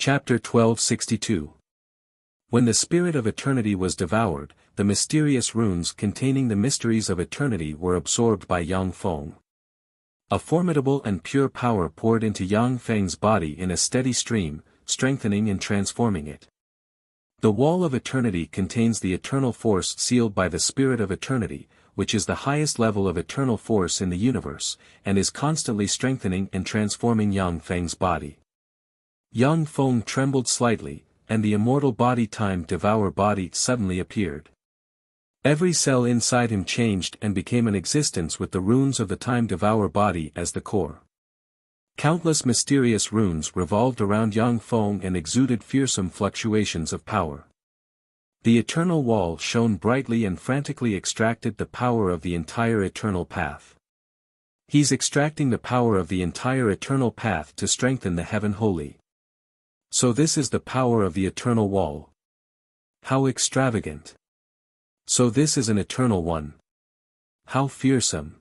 Chapter 1262. When the spirit of eternity was devoured, the mysterious runes containing the mysteries of eternity were absorbed by Yang Feng. A formidable and pure power poured into Yang Feng's body in a steady stream, strengthening and transforming it. The wall of eternity contains the eternal force sealed by the spirit of eternity, which is the highest level of eternal force in the universe, and is constantly strengthening and transforming Yang Feng's body. Yang Feng trembled slightly, and the immortal body-time-devour body suddenly appeared. Every cell inside him changed and became an existence with the runes of the time-devour body as the core. Countless mysterious runes revolved around Yang Feng and exuded fearsome fluctuations of power. The eternal wall shone brightly and frantically extracted the power of the entire eternal path. He's extracting the power of the entire eternal path to strengthen the heaven holy. So this is the power of the eternal wall. How extravagant. So this is an eternal one. How fearsome.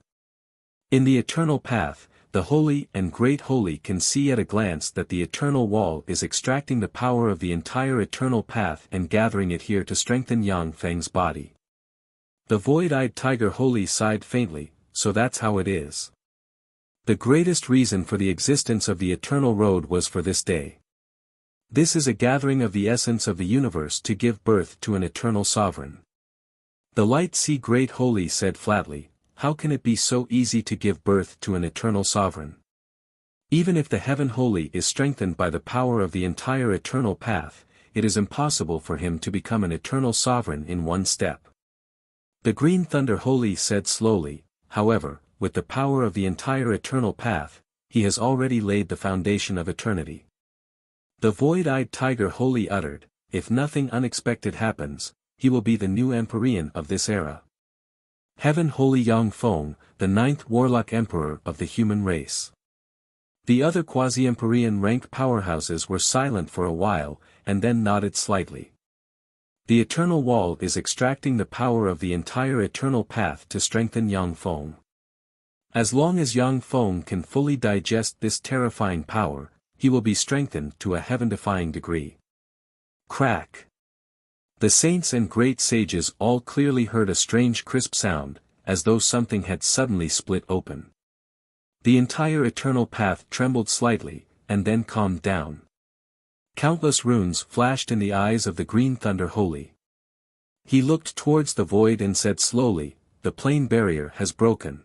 In the eternal path, the holy and great holy can see at a glance that the eternal wall is extracting the power of the entire eternal path and gathering it here to strengthen Yang Feng's body. The void-eyed tiger holy sighed faintly, so that's how it is. The greatest reason for the existence of the eternal road was for this day. This is a gathering of the essence of the universe to give birth to an eternal sovereign. The light sea great holy said flatly, how can it be so easy to give birth to an eternal sovereign? Even if the heaven holy is strengthened by the power of the entire eternal path, it is impossible for him to become an eternal sovereign in one step. The green thunder holy said slowly, however, with the power of the entire eternal path, he has already laid the foundation of eternity. The void-eyed tiger holy uttered, if nothing unexpected happens, he will be the new Empyrean of this era. Heaven holy Yang Feng, the 9th warlock emperor of the human race. The other quasi-Empyrean rank powerhouses were silent for a while, and then nodded slightly. The eternal wall is extracting the power of the entire eternal path to strengthen Yang Feng. As long as Yang Feng can fully digest this terrifying power, he will be strengthened to a heaven-defying degree. Crack. The saints and great sages all clearly heard a strange crisp sound, as though something had suddenly split open. The entire eternal path trembled slightly, and then calmed down. Countless runes flashed in the eyes of the green thunder holy. He looked towards the void and said slowly, the plane barrier has broken.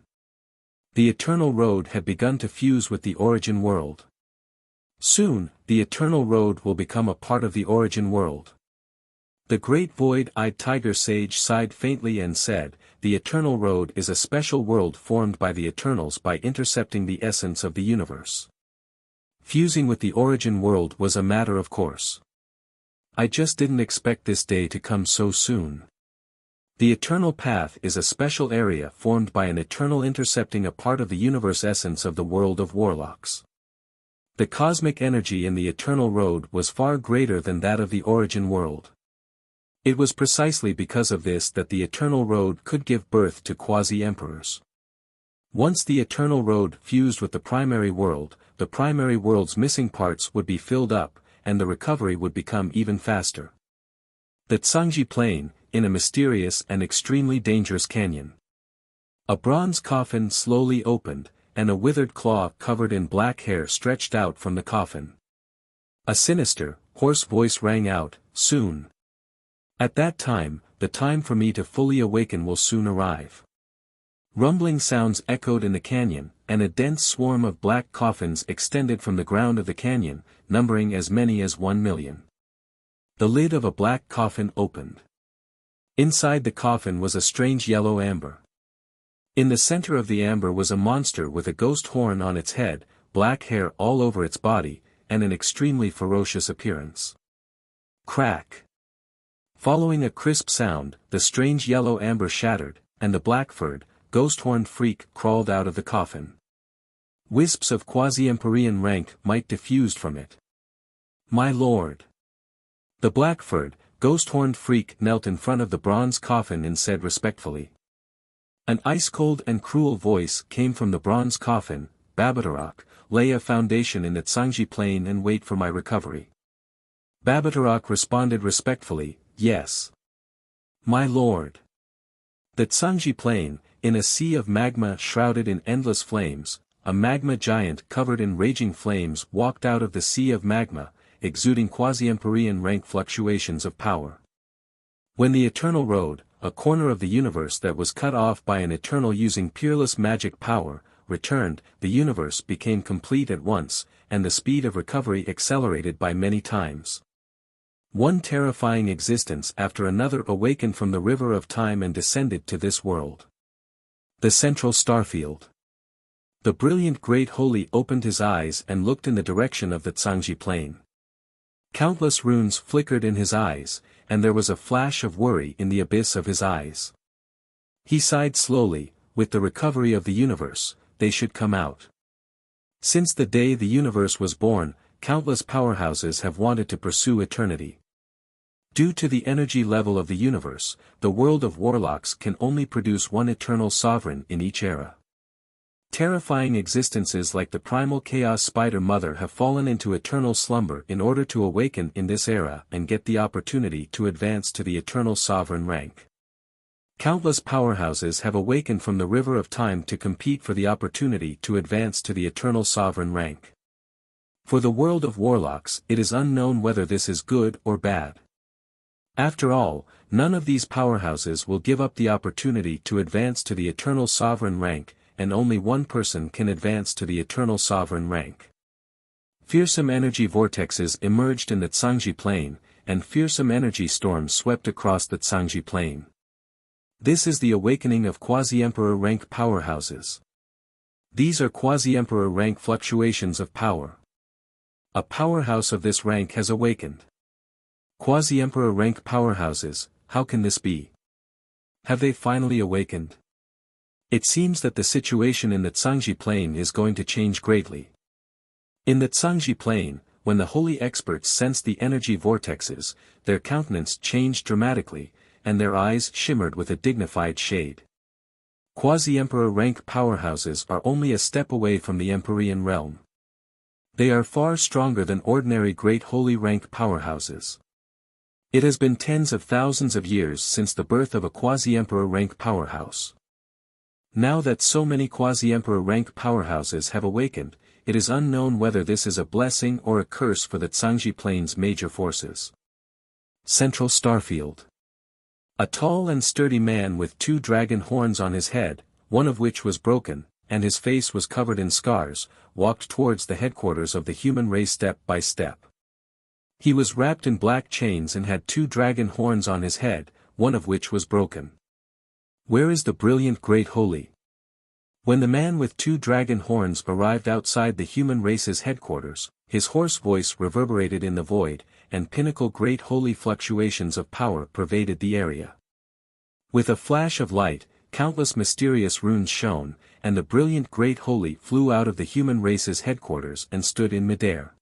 The eternal road had begun to fuse with the origin world. Soon, the eternal road will become a part of the origin world. The great void-eyed tiger sage sighed faintly and said, the eternal road is a special world formed by the Eternals by intercepting the essence of the universe. Fusing with the origin world was a matter of course. I just didn't expect this day to come so soon. The eternal path is a special area formed by an eternal intercepting a part of the universe essence of the world of warlocks. The cosmic energy in the eternal road was far greater than that of the origin world. It was precisely because of this that the eternal road could give birth to quasi-emperors. Once the eternal road fused with the primary world, the primary world's missing parts would be filled up, and the recovery would become even faster. The Tsangji Plain, in a mysterious and extremely dangerous canyon. A bronze coffin slowly opened, and a withered claw covered in black hair stretched out from the coffin. A sinister, hoarse voice rang out, soon. At that time, the time for me to fully awaken will soon arrive. Rumbling sounds echoed in the canyon, and a dense swarm of black coffins extended from the ground of the canyon, numbering as many as 1 million. The lid of a black coffin opened. Inside the coffin was a strange yellow amber. In the center of the amber was a monster with a ghost horn on its head, black hair all over its body, and an extremely ferocious appearance. Crack. Following a crisp sound, the strange yellow amber shattered, and the black-furred, ghost-horned freak crawled out of the coffin. Wisps of quasi-Empyrean rank might diffused from it. My lord. The black-furred, ghost-horned freak knelt in front of the bronze coffin and said respectfully. An ice-cold and cruel voice came from the bronze coffin, Babatarak, lay a foundation in the Tsangji Plain and wait for my recovery. Babatarok responded respectfully, "Yes. My lord." The Tsangji Plain, in a sea of magma shrouded in endless flames, a magma giant covered in raging flames walked out of the sea of magma, exuding quasi-empyrean rank fluctuations of power. When the Eternal Road, a corner of the universe that was cut off by an Eternal using peerless magic power, returned, the universe became complete at once, and the speed of recovery accelerated by many times. One terrifying existence after another awakened from the river of time and descended to this world. The Central Starfield. The brilliant Great Holy opened his eyes and looked in the direction of the Tsangji Plain. Countless runes flickered in his eyes, and there was a flash of worry in the abyss of his eyes. He sighed slowly, with the recovery of the universe, they should come out. Since the day the universe was born, countless powerhouses have wanted to pursue eternity. Due to the energy level of the universe, the world of warlocks can only produce one eternal sovereign in each era. Terrifying existences like the primal chaos spider mother have fallen into eternal slumber in order to awaken in this era and get the opportunity to advance to the eternal sovereign rank. Countless powerhouses have awakened from the river of time to compete for the opportunity to advance to the eternal sovereign rank. For the world of warlocks, it is unknown whether this is good or bad. After all, none of these powerhouses will give up the opportunity to advance to the eternal sovereign rank, and only one person can advance to the eternal sovereign rank. Fearsome energy vortexes emerged in the Tsangji Plain, and fearsome energy storms swept across the Tsangji Plain. This is the awakening of quasi-emperor rank powerhouses. These are quasi-emperor rank fluctuations of power. A powerhouse of this rank has awakened. Quasi-emperor rank powerhouses, how can this be? Have they finally awakened? It seems that the situation in the Tsangji Plain is going to change greatly. In the Tsangji Plain, when the holy experts sensed the energy vortexes, their countenance changed dramatically, and their eyes shimmered with a dignified shade. Quasi-emperor rank powerhouses are only a step away from the Empyrean realm. They are far stronger than ordinary great holy rank powerhouses. It has been tens of thousands of years since the birth of a quasi-emperor rank powerhouse. Now that so many quasi-emperor rank powerhouses have awakened, it is unknown whether this is a blessing or a curse for the Tsangji Plain's major forces. Central Starfield. A tall and sturdy man with 2 dragon horns on his head, one of which was broken, and his face was covered in scars, walked towards the headquarters of the human race step by step. He was wrapped in black chains and had 2 dragon horns on his head, one of which was broken. Where is the brilliant Great Holy? When the man with 2 dragon horns arrived outside the human race's headquarters, his hoarse voice reverberated in the void, and pinnacle Great Holy fluctuations of power pervaded the area. With a flash of light, countless mysterious runes shone, and the brilliant Great Holy flew out of the human race's headquarters and stood in midair.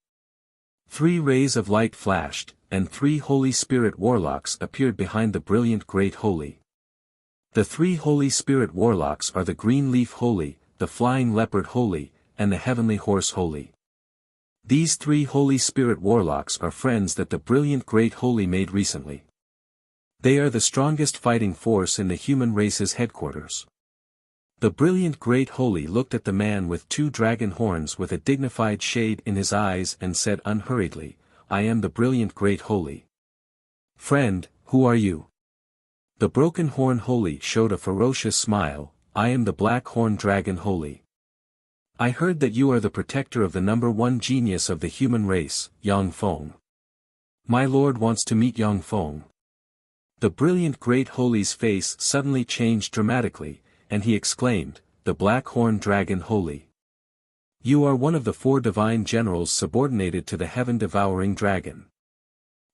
3 rays of light flashed, and 3 Holy Spirit warlocks appeared behind the brilliant Great Holy. The 3 Holy Spirit warlocks are the Green Leaf Holy, the Flying Leopard Holy, and the Heavenly Horse Holy. These 3 Holy Spirit warlocks are friends that the brilliant Great Holy made recently. They are the strongest fighting force in the human race's headquarters. The brilliant Great Holy looked at the man with 2 dragon horns with a dignified shade in his eyes and said unhurriedly, "I am the brilliant Great Holy." "Friend, who are you?" The broken horn Holy showed a ferocious smile, "I am the black horn dragon Holy. I heard that you are the protector of the number 1 genius of the human race, Yang Feng. My lord wants to meet Yang Feng." The brilliant Great Holy's face suddenly changed dramatically, and he exclaimed, "The black horn dragon Holy. You are one of the 4 divine generals subordinated to the heaven-devouring dragon."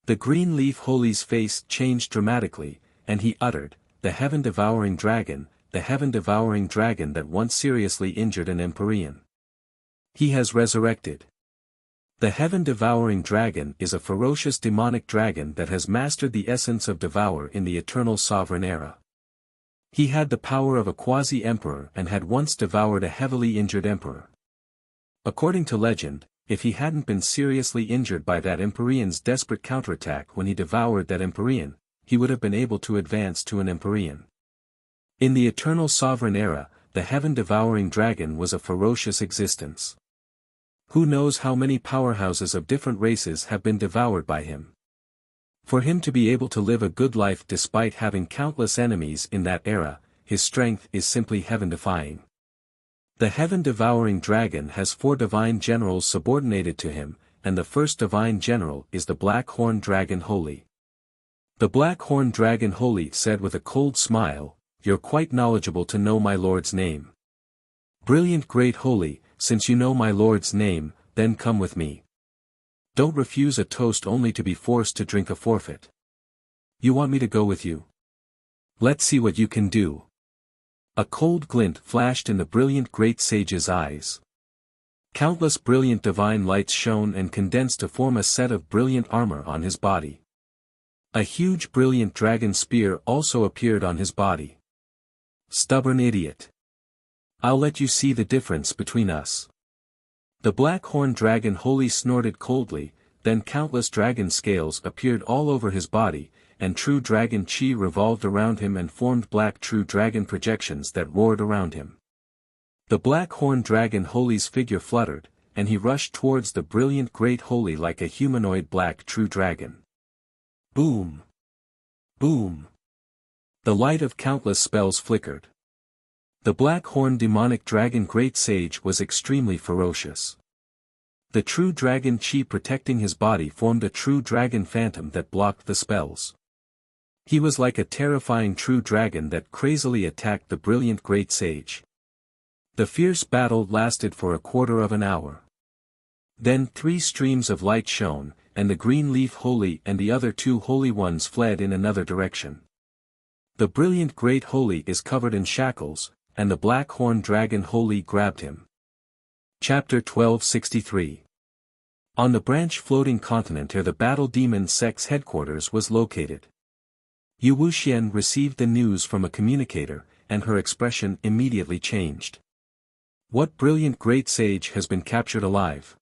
The Green Leaf Holy's face changed dramatically, and he uttered, "The heaven-devouring dragon, the heaven-devouring dragon that once seriously injured an Empyrean. He has resurrected." The heaven-devouring dragon is a ferocious demonic dragon that has mastered the essence of devour in the eternal sovereign era. He had the power of a quasi-emperor and had once devoured a heavily injured emperor. According to legend, if he hadn't been seriously injured by that Empyrean's desperate counterattack when he devoured that Empyrean, he would have been able to advance to an Empyrean. In the eternal sovereign era, the heaven-devouring dragon was a ferocious existence. Who knows how many powerhouses of different races have been devoured by him? For him to be able to live a good life despite having countless enemies in that era, his strength is simply heaven-defying. The heaven-devouring dragon has 4 divine generals subordinated to him, and the first divine general is the black-horned dragon Holy. The black-horned dragon Holy said with a cold smile, "You're quite knowledgeable to know my lord's name. Brilliant great Holy, since you know my lord's name, then come with me. Don't refuse a toast only to be forced to drink a forfeit. You want me to go with you? Let's see what you can do." A cold glint flashed in the brilliant great sage's eyes. Countless brilliant divine lights shone and condensed to form a set of brilliant armor on his body. A huge brilliant dragon spear also appeared on his body. "Stubborn idiot. I'll let you see the difference between us." The black-horned dragon Holy snorted coldly, then countless dragon scales appeared all over his body, and true dragon chi revolved around him and formed black true dragon projections that roared around him. The black-horned dragon Holy's figure fluttered, and he rushed towards the brilliant great Holy like a humanoid black true dragon. Boom! Boom! The light of countless spells flickered. The black-horned demonic dragon great sage was extremely ferocious. The true dragon chi protecting his body formed a true dragon phantom that blocked the spells. He was like a terrifying true dragon that crazily attacked the brilliant great sage. The fierce battle lasted for a quarter of an hour. Then 3 streams of light shone, and the green leaf Holy and the other 2 holy ones fled in another direction. The brilliant great Holy is covered in shackles, and the black-horned dragon Holy grabbed him. Chapter 1263. On the branch floating continent where the battle demon sect's headquarters was located. Wuxia received the news from a communicator, and her expression immediately changed. "What brilliant great sage has been captured alive?"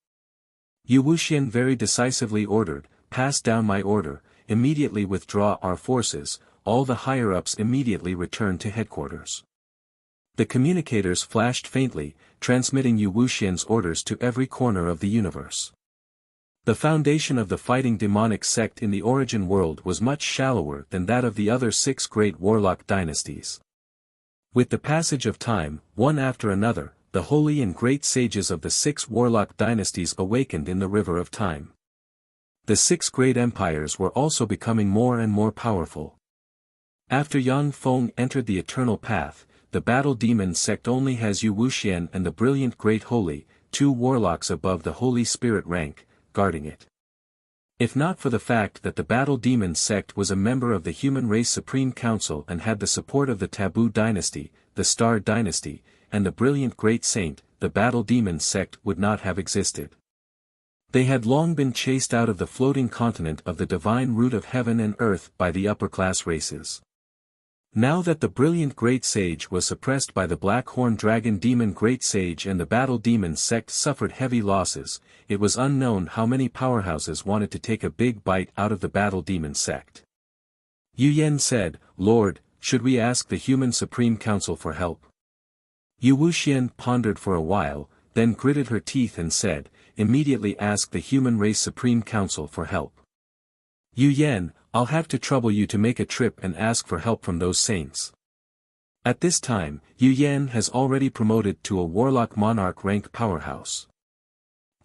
Wuxia very decisively ordered, "Pass down my order, immediately withdraw our forces." All the higher-ups immediately returned to headquarters. The communicators flashed faintly, transmitting Wuxia's orders to every corner of the universe. The foundation of the fighting demonic sect in the origin world was much shallower than that of the other 6 great warlock dynasties. With the passage of time, one after another, the holy and great sages of the 6 warlock dynasties awakened in the river of time. The 6 great empires were also becoming more and more powerful. After Yang Feng entered the eternal path, the battle demon sect only has Wuxia and the brilliant great holy, 2 warlocks above the holy spirit rank, guarding it. If not for the fact that the battle demon sect was a member of the human race supreme council and had the support of the taboo dynasty, the star dynasty, and the brilliant great saint, the battle demon sect would not have existed. They had long been chased out of the floating continent of the divine root of heaven and earth by the upper-class races. Now that the brilliant great sage was suppressed by the black-horned dragon demon great sage and the battle demon sect suffered heavy losses, it was unknown how many powerhouses wanted to take a big bite out of the battle demon sect. Yu said, "Lord, should we ask the human supreme council for help?" Wuxia pondered for a while, then gritted her teeth and said, "Immediately ask the human race supreme council for help." Yu, I'll have to trouble you to make a trip and ask for help from those saints. At this time, Yu has already promoted to a warlock monarch rank powerhouse.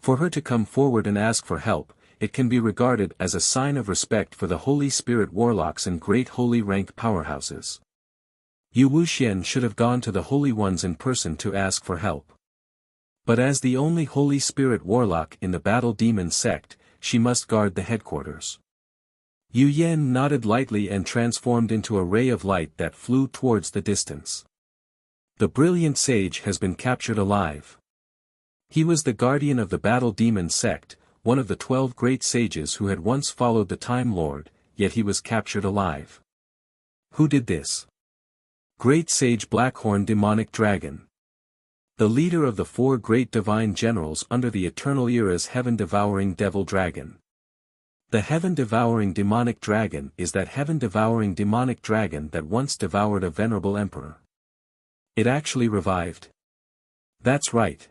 For her to come forward and ask for help, it can be regarded as a sign of respect for the Holy Spirit warlocks and great holy rank powerhouses. Wuxia should have gone to the holy ones in person to ask for help. But as the only Holy Spirit warlock in the battle demon sect, she must guard the headquarters. Yu nodded lightly and transformed into a ray of light that flew towards the distance. The brilliant sage has been captured alive. He was the guardian of the battle demon sect, one of the 12 great sages who had once followed the Time Lord, yet he was captured alive. Who did this? Great sage Blackhorn demonic dragon. The leader of the four great divine generals under the eternal era's heaven-devouring devil dragon. The heaven-devouring demonic dragon is that heaven-devouring demonic dragon that once devoured a venerable emperor. It actually revived. That's right.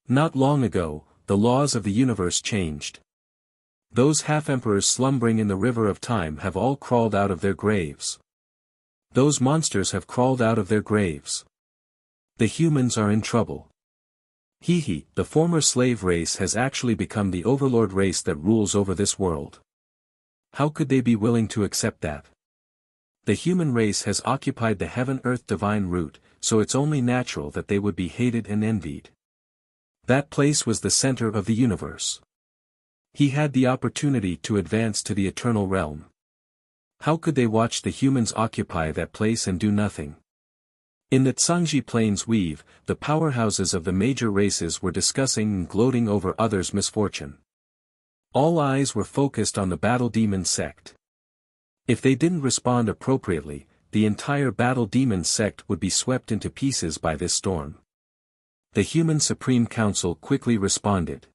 Not long ago, the laws of the universe changed. Those half-emperors slumbering in the river of time have all crawled out of their graves. Those monsters have crawled out of their graves. The humans are in trouble. The former slave race has actually become the overlord race that rules over this world. How could they be willing to accept that? The human race has occupied the heaven-earth divine root, so it's only natural that they would be hated and envied. That place was the center of the universe. He had the opportunity to advance to the eternal realm. How could they watch the humans occupy that place and do nothing? In the Tsangji Plains Weave, the powerhouses of the major races were discussing and gloating over others' misfortune. All eyes were focused on the Battle Demon sect. If they didn't respond appropriately, the entire Battle Demon sect would be swept into pieces by this storm. The Human Supreme Council quickly responded.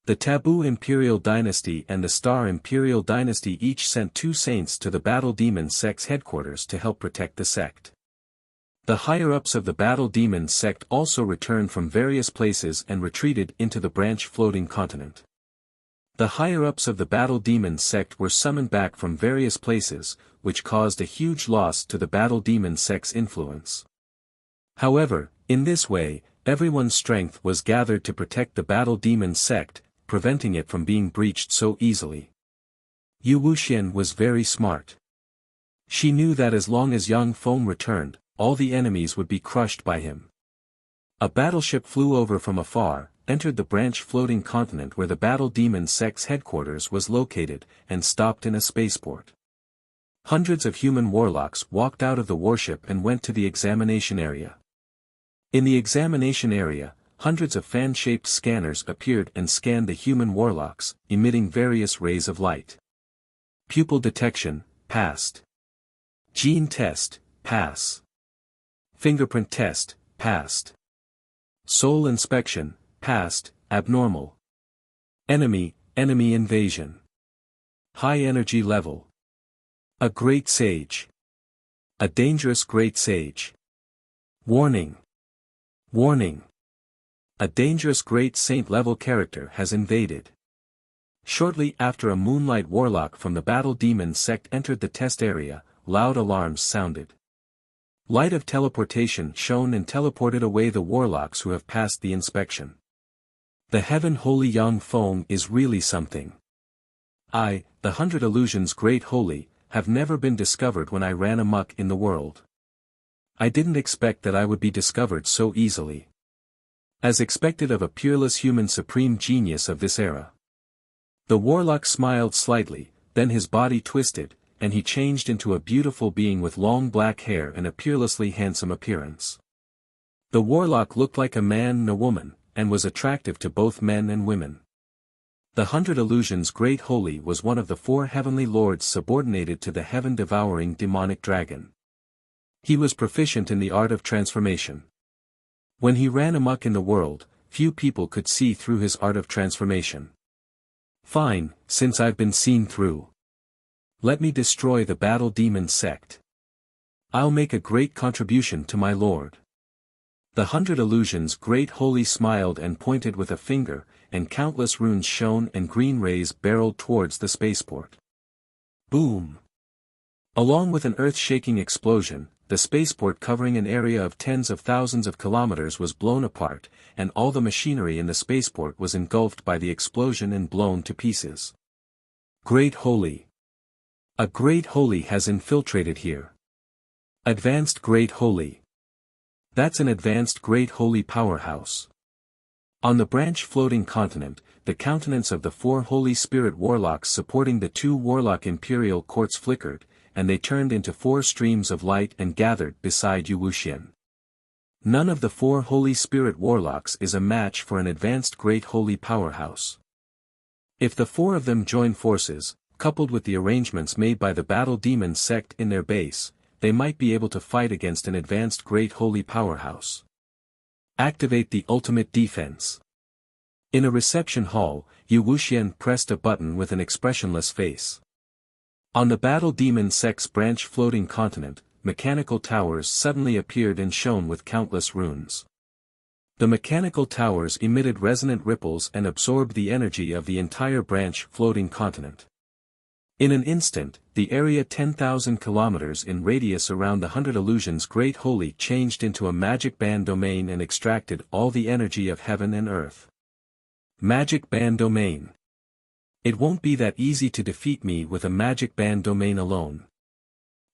The Taboo Imperial Dynasty and the Star Imperial Dynasty each sent 2 saints to the Battle Demon sect's headquarters to help protect the sect. The higher-ups of the Battle Demon sect also returned from various places and retreated into the branch floating continent. The higher-ups of the Battle Demon sect were summoned back from various places, which caused a huge loss to the Battle Demon sect's influence. However, in this way, everyone's strength was gathered to protect the Battle Demon sect, preventing it from being breached so easily. Wuxia was very smart. She knew that as long as Yang Feng returned, all the enemies would be crushed by him. A battleship flew over from afar, entered the branch floating continent where the Battle Demon sect's headquarters was located, and stopped in a spaceport. Hundreds of human warlocks walked out of the warship and went to the examination area. In the examination area, hundreds of fan-shaped scanners appeared and scanned the human warlocks, emitting various rays of light. Pupil detection, passed. Gene test, pass. Fingerprint test, passed. Soul inspection, passed, abnormal. Enemy invasion. High energy level. A great sage. A dangerous great sage. Warning. Warning. A dangerous great saint-level character has invaded. Shortly after a moonlight warlock from the Battle Demon sect entered the test area, loud alarms sounded. Light of teleportation shone and teleported away the warlocks who have passed the inspection. The heaven holy Yang Feng is really something. The 100 illusions great holy, have never been discovered when I ran amok in the world. I didn't expect that I would be discovered so easily. As expected of a peerless human supreme genius of this era. The warlock smiled slightly, then his body twisted, and he changed into a beautiful being with long black hair and a peerlessly handsome appearance. The warlock looked like a man and a woman, and was attractive to both men and women. The 100 illusions great holy was one of the 4 heavenly lords subordinated to the heaven-devouring demonic dragon. He was proficient in the art of transformation. When he ran amok in the world, few people could see through his art of transformation. Fine, since I've been seen through. Let me destroy the Battle Demon sect. I'll make a great contribution to my lord. The 100 illusions great holy smiled and pointed with a finger, and countless runes shone and green rays barreled towards the spaceport. Boom! Along with an earth-shaking explosion, the spaceport covering an area of tens of thousands of kilometers was blown apart, and all the machinery in the spaceport was engulfed by the explosion and blown to pieces. Great Holy! A Great Holy has infiltrated here. Advanced Great Holy. That's an advanced Great Holy powerhouse. On the branch floating continent, the countenance of the 4 Holy Spirit warlocks supporting the 2 warlock imperial courts flickered, and they turned into 4 streams of light and gathered beside Wuxia. None of the 4 Holy Spirit warlocks is a match for an advanced Great Holy powerhouse. If the 4 of them join forces, coupled with the arrangements made by the Battle Demon sect in their base, they might be able to fight against an advanced Great Holy powerhouse. Activate the ultimate defense. In a reception hall, Wuxia pressed a button with an expressionless face. On the Battle Demon Sect's branch floating continent, mechanical towers suddenly appeared and shone with countless runes. The mechanical towers emitted resonant ripples and absorbed the energy of the entire branch floating continent. In an instant, the area 10,000 kilometers in radius around the 100 Illusions Great Holy changed into a magic band domain and extracted all the energy of heaven and earth. Magic band domain. It won't be that easy to defeat me with a magic band domain alone.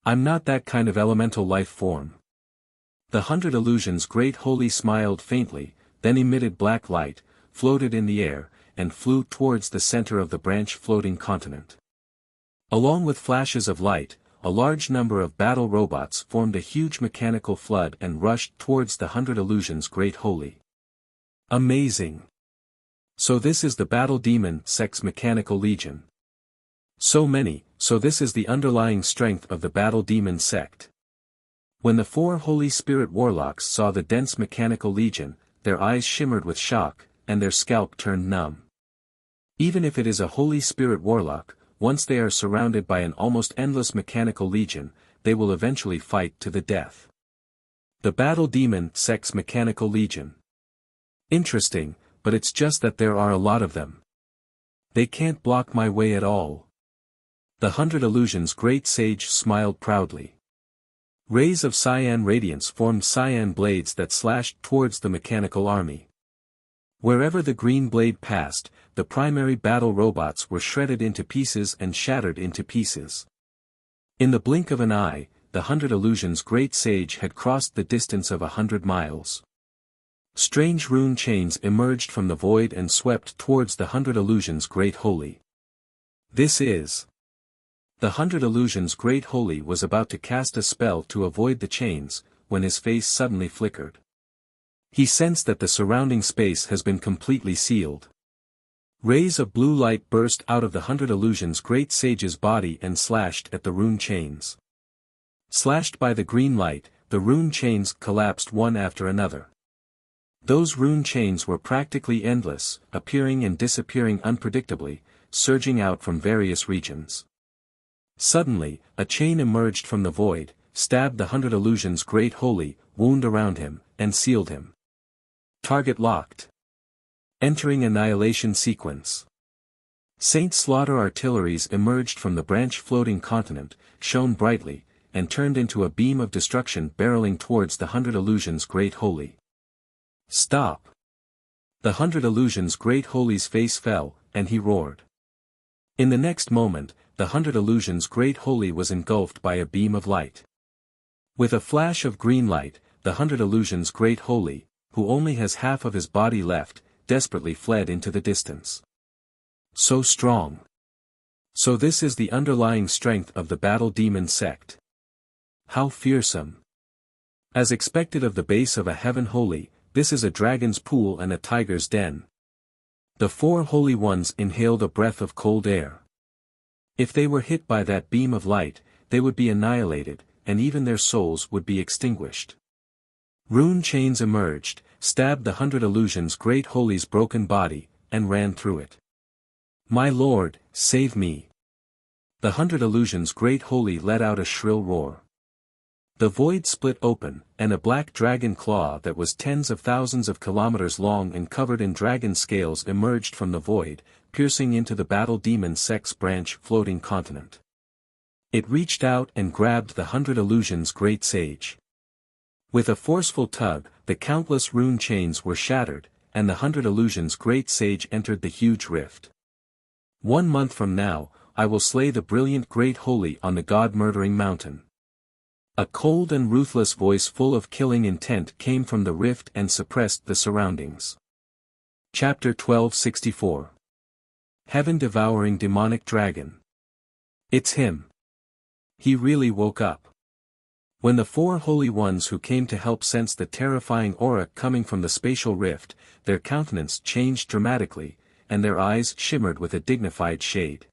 I'm not that kind of elemental life form. The 100 Illusions Great Holy smiled faintly, then emitted black light, floated in the air, and flew towards the center of the branch floating continent. Along with flashes of light, a large number of battle robots formed a huge mechanical flood and rushed towards the 100 Illusions Great Holy. Amazing! So this is the Battle Demon Sect's Mechanical Legion. So many, so this is the underlying strength of the Battle Demon Sect. When the 4 Holy Spirit Warlocks saw the dense Mechanical Legion, their eyes shimmered with shock, and their scalp turned numb. Even if it is a Holy Spirit Warlock, once they are surrounded by an almost endless Mechanical Legion, they will eventually fight to the death. The Battle Demon Sect's Mechanical Legion. Interesting, but it's just that there are a lot of them. They can't block my way at all. The 100 Illusions Great Sage smiled proudly. Rays of cyan radiance formed cyan blades that slashed towards the mechanical army. Wherever the green blade passed, the primary battle robots were shredded into pieces and shattered into pieces. In the blink of an eye, the 100 Illusions Great Sage had crossed the distance of 100 miles. Strange rune chains emerged from the void and swept towards the 100 Illusions Great Holy. This is... The 100 Illusions Great Holy was about to cast a spell to avoid the chains, when his face suddenly flickered. He sensed that the surrounding space has been completely sealed. Rays of blue light burst out of the 100 Illusions Great Sage's body and slashed at the rune chains. Slashed by the green light, the rune chains collapsed one after another. Those rune chains were practically endless, appearing and disappearing unpredictably, surging out from various regions. Suddenly, a chain emerged from the void, stabbed the 100 Illusions Great Holy, wound around him, and sealed him. Target locked. Entering annihilation sequence. Saint Slaughter artilleries emerged from the branch floating continent, shone brightly, and turned into a beam of destruction barreling towards the 100 Illusions Great Holy. Stop! The 100 Illusions Great Holy's face fell, and he roared. In the next moment, the 100 Illusions Great Holy was engulfed by a beam of light. With a flash of green light, the 100 Illusions Great Holy, who only has half of his body left, desperately fled into the distance. So strong. So this is the underlying strength of the Battle Demon Sect. How fearsome. As expected of the base of a heaven holy, this is a dragon's pool and a tiger's den. The 4 holy ones inhaled a breath of cold air. If they were hit by that beam of light, they would be annihilated, and even their souls would be extinguished. Rune chains emerged, stabbed the 100 Illusions Great Holy's broken body, and ran through it. My lord, save me! The 100 Illusions Great Holy let out a shrill roar. The void split open, and a black dragon claw that was tens of thousands of kilometers long and covered in dragon scales emerged from the void, piercing into the Battle Demon Sect's branch floating continent. It reached out and grabbed the 100 Illusions Great Sage. With a forceful tug, the countless rune chains were shattered, and the 100 Illusions Great Sage entered the huge rift. 1 month from now, I will slay the brilliant Great Holy on the god-murdering mountain. A cold and ruthless voice full of killing intent came from the rift and suppressed the surroundings. Chapter 1264. Heaven-devouring demonic dragon. It's him. He really woke up. When the 4 holy ones who came to help sensed the terrifying aura coming from the spatial rift, their countenance changed dramatically, and their eyes shimmered with a dignified shade.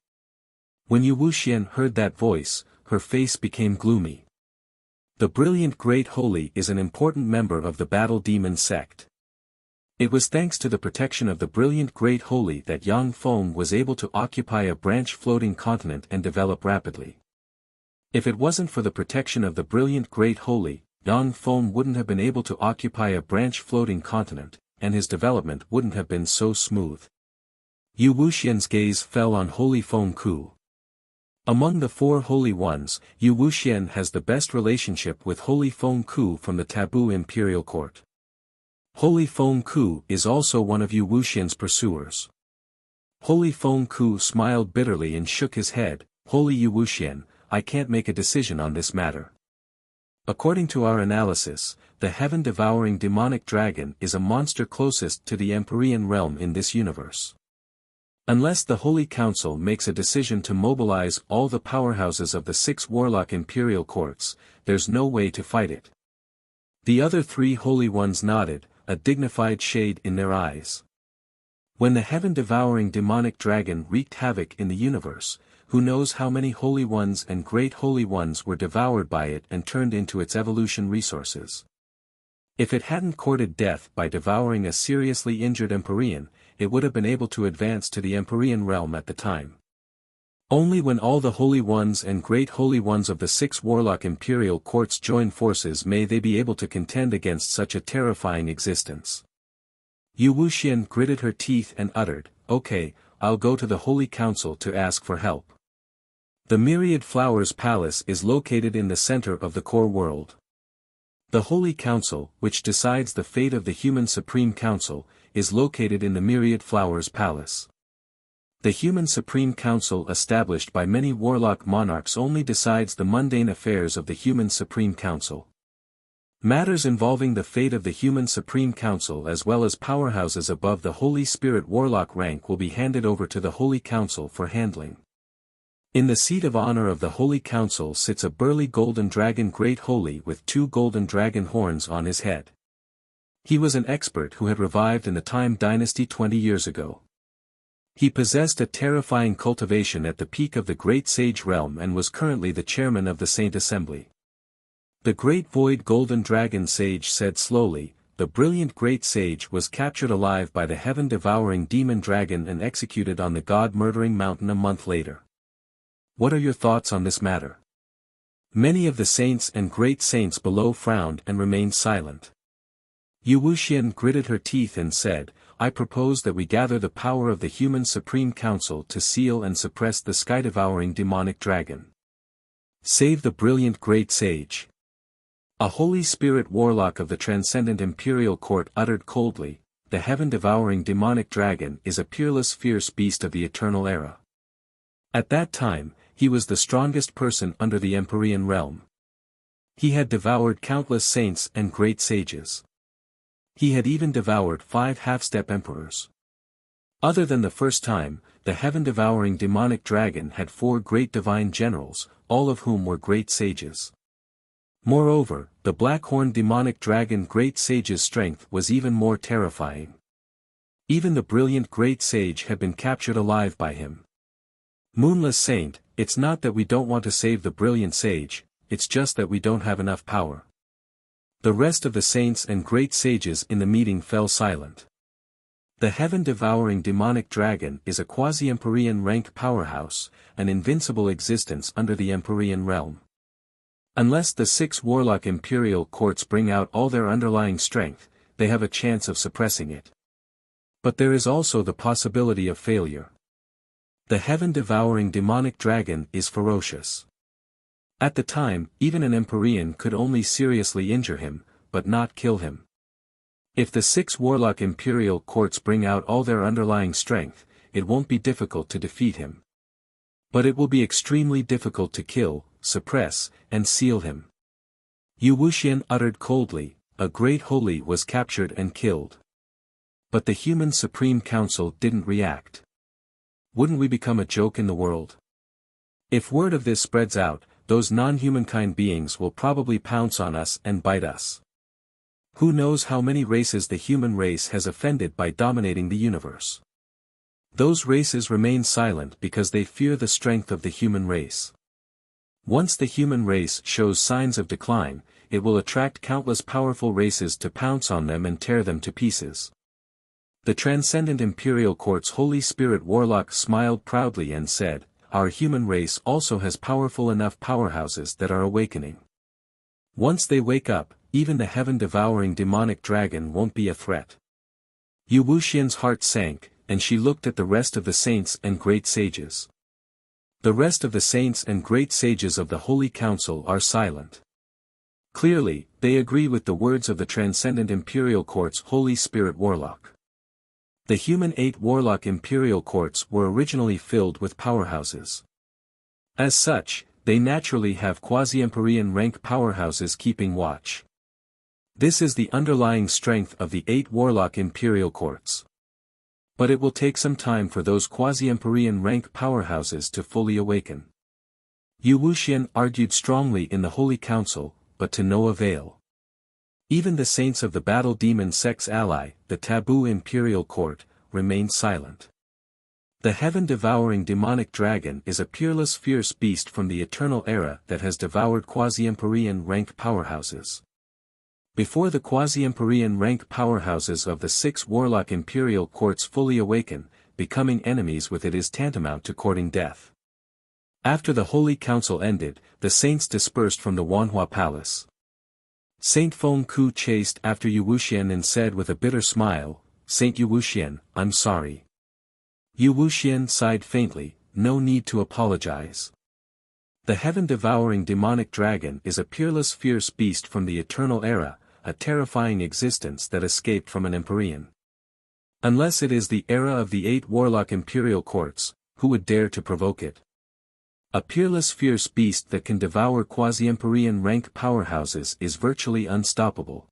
When Wuxia heard that voice, her face became gloomy. The brilliant Great Holy is an important member of the Battle Demon Sect. It was thanks to the protection of the brilliant Great Holy that Yang Feng was able to occupy a branch floating continent and develop rapidly. If it wasn't for the protection of the brilliant Great Holy, Yang Feng wouldn't have been able to occupy a branch floating continent, and his development wouldn't have been so smooth. Yu Wuxian's gaze fell on Holy Feng Ku. Among the four holy ones, Yu Wuxian has the best relationship with Holy Feng Ku from the Taboo Imperial Court. Holy Feng Ku is also one of Yu Wuxian's pursuers. Holy Feng Ku smiled bitterly and shook his head. Holy Yu Wuxian, I can't make a decision on this matter. According to our analysis, the heaven-devouring demonic dragon is a monster closest to the Empyrean realm in this universe. Unless the Holy Council makes a decision to mobilize all the powerhouses of the 6 warlock imperial courts, there's no way to fight it. The other 3 holy ones nodded, a dignified shade in their eyes. When the heaven-devouring demonic dragon wreaked havoc in the universe, who knows how many holy ones and great holy ones were devoured by it and turned into its evolution resources. If it hadn't courted death by devouring a seriously injured Empyrean, it would have been able to advance to the Empyrean realm at the time. Only when all the holy ones and great holy ones of the 6 warlock imperial courts join forces may they be able to contend against such a terrifying existence. Yu Wuxian gritted her teeth and uttered, "Okay, I'll go to the Holy Council to ask for help." The Myriad Flowers Palace is located in the center of the core world. The Holy Council, which decides the fate of the human Supreme Council, is located in the Myriad Flowers Palace. The human Supreme Council established by many warlock monarchs only decides the mundane affairs of the human Supreme Council. Matters involving the fate of the human Supreme Council as well as powerhouses above the Holy Spirit warlock rank will be handed over to the Holy Council for handling. In the seat of honor of the Holy Council sits a burly golden dragon Great Holy with 2 golden dragon horns on his head. He was an expert who had revived in the Time Dynasty 20 years ago. He possessed a terrifying cultivation at the peak of the Great Sage realm and was currently the chairman of the Saint Assembly. The Great Void Golden Dragon Sage said slowly, "The brilliant Great Sage was captured alive by the heaven-devouring demon dragon and executed on the god-murdering mountain a month later. What are your thoughts on this matter?" Many of the saints and great saints below frowned and remained silent. Yu Wuxian gritted her teeth and said, "I propose that we gather the power of the human Supreme Council to seal and suppress the sky-devouring demonic dragon. Save the brilliant Great Sage." A Holy Spirit warlock of the Transcendent Imperial Court uttered coldly, "The heaven-devouring demonic dragon is a peerless fierce beast of the eternal era. At that time, he was the strongest person under the Empyrean realm. He had devoured countless saints and great sages. He had even devoured 5 half-step emperors. Other than the first time, the heaven-devouring demonic dragon had 4 great divine generals, all of whom were great sages. Moreover, the black-horned demonic dragon Great Sage's strength was even more terrifying. Even the brilliant Great Sage had been captured alive by him. Moonless Saint, it's not that we don't want to save the brilliant Sage, it's just that we don't have enough power." The rest of the saints and great sages in the meeting fell silent. The heaven-devouring demonic dragon is a quasi-Empyrean rank powerhouse, an invincible existence under the Empyrean realm. Unless the 6 warlock imperial courts bring out all their underlying strength, they have a chance of suppressing it. But there is also the possibility of failure. The heaven-devouring demonic dragon is ferocious. At the time, even an Empyrean could only seriously injure him, but not kill him. If the 6 warlock imperial courts bring out all their underlying strength, it won't be difficult to defeat him. But it will be extremely difficult to kill, suppress, and seal him. Yu Wuxian uttered coldly, "A great holy was captured and killed. But the human Supreme Council didn't react. Wouldn't we become a joke in the world? If word of this spreads out, those non-humankind beings will probably pounce on us and bite us. Who knows how many races the human race has offended by dominating the universe? Those races remain silent because they fear the strength of the human race. Once the human race shows signs of decline, it will attract countless powerful races to pounce on them and tear them to pieces. The Transcendent Imperial Court's Holy Spirit Warlock smiled proudly and said, "Our human race also has powerful enough powerhouses that are awakening. Once they wake up, even the heaven-devouring demonic dragon won't be a threat." Yu Wuxian's heart sank, and she looked at the rest of the saints and great sages. The rest of the saints and great sages of the Holy Council are silent. Clearly, they agree with the words of the Transcendent Imperial Court's Holy Spirit Warlock. The human 8 Warlock Imperial Courts were originally filled with powerhouses. As such, they naturally have quasi-Empyrean rank powerhouses keeping watch. This is the underlying strength of the 8 Warlock Imperial Courts. But it will take some time for those quasi-Empyrean rank powerhouses to fully awaken. Yu Wuxian argued strongly in the Holy Council, but to no avail. Even the saints of the Battle Demon Sect's ally, the Taboo Imperial Court, remained silent. The heaven-devouring demonic dragon is a peerless fierce beast from the eternal era that has devoured quasi-Empyrean rank powerhouses. Before the quasi-Empyrean rank powerhouses of the 6 Warlock Imperial Courts fully awaken, becoming enemies with it is tantamount to courting death. After the Holy Council ended, the saints dispersed from the Wanhua Palace. Saint Feng Ku chased after Yu Wuxian and said with a bitter smile, "Saint Yu Wuxian, I'm sorry." Yu Wuxian sighed faintly, "No need to apologize. The heaven-devouring demonic dragon is a peerless fierce beast from the eternal era, a terrifying existence that escaped from an Empyrean. Unless it is the era of the 8 Warlock Imperial Courts, who would dare to provoke it? A peerless fierce beast that can devour quasi-Empyrean rank powerhouses is virtually unstoppable.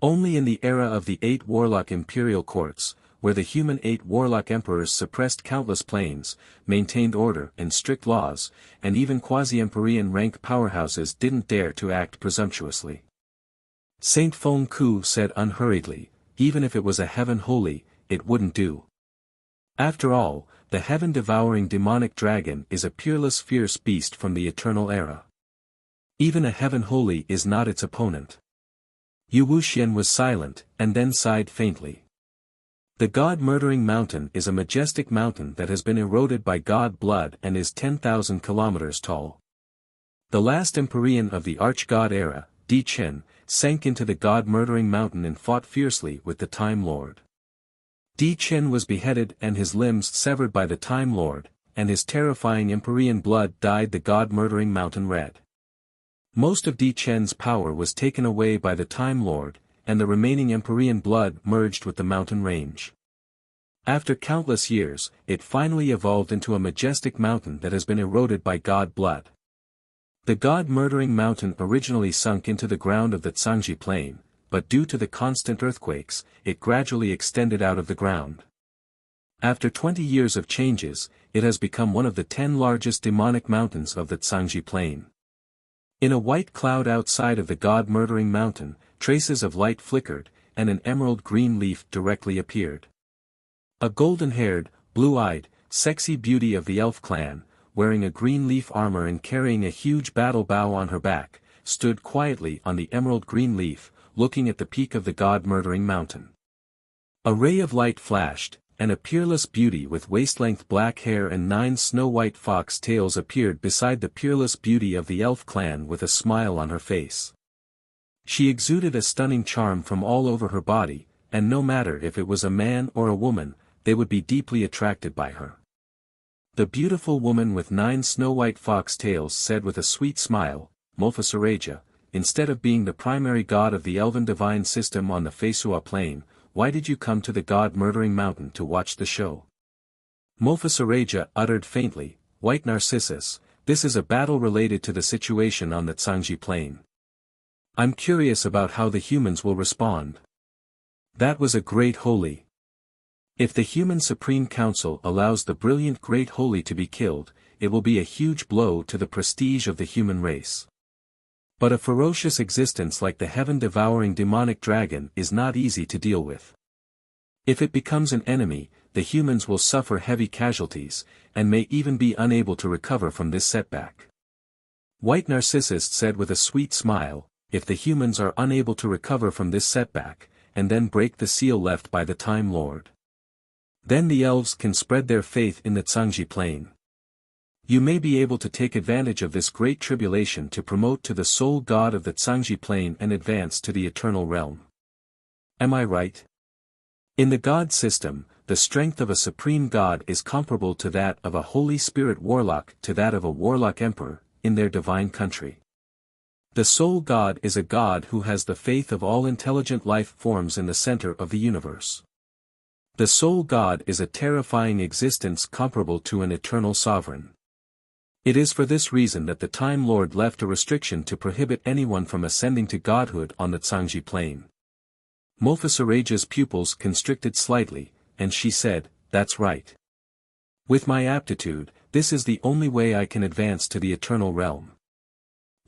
Only in the era of the 8 Warlock Imperial Courts, where the human 8 Warlock Emperors suppressed countless planes, maintained order and strict laws, and even quasi-Empyrean rank powerhouses didn't dare to act presumptuously. Saint Feng Ku said unhurriedly, "Even if it was a heaven holy, it wouldn't do. After all, the heaven-devouring demonic dragon is a peerless fierce beast from the eternal era. Even a heaven holy is not its opponent." Yu Wuxian was silent, and then sighed faintly. The God-murdering mountain is a majestic mountain that has been eroded by God blood and is 10,000 kilometers tall. The last Empyrean of the Arch-God era, Di Chen, sank into the God-murdering mountain and fought fiercely with the Time Lord. Di Chen was beheaded and his limbs severed by the Time Lord, and his terrifying Empyrean blood dyed the God-murdering mountain red. Most of Di Chen's power was taken away by the Time Lord, and the remaining Empyrean blood merged with the mountain range. After countless years, it finally evolved into a majestic mountain that has been eroded by God blood. The God-murdering mountain originally sunk into the ground of the Zhangji Plain, but due to the constant earthquakes, it gradually extended out of the ground. After 20 years of changes, it has become one of the 10 largest demonic mountains of the Zhangji Plain. In a white cloud outside of the God-murdering mountain, traces of light flickered, and an emerald green leaf directly appeared. A golden-haired, blue-eyed, sexy beauty of the elf clan, wearing a green leaf armor and carrying a huge battle bow on her back, stood quietly on the emerald green leaf, looking at the peak of the God-murdering mountain. A ray of light flashed, and a peerless beauty with waist-length black hair and 9 snow-white fox tails appeared beside the peerless beauty of the elf clan with a smile on her face. She exuded a stunning charm from all over her body, and no matter if it was a man or a woman, they would be deeply attracted by her. The beautiful woman with 9 snow-white fox tails said with a sweet smile, "Mulfasareja, instead of being the primary god of the elven divine system on the Feisua plain, why did you come to the God-murdering mountain to watch the show?" Mulfasareja uttered faintly, "White Narcissus, this is a battle related to the situation on the Zhangji plain. I'm curious about how the humans will respond." That was a great holy. If the human Supreme Council allows the brilliant Great Holy to be killed, it will be a huge blow to the prestige of the human race. But a ferocious existence like the heaven-devouring demonic dragon is not easy to deal with. If it becomes an enemy, the humans will suffer heavy casualties, and may even be unable to recover from this setback. White Narcissus said with a sweet smile, "If the humans are unable to recover from this setback, and then break the seal left by the Time Lord. Then the elves can spread their faith in the Zhangji Plain. You may be able to take advantage of this great tribulation to promote to the sole god of the Zhangji Plain and advance to the eternal realm. Am I right? In the god system, the strength of a supreme god is comparable to that of a Holy Spirit warlock to that of a warlock emperor, in their divine country. The sole god is a god who has the faith of all intelligent life forms in the center of the universe. The sole god is a terrifying existence comparable to an eternal sovereign. It is for this reason that the Time Lord left a restriction to prohibit anyone from ascending to godhood on the Zhangji Plain. Mulfasaraja's pupils constricted slightly, and she said, "That's right. With my aptitude, this is the only way I can advance to the eternal realm."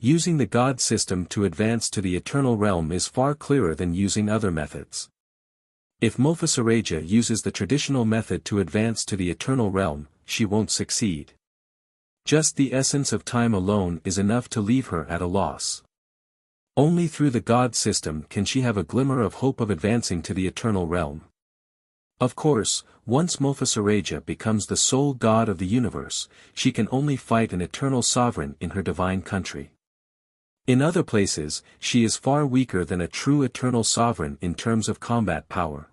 Using the god system to advance to the eternal realm is far clearer than using other methods. If Mulfasaraja uses the traditional method to advance to the eternal realm, she won't succeed. Just the essence of time alone is enough to leave her at a loss. Only through the god system can she have a glimmer of hope of advancing to the eternal realm. Of course, once Mulfasaraja becomes the sole god of the universe, she can only fight an eternal sovereign in her divine country. In other places, she is far weaker than a true eternal sovereign in terms of combat power.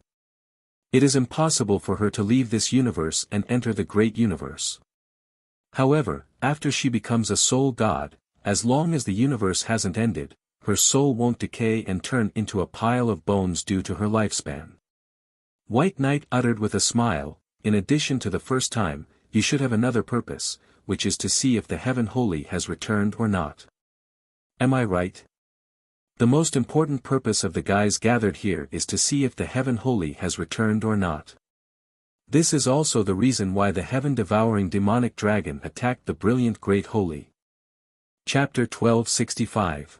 It is impossible for her to leave this universe and enter the great universe. However, after she becomes a sole god, as long as the universe hasn't ended, her soul won't decay and turn into a pile of bones due to her lifespan. White Knight uttered with a smile, "In addition to the first time, you should have another purpose, which is to see if the Heaven Holy has returned or not. Am I right? The most important purpose of the guys gathered here is to see if the Heaven Holy has returned or not. This is also the reason why the heaven-devouring demonic dragon attacked the brilliant Great Holy." Chapter 1265.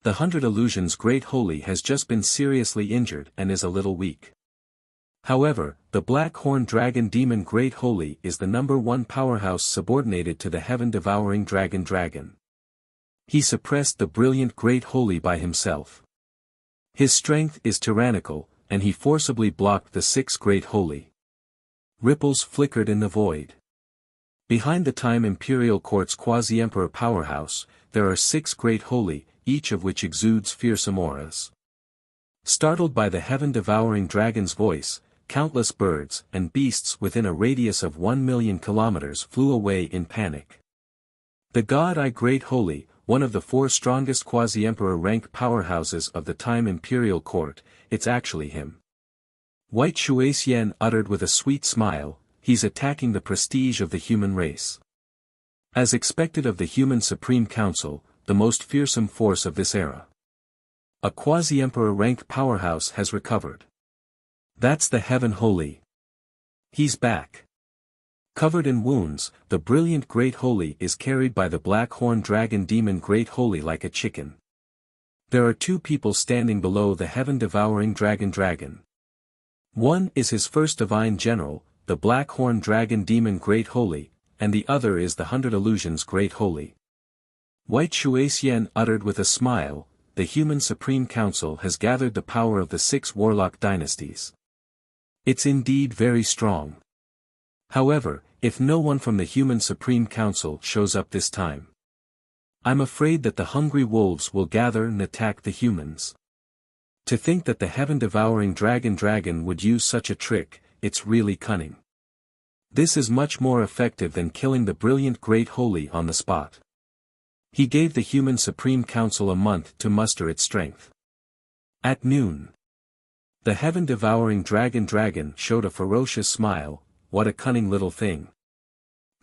The 100 Illusions Great Holy has just been seriously injured and is a little weak. However, the Black Horn Dragon Demon Great Holy is the #1 powerhouse subordinated to the heaven-devouring dragon. He suppressed the brilliant Great Holy by himself. His strength is tyrannical, and he forcibly blocked the 6 Great Holy. Ripples flickered in the void. Behind the Time Imperial Court's quasi-emperor powerhouse, there are 6 Great Holy, each of which exudes fearsome auras. Startled by the heaven-devouring dragon's voice, countless birds and beasts within a radius of 1,000,000 kilometers flew away in panic. The God Great Holy, one of the 4 strongest quasi-emperor rank powerhouses of the Time Imperial Court, it's actually him. White Shuaixian uttered with a sweet smile, "He's attacking the prestige of the human race." As expected of the human Supreme Council, the most fearsome force of this era. A quasi-emperor rank powerhouse has recovered. That's the Heaven Holy. He's back. Covered in wounds, the brilliant Great Holy is carried by the Black Horn Dragon Demon Great Holy like a chicken. There are 2 people standing below the heaven-devouring dragon. One is his first divine general, the Black Horn Dragon Demon Great Holy, and the other is the 100 Illusions Great Holy. White Shuaixian uttered with a smile, "The human Supreme Council has gathered the power of the 6 warlock dynasties. It's indeed very strong. However, if no one from the human Supreme Council shows up this time, I'm afraid that the hungry wolves will gather and attack the humans. To think that the heaven-devouring dragon would use such a trick, it's really cunning. This is much more effective than killing the brilliant Great Holy on the spot." He gave the human Supreme Council a month to muster its strength. At noon, the heaven-devouring dragon showed a ferocious smile. "What a cunning little thing."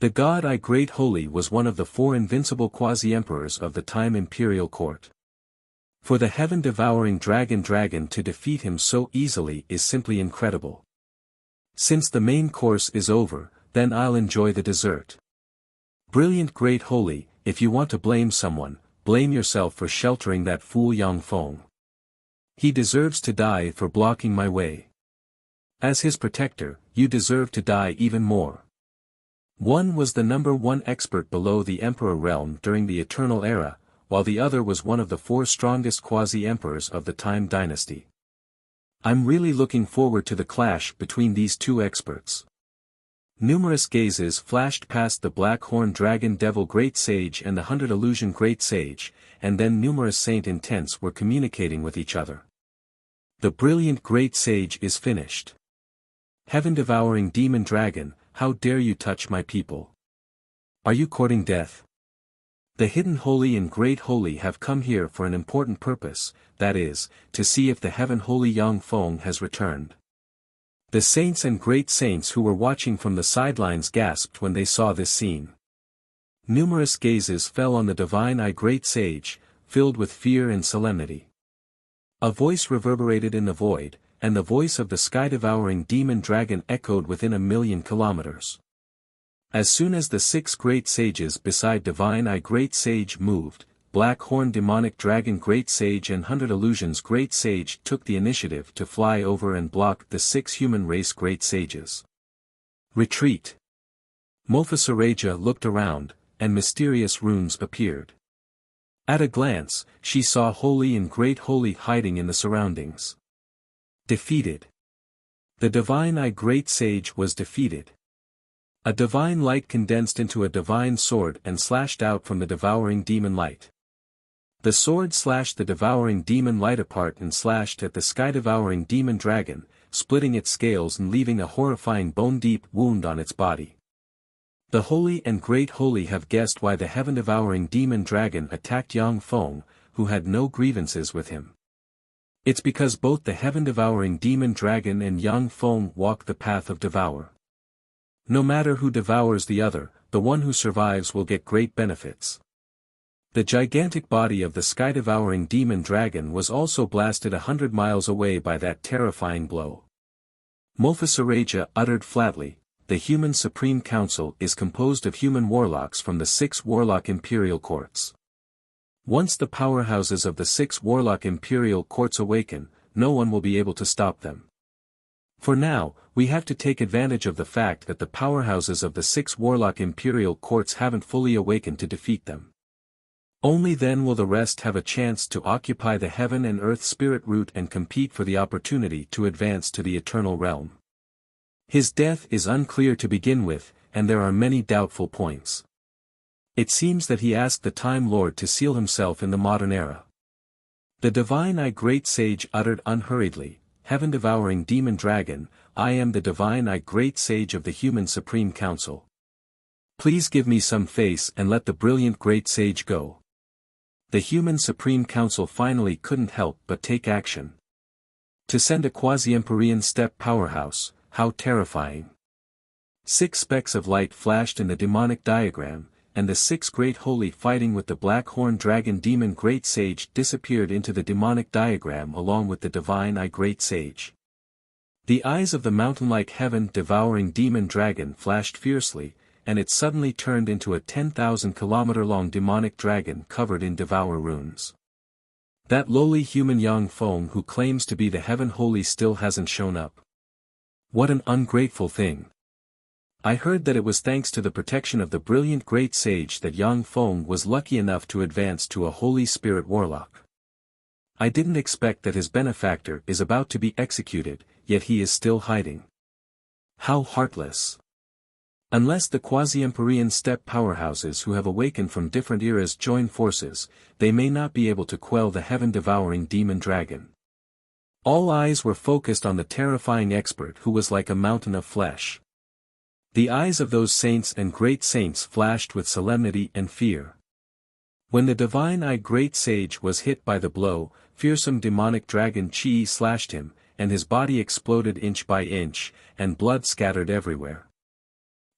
The God Great Holy was one of the 4 invincible quasi-emperors of the Time Imperial Court. For the heaven-devouring dragon to defeat him so easily is simply incredible. Since the main course is over, then I'll enjoy the dessert. Brilliant Great Holy, if you want to blame someone, blame yourself for sheltering that fool Yang Feng. He deserves to die for blocking my way. As his protector, you deserve to die even more. One was the #1 expert below the Emperor realm during the Eternal Era, while the other was one of the 4 strongest quasi-emperors of the Time Dynasty. I'm really looking forward to the clash between these two experts. Numerous gazes flashed past the Black Horn Dragon Devil Great Sage and the 100 Illusion Great Sage, and then numerous Saint Intents were communicating with each other. The brilliant Great Sage is finished. Heaven-devouring demon dragon, how dare you touch my people? Are you courting death? The hidden holy and great holy have come here for an important purpose, that is, to see if the heaven holy Yang Feng has returned. The saints and great saints who were watching from the sidelines gasped when they saw this scene. Numerous gazes fell on the divine I Great Sage, filled with fear and solemnity. A voice reverberated in the void, and the voice of the sky-devouring demon dragon echoed within 1,000,000 kilometers. As soon as the 6 great sages beside divine I Great Sage moved, Black Horn Demonic Dragon Great Sage and 100 Illusions Great Sage took the initiative to fly over and block the 6 human race Great Sages. Retreat. Mulfasaraja looked around, and mysterious runes appeared. At a glance, she saw Holy and Great Holy hiding in the surroundings. Defeated. The divine I Great Sage was defeated. A divine light condensed into a divine sword and slashed out from the devouring demon light. The sword slashed the devouring demon light apart and slashed at the sky-devouring demon dragon, splitting its scales and leaving a horrifying bone-deep wound on its body. The Holy and Great Holy have guessed why the heaven-devouring demon dragon attacked Yang Feng, who had no grievances with him. It's because both the heaven-devouring demon dragon and Yang Feng walk the path of devour. No matter who devours the other, the one who survives will get great benefits. The gigantic body of the sky-devouring demon dragon was also blasted 100 miles away by that terrifying blow. Mulfasaraja uttered flatly, "The human Supreme Council is composed of human warlocks from the 6 warlock imperial courts. Once the powerhouses of the 6 warlock imperial courts awaken, no one will be able to stop them. For now, we have to take advantage of the fact that the powerhouses of the 6 warlock imperial courts haven't fully awakened to defeat them. Only then will the rest have a chance to occupy the heaven and earth spirit root and compete for the opportunity to advance to the eternal realm. His death is unclear to begin with, and there are many doubtful points. It seems that he asked the Time Lord to seal himself in the modern era." The divine I Great Sage uttered unhurriedly, "Heaven-devouring demon dragon, I am the divine I Great Sage of the human Supreme Council. Please give me some face and let the brilliant Great Sage go." The human Supreme Council finally couldn't help but take action. To send a quasi-Empyrean step powerhouse, how terrifying. 6 specks of light flashed in the demonic diagram, and the 6 great holy fighting with the Black Horn Dragon Demon Great Sage disappeared into the demonic diagram along with the divine I Great Sage. The eyes of the mountain-like heaven-devouring demon dragon flashed fiercely, and it suddenly turned into a 10,000-kilometer-long demonic dragon covered in devour runes. That lowly human Yang Feng who claims to be the heaven holy still hasn't shown up. What an ungrateful thing. I heard that it was thanks to the protection of the brilliant Great Sage that Yang Feng was lucky enough to advance to a Holy Spirit Warlock. I didn't expect that his benefactor is about to be executed, yet he is still hiding. How heartless. Unless the quasi-Empyrean step powerhouses who have awakened from different eras join forces, they may not be able to quell the heaven-devouring demon dragon. All eyes were focused on the terrifying expert who was like a mountain of flesh. The eyes of those saints and great saints flashed with solemnity and fear. When the divine I Great Sage was hit by the blow, fearsome demonic dragon Chi slashed him, and his body exploded inch by inch, and blood scattered everywhere.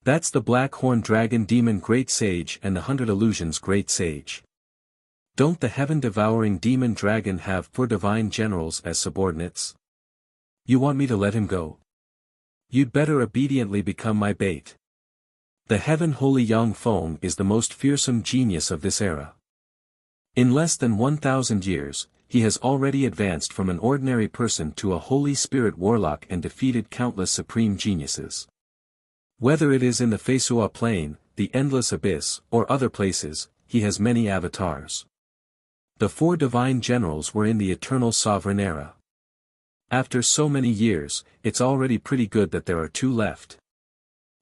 That's the Black Horn Dragon Demon Great Sage and the 100 Illusions Great Sage. Don't the heaven-devouring demon dragon have 4 divine generals as subordinates? You want me to let him go? You'd better obediently become my bait. The heaven-holy Yang Feng is the most fearsome genius of this era. In less than 1,000 years, he has already advanced from an ordinary person to a Holy Spirit Warlock and defeated countless supreme geniuses. Whether it is in the Feisua Plain, the Endless Abyss, or other places, he has many avatars. The 4 divine generals were in the Eternal Sovereign era. After so many years, it's already pretty good that there are two left.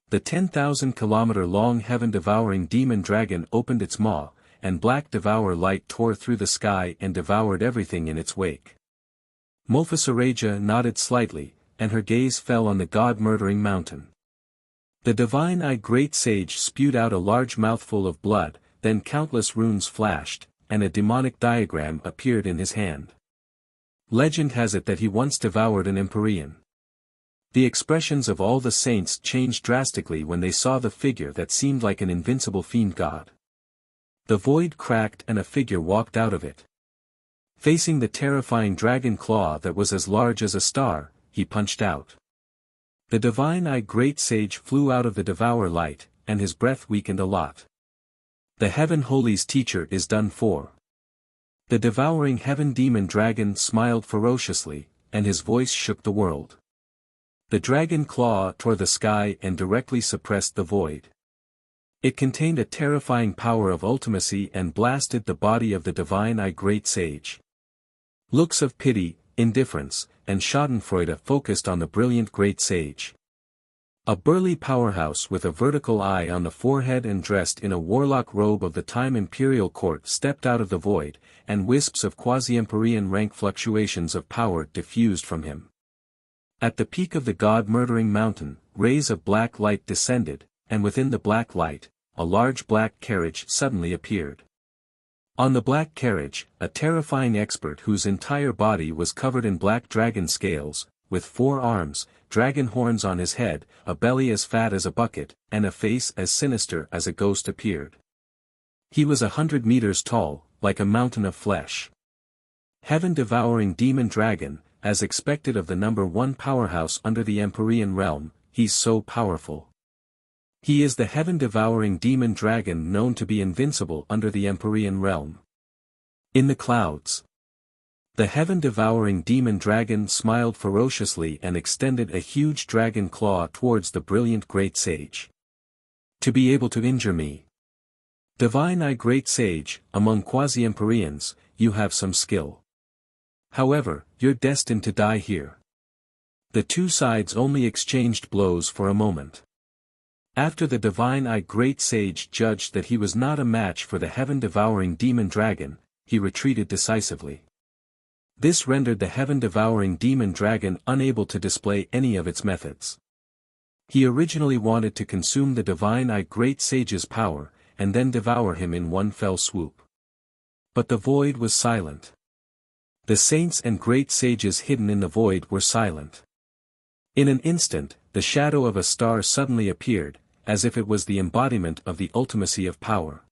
The 10,000-kilometer-long heaven-devouring demon dragon opened its maw, and black devour light tore through the sky and devoured everything in its wake. Mulfasaraja nodded slightly, and her gaze fell on the god-murdering mountain. The divine-eyed great sage spewed out a large mouthful of blood, then countless runes flashed, and a demonic diagram appeared in his hand. Legend has it that he once devoured an Empyrean. The expressions of all the saints changed drastically when they saw the figure that seemed like an invincible fiend god. The void cracked and a figure walked out of it. Facing the terrifying dragon claw that was as large as a star, he punched out. The divine-eyed great sage flew out of the devour light, and his breath weakened a lot. The Heaven Holy's teacher is done for. The devouring heaven demon dragon smiled ferociously, and his voice shook the world. The dragon claw tore the sky and directly suppressed the void. It contained a terrifying power of ultimacy and blasted the body of the divine-eyed great sage. Looks of pity, indifference, and schadenfreude focused on the brilliant great sage. A burly powerhouse with a vertical eye on the forehead and dressed in a warlock robe of the time imperial court stepped out of the void, and wisps of quasi-empyrean rank fluctuations of power diffused from him. At the peak of the god-murdering mountain, rays of black light descended, and within the black light, a large black carriage suddenly appeared. On the black carriage, a terrifying expert whose entire body was covered in black dragon scales, with 4 arms, dragon horns on his head, a belly as fat as a bucket, and a face as sinister as a ghost appeared. He was 100 meters tall, like a mountain of flesh. Heaven-devouring demon dragon, as expected of the number 1 powerhouse under the Empyrean realm, he's so powerful. He is the heaven-devouring demon dragon known to be invincible under the Empyrean realm. In the clouds. The heaven-devouring demon dragon smiled ferociously and extended a huge dragon claw towards the brilliant great sage. To be able to injure me. Divine-eyed great sage, among quasi-Empyreans, you have some skill. However, you're destined to die here. The two sides only exchanged blows for a moment. After the divine-eyed great sage judged that he was not a match for the heaven-devouring demon dragon, he retreated decisively. This rendered the heaven-devouring demon dragon unable to display any of its methods. He originally wanted to consume the divine-eyed great sage's power, and then devour him in one fell swoop. But the void was silent. The saints and great sages hidden in the void were silent. In an instant, the shadow of a star suddenly appeared, as if it was the embodiment of the ultimacy of power.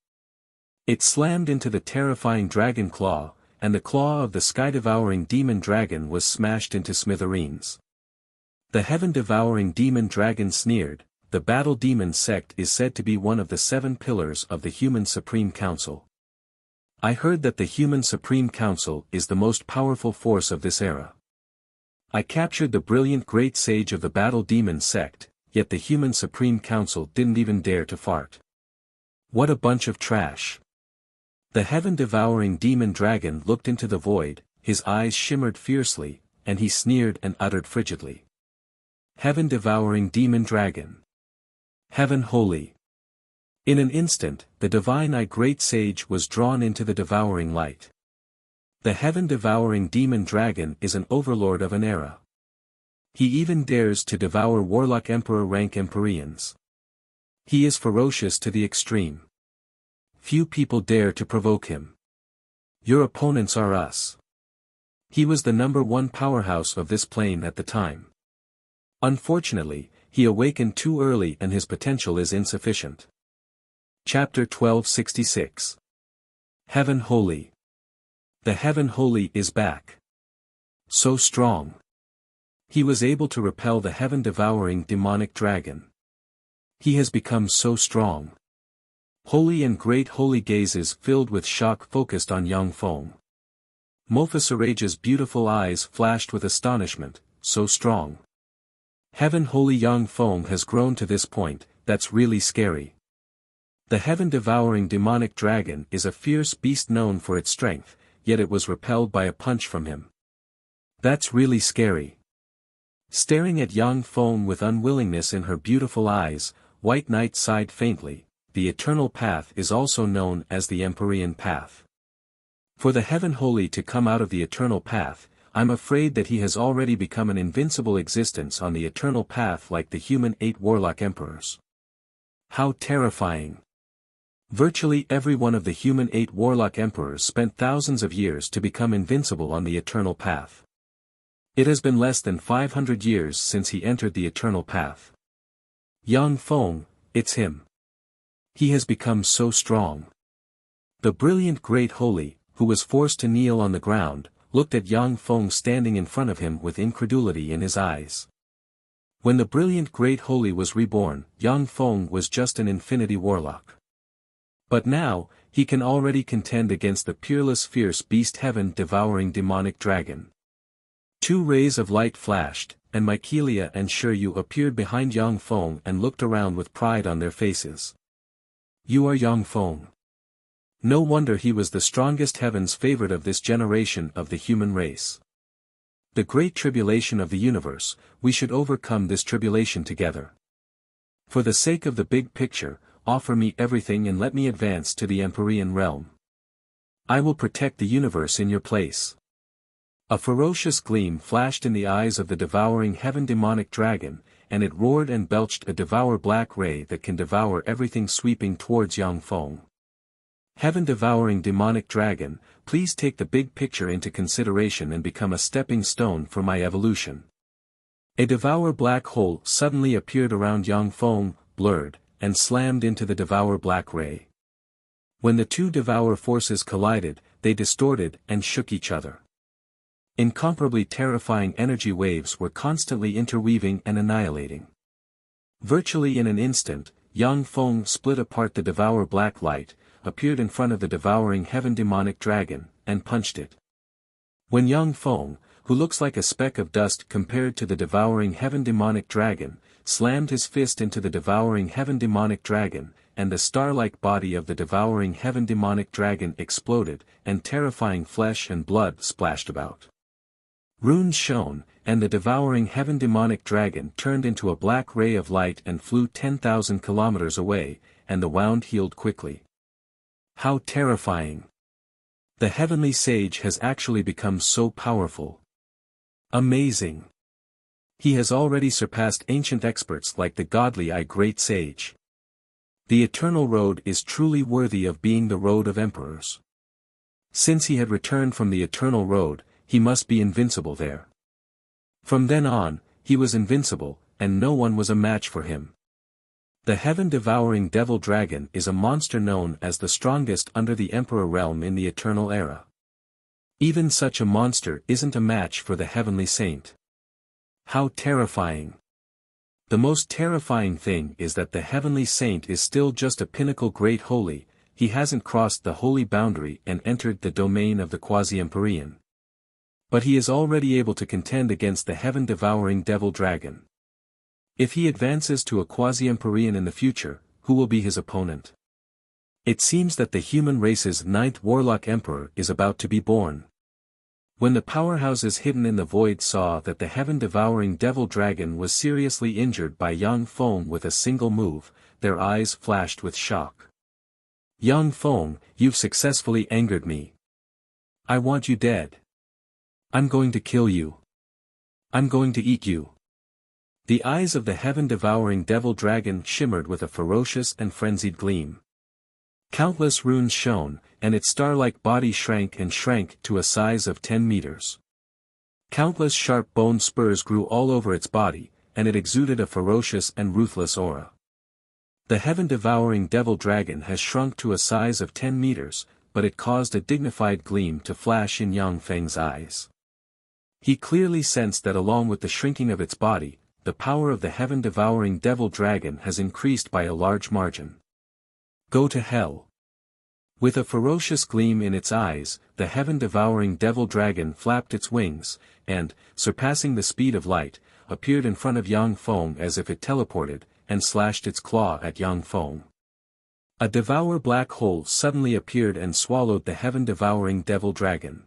It slammed into the terrifying dragon claw, and the claw of the sky-devouring demon dragon was smashed into smithereens. The heaven-devouring demon dragon sneered, "The battle demon sect is said to be one of the 7 pillars of the human Supreme Council. I heard that the human Supreme Council is the most powerful force of this era. I captured the brilliant great sage of the battle demon sect, yet the human Supreme Council didn't even dare to fart. What a bunch of trash." The heaven-devouring demon dragon looked into the void, his eyes shimmered fiercely, and he sneered and uttered frigidly. Heaven-devouring demon dragon. Heaven holy. In an instant, the divine-eyed great sage was drawn into the devouring light. The heaven-devouring demon dragon is an overlord of an era. He even dares to devour warlock emperor rank Empyreans. He is ferocious to the extreme. Few people dare to provoke him. Your opponents are us. He was the number 1 powerhouse of this plane at the time. Unfortunately, he awakened too early and his potential is insufficient. Chapter 1266. Heaven Holy. The Heaven Holy is back. So strong. He was able to repel the heaven-devouring demonic dragon. He has become so strong. Holy and great holy gazes filled with shock focused on young Feng. Mulfasaraja's beautiful eyes flashed with astonishment, so strong. Heaven Holy young Feng has grown to this point, that's really scary. The heaven-devouring demonic dragon is a fierce beast known for its strength, yet it was repelled by a punch from him. That's really scary. Staring at Yang Feng with unwillingness in her beautiful eyes, White Knight sighed faintly. The eternal path is also known as the Empyrean path. For the Heaven Holy to come out of the eternal path, I'm afraid that he has already become an invincible existence on the eternal path like the human 8 warlock emperors. How terrifying! Virtually every one of the human 8 warlock emperors spent thousands of years to become invincible on the eternal path. It has been less than 500 years since he entered the eternal path. Yang Feng, it's him. He has become so strong. The brilliant Great Holy, who was forced to kneel on the ground, looked at Yang Feng standing in front of him with incredulity in his eyes. When the brilliant Great Holy was reborn, Yang Feng was just an infinity warlock. But now, he can already contend against the peerless fierce beast heaven-devouring demonic dragon. 2 rays of light flashed, and Mykelia and Shiryu appeared behind Yang Feng and looked around with pride on their faces. You are Yang Feng. No wonder he was the strongest heaven's favorite of this generation of the human race. The great tribulation of the universe, we should overcome this tribulation together. For the sake of the big picture, offer me everything and let me advance to the Empyrean realm. I will protect the universe in your place. A ferocious gleam flashed in the eyes of the devouring heaven demonic dragon, and it roared and belched a devour black ray that can devour everything sweeping towards Yang Feng. Heaven-devouring demonic dragon, please take the big picture into consideration and become a stepping stone for my evolution. A devour black hole suddenly appeared around Yang Feng, blurred, and slammed into the devour black ray. When the 2 devour forces collided, they distorted and shook each other. Incomparably terrifying energy waves were constantly interweaving and annihilating. Virtually in an instant, Yang Feng split apart the devour black light, appeared in front of the devouring heaven demonic dragon, and punched it. When Yang Feng, who looks like a speck of dust compared to the devouring heaven demonic dragon, slammed his fist into the devouring heaven demonic dragon, and the star-like body of the devouring heaven demonic dragon exploded, and terrifying flesh and blood splashed about. Runes shone, and the devouring heaven demonic dragon turned into a black ray of light and flew 10,000 kilometers away, and the wound healed quickly. How terrifying! The heavenly sage has actually become so powerful. Amazing! He has already surpassed ancient experts like the godly great sage. The eternal road is truly worthy of being the road of emperors. Since he had returned from the eternal road, he must be invincible there. From then on, he was invincible, and no one was a match for him. The heaven-devouring devil dragon is a monster known as the strongest under the emperor realm in the eternal era. Even such a monster isn't a match for the heavenly saint. How terrifying! The most terrifying thing is that the heavenly saint is still just a pinnacle great holy, he hasn't crossed the holy boundary and entered the domain of the quasi-empyrean. But he is already able to contend against the heaven-devouring devil dragon. If he advances to a quasi-empyrean in the future, who will be his opponent? It seems that the human race's 9th warlock emperor is about to be born. When the powerhouses hidden in the void saw that the heaven-devouring devil dragon was seriously injured by Yang Feng with a single move, their eyes flashed with shock. Yang Feng, you've successfully angered me. I want you dead. I'm going to kill you. I'm going to eat you. The eyes of the heaven-devouring devil dragon shimmered with a ferocious and frenzied gleam. Countless runes shone, and its star-like body shrank and shrank to a size of 10 meters. Countless sharp bone spurs grew all over its body, and it exuded a ferocious and ruthless aura. The heaven-devouring devil dragon has shrunk to a size of 10 meters, but it caused a dignified gleam to flash in Yang Feng's eyes. He clearly sensed that along with the shrinking of its body, the power of the heaven-devouring devil dragon has increased by a large margin. Go to hell. With a ferocious gleam in its eyes, the heaven-devouring devil dragon flapped its wings, and, surpassing the speed of light, appeared in front of Yang Feng as if it teleported, and slashed its claw at Yang Feng. A devour black hole suddenly appeared and swallowed the heaven-devouring devil dragon.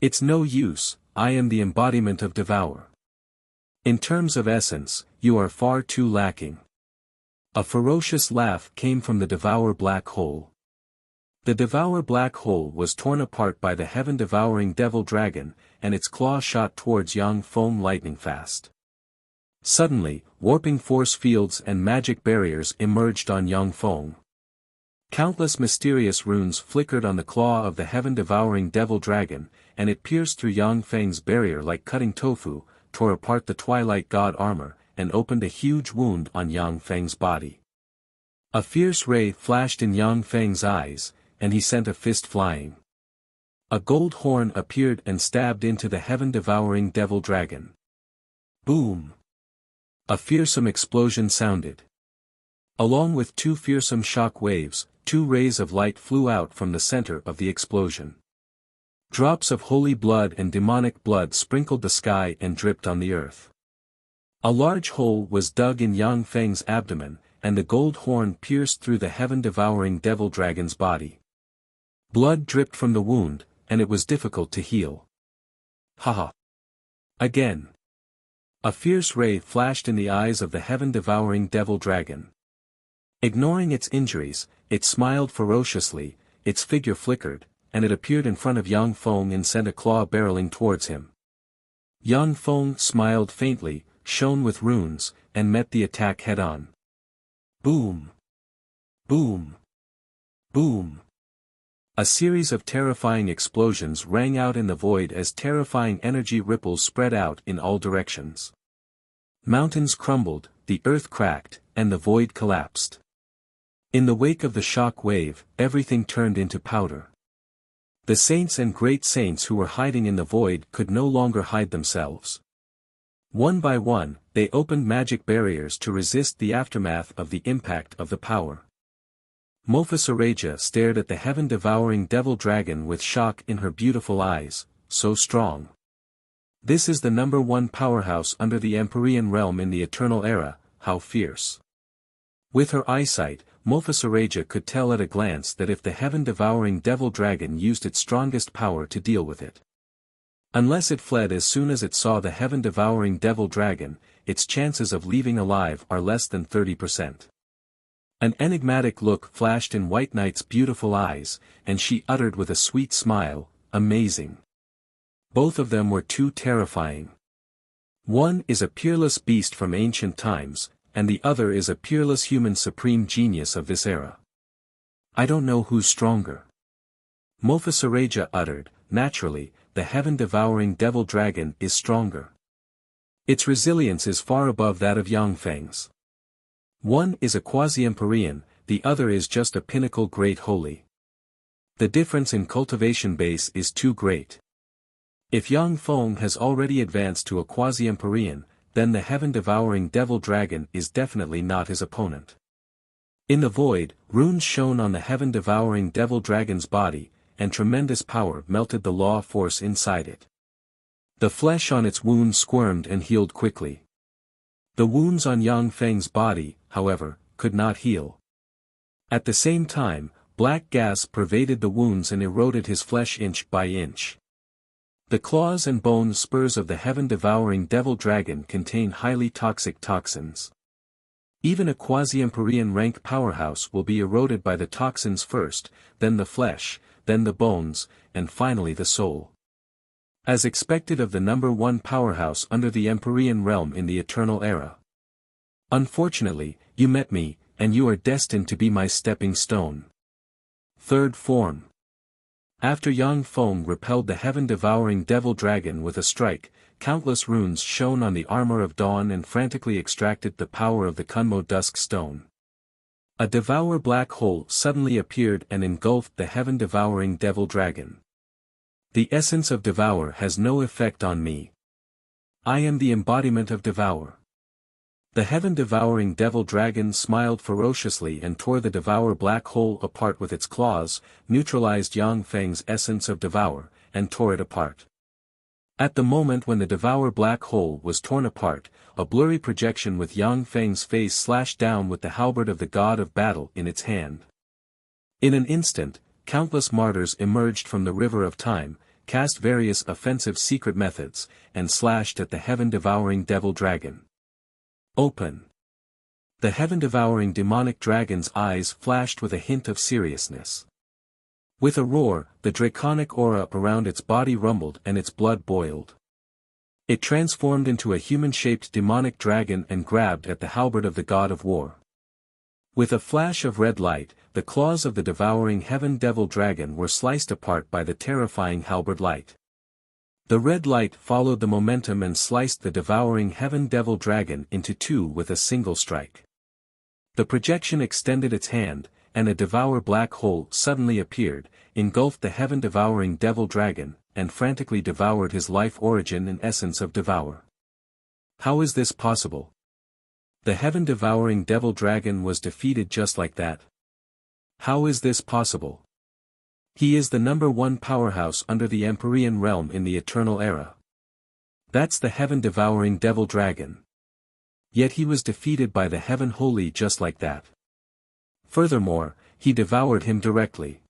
It's no use, I am the embodiment of Devour. In terms of essence, you are far too lacking. A ferocious laugh came from the Devour black hole. The Devour black hole was torn apart by the heaven-devouring devil dragon, and its claw shot towards Yang Feng lightning fast. Suddenly, warping force fields and magic barriers emerged on Yang Feng. Countless mysterious runes flickered on the claw of the heaven-devouring devil dragon, and it pierced through Yang Feng's barrier like cutting tofu, tore apart the Twilight God armor, and opened a huge wound on Yang Feng's body. A fierce ray flashed in Yang Feng's eyes, and he sent a fist flying. A gold horn appeared and stabbed into the heaven-devouring devil dragon. Boom! A fearsome explosion sounded. Along with two fearsome shock waves, two rays of light flew out from the center of the explosion. Drops of holy blood and demonic blood sprinkled the sky and dripped on the earth. A large hole was dug in Yang Feng's abdomen, and the gold horn pierced through the heaven-devouring devil dragon's body. Blood dripped from the wound, and it was difficult to heal. Haha! Again! A fierce ray flashed in the eyes of the heaven-devouring devil dragon. Ignoring its injuries, it smiled ferociously, its figure flickered, and it appeared in front of Yang Feng and sent a claw barreling towards him. Yang Feng smiled faintly, shone with runes, and met the attack head-on. Boom! Boom! Boom! A series of terrifying explosions rang out in the void as terrifying energy ripples spread out in all directions. Mountains crumbled, the earth cracked, and the void collapsed. In the wake of the shock wave, everything turned into powder. The saints and great saints who were hiding in the void could no longer hide themselves. One by one, they opened magic barriers to resist the aftermath of the impact of the power. Mofasaraja stared at the heaven-devouring devil dragon with shock in her beautiful eyes, so strong. This is the #1 powerhouse under the Empyrean realm in the Eternal Era, how fierce. With her eyesight, Mofasaraja could tell at a glance that if the heaven-devouring devil dragon used its strongest power to deal with it. Unless it fled as soon as it saw the heaven-devouring devil dragon, its chances of leaving alive are less than 30%. An enigmatic look flashed in White Knight's beautiful eyes, and she uttered with a sweet smile, "Amazing." Both of them were too terrifying. One is a peerless beast from ancient times, and the other is a peerless human supreme genius of this era. I don't know who's stronger. Mofasaraja uttered, naturally, the heaven-devouring devil dragon is stronger. Its resilience is far above that of Yang Feng's. One is a quasi-empyrean, the other is just a pinnacle great holy. The difference in cultivation base is too great. If Yang Feng has already advanced to a quasi-empyrean, then the heaven-devouring devil dragon is definitely not his opponent. In the void, runes shone on the heaven-devouring devil dragon's body, and tremendous power melted the law force inside it. The flesh on its wounds squirmed and healed quickly. The wounds on Yang Feng's body, however, could not heal. At the same time, black gas pervaded the wounds and eroded his flesh inch by inch. The claws and bone spurs of the heaven-devouring devil dragon contain highly toxic toxins. Even a quasi-empyrean rank powerhouse will be eroded by the toxins first, then the flesh, then the bones, and finally the soul. As expected of the #1 powerhouse under the Empyrean realm in the Eternal Era. Unfortunately, you met me, and you are destined to be my stepping stone. Third form. After Yang Feng repelled the heaven-devouring devil dragon with a strike, countless runes shone on the armor of dawn and frantically extracted the power of the Kunmo Dusk Stone. A Devour black hole suddenly appeared and engulfed the heaven-devouring devil dragon. The essence of Devour has no effect on me. I am the embodiment of Devour. The heaven-devouring devil dragon smiled ferociously and tore the Devour black hole apart with its claws, neutralized Yang Feng's essence of Devour, and tore it apart. At the moment when the Devour black hole was torn apart, a blurry projection with Yang Feng's face slashed down with the halberd of the god of battle in its hand. In an instant, countless martyrs emerged from the river of time, cast various offensive secret methods, and slashed at the heaven-devouring devil dragon. Open. The heaven-devouring demonic dragon's eyes flashed with a hint of seriousness. With a roar, the draconic aura around its body rumbled and its blood boiled. It transformed into a human-shaped demonic dragon and grabbed at the halberd of the god of war. With a flash of red light, the claws of the devouring heaven devil dragon were sliced apart by the terrifying halberd light. The red light followed the momentum and sliced the devouring heaven devil dragon into two with a single strike. The projection extended its hand, and a devour black hole suddenly appeared, engulfed the heaven-devouring devil dragon, and frantically devoured his life origin and essence of devour. How is this possible? The heaven-devouring devil dragon was defeated just like that. How is this possible? He is the #1 powerhouse under the Empyrean realm in the Eternal Era. That's the heaven-devouring devil dragon. Yet he was defeated by the Heaven Holy just like that. Furthermore, he devoured him directly.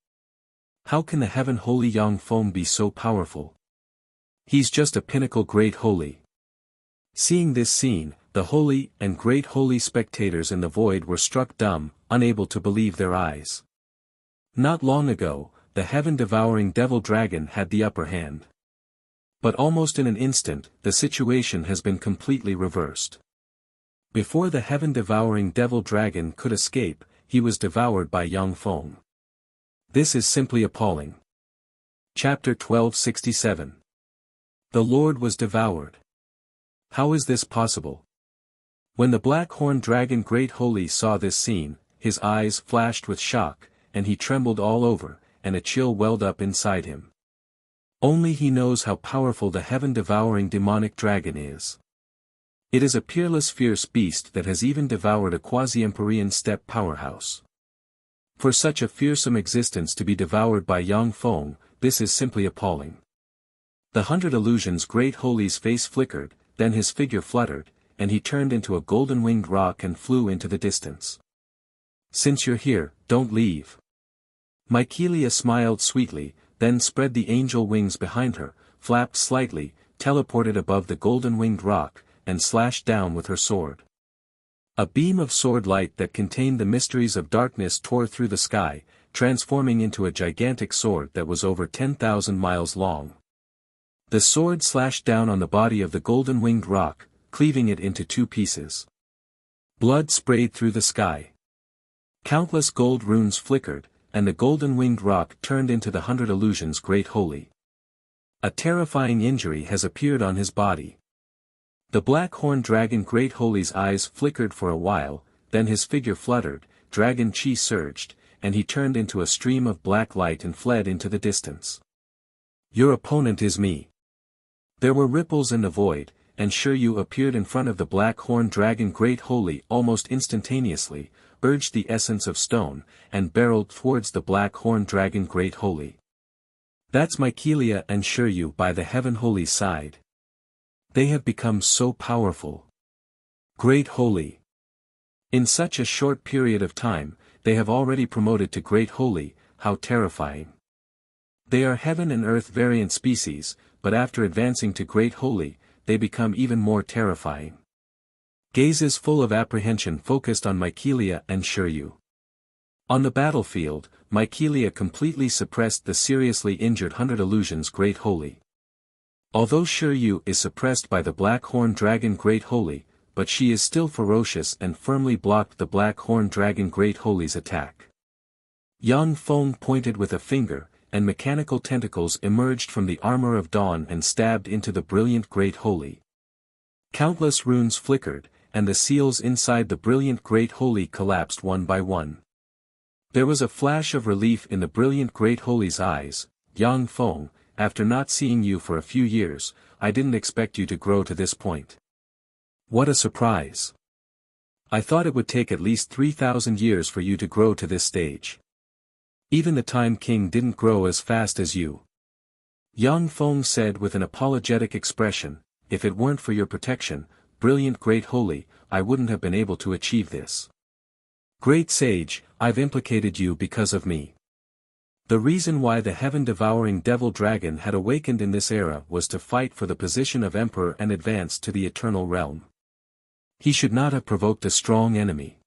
How can the Heaven Holy Yang Feng be so powerful? He's just a pinnacle Great Holy. Seeing this scene, the Holy and Great Holy spectators in the void were struck dumb, unable to believe their eyes. Not long ago, the heaven-devouring devil dragon had the upper hand. But almost in an instant, the situation has been completely reversed. Before the heaven-devouring devil dragon could escape, he was devoured by Yang Feng. This is simply appalling. Chapter 1267. The Lord was devoured. How is this possible? When the black-horned dragon Great Holy saw this scene, his eyes flashed with shock, and he trembled all over, and a chill welled up inside him. Only he knows how powerful the heaven-devouring demonic dragon is. It is a peerless fierce beast that has even devoured a quasi-Empyrean steppe powerhouse. For such a fearsome existence to be devoured by Yang Feng, this is simply appalling. The 100 Illusions Great Holy's face flickered, then his figure fluttered, and he turned into a golden-winged rock and flew into the distance. Since you're here, don't leave. Mykelia smiled sweetly, then spread the angel wings behind her, flapped slightly, teleported above the golden-winged rock, and slashed down with her sword. A beam of sword light that contained the mysteries of darkness tore through the sky, transforming into a gigantic sword that was over 10,000 miles long. The sword slashed down on the body of the golden-winged rock, cleaving it into two pieces. Blood sprayed through the sky. Countless gold runes flickered, and the golden-winged rock turned into the 100 Illusions Great Holy. A terrifying injury has appeared on his body. The black-horned dragon Great Holy's eyes flickered for a while, then his figure fluttered, dragon chi surged, and he turned into a stream of black light and fled into the distance. Your opponent is me. There were ripples in the void, and Shiryu appeared in front of the black-horned dragon Great Holy almost instantaneously, urged the essence of stone, and barreled towards the black-horned dragon Great Holy. That's Mykelia and Shiryu by the Heaven Holy's side. They have become so powerful. Great Holy. In such a short period of time, they have already promoted to Great Holy, how terrifying. They are heaven and earth variant species, but after advancing to Great Holy, they become even more terrifying. Gazes full of apprehension focused on Mykelia and Shiryu. On the battlefield, Mykelia completely suppressed the seriously injured 100 Illusions Great Holy. Although Shiryu is suppressed by the black-horned dragon Great Holy, but she is still ferocious and firmly blocked the black-horned dragon Great Holy's attack. Yang Feng pointed with a finger, and mechanical tentacles emerged from the armor of dawn and stabbed into the brilliant Great Holy. Countless runes flickered, and the seals inside the brilliant Great Holy collapsed one by one. There was a flash of relief in the brilliant Great Holy's eyes. Yang Feng, after not seeing you for a few years, I didn't expect you to grow to this point. What a surprise. I thought it would take at least 3,000 years for you to grow to this stage. Even the Time King didn't grow as fast as you. Yang Feng said with an apologetic expression, if it weren't for your protection, brilliant Great Holy, I wouldn't have been able to achieve this. Great Sage, I've implicated you because of me. The reason why the heaven-devouring devil dragon had awakened in this era was to fight for the position of emperor and advance to the eternal realm. He should not have provoked a strong enemy.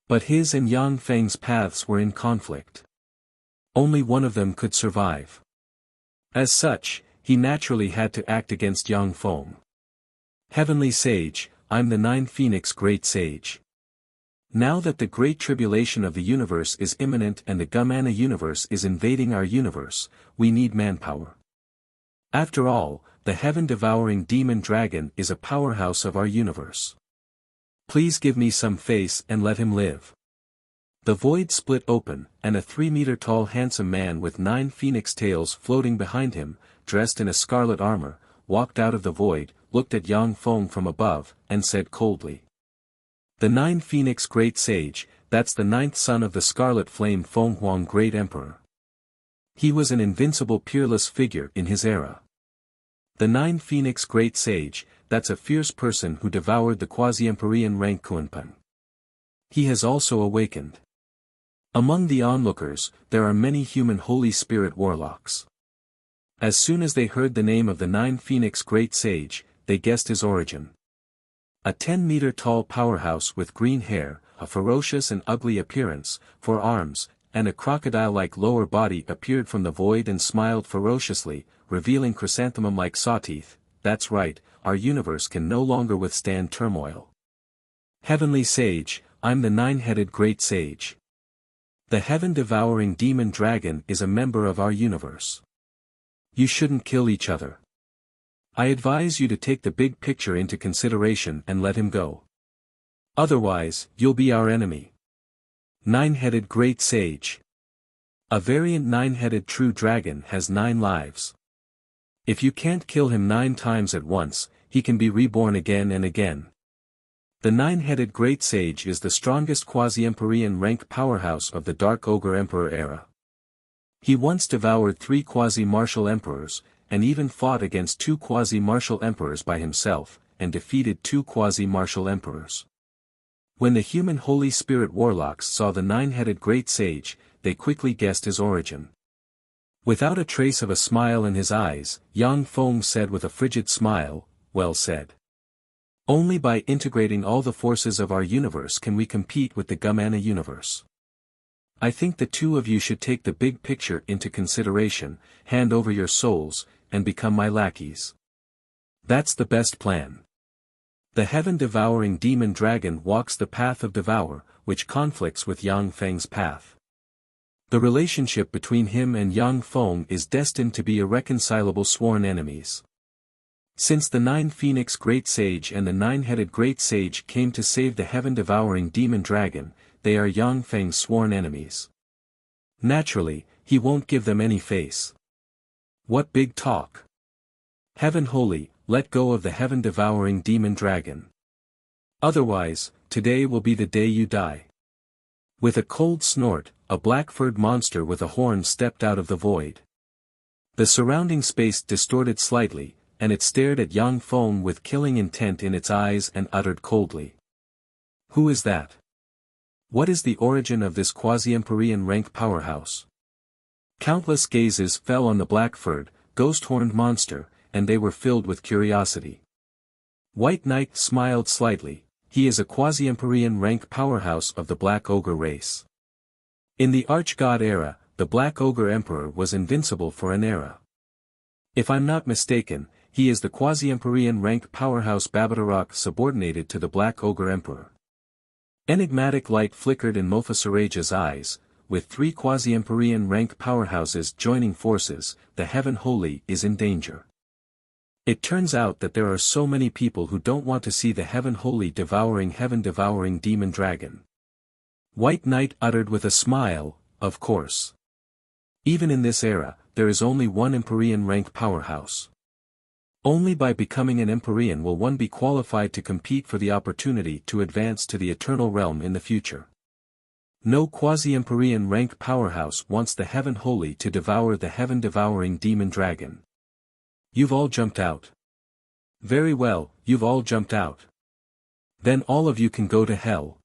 But his and Yang Feng's paths were in conflict. Only one of them could survive. As such, he naturally had to act against Yang Feng. Heavenly Sage, I'm the 9 Phoenix Great Sage. Now that the great tribulation of the universe is imminent and the Gumana universe is invading our universe, we need manpower. After all, the heaven-devouring demon dragon is a powerhouse of our universe. Please give me some face and let him live. The void split open, and a 3-meter-tall handsome man with 9 phoenix tails floating behind him, dressed in a scarlet armor, walked out of the void, looked at Yang Feng from above, and said coldly. The 9 Phoenix Great Sage, that's the 9th son of the Scarlet Flame Feng Huang Great Emperor. He was an invincible peerless figure in his era. The 9 Phoenix Great Sage, that's a fierce person who devoured the quasi-emperorian rank Kunpan. He has also awakened. Among the onlookers, there are many human Holy Spirit warlocks. As soon as they heard the name of the 9 Phoenix Great Sage, they guessed his origin. A 10-meter-tall powerhouse with green hair, a ferocious and ugly appearance, 4 arms, and a crocodile-like lower body appeared from the void and smiled ferociously, revealing chrysanthemum-like sawteeth. That's right, our universe can no longer withstand turmoil. Heavenly Sage, I'm the 9-headed Great Sage. The heaven-devouring demon dragon is a member of our universe. You shouldn't kill each other. I advise you to take the big picture into consideration and let him go. Otherwise, you'll be our enemy. 9-headed Great Sage. A variant 9-headed true dragon has 9 lives. If you can't kill him 9 times at once, he can be reborn again and again. The 9-headed Great Sage is the strongest quasi-emperorian rank powerhouse of the Dark Ogre Emperor era. He once devoured 3 quasi-martial emperors, and even fought against 2 quasi-martial emperors by himself, and defeated 2 quasi-martial emperors. When the human Holy Spirit warlocks saw the 9-headed Great Sage, they quickly guessed his origin. Without a trace of a smile in his eyes, Yang Feng said with a frigid smile, "Well said. Only by integrating all the forces of our universe can we compete with the Gumana universe. I think the 2 of you should take the big picture into consideration, hand over your souls, and become my lackeys. That's the best plan." The heaven-devouring demon dragon walks the path of devour, which conflicts with Yang Feng's path. The relationship between him and Yang Feng is destined to be irreconcilable sworn enemies. Since the 9 Phoenix Great Sage and the 9-headed Great Sage came to save the heaven-devouring demon dragon, they are Yang Feng's sworn enemies. Naturally, he won't give them any face. What big talk! Heaven Holy, let go of the heaven-devouring demon dragon. Otherwise, today will be the day you die. With a cold snort, a black-furred monster with a horn stepped out of the void. The surrounding space distorted slightly, and it stared at Yang Feng with killing intent in its eyes and uttered coldly. Who is that? What is the origin of this quasi-emperorian rank powerhouse? Countless gazes fell on the black-furred, ghost-horned monster, and they were filled with curiosity. White Knight smiled slightly. He is a quasi-emperorian rank powerhouse of the Black Ogre race. In the Arch-God era, the Black Ogre Emperor was invincible for an era. If I'm not mistaken, he is the quasi-emperorian rank powerhouse Babadarok subordinated to the Black Ogre Emperor. Enigmatic light flickered in Mofasaraja's eyes. With 3 quasi-emperorian rank powerhouses joining forces, the Heaven Holy is in danger. It turns out that there are so many people who don't want to see the Heaven Holy heaven-devouring demon dragon. White Knight uttered with a smile, of course. Even in this era, there is only one Empyrean rank powerhouse. Only by becoming an Empyrean will one be qualified to compete for the opportunity to advance to the eternal realm in the future. No quasi-Empyrean rank powerhouse wants the Heaven Holy to devour the heaven-devouring demon dragon. You've all jumped out. Very well, you've all jumped out. Then all of you can go to hell.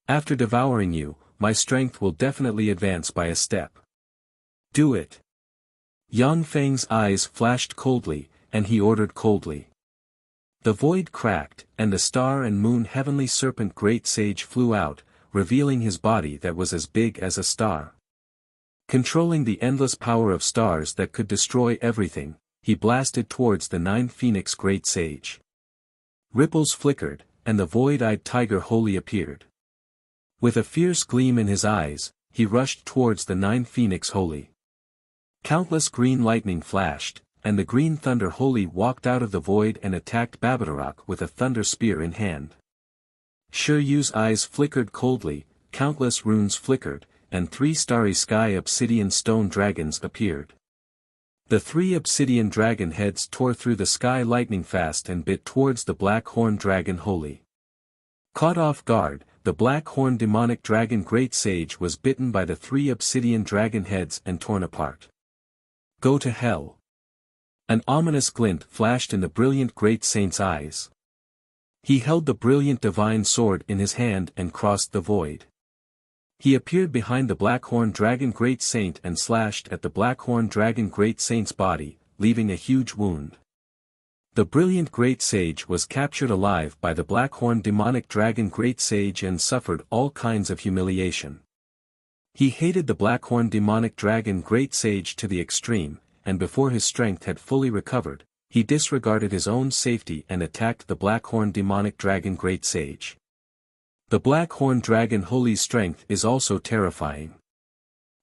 After devouring you, my strength will definitely advance by a step. Do it. Yang Feng's eyes flashed coldly, and he ordered coldly. The void cracked, and the star and moon heavenly serpent great sage flew out, revealing his body that was as big as a star. Controlling the endless power of stars that could destroy everything, he blasted towards the 9 Phoenix great sage. Ripples flickered, and the void-eyed tiger holy appeared. With a fierce gleam in his eyes, he rushed towards the 9 Phoenix holy. Countless green lightning flashed, and the green thunder holy walked out of the void and attacked Babatarak with a thunder spear in hand. Shiyu's eyes flickered coldly, countless runes flickered, and 3 starry sky obsidian stone dragons appeared. The 3 obsidian dragon heads tore through the sky lightning fast and bit towards the black horn dragon holy. Caught off guard, the black horn demonic dragon great sage was bitten by the 3 obsidian dragon heads and torn apart. Go to hell. An ominous glint flashed in the brilliant great saint's eyes. He held the brilliant divine sword in his hand and crossed the void. He appeared behind the Blackhorn Dragon Great Saint and slashed at the Blackhorn Dragon Great Saint's body, leaving a huge wound. The brilliant Great Sage was captured alive by the Blackhorn Demonic Dragon Great Sage and suffered all kinds of humiliation. He hated the Blackhorn Demonic Dragon Great Sage to the extreme, and before his strength had fully recovered, he disregarded his own safety and attacked the Blackhorn Demonic Dragon Great Sage. The Blackhorn Dragon Holy's strength is also terrifying.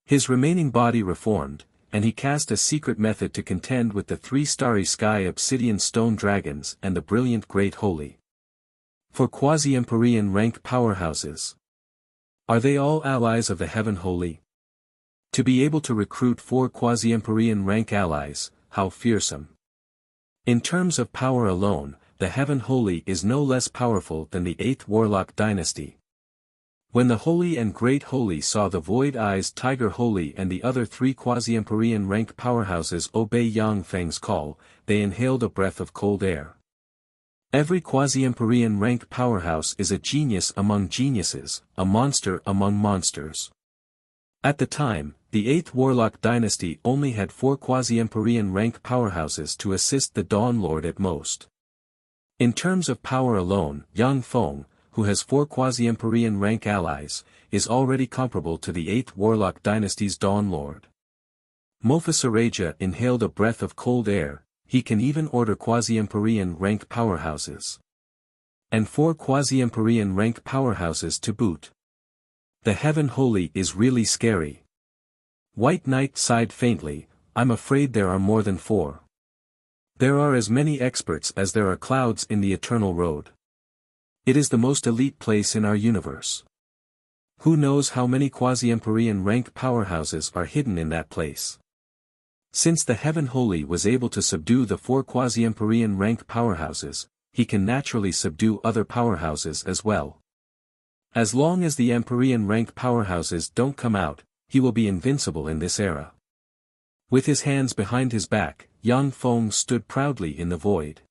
His remaining body reformed, and he cast a secret method to contend with the 3 starry sky obsidian stone dragons and the brilliant Great Holy. For quasi-empyrean rank powerhouses. Are they all allies of the Heaven Holy? To be able to recruit 4 quasi-empyrean rank allies, how fearsome. In terms of power alone, the Heaven Holy is no less powerful than the 8th Warlock dynasty. When the Holy and Great Holy saw the Void Eyes Tiger Holy and the other 3 quasi-empyrean rank powerhouses obey Yang Feng's call, they inhaled a breath of cold air. Every quasi-empyrean rank powerhouse is a genius among geniuses, a monster among monsters. At the time, the 8th Warlock dynasty only had 4 quasi-empyrean rank powerhouses to assist the Dawn Lord at most. In terms of power alone, Yang Feng, who has 4 quasi-empyrean rank allies, is already comparable to the 8th Warlock dynasty's Dawn Lord. Mofasaraja inhaled a breath of cold air, he can even order quasi-empyrean rank powerhouses. And 4 quasi-empyrean rank powerhouses to boot. The Heaven Holy is really scary. White Knight sighed faintly, I'm afraid there are more than 4. There are as many experts as there are clouds in the eternal road. It is the most elite place in our universe. Who knows how many quasi-empyrean rank powerhouses are hidden in that place? Since the Heaven Holy was able to subdue the 4 quasi-empyrean rank powerhouses, he can naturally subdue other powerhouses as well. As long as the Empyrean rank powerhouses don't come out, he will be invincible in this era. With his hands behind his back, Yang Feng stood proudly in the void.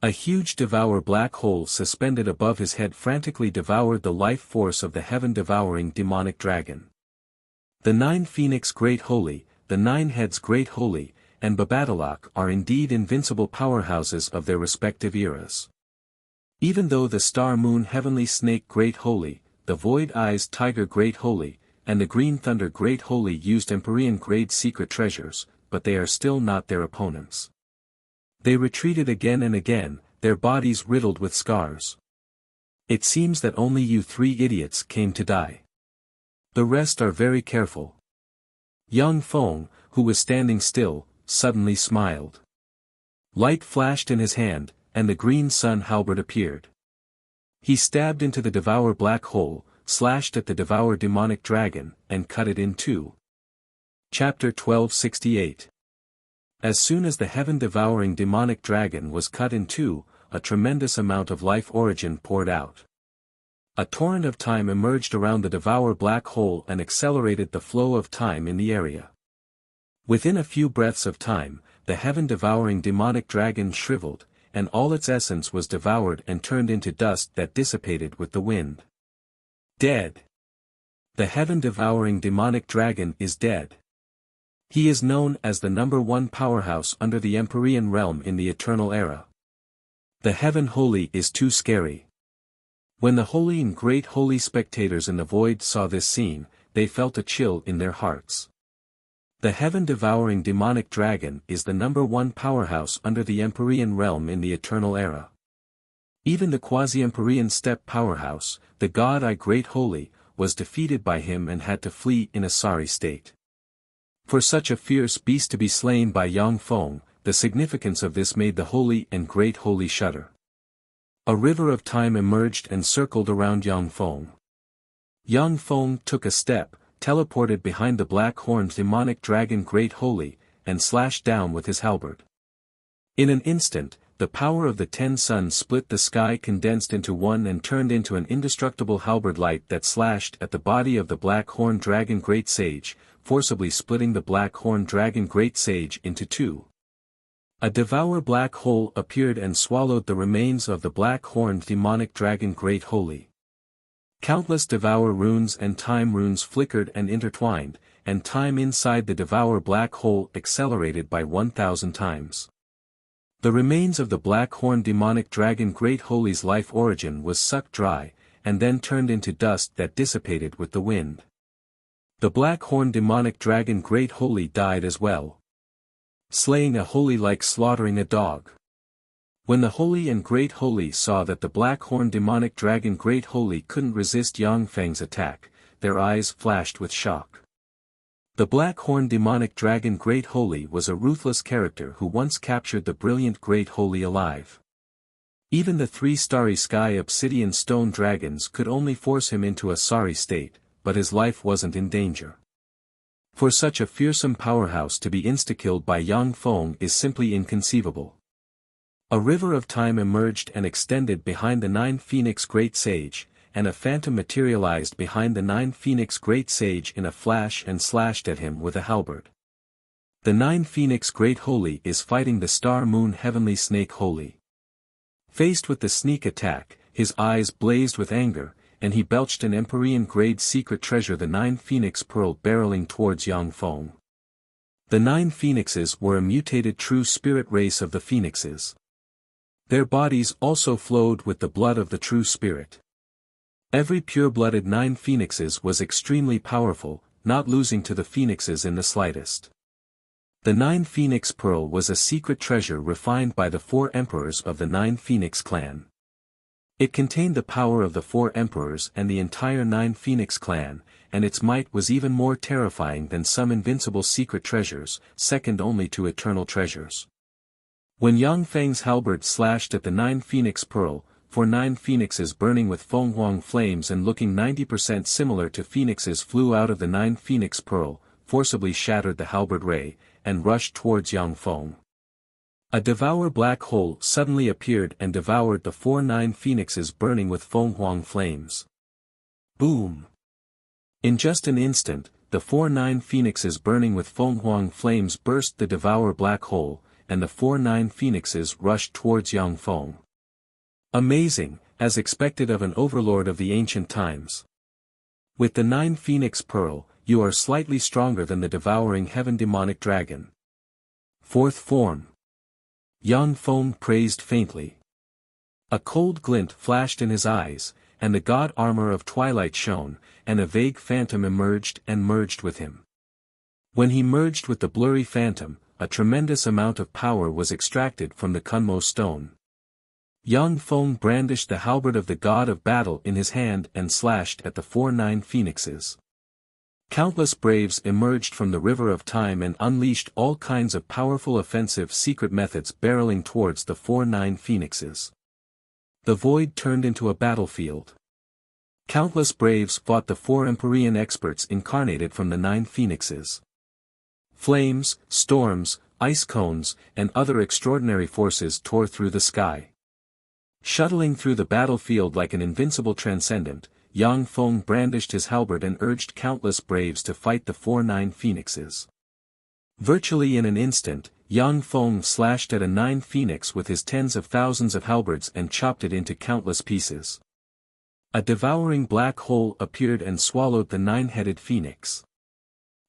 A huge devour black hole suspended above his head frantically devoured the life force of the heaven-devouring demonic dragon. The 9 Phoenix Great Holy, the 9 Heads Great Holy, and Babatalak are indeed invincible powerhouses of their respective eras. Even though the Star Moon Heavenly Snake Great Holy, the Void Eyes Tiger Great Holy, and the Green Thunder Great Holy used Empyrean grade secret treasures, but they are still not their opponents. They retreated again and again, their bodies riddled with scars. It seems that only you 3 idiots came to die. The rest are very careful. Yang Feng, who was standing still, suddenly smiled. Light flashed in his hand, and the green sun halberd appeared. He stabbed into the Devour black hole, slashed at the Devour demonic dragon, and cut it in 2. Chapter 1268. As soon as the heaven-devouring demonic dragon was cut in 2, a tremendous amount of life origin poured out. A torrent of time emerged around the Devour black hole and accelerated the flow of time in the area. Within a few breaths of time, the heaven-devouring demonic dragon shriveled, and all its essence was devoured and turned into dust that dissipated with the wind. Dead. The heaven-devouring demonic dragon is dead. He is known as the #1 powerhouse under the Empyrean realm in the eternal era. The heaven holy is too scary. When the holy and great holy spectators in the void saw this scene, they felt a chill in their hearts. The heaven-devouring demonic dragon is the #1 powerhouse under the Empyrean realm in the eternal era. Even the quasi-Empyrean steppe powerhouse, the god I Great Holy, was defeated by him and had to flee in a sorry state. For such a fierce beast to be slain by Yang Feng, the significance of this made the holy and great holy shudder. A river of time emerged and circled around Yang Feng. Yang Feng took a step, teleported behind the black-horned demonic dragon Great Holy, and slashed down with his halberd. In an instant, the power of the 10 suns split the sky, condensed into one and turned into an indestructible halberd light that slashed at the body of the black-horned dragon Great Sage, forcibly splitting the black-horned dragon Great Sage into two. A devour black hole appeared and swallowed the remains of the black-horned demonic dragon Great Holy. Countless devour runes and time runes flickered and intertwined, and time inside the devour black hole accelerated by 1,000 times. The remains of the black-horned demonic dragon Great Holy's life origin was sucked dry, and then turned into dust that dissipated with the wind. The black-horned demonic dragon Great Holy died as well. Slaying a holy like slaughtering a dog. When the holy and Great Holy saw that the black-horned demonic dragon Great Holy couldn't resist Yang Feng's attack, their eyes flashed with shock. The black-horned demonic dragon Great Holy was a ruthless character who once captured the brilliant Great Holy alive. Even the 3 starry sky obsidian stone dragons could only force him into a sorry state, but his life wasn't in danger. For such a fearsome powerhouse to be insta-killed by Yang Feng is simply inconceivable. A river of time emerged and extended behind the 9 Phoenix Great Sage, and a phantom materialized behind the 9 Phoenix Great Sage in a flash and slashed at him with a halberd. The 9 Phoenix Great Holy is fighting the Star Moon Heavenly Snake Holy. Faced with the sneak attack, his eyes blazed with anger, and he belched an Empyrean-grade secret treasure, the 9 Phoenix Pearl, barreling towards Yang Feng. The 9 Phoenixes were a mutated true spirit race of the Phoenixes. Their bodies also flowed with the blood of the true spirit. Every pure-blooded 9 Phoenixes was extremely powerful, not losing to the Phoenixes in the slightest. The 9 Phoenix Pearl was a secret treasure refined by the 4 emperors of the 9 Phoenix clan. It contained the power of the 4 emperors and the entire 9 Phoenix clan, and its might was even more terrifying than some invincible secret treasures, second only to eternal treasures. When Yang Feng's halberd slashed at the 9 Phoenix Pearl, 9 phoenixes burning with Fenghuang flames and looking 90% similar to phoenixes flew out of the 9 Phoenix Pearl, forcibly shattered the halberd ray, and rushed towards Yang Feng. A devour black hole suddenly appeared and devoured the 9 phoenixes burning with Fenghuang flames. Boom! In just an instant, the 9 phoenixes burning with Fenghuang flames burst the devour black hole, and the 9 phoenixes rushed towards Yang Feng. Amazing, as expected of an overlord of the ancient times. With the 9 Phoenix Pearl, you are slightly stronger than the devouring heaven demonic dragon. 4th form. Yang Feng praised faintly. A cold glint flashed in his eyes, and the god armor of twilight shone, and a vague phantom emerged and merged with him. When he merged with the blurry phantom, a tremendous amount of power was extracted from the Kunmo stone. Yang Feng brandished the halberd of the god of battle in his hand and slashed at the 9 phoenixes. Countless braves emerged from the river of time and unleashed all kinds of powerful offensive secret methods, barreling towards the 9 phoenixes. The void turned into a battlefield. Countless braves fought the 4 Empyrean experts incarnated from the 9 phoenixes. Flames, storms, ice cones, and other extraordinary forces tore through the sky. Shuttling through the battlefield like an invincible transcendent, Yang Feng brandished his halberd and urged countless braves to fight the 9 phoenixes. Virtually in an instant, Yang Feng slashed at a 9 phoenix with his tens of thousands of halberds and chopped it into countless pieces. A devouring black hole appeared and swallowed the 9-headed phoenix.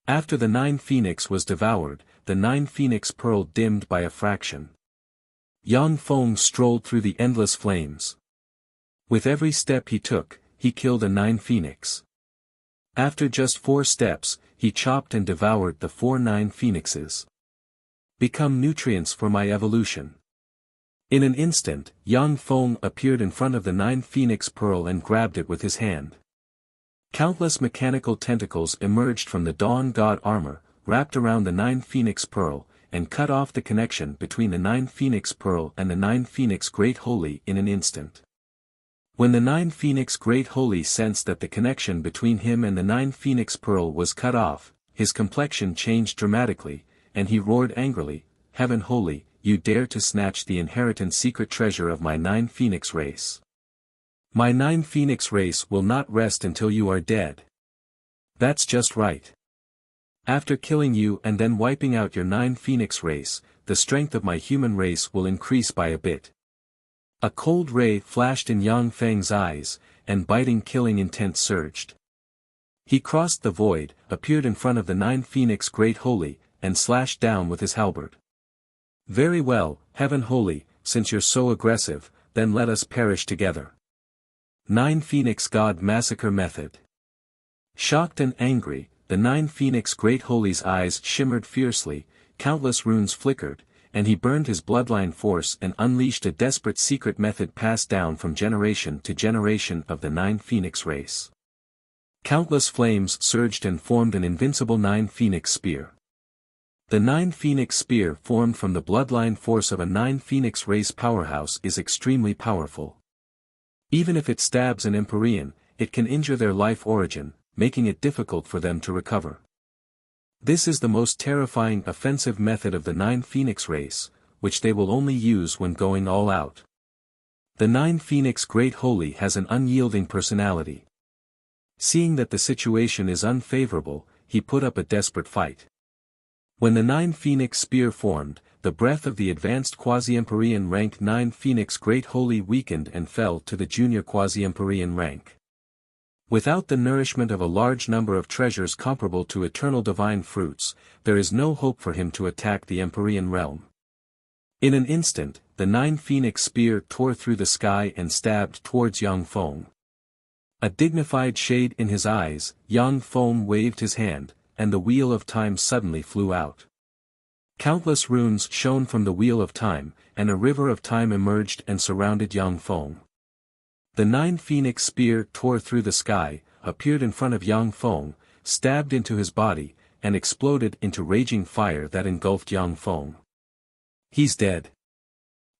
After the 9 phoenix was devoured, the 9 phoenix pearl dimmed by a fraction. Yang Feng strolled through the endless flames. With every step he took, he killed a 9 phoenix. After just 4 steps, he chopped and devoured the 4 9 phoenixes. Become nutrients for my evolution. In an instant, Yang Feng appeared in front of the 9 phoenix pearl and grabbed it with his hand. Countless mechanical tentacles emerged from the Dawn God armor, wrapped around the 9 phoenix pearl, and cut off the connection between the 9 phoenix pearl and the 9 phoenix Great Holy in an instant. When the 9 phoenix Great Holy sensed that the connection between him and the 9 phoenix pearl was cut off, his complexion changed dramatically, and he roared angrily, "Heaven Holy, you dare to snatch the inheritance secret treasure of my 9 phoenix race. My 9 phoenix race will not rest until you are dead. That's just right. After killing you and then wiping out your 9 phoenix race, the strength of my human race will increase by a bit." A cold ray flashed in Yang Feng's eyes, and biting killing intent surged. He crossed the void, appeared in front of the 9 phoenix Great Holy, and slashed down with his halberd. "Very well, Heaven Holy, since you're so aggressive, then let us perish together." 9 Phoenix God Massacre Method. Shocked and angry, the 9 Phoenix Great Holy's eyes shimmered fiercely, countless runes flickered, and he burned his bloodline force and unleashed a desperate secret method passed down from generation to generation of the 9 Phoenix race. Countless flames surged and formed an invincible 9 Phoenix spear. The 9 Phoenix spear formed from the bloodline force of a 9 Phoenix race powerhouse is extremely powerful. Even if it stabs an Empyrean, it can injure their life origin, making it difficult for them to recover. This is the most terrifying offensive method of the 9 Phoenix race, which they will only use when going all out. The 9 Phoenix Great Holy has an unyielding personality. Seeing that the situation is unfavorable, he put up a desperate fight. When the 9 Phoenix spear formed, the breath of the advanced quasi-Empyrean rank 9 Phoenix Great Holy weakened and fell to the junior quasi-Empyrean rank. Without the nourishment of a large number of treasures comparable to eternal divine fruits, there is no hope for him to attack the Empyrean realm. In an instant, the 9 Phoenix spear tore through the sky and stabbed towards Yang Feng. A dignified shade in his eyes, Yang Feng waved his hand, and the wheel of time suddenly flew out. Countless runes shone from the wheel of time, and a river of time emerged and surrounded Yang Feng. The 9 Phoenix spear tore through the sky, appeared in front of Yang Feng, stabbed into his body, and exploded into raging fire that engulfed Yang Feng. He's dead.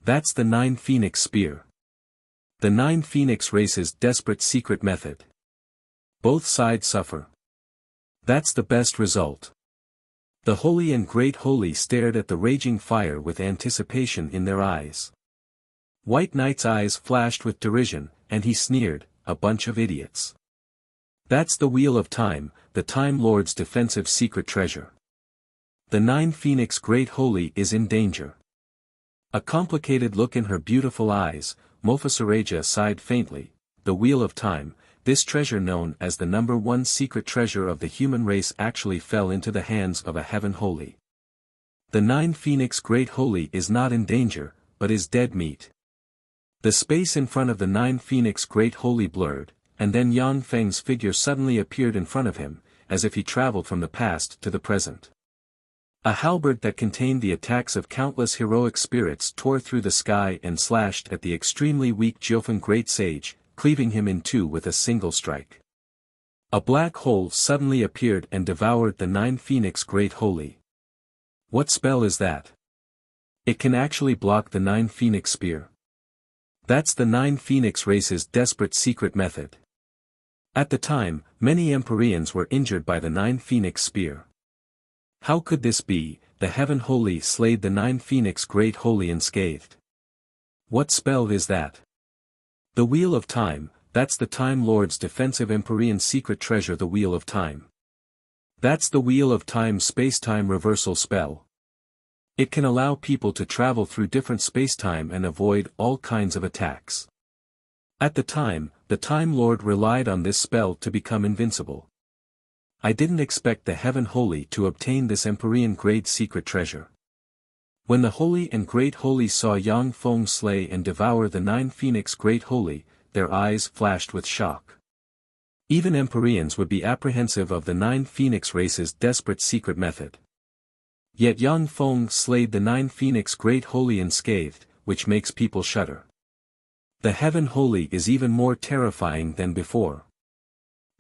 That's the 9 Phoenix spear. The 9 Phoenix race's desperate secret method. Both sides suffer. That's the best result. The Holy and Great Holy stared at the raging fire with anticipation in their eyes. White Knight's eyes flashed with derision, and he sneered, "A bunch of idiots. That's the Wheel of Time, the Time Lord's defensive secret treasure. The 9 Phoenix Great Holy is in danger." A complicated look in her beautiful eyes, Mofasaraja sighed faintly. The Wheel of Time, this treasure known as the number 1 secret treasure of the human race, actually fell into the hands of a Heaven Holy. The 9 Phoenix Great Holy is not in danger, but is dead meat. The space in front of the 9 Phoenix Great Holy blurred, and then Yang Feng's figure suddenly appeared in front of him, as if he traveled from the past to the present. A halberd that contained the attacks of countless heroic spirits tore through the sky and slashed at the extremely weak Jiufen Great Sage, cleaving him in two with a single strike. A black hole suddenly appeared and devoured the 9 Phoenix Great Holy. What spell is that? It can actually block the 9 Phoenix spear. That's the 9 Phoenix race's desperate secret method. At the time, many Empyreans were injured by the 9 Phoenix spear. How could this be? The Heaven Holy slayed the 9 Phoenix Great Holy unscathed. What spell is that? The Wheel of Time, that's the Time Lord's defensive Empyrean secret treasure, the Wheel of Time. That's the Wheel of Time space-time reversal spell. It can allow people to travel through different space-time and avoid all kinds of attacks. At the time, the Time Lord relied on this spell to become invincible. I didn't expect the Heaven Holy to obtain this Empyrean-grade secret treasure. When the Holy and Great Holy saw Yang Feng slay and devour the 9 Phoenix Great Holy, their eyes flashed with shock. Even Empyreans would be apprehensive of the 9 Phoenix race's desperate secret method. Yet Yang Feng slayed the 9 Phoenix Great Holy unscathed, which makes people shudder. The Heaven Holy is even more terrifying than before.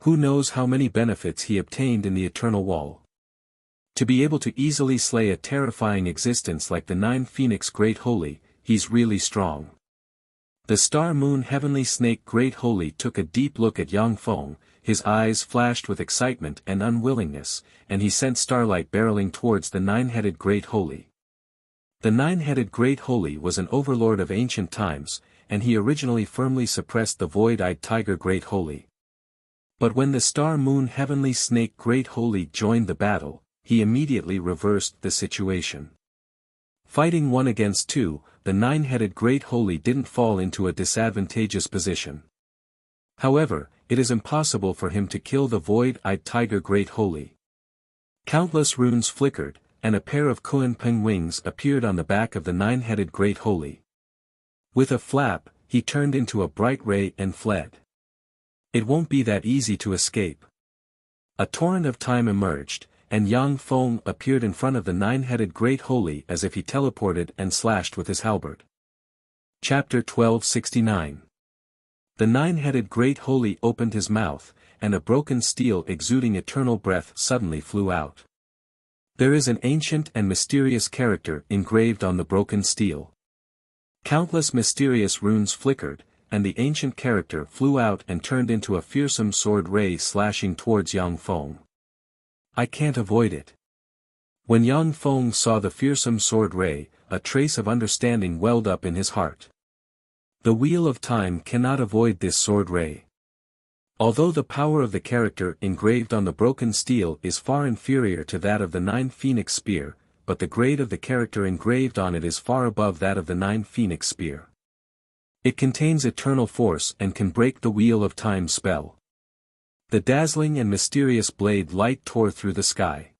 Who knows how many benefits he obtained in the Eternal Wall? To be able to easily slay a terrifying existence like the 9 Phoenix Great Holy, he's really strong. The Star Moon Heavenly Snake Great Holy took a deep look at Yang Feng, his eyes flashed with excitement and unwillingness, and he sent starlight barreling towards the 9-headed Great Holy. The 9-headed Great Holy was an overlord of ancient times, and he originally firmly suppressed the void-eyed Tiger Great Holy. But when the Star Moon Heavenly Snake Great Holy joined the battle, he immediately reversed the situation. Fighting 1 against 2, the 9-headed Great Holy didn't fall into a disadvantageous position. However, it is impossible for him to kill the void-eyed Tiger Great Holy. Countless runes flickered, and a pair of Kunpeng wings appeared on the back of the 9-headed Great Holy. With a flap, he turned into a bright ray and fled. It won't be that easy to escape. A torrent of time emerged, and Yang Feng appeared in front of the 9-headed Great Holy as if he teleported and slashed with his halberd. Chapter 1269. The 9-headed Great Holy opened his mouth, and a broken steel exuding eternal breath suddenly flew out. There is an ancient and mysterious character engraved on the broken steel. Countless mysterious runes flickered, and the ancient character flew out and turned into a fearsome sword ray slashing towards Yang Feng. I can't avoid it. When Yang Feng saw the fearsome sword ray, a trace of understanding welled up in his heart. The wheel of time cannot avoid this sword ray. Although the power of the character engraved on the broken steel is far inferior to that of the 9 Phoenix Spear, but the grade of the character engraved on it is far above that of the 9 Phoenix Spear. It contains eternal force and can break the wheel of time spell. The dazzling and mysterious blade light tore through the sky.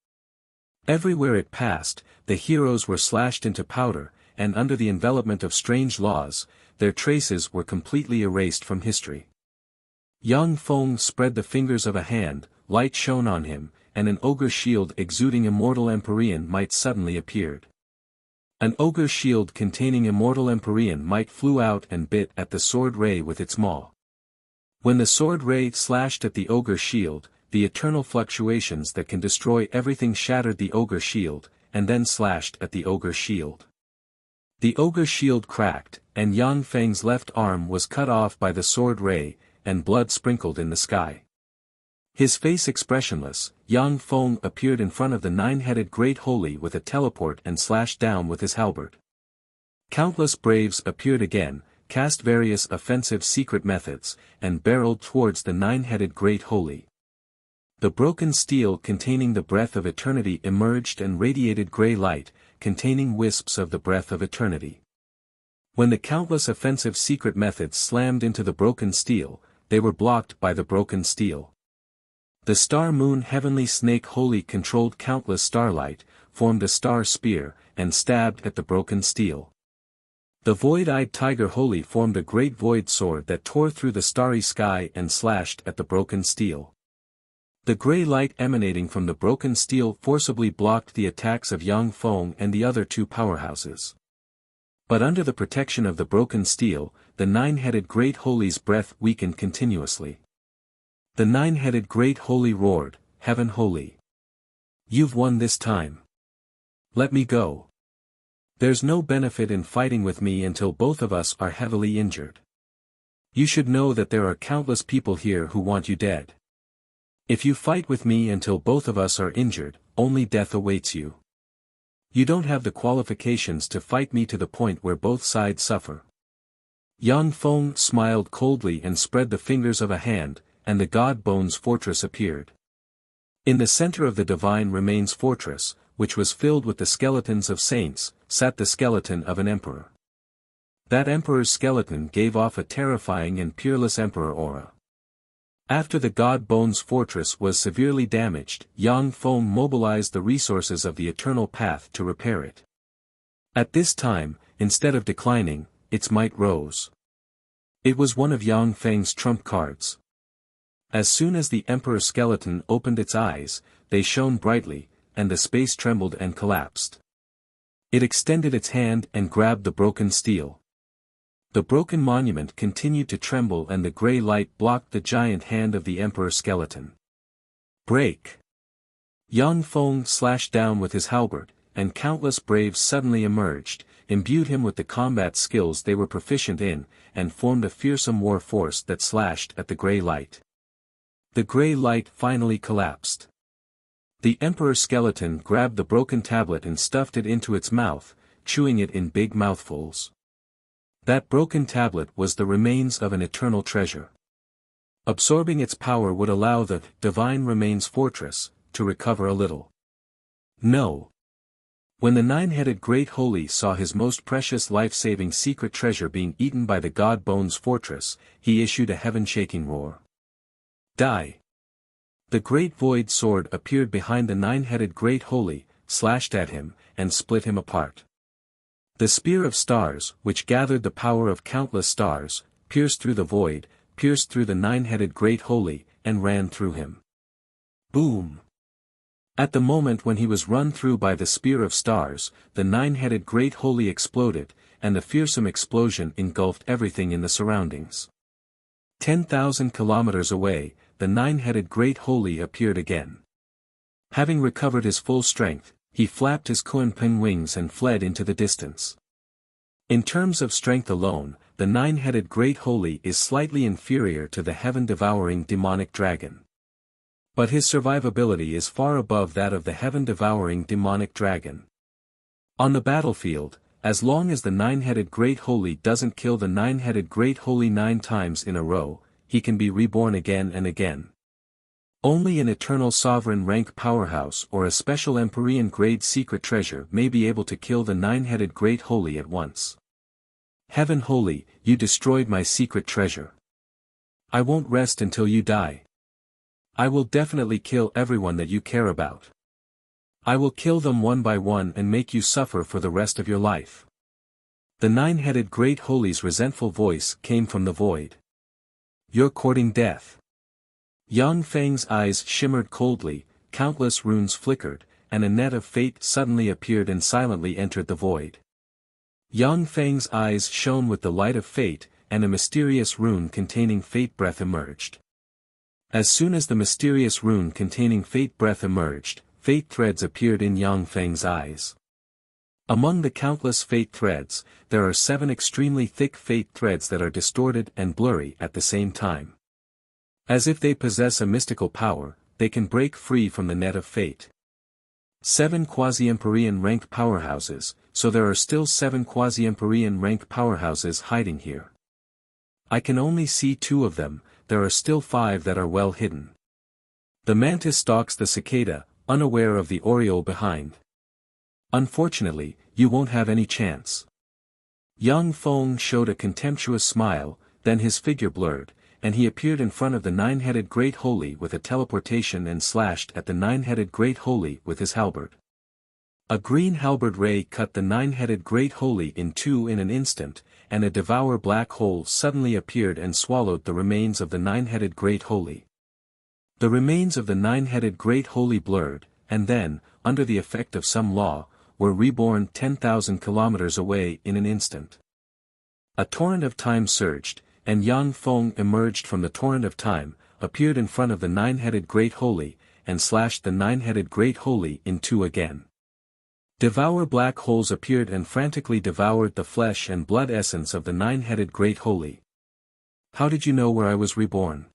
Everywhere it passed, the heroes were slashed into powder, and under the envelopment of strange laws, their traces were completely erased from history. Yang Feng spread the fingers of a hand, light shone on him, and an ogre shield exuding immortal Empyrean might suddenly appeared. An ogre shield containing immortal Empyrean might flew out and bit at the sword ray with its maw. When the sword ray slashed at the ogre shield, the eternal fluctuations that can destroy everything shattered the ogre shield, and then slashed at the ogre shield. The ogre shield cracked, and Yang Feng's left arm was cut off by the sword ray, and blood sprinkled in the sky. His face expressionless, Yang Feng appeared in front of the 9-headed Great Holy with a teleport and slashed down with his halberd. Countless braves appeared again, cast various offensive secret methods, and barreled towards the 9-headed Great Holy. The broken steel containing the breath of eternity emerged and radiated grey light, containing wisps of the breath of eternity. When the countless offensive secret methods slammed into the broken steel, they were blocked by the broken steel. The Star Moon Heavenly Snake Holy controlled countless starlight, formed a star spear, and stabbed at the broken steel. The Void-Eyed Tiger Holy formed a great void sword that tore through the starry sky and slashed at the broken steel. The grey light emanating from the broken steel forcibly blocked the attacks of Yang Feng and the other 2 powerhouses. But under the protection of the broken steel, the 9-headed Great Holy's breath weakened continuously. The 9-headed Great Holy roared, "Heaven Holy! You've won this time. Let me go. There's no benefit in fighting with me until both of us are heavily injured. You should know that there are countless people here who want you dead. If you fight with me until both of us are injured, only death awaits you. You don't have the qualifications to fight me to the point where both sides suffer." Yang Feng smiled coldly and spread the fingers of a hand, and the God Bones Fortress appeared. In the center of the Divine Remains Fortress, which was filled with the skeletons of saints, sat the skeleton of an emperor. That emperor's skeleton gave off a terrifying and peerless emperor aura. After the God Bone's fortress was severely damaged, Yang Feng mobilized the resources of the Eternal Path to repair it. At this time, instead of declining, its might rose. It was one of Yang Feng's trump cards. As soon as the Emperor Skeleton opened its eyes, they shone brightly, and the space trembled and collapsed. It extended its hand and grabbed the broken steel. The broken monument continued to tremble and the gray light blocked the giant hand of the Emperor Skeleton. Break! Yang Feng slashed down with his halberd, and countless braves suddenly emerged, imbued him with the combat skills they were proficient in, and formed a fearsome war force that slashed at the gray light. The gray light finally collapsed. The Emperor Skeleton grabbed the broken tablet and stuffed it into its mouth, chewing it in big mouthfuls. That broken tablet was the remains of an eternal treasure. Absorbing its power would allow the Divine Remains Fortress to recover a little. No. When the nine-headed Great Holy saw his most precious life-saving secret treasure being eaten by the God Bone's fortress, he issued a heaven-shaking roar. Die! The great void sword appeared behind the nine-headed Great Holy, slashed at him, and split him apart. The spear of stars, which gathered the power of countless stars, pierced through the void, pierced through the nine-headed Great Holy, and ran through him. Boom! At the moment when he was run through by the spear of stars, the nine-headed Great Holy exploded, and the fearsome explosion engulfed everything in the surroundings. 10,000 kilometers away, the nine-headed Great Holy appeared again. Having recovered his full strength, he flapped his Kunpeng wings and fled into the distance. In terms of strength alone, the nine-headed Great Holy is slightly inferior to the heaven-devouring demonic dragon. But his survivability is far above that of the heaven-devouring demonic dragon. On the battlefield, as long as the nine-headed Great Holy doesn't kill the nine-headed Great Holy 9 times in a row, he can be reborn again and again. Only an eternal sovereign rank powerhouse or a special Empyrean grade secret treasure may be able to kill the nine-headed Great Holy at once. Heaven Holy, you destroyed my secret treasure. I won't rest until you die. I will definitely kill everyone that you care about. I will kill them one by one and make you suffer for the rest of your life. The nine-headed Great Holy's resentful voice came from the void. You're courting death. Yang Feng's eyes shimmered coldly, countless runes flickered, and a net of fate suddenly appeared and silently entered the void. Yang Feng's eyes shone with the light of fate, and a mysterious rune containing fate breath emerged. As soon as the mysterious rune containing fate breath emerged, fate threads appeared in Yang Feng's eyes. Among the countless fate threads, there are 7 extremely thick fate threads that are distorted and blurry at the same time. As if they possess a mystical power, they can break free from the net of fate. 7 quasi-Empyrean rank powerhouses, so there are still 7 quasi-Empyrean rank powerhouses hiding here. I can only see 2 of them, there are still 5 that are well hidden. The mantis stalks the cicada, unaware of the oriole behind. Unfortunately, you won't have any chance. Yang Feng showed a contemptuous smile, then his figure blurred, and he appeared in front of the nine-headed Great Holy with a teleportation and slashed at the nine-headed Great Holy with his halberd. A green halberd ray cut the nine-headed Great Holy in 2 in an instant, and a devour black hole suddenly appeared and swallowed the remains of the nine-headed Great Holy. The remains of the nine-headed Great Holy blurred, and then, under the effect of some law, were reborn 10,000 kilometers away in an instant. A torrent of time surged, and Yang Feng emerged from the torrent of time, appeared in front of the nine-headed Great Holy, and slashed the nine-headed Great Holy in 2 again. Devour black holes appeared and frantically devoured the flesh and blood essence of the nine-headed Great Holy. How did you know where I was reborn?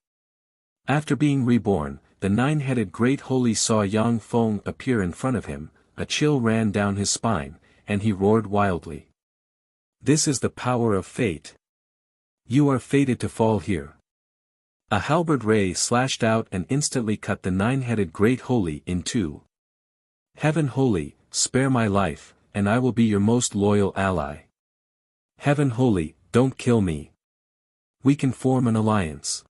After being reborn, the nine-headed Great Holy saw Yang Feng appear in front of him, a chill ran down his spine, and he roared wildly. This is the power of fate. You are fated to fall here. A halberd ray slashed out and instantly cut the nine-headed Great Holy in 2. Heaven Holy, spare my life, and I will be your most loyal ally. Heaven Holy, don't kill me. We can form an alliance.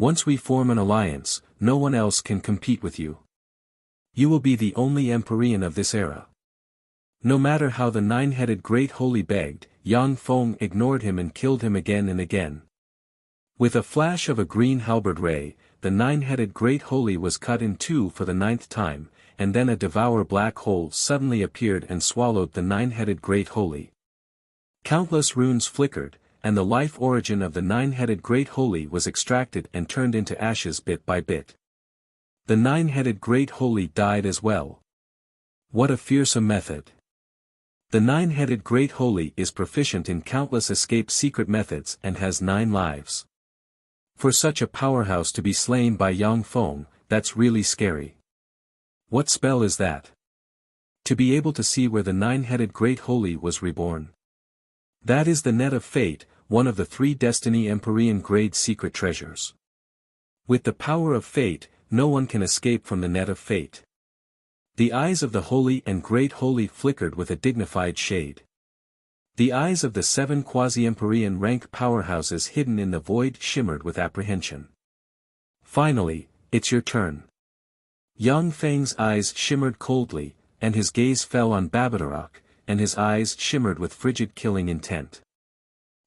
Once we form an alliance, no one else can compete with you. You will be the only Emperor of this era. No matter how the nine-headed Great Holy begged, Yang Feng ignored him and killed him again and again. With a flash of a green halberd ray, the nine-headed Great Holy was cut in two for the 9th time, and then a devour black hole suddenly appeared and swallowed the nine-headed Great Holy. Countless runes flickered, and the life origin of the nine-headed Great Holy was extracted and turned into ashes bit by bit. The nine-headed Great Holy died as well. What a fearsome method! The nine-headed Great Holy is proficient in countless escape secret methods and has 9 lives. For such a powerhouse to be slain by Yang Feng, that's really scary. What spell is that? To be able to see where the nine-headed Great Holy was reborn. That is the Net of Fate, one of the 3 Destiny Empyrean grade secret treasures. With the power of fate, no one can escape from the Net of Fate. The eyes of the Holy and Great Holy flickered with a dignified shade. The eyes of the 7 quasi-Empyrean rank powerhouses hidden in the void shimmered with apprehension. Finally, it's your turn. Yang Feng's eyes shimmered coldly, and his gaze fell on Babadorak, and his eyes shimmered with frigid killing intent.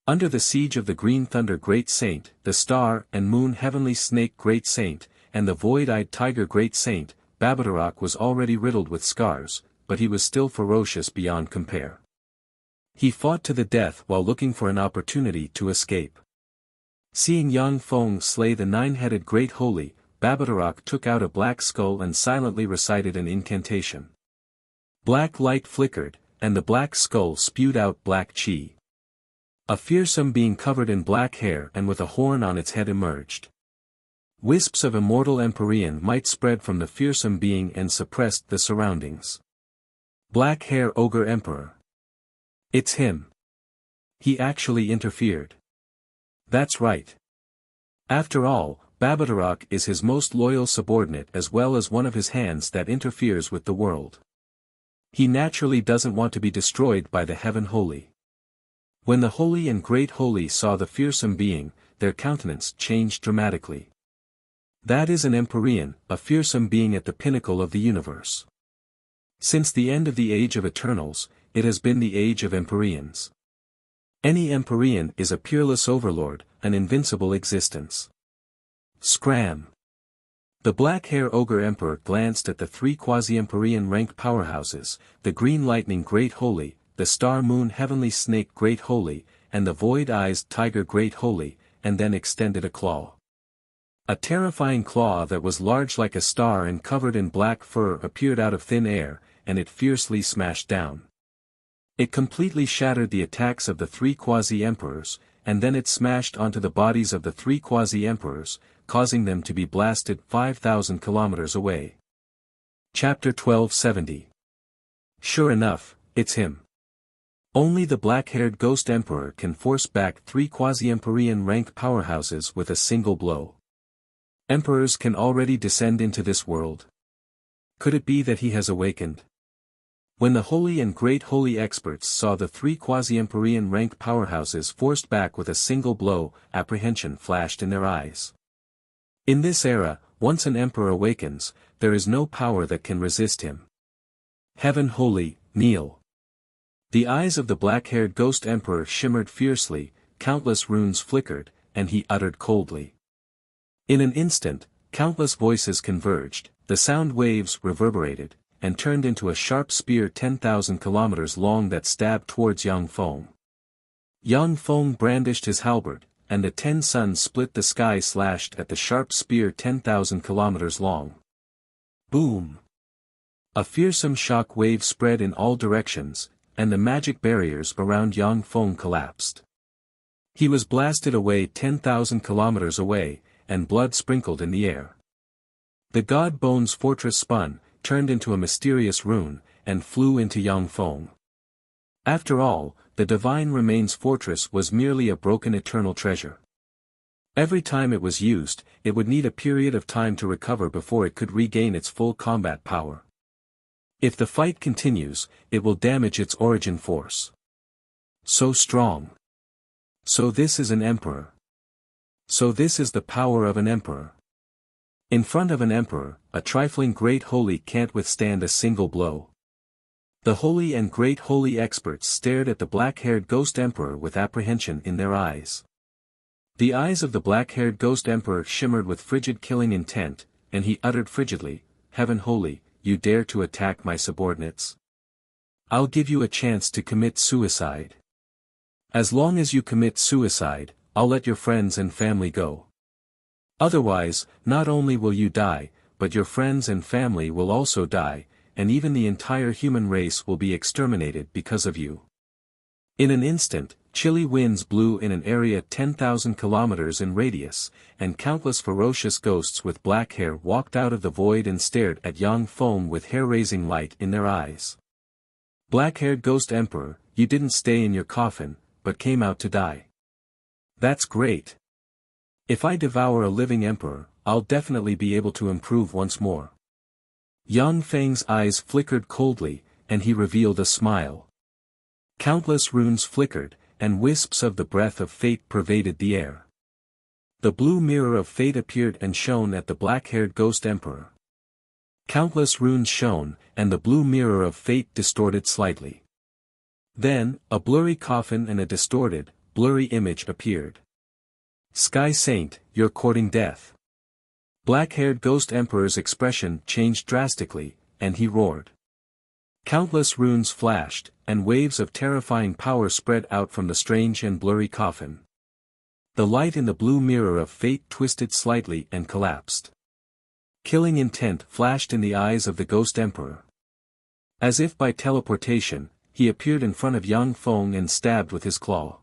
Under the siege of the Green Thunder Great Saint, the Star and Moon Heavenly Snake Great Saint, and the Void-Eyed Tiger Great Saint, Babadorak was already riddled with scars, but he was still ferocious beyond compare. He fought to the death while looking for an opportunity to escape. Seeing Yang Feng slay the nine-headed Great Holy, Babadorak took out a black skull and silently recited an incantation. Black light flickered, and the black skull spewed out black chi. A fearsome being covered in black hair and with a horn on its head emerged. Wisps of immortal Empyrean might spread from the fearsome being and suppressed the surroundings. Black Hair Ogre Emperor. It's him. He actually interfered. That's right. After all, Babadorak is his most loyal subordinate as well as one of his hands that interferes with the world. He naturally doesn't want to be destroyed by the Heaven Holy. When the Holy and Great Holy saw the fearsome being, their countenance changed dramatically. That is an Empyrean, a fearsome being at the pinnacle of the universe. Since the end of the Age of Eternals, it has been the Age of Empyreans. Any Empyrean is a peerless overlord, an invincible existence. Scram! The black-hair ogre emperor glanced at the 3 quasi-Empyrean rank powerhouses, the Green Lightning Great Holy, the Star Moon Heavenly Snake Great Holy, and the Void-Eyes Tiger Great Holy, and then extended a claw. A terrifying claw that was large like a star and covered in black fur appeared out of thin air, and it fiercely smashed down. It completely shattered the attacks of the 3 quasi-emperors, and then it smashed onto the bodies of the 3 quasi-emperors, causing them to be blasted 5,000 kilometers away. Chapter 1270. Sure enough, it's him. Only the black-haired Ghost Emperor can force back 3 quasi-Empyrean rank powerhouses with a single blow. Emperors can already descend into this world. Could it be that he has awakened? When the Holy and Great Holy experts saw the 3 quasi-Empyrean rank powerhouses forced back with a single blow, apprehension flashed in their eyes. In this era, once an emperor awakens, there is no power that can resist him. Heaven Holy, kneel. The eyes of the black-haired Ghost Emperor shimmered fiercely, countless runes flickered, and he uttered coldly. In an instant, countless voices converged, the sound waves reverberated, and turned into a sharp spear 10,000 kilometers long that stabbed towards Yang Feng. Yang Feng brandished his halberd, and the 10 suns split the sky slashed at the sharp spear 10,000 kilometers long. Boom! A fearsome shock wave spread in all directions, and the magic barriers around Yang Feng collapsed. He was blasted away 10,000 kilometers away, and blood sprinkled in the air. The God Bones fortress spun, turned into a mysterious rune, and flew into Yang Feng. After all, the Divine Remains fortress was merely a broken eternal treasure. Every time it was used, it would need a period of time to recover before it could regain its full combat power. If the fight continues, it will damage its origin force. So strong. So this is an emperor. So this is the power of an emperor. In front of an emperor, a trifling great holy can't withstand a single blow. The holy and great holy experts stared at the black-haired ghost emperor with apprehension in their eyes. The eyes of the black-haired ghost emperor shimmered with frigid killing intent, and he uttered frigidly, "Heaven holy, you dare to attack my subordinates? I'll give you a chance to commit suicide. As long as you commit suicide, I'll let your friends and family go. Otherwise, not only will you die, but your friends and family will also die, and even the entire human race will be exterminated because of you." In an instant, chilly winds blew in an area 10,000 kilometers in radius, and countless ferocious ghosts with black hair walked out of the void and stared at young Feng with hair-raising light in their eyes. "Black-haired ghost emperor, you didn't stay in your coffin, but came out to die. That's great. If I devour a living emperor, I'll definitely be able to improve once more." Yang Feng's eyes flickered coldly, and he revealed a smile. Countless runes flickered, and wisps of the breath of fate pervaded the air. The blue mirror of fate appeared and shone at the black-haired ghost emperor. Countless runes shone, and the blue mirror of fate distorted slightly. Then, a blurry coffin and a distorted, blurry image appeared. "Sky Saint, you're courting death." Black-haired ghost emperor's expression changed drastically, and he roared. Countless runes flashed, and waves of terrifying power spread out from the strange and blurry coffin. The light in the blue mirror of fate twisted slightly and collapsed. Killing intent flashed in the eyes of the ghost emperor. As if by teleportation, he appeared in front of Yang Feng and stabbed with his claw.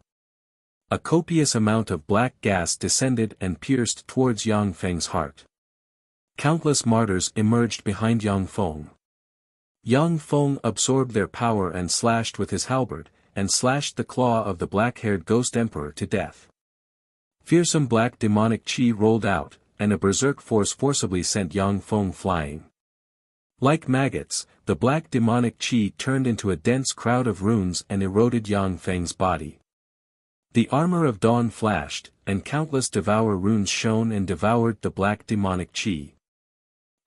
A copious amount of black gas descended and pierced towards Yang Feng's heart. Countless martyrs emerged behind Yang Feng. Yang Feng absorbed their power and slashed with his halberd, and slashed the claw of the black-haired ghost emperor to death. Fearsome black demonic chi rolled out, and a berserk force forcibly sent Yang Feng flying. Like maggots, the black demonic chi turned into a dense crowd of runes and eroded Yang Feng's body. The armor of dawn flashed, and countless devour runes shone and devoured the black demonic chi.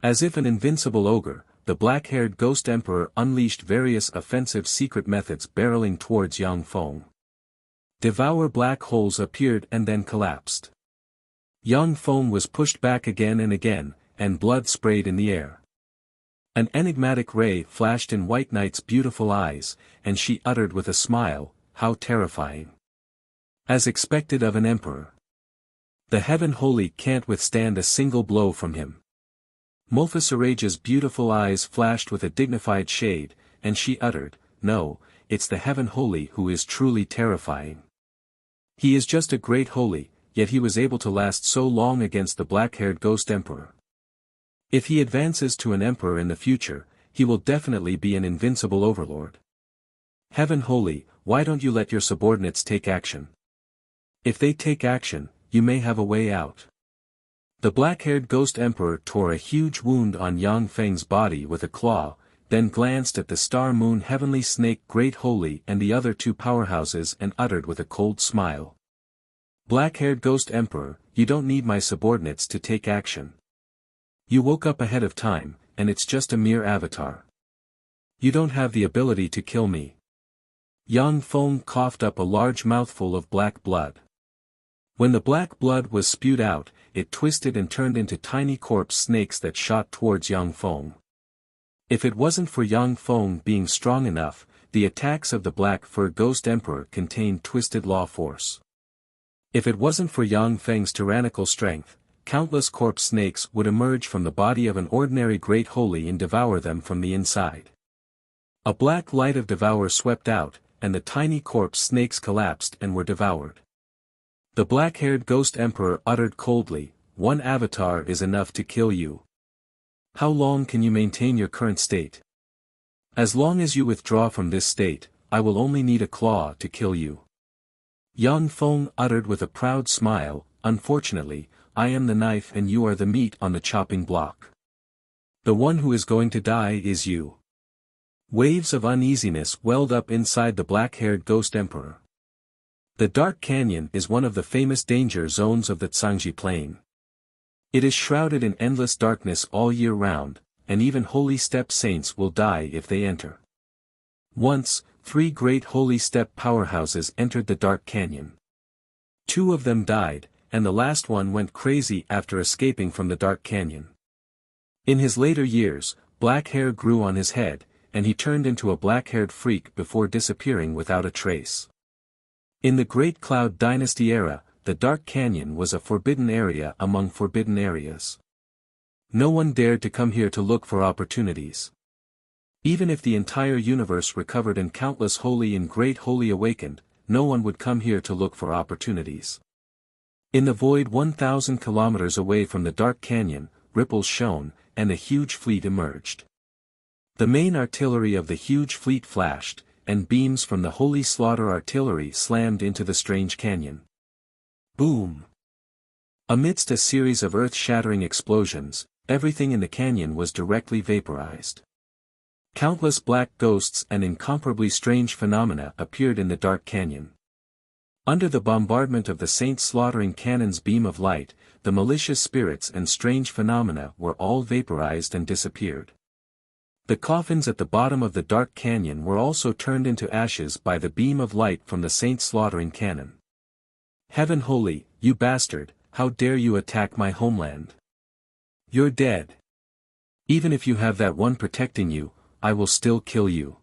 As if an invincible ogre, the black-haired ghost emperor unleashed various offensive secret methods barreling towards Yang Feng. Devour black holes appeared and then collapsed. Yang Feng was pushed back again and again, and blood sprayed in the air. An enigmatic ray flashed in White Knight's beautiful eyes, and she uttered with a smile, "How terrifying." As expected of an emperor. The Heaven Holy can't withstand a single blow from him. Mulfasarage's beautiful eyes flashed with a dignified shade, and she uttered, "No, it's the Heaven Holy who is truly terrifying. He is just a great holy, yet he was able to last so long against the black-haired ghost emperor. If he advances to an emperor in the future, he will definitely be an invincible overlord. Heaven Holy, why don't you let your subordinates take action? If they take action, you may have a way out." The black-haired ghost emperor tore a huge wound on Yang Feng's body with a claw, then glanced at the star moon heavenly snake Great Holy and the other two powerhouses and uttered with a cold smile. "Black-haired ghost emperor, you don't need my subordinates to take action. You woke up ahead of time, and it's just a mere avatar. You don't have the ability to kill me." Yang Feng coughed up a large mouthful of black blood. When the black blood was spewed out, it twisted and turned into tiny corpse snakes that shot towards Yang Feng. If it wasn't for Yang Feng being strong enough, the attacks of the black fur ghost emperor contained twisted law force. If it wasn't for Yang Feng's tyrannical strength, countless corpse snakes would emerge from the body of an ordinary great holy and devour them from the inside. A black light of devour swept out, and the tiny corpse snakes collapsed and were devoured. The black-haired ghost emperor uttered coldly, "One avatar is enough to kill you. How long can you maintain your current state? As long as you withdraw from this state, I will only need a claw to kill you." Yang Feng uttered with a proud smile, "Unfortunately, I am the knife and you are the meat on the chopping block. The one who is going to die is you." Waves of uneasiness welled up inside the black-haired ghost emperor. The Dark Canyon is one of the famous danger zones of the Zhangji Plain. It is shrouded in endless darkness all year round, and even holy step saints will die if they enter. Once, 3 great holy step powerhouses entered the Dark Canyon. 2 of them died, and the last one went crazy after escaping from the Dark Canyon. In his later years, black hair grew on his head, and he turned into a black-haired freak before disappearing without a trace. In the Great Cloud Dynasty era, the Dark Canyon was a forbidden area among forbidden areas. No one dared to come here to look for opportunities. Even if the entire universe recovered and countless holy and great holy awakened, no one would come here to look for opportunities. In the void 1,000 kilometers away from the Dark Canyon, ripples shone, and a huge fleet emerged. The main artillery of the huge fleet flashed, and beams from the Holy Slaughter artillery slammed into the strange canyon. Boom! Amidst a series of earth-shattering explosions, everything in the canyon was directly vaporized. Countless black ghosts and incomparably strange phenomena appeared in the Dark Canyon. Under the bombardment of the saints' slaughtering cannon's beam of light, the malicious spirits and strange phenomena were all vaporized and disappeared. The coffins at the bottom of the Dark Canyon were also turned into ashes by the beam of light from the saints' slaughtering cannon. Heaven holy, you bastard, how dare you attack my homeland? You're dead. Even if you have that one protecting you, I will still kill you.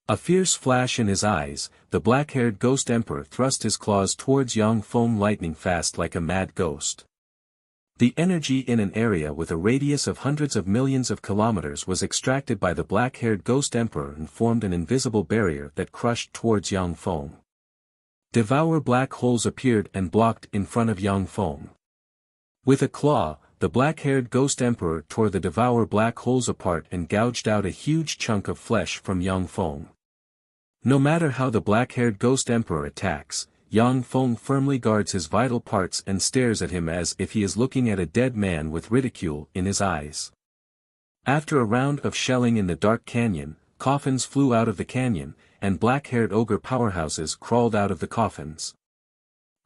A fierce flash in his eyes, the black-haired ghost emperor thrust his claws towards Yang Feng lightning fast like a mad ghost. The energy in an area with a radius of hundreds of millions of kilometers was extracted by the black-haired ghost emperor and formed an invisible barrier that crushed towards Yang Feng. Devour black holes appeared and blocked in front of Yang Feng. With a claw, the black-haired ghost emperor tore the devour black holes apart and gouged out a huge chunk of flesh from Yang Feng. No matter how the black-haired ghost emperor attacks, Yang Feng firmly guards his vital parts and stares at him as if he is looking at a dead man with ridicule in his eyes. After a round of shelling in the Dark Canyon, coffins flew out of the canyon, and black-haired ogre powerhouses crawled out of the coffins.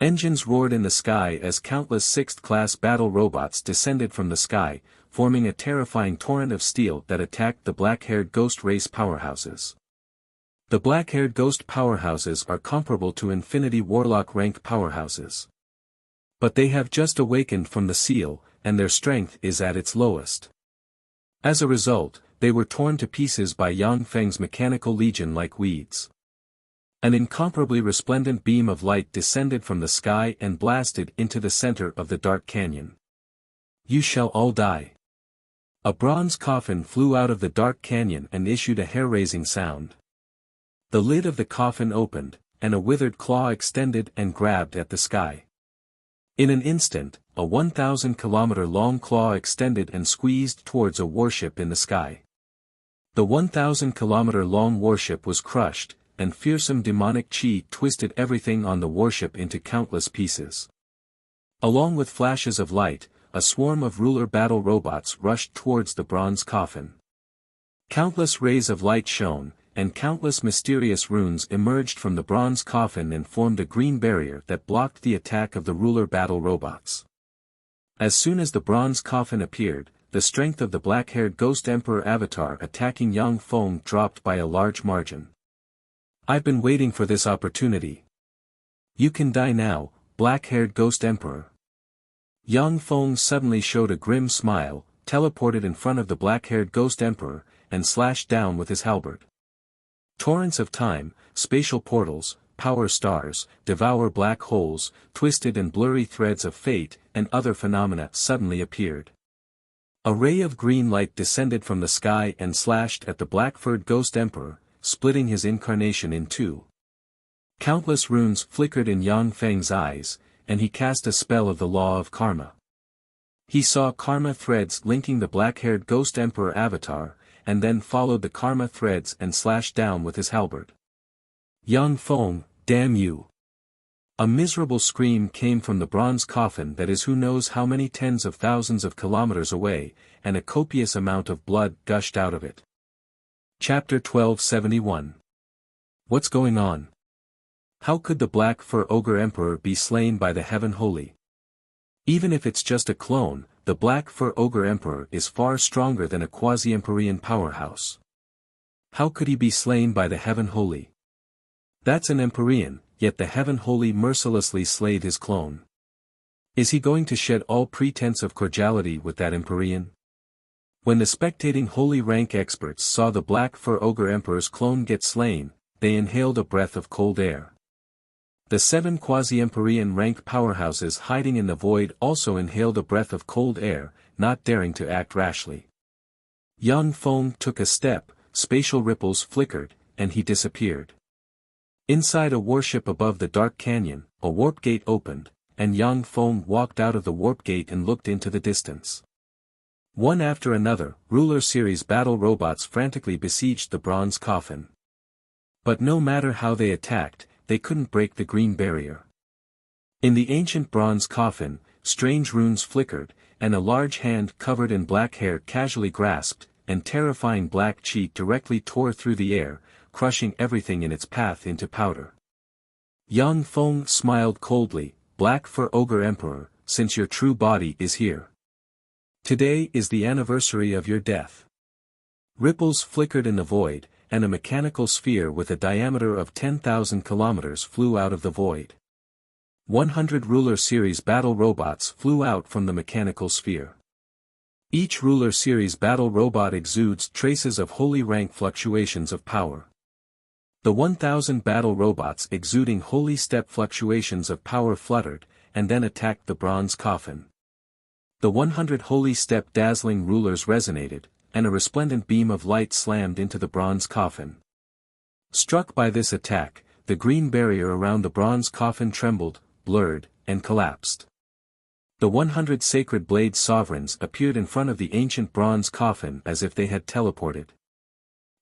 Engines roared in the sky as countless 6th-class battle robots descended from the sky, forming a terrifying torrent of steel that attacked the black-haired ghost race powerhouses. The black-haired ghost powerhouses are comparable to Infinity Warlock rank powerhouses. But they have just awakened from the seal, and their strength is at its lowest. As a result, they were torn to pieces by Yang Feng's mechanical legion like weeds. An incomparably resplendent beam of light descended from the sky and blasted into the center of the Dark Canyon. You shall all die. A bronze coffin flew out of the Dark Canyon and issued a hair-raising sound. The lid of the coffin opened, and a withered claw extended and grabbed at the sky. In an instant, a 1,000-kilometer-long claw extended and squeezed towards a warship in the sky. The 1,000-kilometer-long warship was crushed, and fearsome demonic chi twisted everything on the warship into countless pieces. Along with flashes of light, a swarm of ruler battle robots rushed towards the bronze coffin. Countless rays of light shone, and countless mysterious runes emerged from the bronze coffin and formed a green barrier that blocked the attack of the ruler battle robots. As soon as the bronze coffin appeared, the strength of the black-haired ghost emperor avatar attacking Yang Feng dropped by a large margin. I've been waiting for this opportunity. You can die now, black-haired ghost emperor. Yang Feng suddenly showed a grim smile, teleported in front of the black-haired ghost emperor, and slashed down with his halberd. Torrents of time, spatial portals, power stars, devour black holes, twisted and blurry threads of fate, and other phenomena suddenly appeared. A ray of green light descended from the sky and slashed at the black-furred ghost emperor, splitting his incarnation in two. Countless runes flickered in Yang Feng's eyes, and he cast a spell of the law of karma. He saw karma threads linking the black-haired ghost emperor avatar, and then followed the karma threads and slashed down with his halberd. Yang Feng, damn you! A miserable scream came from the bronze coffin that is who knows how many tens of thousands of kilometers away, and a copious amount of blood gushed out of it. Chapter 1271. What's going on? How could the Black Fur Ogre Emperor be slain by the Heaven Holy? Even if it's just a clone, the Black Fur Ogre Emperor is far stronger than a quasi-Empyrean powerhouse. How could he be slain by the Heaven Holy? That's an Empyrean, yet the Heaven Holy mercilessly slayed his clone. Is he going to shed all pretense of cordiality with that Empyrean? When the spectating holy rank experts saw the Black Fur Ogre Emperor's clone get slain, they inhaled a breath of cold air. The 7 quasi-Empyrean rank powerhouses hiding in the void also inhaled a breath of cold air, not daring to act rashly. Yang Feng took a step, spatial ripples flickered, and he disappeared. Inside a warship above the dark canyon, a warp gate opened, and Yang Feng walked out of the warp gate and looked into the distance. One after another, Ruler Series battle robots frantically besieged the bronze coffin. But no matter how they attacked, they couldn't break the green barrier. In the ancient bronze coffin, strange runes flickered, and a large hand covered in black hair casually grasped, and terrifying black chi directly tore through the air, crushing everything in its path into powder. Yang Feng smiled coldly, "Black Fur Ogre Emperor, since your true body is here. Today is the anniversary of your death." Ripples flickered in the void, and a mechanical sphere with a diameter of 10,000 kilometers flew out of the void. 100 Ruler Series battle robots flew out from the mechanical sphere. Each Ruler Series battle robot exudes traces of holy rank fluctuations of power. The 1,000 battle robots exuding holy step fluctuations of power fluttered, and then attacked the bronze coffin. The 100 holy step dazzling rulers resonated, and a resplendent beam of light slammed into the bronze coffin. Struck by this attack, the green barrier around the bronze coffin trembled, blurred, and collapsed. The 100 sacred blade sovereigns appeared in front of the ancient bronze coffin as if they had teleported.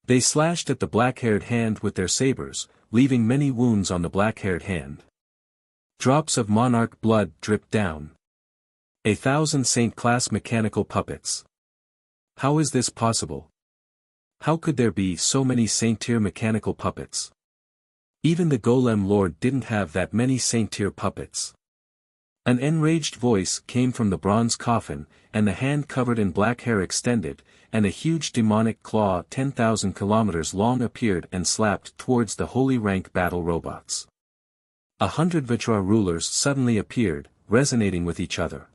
They slashed at the black-haired hand with their sabers, leaving many wounds on the black-haired hand. Drops of monarch blood dripped down. 1,000 Saint-class mechanical puppets. How is this possible? How could there be so many Saint-tier mechanical puppets? Even the Golem Lord didn't have that many Saint-tier puppets. An enraged voice came from the bronze coffin, and the hand covered in black hair extended, and a huge demonic claw 10,000 kilometers long appeared and slapped towards the holy rank battle robots. 100 Vitra rulers suddenly appeared, resonating with each other.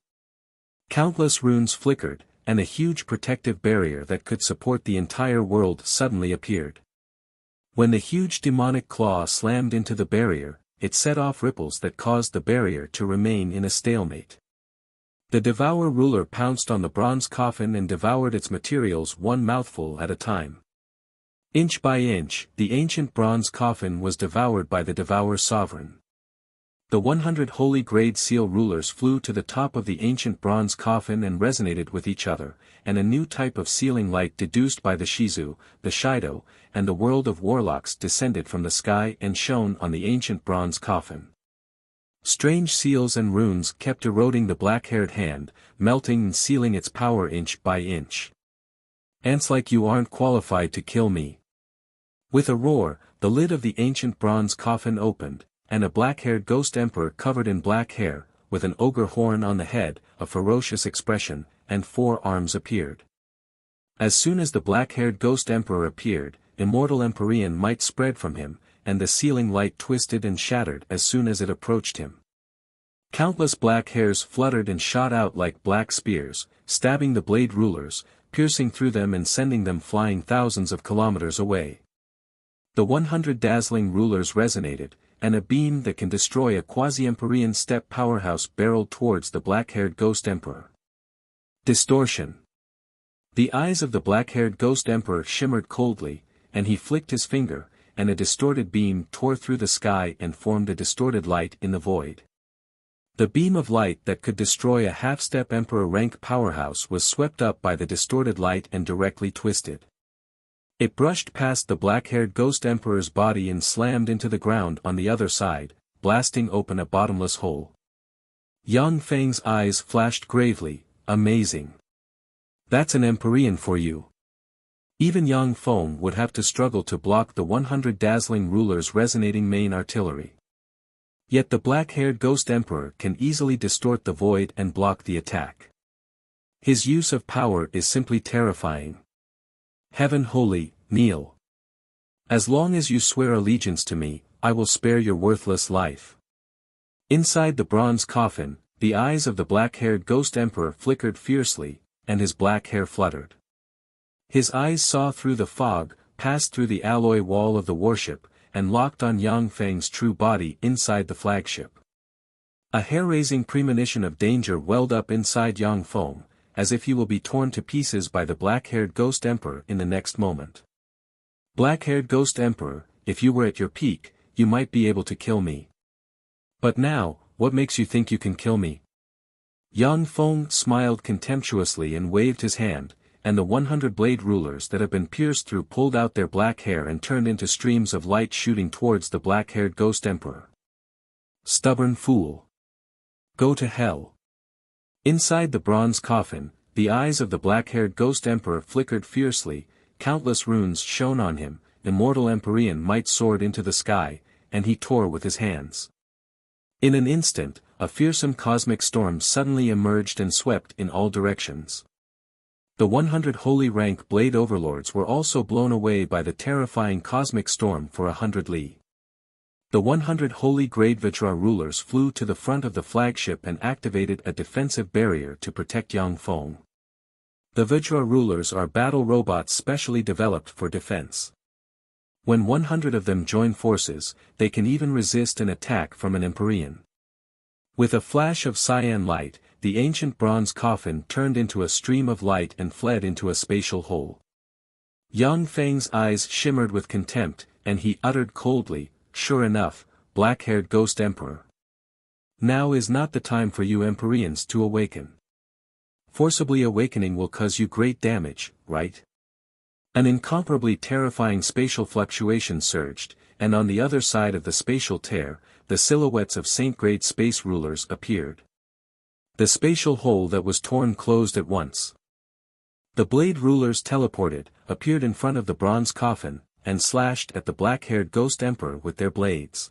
Countless runes flickered, and a huge protective barrier that could support the entire world suddenly appeared. When the huge demonic claw slammed into the barrier, it set off ripples that caused the barrier to remain in a stalemate. The Devour ruler pounced on the bronze coffin and devoured its materials one mouthful at a time. Inch by inch, the ancient bronze coffin was devoured by the Devour sovereign. The 100 holy grade seal rulers flew to the top of the ancient bronze coffin and resonated with each other, and a new type of sealing light deduced by the Shizu, the Shido, and the world of warlocks descended from the sky and shone on the ancient bronze coffin. Strange seals and runes kept eroding the black-haired hand, melting and sealing its power inch by inch. "Ants like you aren't qualified to kill me." With a roar, the lid of the ancient bronze coffin opened, and a black-haired ghost emperor covered in black hair, with an ogre horn on the head, a ferocious expression, and 4 arms appeared. As soon as the black-haired ghost emperor appeared, immortal Empyrean might spread from him, and the sealing light twisted and shattered as soon as it approached him. Countless black hairs fluttered and shot out like black spears, stabbing the blade rulers, piercing through them and sending them flying thousands of kilometers away. The 100 dazzling rulers resonated, and a beam that can destroy a quasi-Empyrean step powerhouse barreled towards the black-haired ghost emperor. Distortion. The eyes of the black-haired ghost emperor shimmered coldly, and he flicked his finger, and a distorted beam tore through the sky and formed a distorted light in the void. The beam of light that could destroy a half-step emperor rank powerhouse was swept up by the distorted light and directly twisted. It brushed past the black-haired ghost emperor's body and slammed into the ground on the other side, blasting open a bottomless hole. Yang Feng's eyes flashed gravely, "Amazing. That's an Empyrean for you." Even Yang Feng would have to struggle to block the 100 dazzling rulers' resonating main artillery. Yet the black-haired ghost emperor can easily distort the void and block the attack. His use of power is simply terrifying. Heaven holy, kneel. As long as you swear allegiance to me, I will spare your worthless life. Inside the bronze coffin, the eyes of the black-haired ghost emperor flickered fiercely, and his black hair fluttered. His eyes saw through the fog, passed through the alloy wall of the warship, and locked on Yang Feng's true body inside the flagship. A hair-raising premonition of danger welled up inside Yang Feng, as if he will be torn to pieces by the black-haired ghost emperor in the next moment. Black-haired ghost emperor, if you were at your peak, you might be able to kill me. But now, what makes you think you can kill me? Yang Feng smiled contemptuously and waved his hand, and the 100 blade rulers that had been pierced through pulled out their black hair and turned into streams of light shooting towards the black-haired ghost emperor. Stubborn fool. Go to hell. Inside the bronze coffin, the eyes of the black-haired ghost emperor flickered fiercely, countless runes shone on him, immortal Empyrean might soared into the sky, and he tore with his hands. In an instant, a fearsome cosmic storm suddenly emerged and swept in all directions. The 100 holy rank blade overlords were also blown away by the terrifying cosmic storm for 100 li. The 100 holy grade Vajra rulers flew to the front of the flagship and activated a defensive barrier to protect Yang Feng. The Vajra rulers are battle robots specially developed for defense. When 100 of them join forces, they can even resist an attack from an Empyrean. With a flash of cyan light, the ancient bronze coffin turned into a stream of light and fled into a spatial hole. Yang Feng's eyes shimmered with contempt, and he uttered coldly, "Sure enough, black-haired ghost emperor. Now is not the time for you Empyreans to awaken. Forcibly awakening will cause you great damage, right?" An incomparably terrifying spatial fluctuation surged, and on the other side of the spatial tear, the silhouettes of Saint-grade space rulers appeared. The spatial hole that was torn closed at once. The blade rulers teleported, appeared in front of the bronze coffin, and slashed at the black-haired ghost emperor with their blades.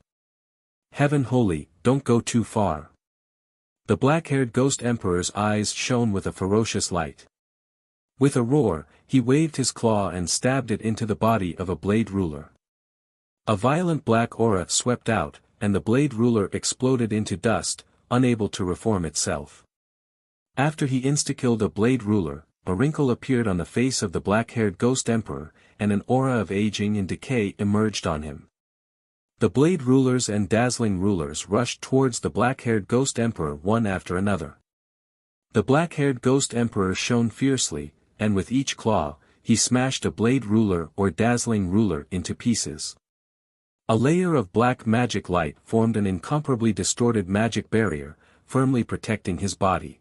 Heaven holy, don't go too far. The black-haired ghost emperor's eyes shone with a ferocious light. With a roar, he waved his claw and stabbed it into the body of a blade ruler. A violent black aura swept out, and the blade ruler exploded into dust, unable to reform itself. After he insta-killed a blade ruler, a wrinkle appeared on the face of the black-haired ghost emperor, and an aura of aging and decay emerged on him. The blade rulers and dazzling rulers rushed towards the black-haired ghost emperor one after another. The black-haired ghost emperor shone fiercely, and with each claw, he smashed a blade ruler or dazzling ruler into pieces. A layer of black magic light formed an incomparably distorted magic barrier, firmly protecting his body.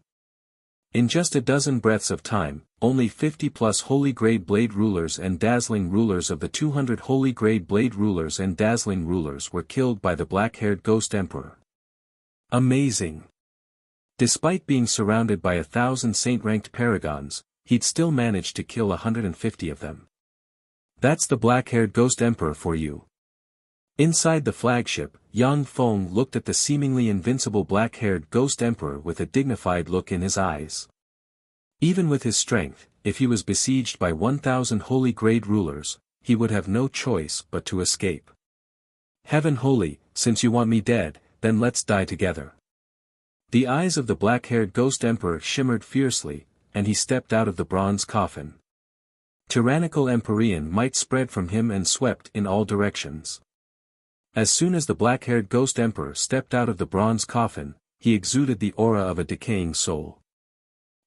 In just a dozen breaths of time, only 50+ holy grade blade rulers and dazzling rulers of the 200 holy grade blade rulers and dazzling rulers were killed by the black-haired ghost emperor. Amazing! Despite being surrounded by 1,000 saint-ranked paragons, he'd still managed to kill 150 of them. That's the black-haired ghost emperor for you. Inside the flagship, Yang Feng looked at the seemingly invincible black-haired ghost emperor with a dignified look in his eyes. Even with his strength, if he was besieged by 1,000 holy grade rulers, he would have no choice but to escape. Heaven holy, since you want me dead, then let's die together. The eyes of the black-haired ghost emperor shimmered fiercely, and he stepped out of the bronze coffin. Tyrannical Empyrean might spread from him and swept in all directions. As soon as the black-haired ghost emperor stepped out of the bronze coffin, he exuded the aura of a decaying soul.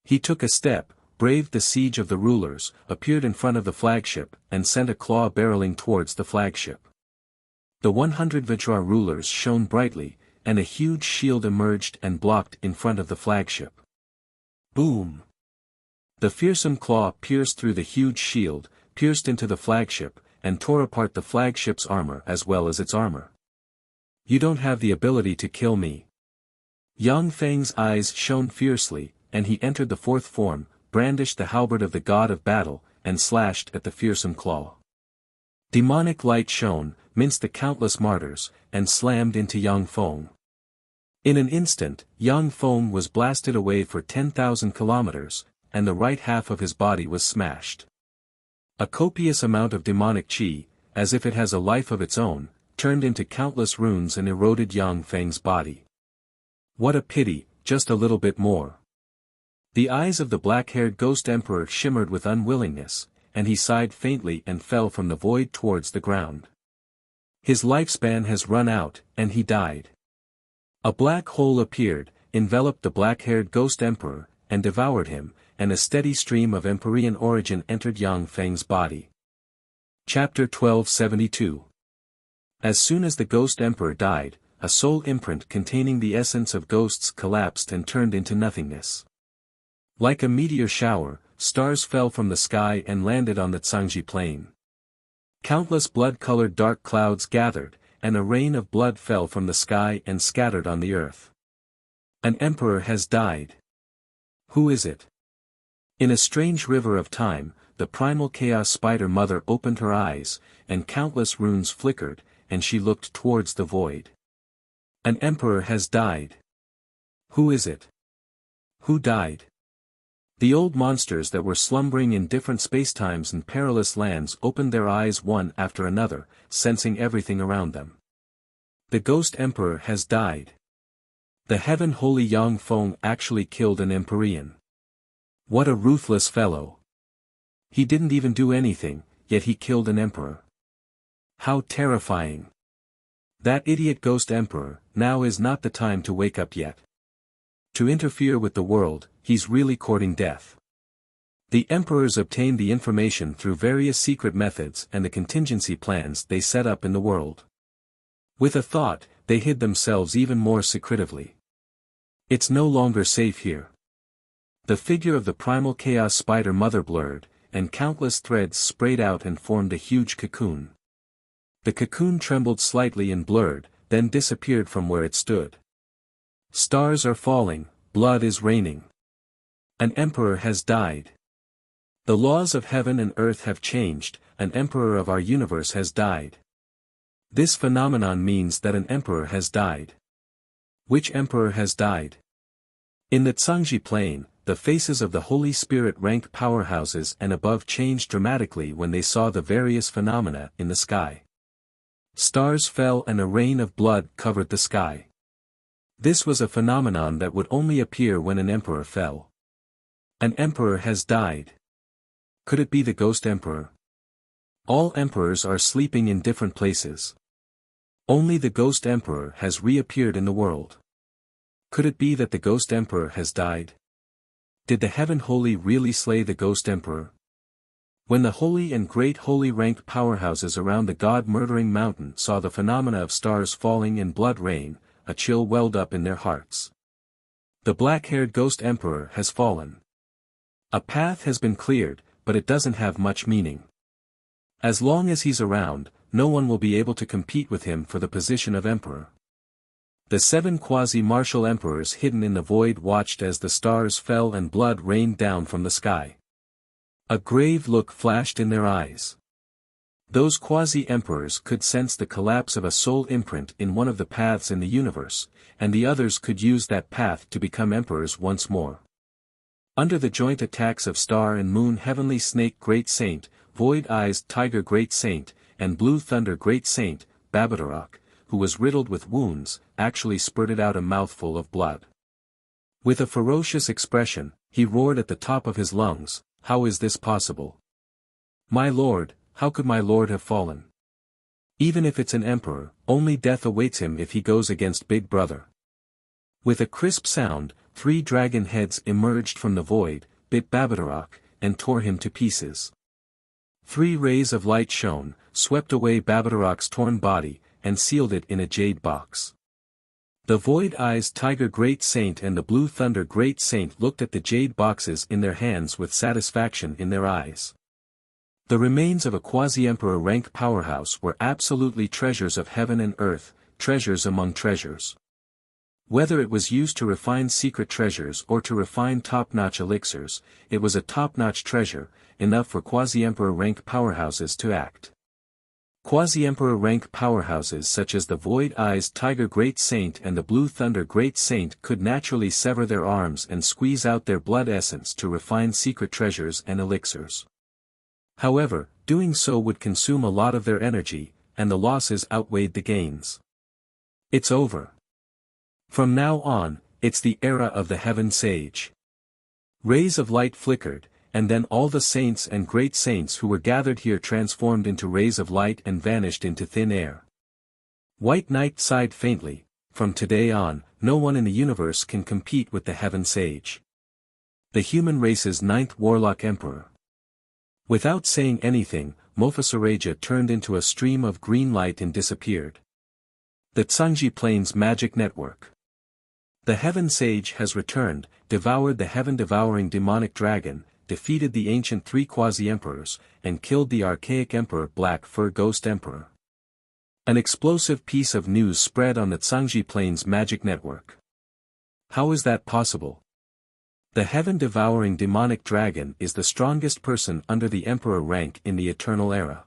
He took a step, braved the siege of the rulers, appeared in front of the flagship, and sent a claw barreling towards the flagship. The 100 Vajra rulers shone brightly, and a huge shield emerged and blocked in front of the flagship. Boom! The fearsome claw pierced through the huge shield, pierced into the flagship, and tore apart the flagship's armor as well as its armor. You don't have the ability to kill me. Yang Feng's eyes shone fiercely, and he entered the fourth form, brandished the halberd of the god of battle, and slashed at the fearsome claw. Demonic light shone, minced the countless martyrs, and slammed into Yang Feng. In an instant, Yang Feng was blasted away for 10,000 kilometers, and the right half of his body was smashed. A copious amount of demonic qi, as if it has a life of its own, turned into countless runes and eroded Yang Feng's body. What a pity, just a little bit more. The eyes of the black-haired ghost emperor shimmered with unwillingness, and he sighed faintly and fell from the void towards the ground. His lifespan has run out, and he died. A black hole appeared, enveloped the black-haired ghost emperor, and devoured him, and a steady stream of Empyrean origin entered Yang Feng's body. Chapter 1272. As soon as the ghost emperor died, a soul imprint containing the essence of ghosts collapsed and turned into nothingness. Like a meteor shower, stars fell from the sky and landed on the Cangji plain. Countless blood-colored dark clouds gathered, and a rain of blood fell from the sky and scattered on the earth. An emperor has died. Who is it? In a strange river of time, the primal chaos spider mother opened her eyes, and countless runes flickered, and she looked towards the void. An emperor has died. Who is it? Who died? The old monsters that were slumbering in different spacetimes and perilous lands opened their eyes one after another, sensing everything around them. The ghost emperor has died. The heaven-holy Yang Feng actually killed an Empyrean. What a ruthless fellow. He didn't even do anything, yet he killed an emperor. How terrifying. That idiot ghost emperor, now is not the time to wake up yet. To interfere with the world, he's really courting death. The emperors obtained the information through various secret methods and the contingency plans they set up in the world. With a thought, they hid themselves even more secretively. It's no longer safe here. The figure of the primal chaos spider mother blurred, and countless threads sprayed out and formed a huge cocoon. The cocoon trembled slightly and blurred, then disappeared from where it stood. Stars are falling, blood is raining. An emperor has died. The laws of heaven and earth have changed, an emperor of our universe has died. This phenomenon means that an emperor has died. Which emperor has died? In the Cangji plain, the faces of the Holy Spirit ranked powerhouses and above changed dramatically when they saw the various phenomena in the sky. Stars fell and a rain of blood covered the sky. This was a phenomenon that would only appear when an emperor fell. An emperor has died. Could it be the ghost emperor? All emperors are sleeping in different places. Only the ghost emperor has reappeared in the world. Could it be that the ghost emperor has died? Did the heaven holy really slay the ghost emperor? When the holy and great holy ranked powerhouses around the god-murdering mountain saw the phenomena of stars falling and blood rain, a chill welled up in their hearts. The black-haired ghost emperor has fallen. A path has been cleared, but it doesn't have much meaning. As long as he's around, no one will be able to compete with him for the position of emperor. The 7 quasi-martial emperors hidden in the void watched as the stars fell and blood rained down from the sky. A grave look flashed in their eyes. Those quasi-emperors could sense the collapse of a soul imprint in one of the paths in the universe, and the others could use that path to become emperors once more. Under the joint attacks of Star and Moon Heavenly Snake Great Saint, Void-Eyed Tiger Great Saint, and Blue Thunder Great Saint, Babadarok, who was riddled with wounds, actually spurted out a mouthful of blood. With a ferocious expression, he roared at the top of his lungs, "How is this possible? My lord, how could my lord have fallen? Even if it's an emperor, only death awaits him if he goes against Big Brother." With a crisp sound, 3 dragon heads emerged from the void, bit Babadarok, and tore him to pieces. 3 rays of light shone, swept away Babadarok's torn body, and sealed it in a jade box. The Void-Eyed Tiger Great Saint and the Blue Thunder Great Saint looked at the jade boxes in their hands with satisfaction in their eyes. The remains of a quasi-emperor rank powerhouse were absolutely treasures of heaven and earth, treasures among treasures. Whether it was used to refine secret treasures or to refine top-notch elixirs, it was a top-notch treasure, enough for quasi-emperor rank powerhouses to act. Quasi-Emperor rank powerhouses such as the Void-Eyes Tiger Great Saint and the Blue Thunder Great Saint could naturally sever their arms and squeeze out their blood essence to refine secret treasures and elixirs. However, doing so would consume a lot of their energy, and the losses outweighed the gains. It's over. From now on, it's the era of the Heaven Sage. Rays of light flickered, and then all the saints and great saints who were gathered here transformed into rays of light and vanished into thin air. White Knight sighed faintly, from today on, no one in the universe can compete with the Heaven Sage. The human race's 9th Warlock Emperor. Without saying anything, Mofasareja turned into a stream of green light and disappeared. The Tsangji Plains Magic Network. The Heaven Sage has returned, devoured the heaven-devouring demonic dragon, defeated the ancient 3 quasi-emperors, and killed the archaic emperor Black Fur Ghost Emperor. An explosive piece of news spread on the Tsangji Plains Magic Network. How is that possible? The heaven-devouring demonic dragon is the strongest person under the emperor rank in the Eternal Era.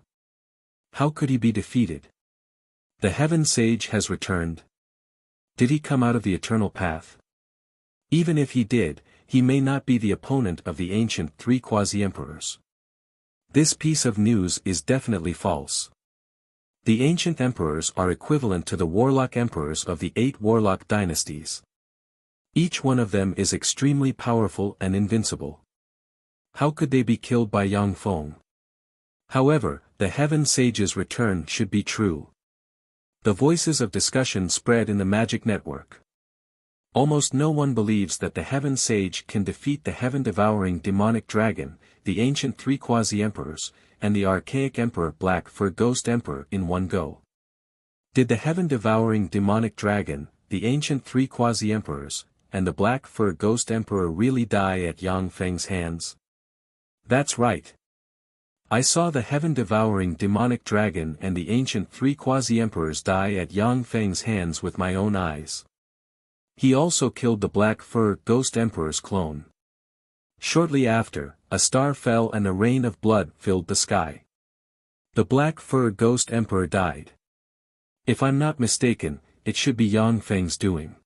How could he be defeated? The Heaven Sage has returned. Did he come out of the Eternal Path? Even if he did, he may not be the opponent of the ancient 3 quasi-emperors. This piece of news is definitely false. The ancient emperors are equivalent to the warlock emperors of the 8 warlock dynasties. Each one of them is extremely powerful and invincible. How could they be killed by Yang Feng? However, the Heaven Sage's return should be true. The voices of discussion spread in the magic network. Almost no one believes that the Heaven Sage can defeat the heaven-devouring demonic dragon, the ancient 3 quasi-emperors, and the archaic emperor Black Fur Ghost Emperor in one go. Did the heaven-devouring demonic dragon, the ancient 3 quasi-emperors, and the Black Fur Ghost Emperor really die at Yang Feng's hands? That's right. I saw the heaven-devouring demonic dragon and the ancient 3 quasi-emperors die at Yang Feng's hands with my own eyes. He also killed the Black Fur Ghost Emperor's clone. Shortly after, a star fell and a rain of blood filled the sky. The Black Fur Ghost Emperor died. If I'm not mistaken, it should be Yang Feng's doing.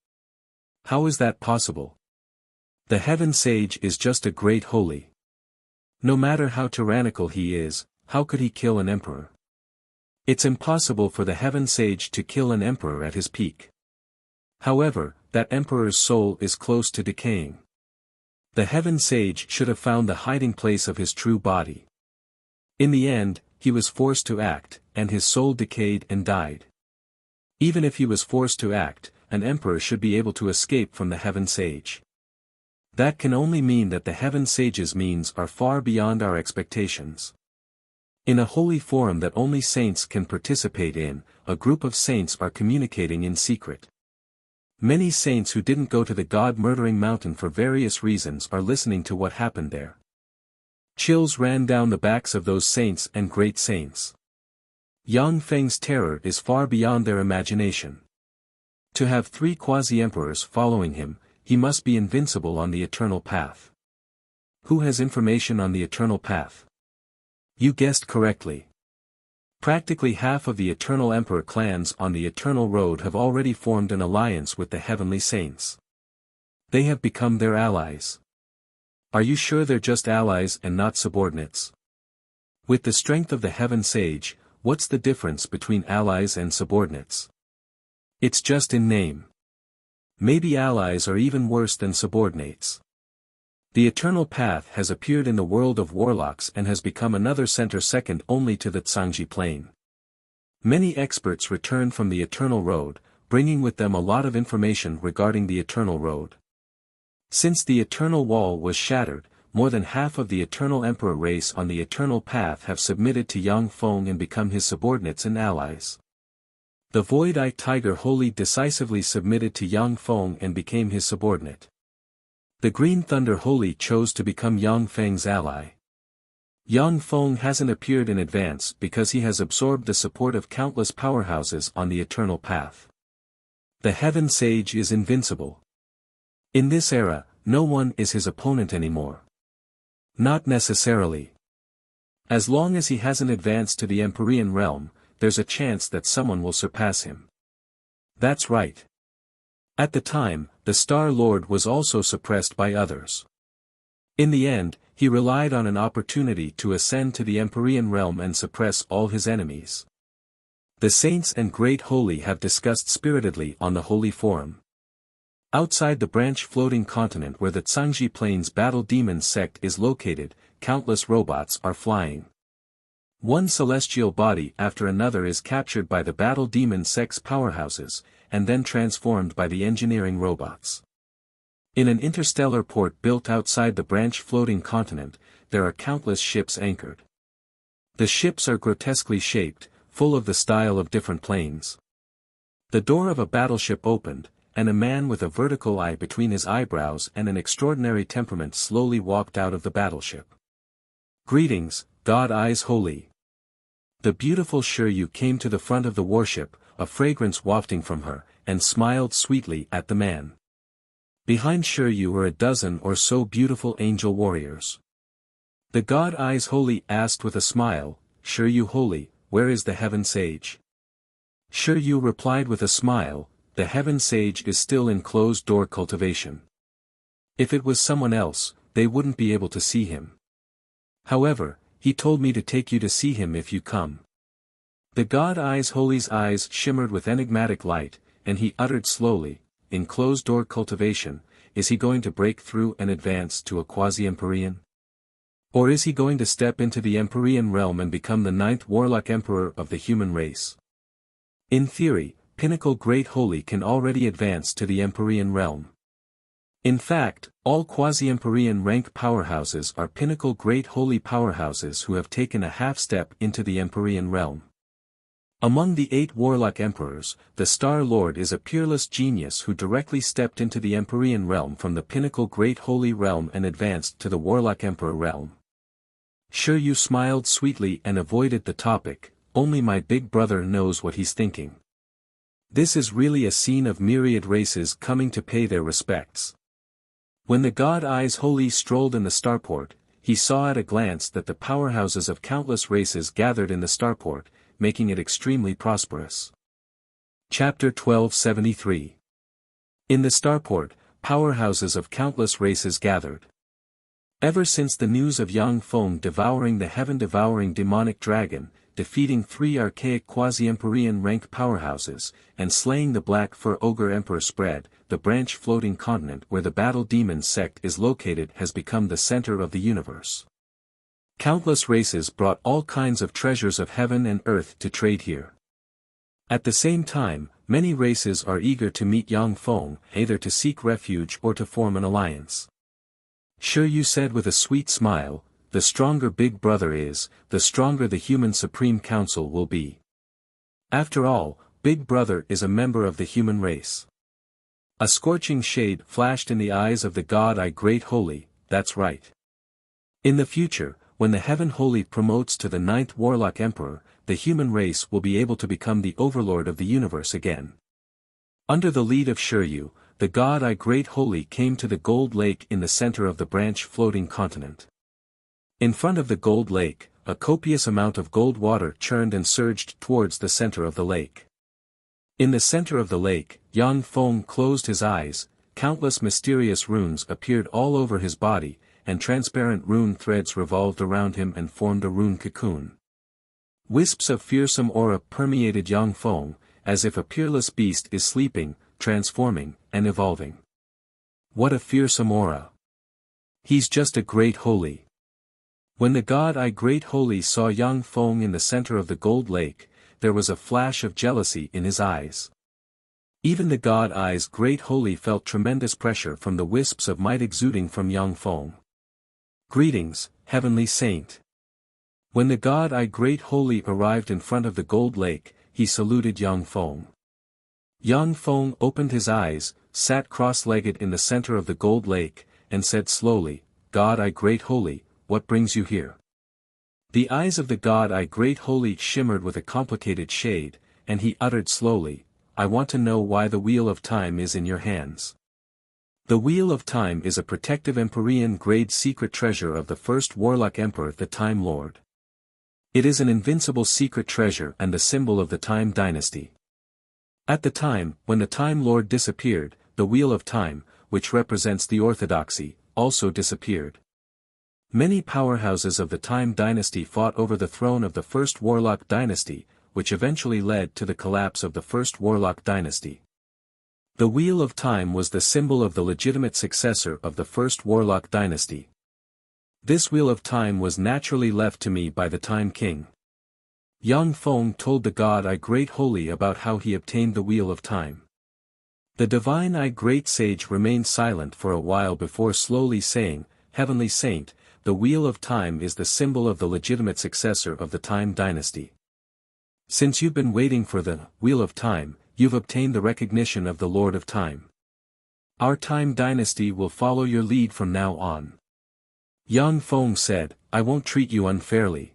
How is that possible? The Heaven Sage is just a great holy. No matter how tyrannical he is, how could he kill an emperor? It's impossible for the Heaven Sage to kill an emperor at his peak. However, that emperor's soul is close to decaying. The Heaven Sage should have found the hiding place of his true body. In the end, he was forced to act, and his soul decayed and died. Even if he was forced to act, an emperor should be able to escape from the Heaven Sage. That can only mean that the Heaven Sage's means are far beyond our expectations. In a holy forum that only saints can participate in, a group of saints are communicating in secret. Many saints who didn't go to the God-murdering mountain for various reasons are listening to what happened there. Chills ran down the backs of those saints and great saints. Yang Feng's terror is far beyond their imagination. To have 3 quasi-emperors following him, he must be invincible on the Eternal Path. Who has information on the Eternal Path? You guessed correctly. Practically half of the Eternal Emperor clans on the Eternal Road have already formed an alliance with the Heavenly Saints. They have become their allies. Are you sure they're just allies and not subordinates? With the strength of the Heaven Sage, what's the difference between allies and subordinates? It's just in name. Maybe allies are even worse than subordinates. The Eternal Path has appeared in the world of warlocks and has become another center second only to the Tsangji Plain. Many experts return from the Eternal Road, bringing with them a lot of information regarding the Eternal Road. Since the Eternal Wall was shattered, more than half of the Eternal Emperor race on the Eternal Path have submitted to Yang Feng and become his subordinates and allies. The Void-Eye Tiger wholly decisively submitted to Yang Feng and became his subordinate. The Green Thunder Holy chose to become Yang Feng's ally. Yang Feng hasn't appeared in advance because he has absorbed the support of countless powerhouses on the Eternal Path. The Heaven Sage is invincible. In this era, no one is his opponent anymore. Not necessarily. As long as he hasn't advanced to the Empyrean realm, there's a chance that someone will surpass him. That's right. At the time, the Star Lord was also suppressed by others. In the end, he relied on an opportunity to ascend to the Empyrean realm and suppress all his enemies. The saints and great holy have discussed spiritedly on the Holy Forum. Outside the branch floating continent where the Tsangji Plains Battle Demon sect is located, countless robots are flying. One celestial body after another is captured by the Battle Demon sect's powerhouses, and then transformed by the engineering robots. In an interstellar port built outside the branch floating continent, there are countless ships anchored. The ships are grotesquely shaped, full of the style of different planes. The door of a battleship opened, and a man with a vertical eye between his eyebrows and an extraordinary temperament slowly walked out of the battleship. "Greetings, God Eyes Holy." The beautiful Shiryu came to the front of the warship, a fragrance wafting from her, and smiled sweetly at the man. Behind Shiryu were a dozen or so beautiful angel warriors. The God Eyes Holy asked with a smile, "Shiryu Holy, where is the Heaven Sage?" Shiryu replied with a smile, "The Heaven Sage is still in closed-door cultivation. If it was someone else, they wouldn't be able to see him. However, he told me to take you to see him if you come." The God Eyes Holy's eyes shimmered with enigmatic light, and he uttered slowly, "In closed-door cultivation, is he going to break through and advance to a quasi-Empyrean? Or is he going to step into the Empyrean realm and become the 9th Warlock Emperor of the human race? In theory, Pinnacle Great Holy can already advance to the Empyrean realm. In fact, all quasi-Empyrean rank powerhouses are Pinnacle Great Holy powerhouses who have taken a half-step into the Empyrean realm. Among the 8 Warlock Emperors, the Star Lord is a peerless genius who directly stepped into the Empyrean realm from the Pinnacle Great Holy realm and advanced to the Warlock Emperor realm. Shiryu smiled sweetly and avoided the topic, "Only my big brother knows what he's thinking." This is really a scene of myriad races coming to pay their respects. When the God Eyes Holy strolled in the starport, he saw at a glance that the powerhouses of countless races gathered in the starport, making it extremely prosperous. Chapter 1273. In the starport, powerhouses of countless races gathered. Ever since the news of Yang Feng devouring the heaven-devouring demonic dragon, defeating 3 archaic quasi-Empyrean rank powerhouses, and slaying the Black Fur Ogre Emperor spread, the branch floating continent where the Battle Demon sect is located has become the center of the universe. Countless races brought all kinds of treasures of heaven and earth to trade here. At the same time, many races are eager to meet Yang Feng, either to seek refuge or to form an alliance. Shiryu said with a sweet smile, "The stronger Big Brother is, the stronger the human Supreme Council will be. After all, Big Brother is a member of the human race." A scorching shade flashed in the eyes of the God Eye Great Holy, "That's right. In the future, when the Heaven Holy promotes to the 9th Warlock Emperor, the human race will be able to become the overlord of the universe again." Under the lead of Shiryu, the God Eye Great Holy came to the Gold Lake in the center of the branch floating continent. In front of the Gold Lake, a copious amount of gold water churned and surged towards the center of the lake. In the center of the lake, Yang Feng closed his eyes, countless mysterious runes appeared all over his body, and transparent rune threads revolved around him and formed a rune cocoon. Wisps of fearsome aura permeated Yang Feng, as if a peerless beast is sleeping, transforming, and evolving. What a fearsome aura! He's just a great holy. When the God Eye Great Holy saw Yang Feng in the center of the Gold Lake, there was a flash of jealousy in his eyes. Even the God Eye's Great Holy felt tremendous pressure from the wisps of might exuding from Yang Feng. "Greetings, Heavenly Saint." When the God Eye Great Holy arrived in front of the Gold Lake, he saluted Yang Feng. Yang Feng opened his eyes, sat cross-legged in the center of the Gold Lake, and said slowly, "God Eye Great Holy, what brings you here?" The eyes of the God Eye Great Holy shimmered with a complicated shade, and he uttered slowly, "I want to know why the Wheel of Time is in your hands." The Wheel of Time is a protective Empyrean grade secret treasure of the first Warlock Emperor, the Time Lord. It is an invincible secret treasure and the symbol of the Time dynasty. At the time, when the Time Lord disappeared, the Wheel of Time, which represents the orthodoxy, also disappeared. Many powerhouses of the Time dynasty fought over the throne of the First Warlock dynasty, which eventually led to the collapse of the First Warlock dynasty. The Wheel of Time was the symbol of the legitimate successor of the First Warlock dynasty. This Wheel of Time was naturally left to me by the Time King. Yang Feng told the God I Great Holy about how he obtained the Wheel of Time. The divine I Great Sage remained silent for a while before slowly saying, "Heavenly Saint, the Wheel of Time is the symbol of the legitimate successor of the Time dynasty. Since you've been waiting for the Wheel of Time, you've obtained the recognition of the Lord of Time. Our Time dynasty will follow your lead from now on." Yang Feng said, "I won't treat you unfairly."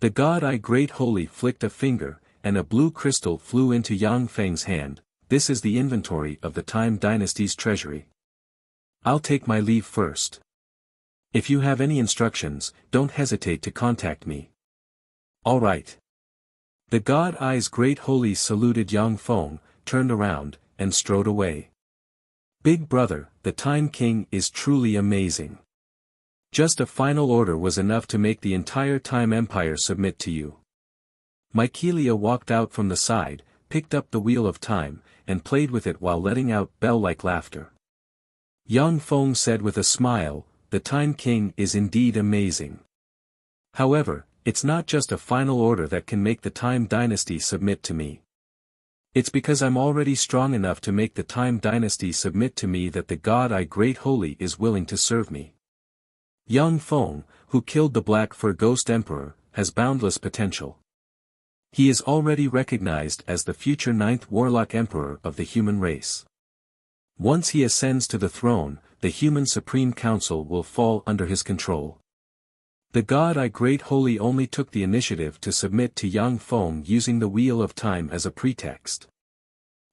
The God I Great Holy flicked a finger, and a blue crystal flew into Yang Feng's hand. "This is the inventory of the Time dynasty's treasury. I'll take my leave first. If you have any instructions, don't hesitate to contact me." "All right." The God I's Great Holy saluted Yang Feng, turned around, and strode away. "Big brother, the Time King is truly amazing. Just a final order was enough to make the entire Time Empire submit to you." Mykelia walked out from the side, picked up the Wheel of Time, and played with it while letting out bell-like laughter. Yang Feng said with a smile, "The Time King is indeed amazing. However, it's not just a final order that can make the Time dynasty submit to me. It's because I'm already strong enough to make the Time dynasty submit to me that the God I Great Holy is willing to serve me. Yang Feng, who killed the Black Fur Ghost Emperor, has boundless potential. He is already recognized as the future 9th Warlock Emperor of the human race. Once he ascends to the throne, the human Supreme Council will fall under his control." The God I Great Holy only took the initiative to submit to Yang Feng using the Wheel of Time as a pretext.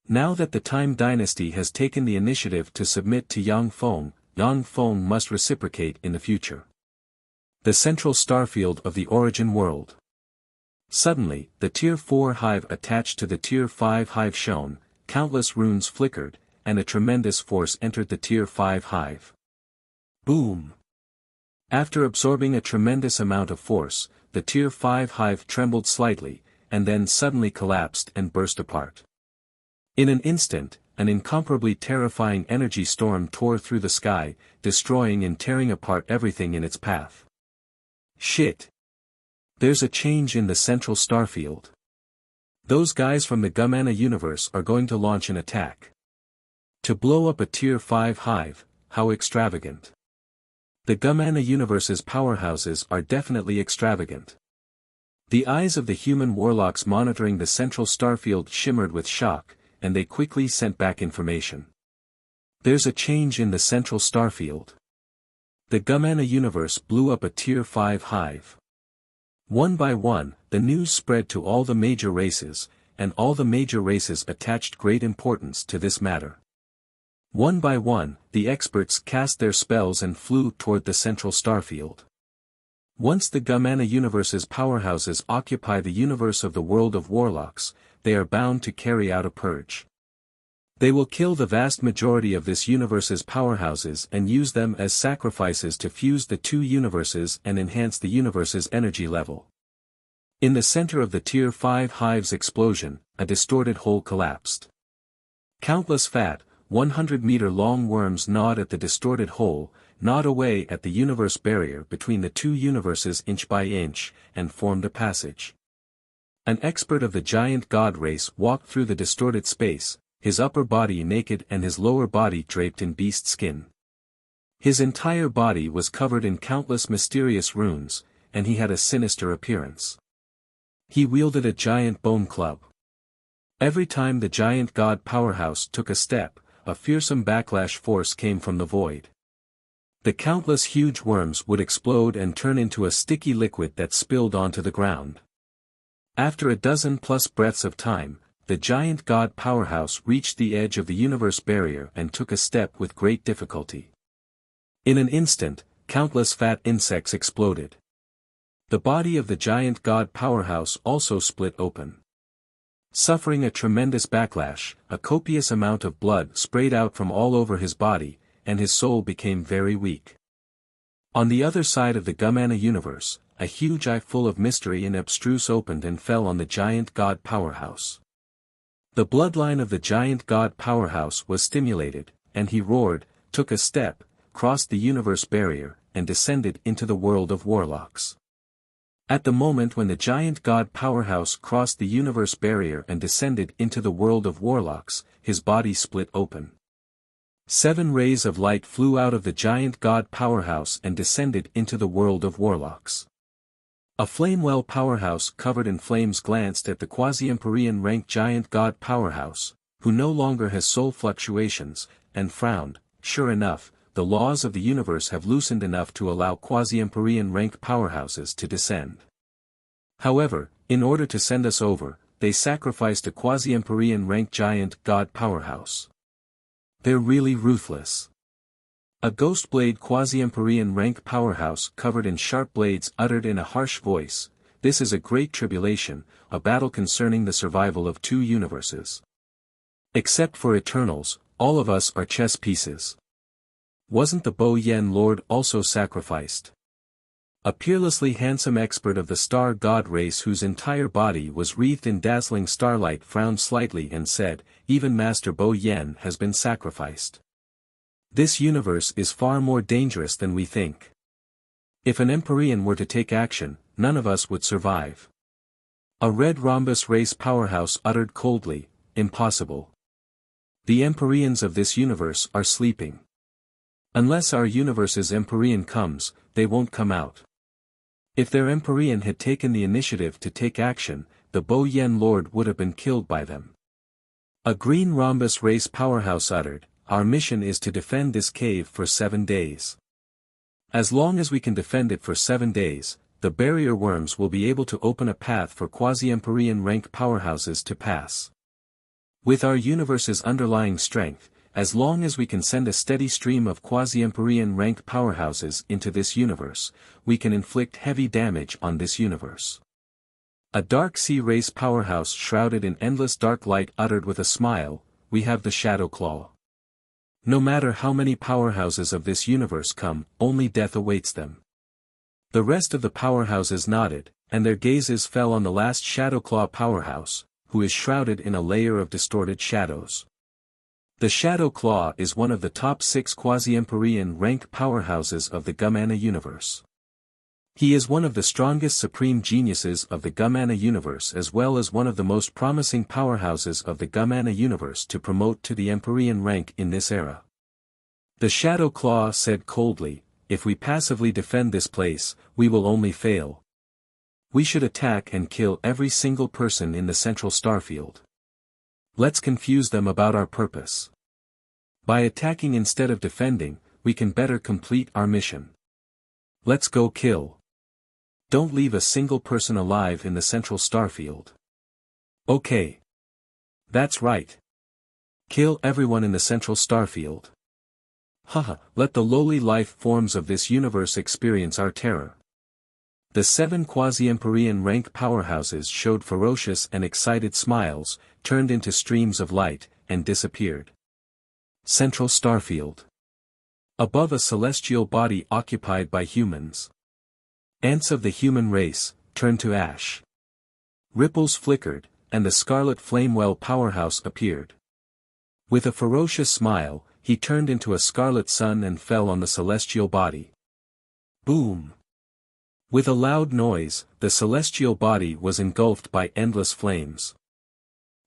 Now that the Time dynasty has taken the initiative to submit to Yang Feng must reciprocate in the future. The central starfield of the origin world. Suddenly, the Tier 4 hive attached to the Tier 5 hive shone, countless runes flickered, and a tremendous force entered the Tier 5 hive. Boom! After absorbing a tremendous amount of force, the Tier 5 hive trembled slightly, and then suddenly collapsed and burst apart. In an instant, an incomparably terrifying energy storm tore through the sky, destroying and tearing apart everything in its path. Shit! There's a change in the central starfield. Those guys from the Gumana universe are going to launch an attack. To blow up a Tier 5 hive, how extravagant. The Gumana universe's powerhouses are definitely extravagant. The eyes of the human warlocks monitoring the central starfield shimmered with shock, and they quickly sent back information. There's a change in the central starfield. The Gumana universe blew up a Tier 5 hive. One by one, the news spread to all the major races, and all the major races attached great importance to this matter. One by one, the experts cast their spells and flew toward the central starfield. Once the Gumana universe's powerhouses occupy the universe of the world of warlocks, they are bound to carry out a purge. They will kill the vast majority of this universe's powerhouses and use them as sacrifices to fuse the two universes and enhance the universe's energy level. In the center of the Tier 5 hive's explosion, a distorted hole collapsed. Countless fat, 100-meter-long worms gnawed at the distorted hole, gnawed away at the universe barrier between the two universes inch by inch, and formed a passage. An expert of the giant god race walked through the distorted space, his upper body naked and his lower body draped in beast skin. His entire body was covered in countless mysterious runes, and he had a sinister appearance. He wielded a giant bone club. Every time the giant god powerhouse took a step, a fearsome backlash force came from the void. The countless huge worms would explode and turn into a sticky liquid that spilled onto the ground. After a dozen-plus breaths of time, the giant god powerhouse reached the edge of the universe barrier and took a step with great difficulty. In an instant, countless fat insects exploded. The body of the giant god powerhouse also split open. Suffering a tremendous backlash, a copious amount of blood sprayed out from all over his body, and his soul became very weak. On the other side of the Gumana universe, a huge eye full of mystery and abstruse opened and fell on the giant god powerhouse. The bloodline of the giant god powerhouse was stimulated, and he roared, took a step, crossed the universe barrier, and descended into the world of warlocks. At the moment when the giant god powerhouse crossed the universe barrier and descended into the world of warlocks, his body split open. 7 rays of light flew out of the giant god powerhouse and descended into the world of warlocks. A flame-well powerhouse covered in flames glanced at the quasi-empyrean rank giant god powerhouse, who no longer has soul fluctuations, and frowned. Sure enough, the laws of the universe have loosened enough to allow quasi-empyrean rank powerhouses to descend. However, in order to send us over, they sacrificed a quasi-empyrean rank giant god powerhouse. They're really ruthless. A ghost blade quasi-empyrean rank powerhouse covered in sharp blades uttered in a harsh voice, "This is a great tribulation, a battle concerning the survival of 2 universes. Except for Eternals, all of us are chess pieces. Wasn't the Bo Yen Lord also sacrificed?" A peerlessly handsome expert of the star god race whose entire body was wreathed in dazzling starlight frowned slightly and said, "Even Master Bo Yen has been sacrificed. This universe is far more dangerous than we think. If an Empyrean were to take action, none of us would survive." A red rhombus race powerhouse uttered coldly, "Impossible. The Empyreans of this universe are sleeping. Unless our universe's Empyrean comes, they won't come out. If their Empyrean had taken the initiative to take action, the Bo Yen Lord would have been killed by them." A green rhombus race powerhouse uttered, "Our mission is to defend this cave for 7 days. As long as we can defend it for 7 days, the barrier worms will be able to open a path for quasi-Empyrean rank powerhouses to pass. With our universe's underlying strength, as long as we can send a steady stream of quasi-Empyrean rank powerhouses into this universe, we can inflict heavy damage on this universe." A dark sea race powerhouse shrouded in endless dark light uttered with a smile, "We have the Shadow Claw. No matter how many powerhouses of this universe come, only death awaits them." The rest of the powerhouses nodded, and their gazes fell on the last Shadow Claw powerhouse, who is shrouded in a layer of distorted shadows. The Shadow Claw is one of the top 6 quasi-Empyrean rank powerhouses of the Gumana universe. He is one of the strongest supreme geniuses of the Gumana universe as well as one of the most promising powerhouses of the Gumana universe to promote to the Empyrean rank in this era. The Shadow Claw said coldly, "If we passively defend this place, we will only fail. We should attack and kill every single person in the central starfield. Let's confuse them about our purpose. By attacking instead of defending, we can better complete our mission. Let's go kill. Don't leave a single person alive in the central starfield." "Okay. That's right. Kill everyone in the central starfield. Haha, let the lowly life forms of this universe experience our terror." The 7 quasi-Empyrean rank powerhouses showed ferocious and excited smiles, turned into streams of light, and disappeared. Central Starfield. Above a celestial body occupied by humans. Ants of the human race, turned to ash. Ripples flickered, and the scarlet flame-well powerhouse appeared. With a ferocious smile, he turned into a scarlet sun and fell on the celestial body. Boom! With a loud noise, the celestial body was engulfed by endless flames.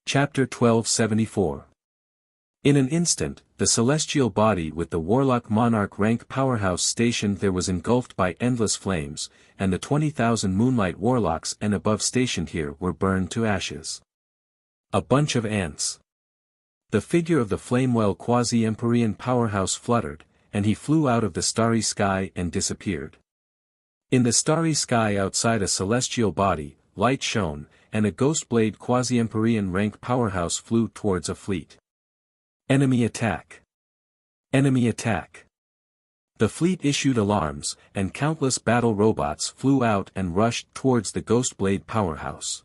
Chapter 1274. In an instant, the celestial body with the Warlock Monarch rank powerhouse stationed there was engulfed by endless flames, and the 20,000 Moonlight Warlocks and above stationed here were burned to ashes. A bunch of ants. The figure of the Flamewell quasi-Empyrean powerhouse fluttered, and he flew out of the starry sky and disappeared. In the starry sky outside a celestial body, light shone, and a Ghostblade quasi-Empyrean rank powerhouse flew towards a fleet. Enemy attack! Enemy attack! The fleet issued alarms, and countless battle robots flew out and rushed towards the Ghostblade powerhouse.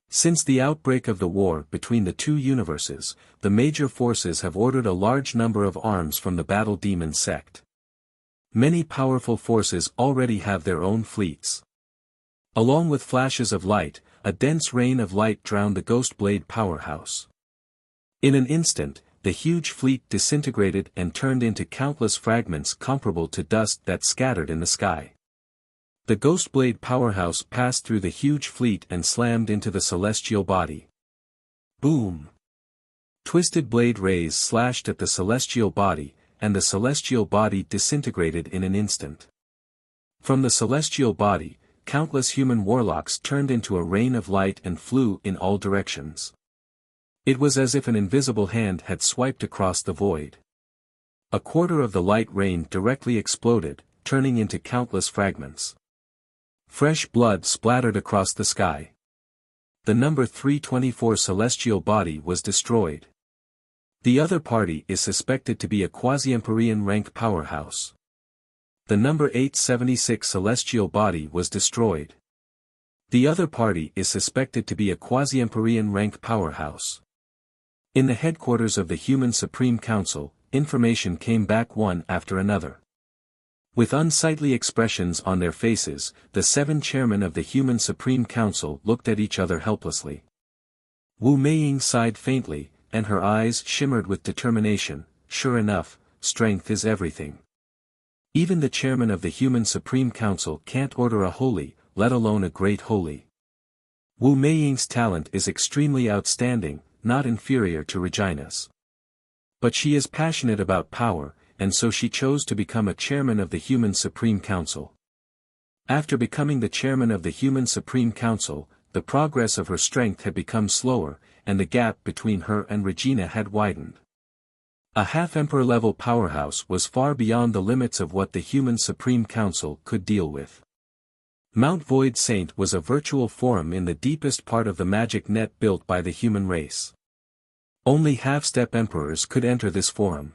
Since the outbreak of the war between the two universes, the major forces have ordered a large number of arms from the Battle Demon sect. Many powerful forces already have their own fleets. Along with flashes of light, a dense rain of light drowned the Ghostblade powerhouse. In an instant, the huge fleet disintegrated and turned into countless fragments comparable to dust that scattered in the sky. The Ghostblade powerhouse passed through the huge fleet and slammed into the celestial body. Boom! Twisted blade rays slashed at the celestial body, and the celestial body disintegrated in an instant. From the celestial body, countless human warlocks turned into a rain of light and flew in all directions. It was as if an invisible hand had swiped across the void. A quarter of the light rain directly exploded, turning into countless fragments. Fresh blood splattered across the sky. The number 324 celestial body was destroyed. The other party is suspected to be a quasi-Empyrean rank powerhouse. The number 876 celestial body was destroyed. The other party is suspected to be a quasi-Empyrean rank powerhouse. In the headquarters of the Human Supreme Council, information came back one after another. With unsightly expressions on their faces, the 7 chairmen of the Human Supreme Council looked at each other helplessly. Wu Meiying sighed faintly, and her eyes shimmered with determination. Sure enough, strength is everything. Even the chairman of the Human Supreme Council can't order a holy, let alone a great holy. Wu Meiying's talent is extremely outstanding, not inferior to Regina's. But she is passionate about power, and so she chose to become a chairman of the Human Supreme Council. After becoming the chairman of the Human Supreme Council, the progress of her strength had become slower, and the gap between her and Regina had widened. A half-emperor level powerhouse was far beyond the limits of what the Human Supreme Council could deal with. Mount Void Saint was a virtual forum in the deepest part of the magic net built by the human race. Only half-step emperors could enter this forum.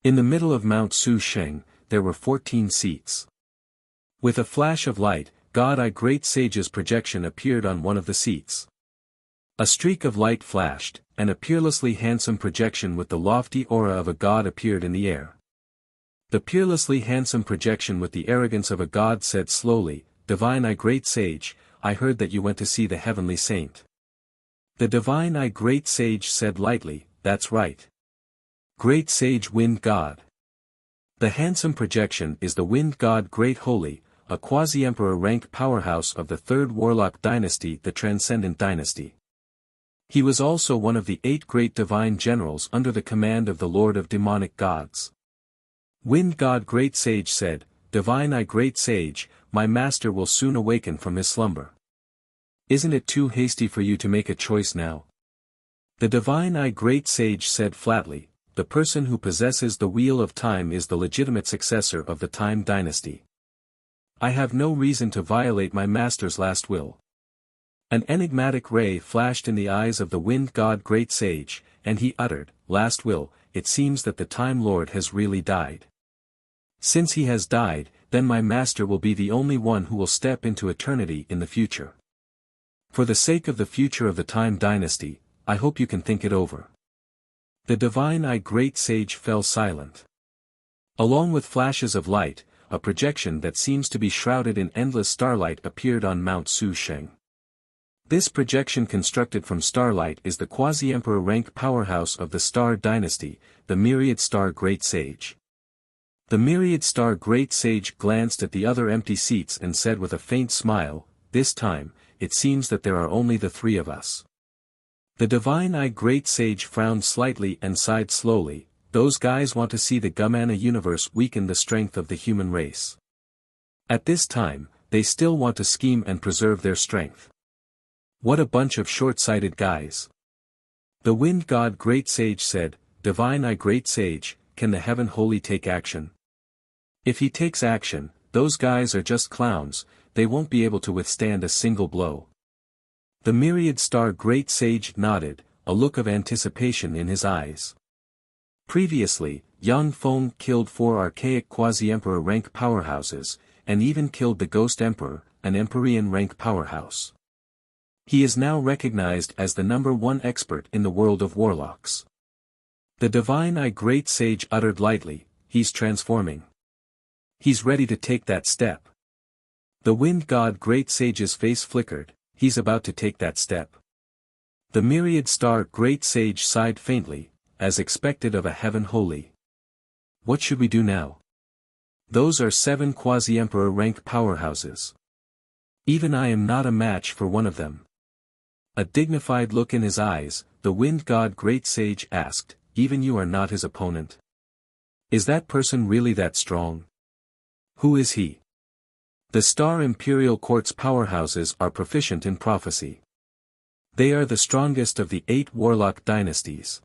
In the middle of Mount Su Sheng, there were 14 seats. With a flash of light, God I Great Sage's projection appeared on one of the seats. A streak of light flashed, and a peerlessly handsome projection with the lofty aura of a god appeared in the air. The peerlessly handsome projection with the arrogance of a god said slowly, "Divine I Great Sage, I heard that you went to see the heavenly saint." The Divine I Great Sage said lightly, "That's right. Great Sage Wind God." The handsome projection is the Wind God Great Holy, a quasi-emperor rank powerhouse of the Third Warlock Dynasty, the Transcendent Dynasty. He was also one of the 8 great divine generals under the command of the Lord of Demonic Gods. Wind God Great Sage said, "Divine I Great Sage, my master will soon awaken from his slumber. Isn't it too hasty for you to make a choice now?" The Divine I Great Sage said flatly, "The person who possesses the Wheel of Time is the legitimate successor of the Time Dynasty. I have no reason to violate my master's last will." An enigmatic ray flashed in the eyes of the Wind God Great Sage, and he uttered, "Last will, it seems that the Time Lord has really died. Since he has died, then my master will be the only one who will step into eternity in the future. For the sake of the future of the Time Dynasty, I hope you can think it over." The Divine I Great Sage fell silent. Along with flashes of light, a projection that seems to be shrouded in endless starlight appeared on Mount Su Sheng. This projection constructed from starlight is the quasi-emperor rank powerhouse of the Star Dynasty, the Myriad Star Great Sage. The Myriad Star Great Sage glanced at the other empty seats and said with a faint smile, "This time, it seems that there are only the 3 of us." The Divine I Great Sage frowned slightly and sighed slowly, "Those guys want to see the Gumana universe weaken the strength of the human race. At this time, they still want to scheme and preserve their strength. What a bunch of short-sighted guys." The Wind God Great Sage said, "Divine I Great Sage, can the Heaven Holy take action? If he takes action, those guys are just clowns, they won't be able to withstand a single blow." The Myriad Star Great Sage nodded, a look of anticipation in his eyes. Previously, Yang Feng killed 4 archaic quasi-emperor rank powerhouses, and even killed the Ghost Emperor, an Empyrean rank powerhouse. He is now recognized as the #1 expert in the world of warlocks. The Divine I Great Sage uttered lightly, "He's transforming. He's ready to take that step." The Wind God Great Sage's face flickered, "He's about to take that step." The Myriad Star Great Sage sighed faintly, as expected of a heaven holy. "What should we do now? Those are 7 quasi-emperor rank powerhouses. Even I am not a match for one of them." A dignified look in his eyes, the Wind God Great Sage asked, "Even you are not his opponent? Is that person really that strong? Who is he?" The Star Imperial Court's powerhouses are proficient in prophecy. They are the strongest of the 8 warlock dynasties.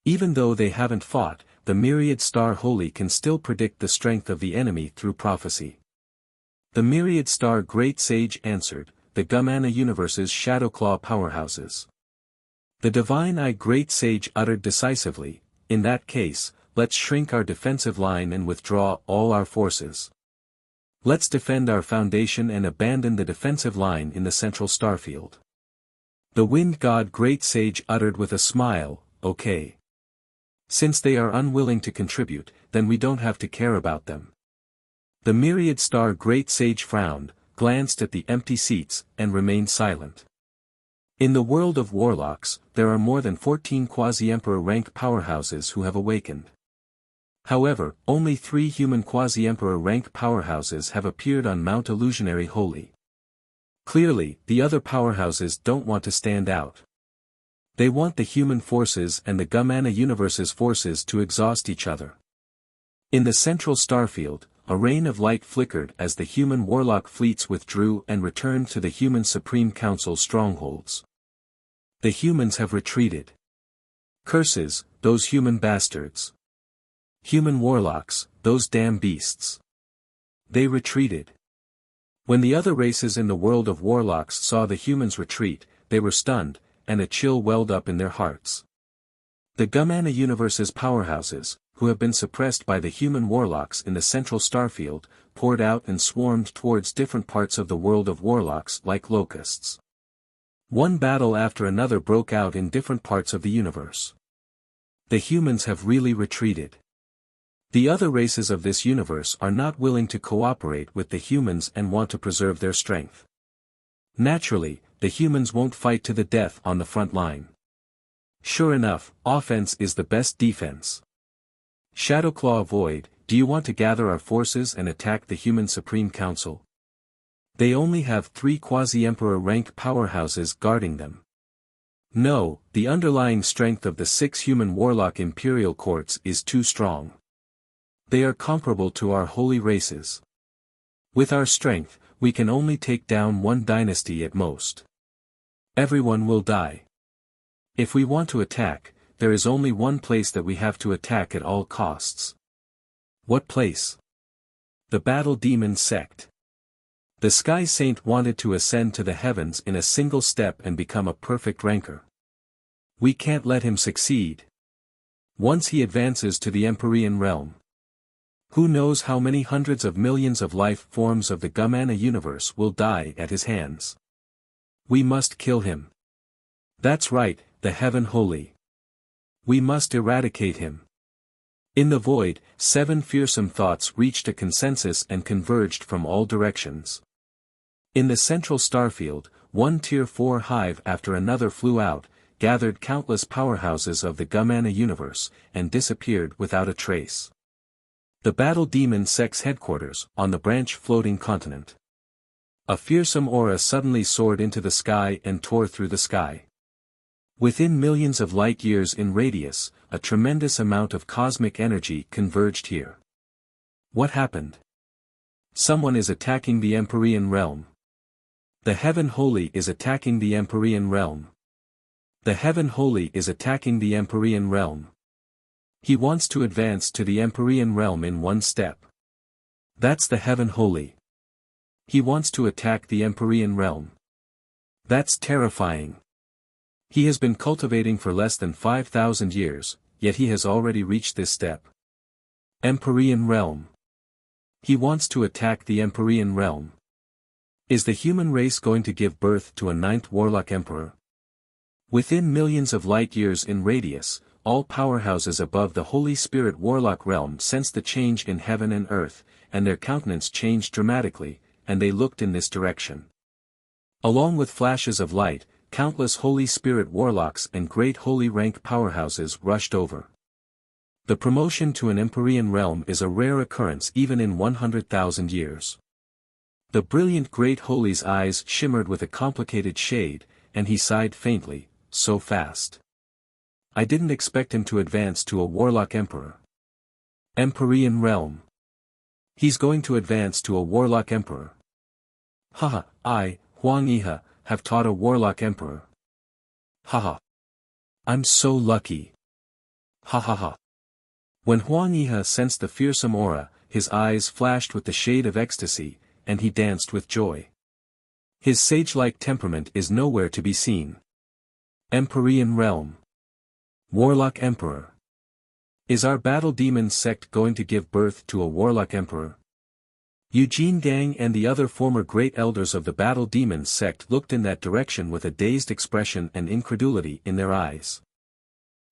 Even though they haven't fought, the Myriad Star Holy can still predict the strength of the enemy through prophecy. The Myriad Star Great Sage answered, "The Gumana Universe's Shadowclaw powerhouses." The Divine I Great Sage uttered decisively, "In that case, let's shrink our defensive line and withdraw all our forces. Let's defend our foundation and abandon the defensive line in the central starfield." The Wind God Great Sage uttered with a smile, "Okay. Since they are unwilling to contribute, then we don't have to care about them." The Myriad Star Great Sage frowned, glanced at the empty seats, and remained silent. In the world of warlocks, there are more than 14 quasi-emperor rank powerhouses who have awakened. However, only 3 human quasi-emperor rank powerhouses have appeared on Mount Illusionary Holy. Clearly, the other powerhouses don't want to stand out. They want the human forces and the Gumana Universe's forces to exhaust each other. In the central starfield, a rain of light flickered as the human warlock fleets withdrew and returned to the human Supreme Council strongholds. The humans have retreated. Curses, those human bastards. Human warlocks, those damn beasts. They retreated. When the other races in the world of warlocks saw the humans retreat, they were stunned, and a chill welled up in their hearts. The Gumana Universe's powerhouses, who have been suppressed by the human warlocks in the central starfield, poured out and swarmed towards different parts of the world of warlocks like locusts. One battle after another broke out in different parts of the universe. The humans have really retreated. The other races of this universe are not willing to cooperate with the humans and want to preserve their strength. Naturally, the humans won't fight to the death on the front line. Sure enough, offense is the best defense. Shadowclaw Void, do you want to gather our forces and attack the human Supreme Council? They only have 3 quasi-emperor rank powerhouses guarding them. No, the underlying strength of the 6 human warlock imperial courts is too strong. They are comparable to our holy races. With our strength, we can only take down 1 dynasty at most. Everyone will die. If we want to attack, there is only one place that we have to attack at all costs. What place? The Battle Demon Sect. The Sky Saint wanted to ascend to the heavens in a single step and become a perfect ranker. We can't let him succeed. Once he advances to the Empyrean realm, who knows how many hundreds of millions of life forms of the Gumana universe will die at his hands. We must kill him. That's right, the Heaven Holy. We must eradicate him. In the void, 7 fearsome thoughts reached a consensus and converged from all directions. In the central starfield, one Tier 4 hive after another flew out, gathered countless powerhouses of the Gumana universe, and disappeared without a trace. The Battle Demon Sect's headquarters, on the branch floating continent. A fearsome aura suddenly soared into the sky and tore through the sky. Within millions of light-years in radius, a tremendous amount of cosmic energy converged here. What happened? Someone is attacking the Empyrean realm. The Heaven Holy is attacking the Empyrean realm. The Heaven Holy is attacking the Empyrean realm. He wants to advance to the Empyrean realm in one step. That's the Heaven Holy. He wants to attack the Empyrean realm. That's terrifying. He has been cultivating for less than 5,000 years, yet he has already reached this step. Empyrean Realm. He wants to attack the Empyrean Realm. Is the human race going to give birth to a ninth Warlock Emperor? Within millions of light-years in radius, all powerhouses above the Holy Spirit Warlock realm sensed the change in heaven and earth, and their countenance changed dramatically, and they looked in this direction. Along with flashes of light, countless Holy Spirit Warlocks and great Holy Rank powerhouses rushed over. The promotion to an Empyrean realm is a rare occurrence even in 100,000 years. The brilliant Great Holy's eyes shimmered with a complicated shade, and he sighed faintly, so fast. I didn't expect him to advance to a Warlock Emperor. Empyrean realm. He's going to advance to a Warlock Emperor. Haha, I, Huang Yihe, have taught a Warlock Emperor. Haha. I'm so lucky. Ha ha ha. When Huang Yihe sensed the fearsome aura, his eyes flashed with the shade of ecstasy, and he danced with joy. His sage-like temperament is nowhere to be seen. Empyrean realm. Warlock Emperor. Is our Battle Demon sect going to give birth to a Warlock Emperor? Eugene Gang and the other former great elders of the Battle Demon sect looked in that direction with a dazed expression and incredulity in their eyes.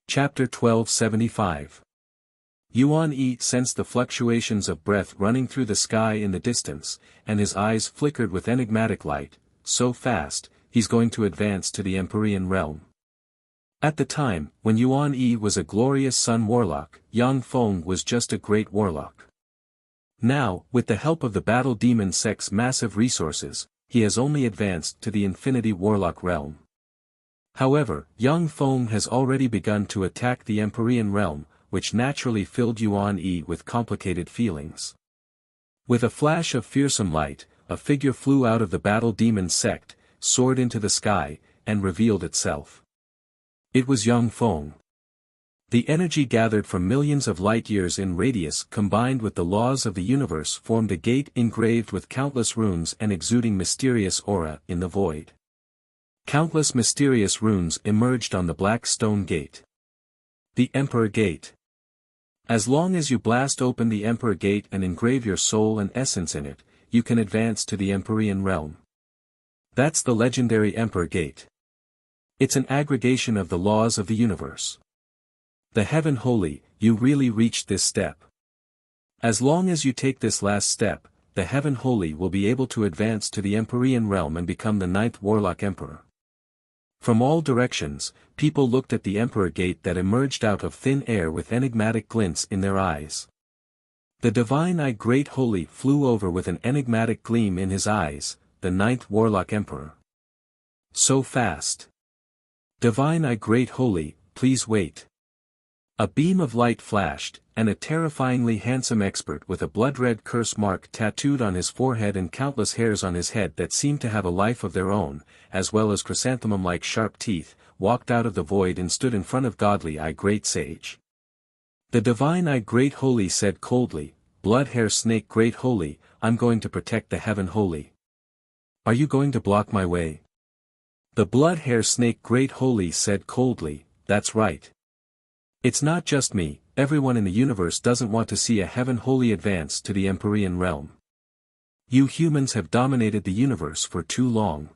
Chapter 1275. Yuan Yi sensed the fluctuations of breath running through the sky in the distance, and his eyes flickered with enigmatic light. So fast, he's going to advance to the Empyrean realm. At the time, when Yuan Yi was a glorious Sun Warlock, Yang Feng was just a great Warlock. Now, with the help of the Battle Demon sect's massive resources, he has only advanced to the Infinity Warlock realm. However, Yang Feng has already begun to attack the Empyrean realm, which naturally filled Yuan Yi with complicated feelings. With a flash of fearsome light, a figure flew out of the Battle Demon sect, soared into the sky, and revealed itself. It was Yang Feng. The energy gathered from millions of light-years in radius combined with the laws of the universe formed a gate engraved with countless runes and exuding mysterious aura in the void. Countless mysterious runes emerged on the black stone gate. The Emperor Gate. As long as you blast open the Emperor Gate and engrave your soul and essence in it, you can advance to the Empyrean realm. That's the legendary Emperor Gate. It's an aggregation of the laws of the universe. The Heaven Holy, you really reached this step. As long as you take this last step, the Heaven Holy will be able to advance to the Empyrean realm and become the ninth Warlock Emperor. From all directions, people looked at the Emperor Gate that emerged out of thin air with enigmatic glints in their eyes. The Divine Eye Great Holy flew over with an enigmatic gleam in his eyes, the ninth Warlock Emperor. So fast. Divine Eye Great Holy, please wait. A beam of light flashed, and a terrifyingly handsome expert with a blood-red curse mark tattooed on his forehead and countless hairs on his head that seemed to have a life of their own, as well as chrysanthemum-like sharp teeth, walked out of the void and stood in front of Godly Eye Great Sage. The Divine Eye Great Holy said coldly, "Blood Hair Snake Great Holy, I'm going to protect the Heaven Holy. Are you going to block my way?" The Blood Hair Snake Great Holy said coldly, "That's right. It's not just me, everyone in the universe doesn't want to see a Heaven Holy advance to the Empyrean realm. You humans have dominated the universe for too long.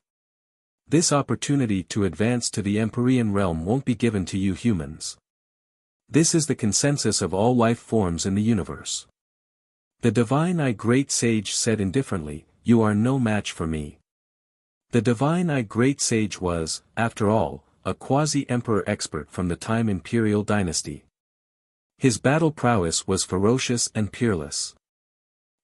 This opportunity to advance to the Empyrean realm won't be given to you humans. This is the consensus of all life forms in the universe." The Divine Eye Great Sage said indifferently, "You are no match for me." The Divine Eye Great Sage was, after all, a quasi-emperor expert from the time Imperial dynasty. His battle prowess was ferocious and peerless.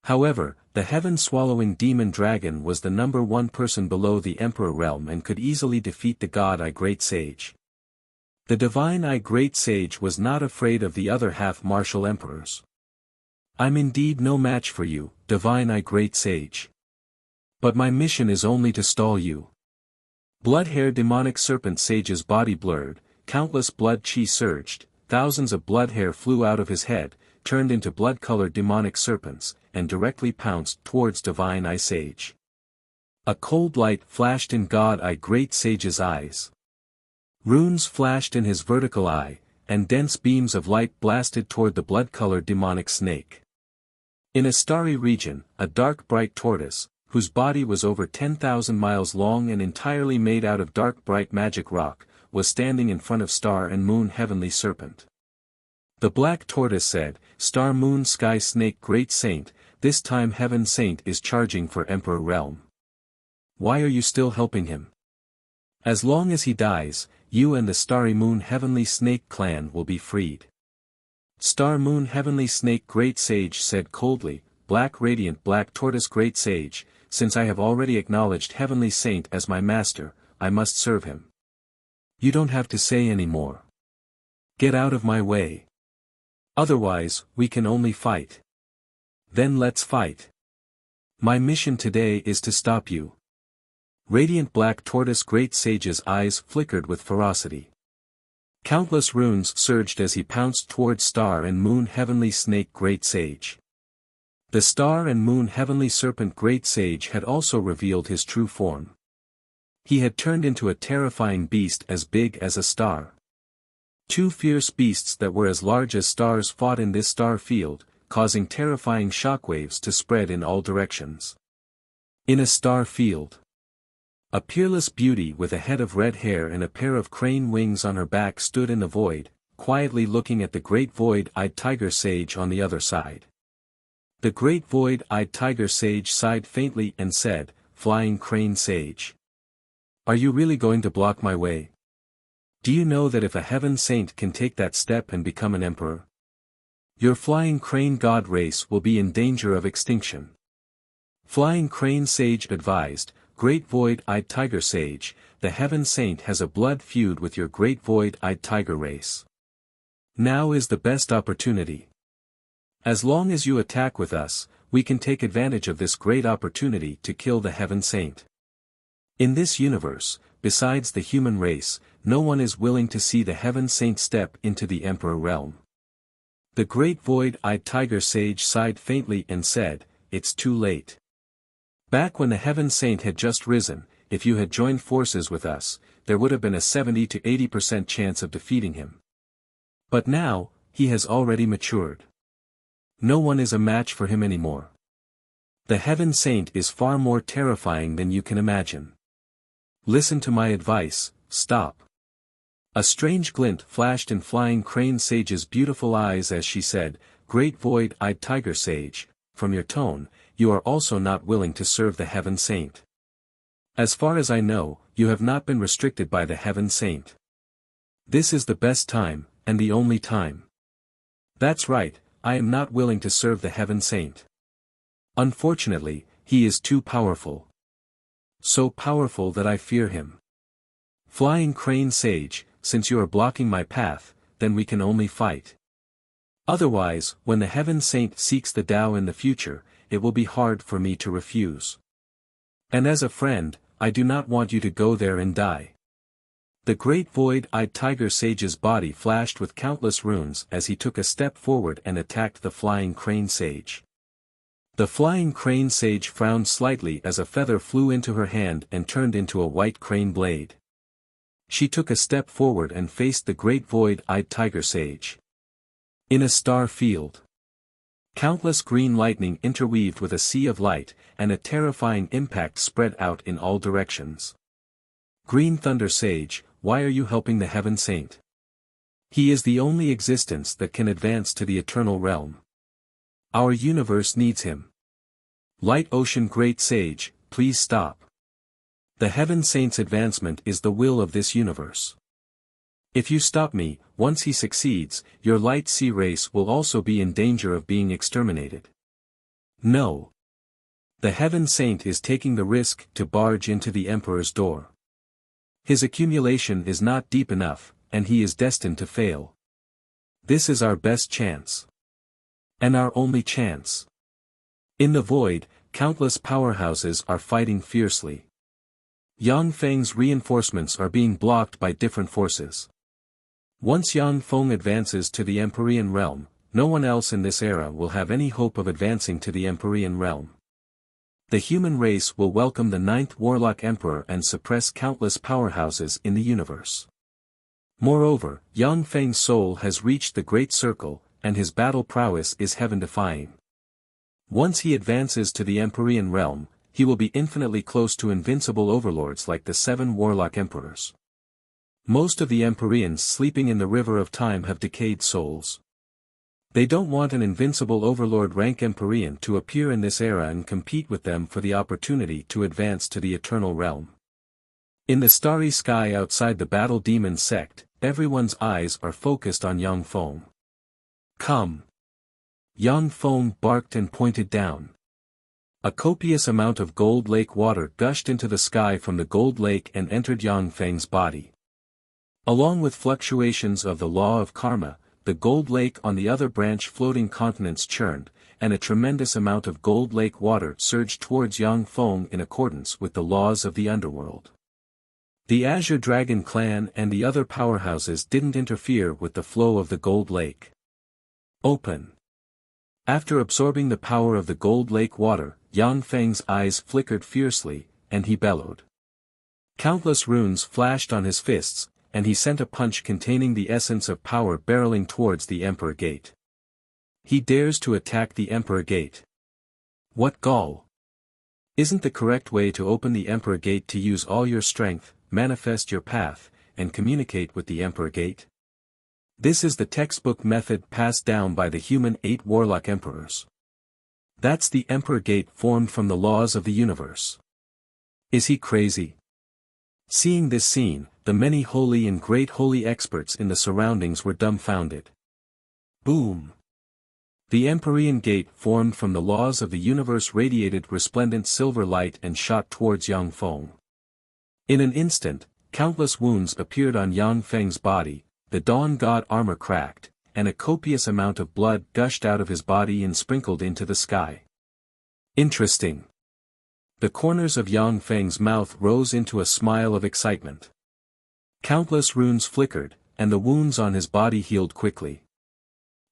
However, the heaven-swallowing demon dragon was the number one person below the Emperor realm and could easily defeat the God Eye Great Sage. The Divine Eye Great Sage was not afraid of the other half-martial emperors. "I'm indeed no match for you, Divine Eye Great Sage. But my mission is only to stall you." Blood-hair demonic serpent sage's body blurred, countless blood chi surged, thousands of blood hair flew out of his head, turned into blood-colored demonic serpents, and directly pounced towards Divine Eye Sage. A cold light flashed in God Eye Great Sage's eyes. Runes flashed in his vertical eye, and dense beams of light blasted toward the blood-colored demonic snake. In a starry region, a dark bright tortoise, whose body was over 10,000 miles long and entirely made out of dark bright magic rock, was standing in front of Star and Moon Heavenly Serpent. The black tortoise said, "Star Moon Sky Snake Great Saint, this time Heaven Saint is charging for Emperor Realm. Why are you still helping him? As long as he dies, you and the Starry Moon Heavenly Snake clan will be freed." Star Moon Heavenly Snake Great Sage said coldly, "Black Radiant Black Tortoise Great Sage, since I have already acknowledged Heavenly Saint as my master, I must serve him. You don't have to say any more. Get out of my way. Otherwise, we can only fight. Then let's fight. My mission today is to stop you." Radiant Black Tortoise Great Sage's eyes flickered with ferocity. Countless runes surged as he pounced toward Star and Moon Heavenly Snake Great Sage. The Star and Moon Heavenly Serpent Great Sage had also revealed his true form. He had turned into a terrifying beast as big as a star. Two fierce beasts that were as large as stars fought in this star field, causing terrifying shockwaves to spread in all directions. In a star field, a peerless beauty with a head of red hair and a pair of crane wings on her back stood in the void, quietly looking at the great void-eyed tiger sage on the other side. The great void-eyed tiger sage sighed faintly and said, "Flying Crane Sage. Are you really going to block my way? Do you know that if a heaven saint can take that step and become an emperor, your flying crane god race will be in danger of extinction?" Flying Crane Sage advised, "Great void-eyed tiger sage, the heaven saint has a blood feud with your great void-eyed tiger race. Now is the best opportunity. As long as you attack with us, we can take advantage of this great opportunity to kill the heaven saint. In this universe, besides the human race, no one is willing to see the heaven saint step into the emperor realm." The great void-eyed tiger sage sighed faintly and said, "It's too late. Back when the heaven saint had just risen, if you had joined forces with us, there would have been a 70 to 80% chance of defeating him. But now, he has already matured. No one is a match for him anymore. The heaven saint is far more terrifying than you can imagine. Listen to my advice, stop." A strange glint flashed in Flying Crane Sage's beautiful eyes as she said, "Great void-eyed tiger sage, from your tone, you are also not willing to serve the heaven saint. As far as I know, you have not been restricted by the heaven saint. This is the best time, and the only time. That's right, I am not willing to serve the heaven saint. Unfortunately, he is too powerful. So powerful that I fear him. Flying Crane Sage, since you are blocking my path, then we can only fight. Otherwise, when the heaven saint seeks the Tao in the future, it will be hard for me to refuse. And as a friend, I do not want you to go there and die." The great void-eyed tiger sage's body flashed with countless runes as he took a step forward and attacked the Flying Crane Sage. The Flying Crane Sage frowned slightly as a feather flew into her hand and turned into a white crane blade. She took a step forward and faced the great void-eyed tiger sage. In a star field, countless green lightning interweaved with a sea of light, and a terrifying impact spread out in all directions. "Green Thunder Sage, why are you helping the heaven saint? He is the only existence that can advance to the eternal realm. Our universe needs him. Light Ocean Great Sage, please stop. The heaven saint's advancement is the will of this universe. If you stop me, once he succeeds, your light sea race will also be in danger of being exterminated." No. The heaven saint is taking the risk to barge into the emperor's door. His accumulation is not deep enough, and he is destined to fail. This is our best chance. And our only chance. In the void, countless powerhouses are fighting fiercely. Yang Feng's reinforcements are being blocked by different forces. Once Yang Feng advances to the Empyrean realm, no one else in this era will have any hope of advancing to the Empyrean realm. The human race will welcome the 9th Warlock Emperor and suppress countless powerhouses in the universe. Moreover, Yang Feng's soul has reached the Great Circle, and his battle prowess is heaven-defying. Once he advances to the Empyrean realm, he will be infinitely close to invincible overlords like the 7 warlock emperors. Most of the Empyreans sleeping in the river of time have decayed souls. They don't want an invincible overlord rank Empyrean to appear in this era and compete with them for the opportunity to advance to the eternal realm. In the starry sky outside the battle demon sect, everyone's eyes are focused on Yang Feng. Come! Yang Feng barked and pointed down. A copious amount of gold lake water gushed into the sky from the gold lake and entered Yang Feng's body. Along with fluctuations of the law of karma, the gold lake on the other branch floating continents churned, and a tremendous amount of gold lake water surged towards Yang Feng in accordance with the laws of the underworld. The Azure Dragon clan and the other powerhouses didn't interfere with the flow of the gold lake. Open. After absorbing the power of the gold lake water, Yang Feng's eyes flickered fiercely, and he bellowed. Countless runes flashed on his fists, and he sent a punch containing the essence of power barreling towards the Emperor Gate. He dares to attack the Emperor Gate. What gall! Isn't the correct way to open the Emperor Gate to use all your strength, manifest your path, and communicate with the Emperor Gate? This is the textbook method passed down by the human 8 warlock emperors. That's the Emperor Gate formed from the laws of the universe. Is he crazy? Seeing this scene, the many holy and great holy experts in the surroundings were dumbfounded. Boom! The Empyrean Gate formed from the laws of the universe radiated resplendent silver light and shot towards Yang Feng. In an instant, countless wounds appeared on Yang Feng's body, the Dawn God armor cracked, and a copious amount of blood gushed out of his body and sprinkled into the sky. Interesting. The corners of Yang Feng's mouth rose into a smile of excitement. Countless runes flickered, and the wounds on his body healed quickly.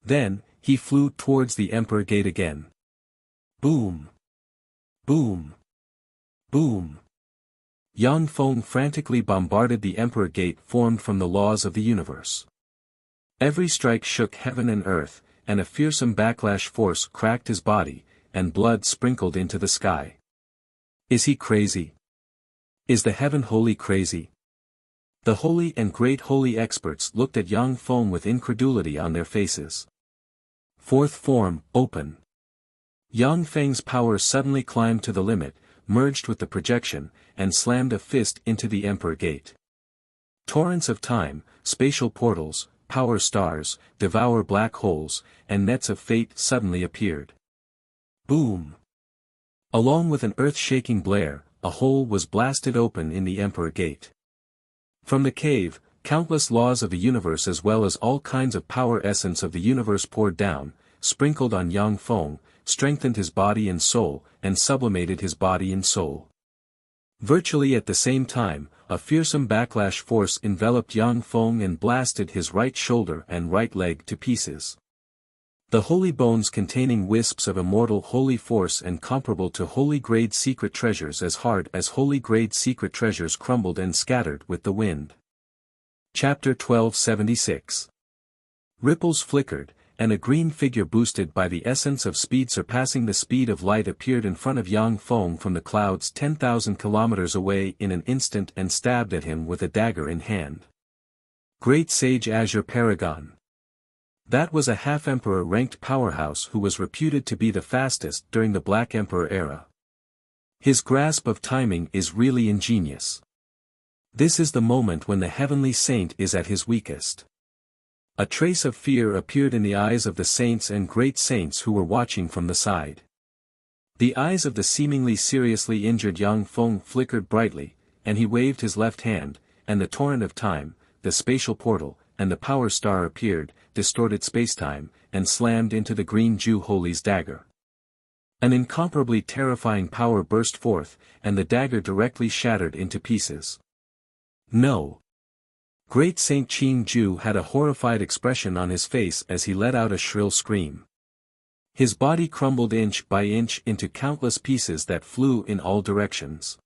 Then, he flew towards the Emperor Gate again. Boom! Boom! Boom! Yang Feng frantically bombarded the Emperor Gate formed from the laws of the universe. Every strike shook heaven and earth, and a fearsome backlash force cracked his body, and blood sprinkled into the sky. Is he crazy? Is the heaven holy crazy? The holy and great holy experts looked at Yang Feng with incredulity on their faces. Fourth form, open. Yang Feng's power suddenly climbed to the limit, merged with the projection, and slammed a fist into the Emperor Gate. Torrents of time, spatial portals, power stars, devour black holes, and nets of fate suddenly appeared. Boom! Along with an earth-shaking blare, a hole was blasted open in the Emperor Gate. From the cave, countless laws of the universe as well as all kinds of power essence of the universe poured down, sprinkled on Yang Feng, strengthened his body and soul, and sublimated his body and soul. Virtually at the same time, a fearsome backlash force enveloped Yang Feng and blasted his right shoulder and right leg to pieces. The holy bones containing wisps of immortal holy force and comparable to holy-grade secret treasures as hard as holy-grade secret treasures crumbled and scattered with the wind. Chapter 1276. Ripples flickered, and a green figure boosted by the essence of speed surpassing the speed of light appeared in front of Yang Feng from the clouds 10,000 kilometers away in an instant and stabbed at him with a dagger in hand. Great Sage Azure Paragon. That was a half-emperor ranked powerhouse who was reputed to be the fastest during the Black Emperor era. His grasp of timing is really ingenious. This is the moment when the heavenly saint is at his weakest. A trace of fear appeared in the eyes of the saints and great saints who were watching from the side. The eyes of the seemingly seriously injured Yang Feng flickered brightly, and he waved his left hand, and the torrent of time, the spatial portal, and the power star appeared, distorted spacetime, and slammed into the green Jew Holy's dagger. An incomparably terrifying power burst forth, and the dagger directly shattered into pieces. No! Great Saint Qing Ju had a horrified expression on his face as he let out a shrill scream. His body crumbled inch by inch into countless pieces that flew in all directions.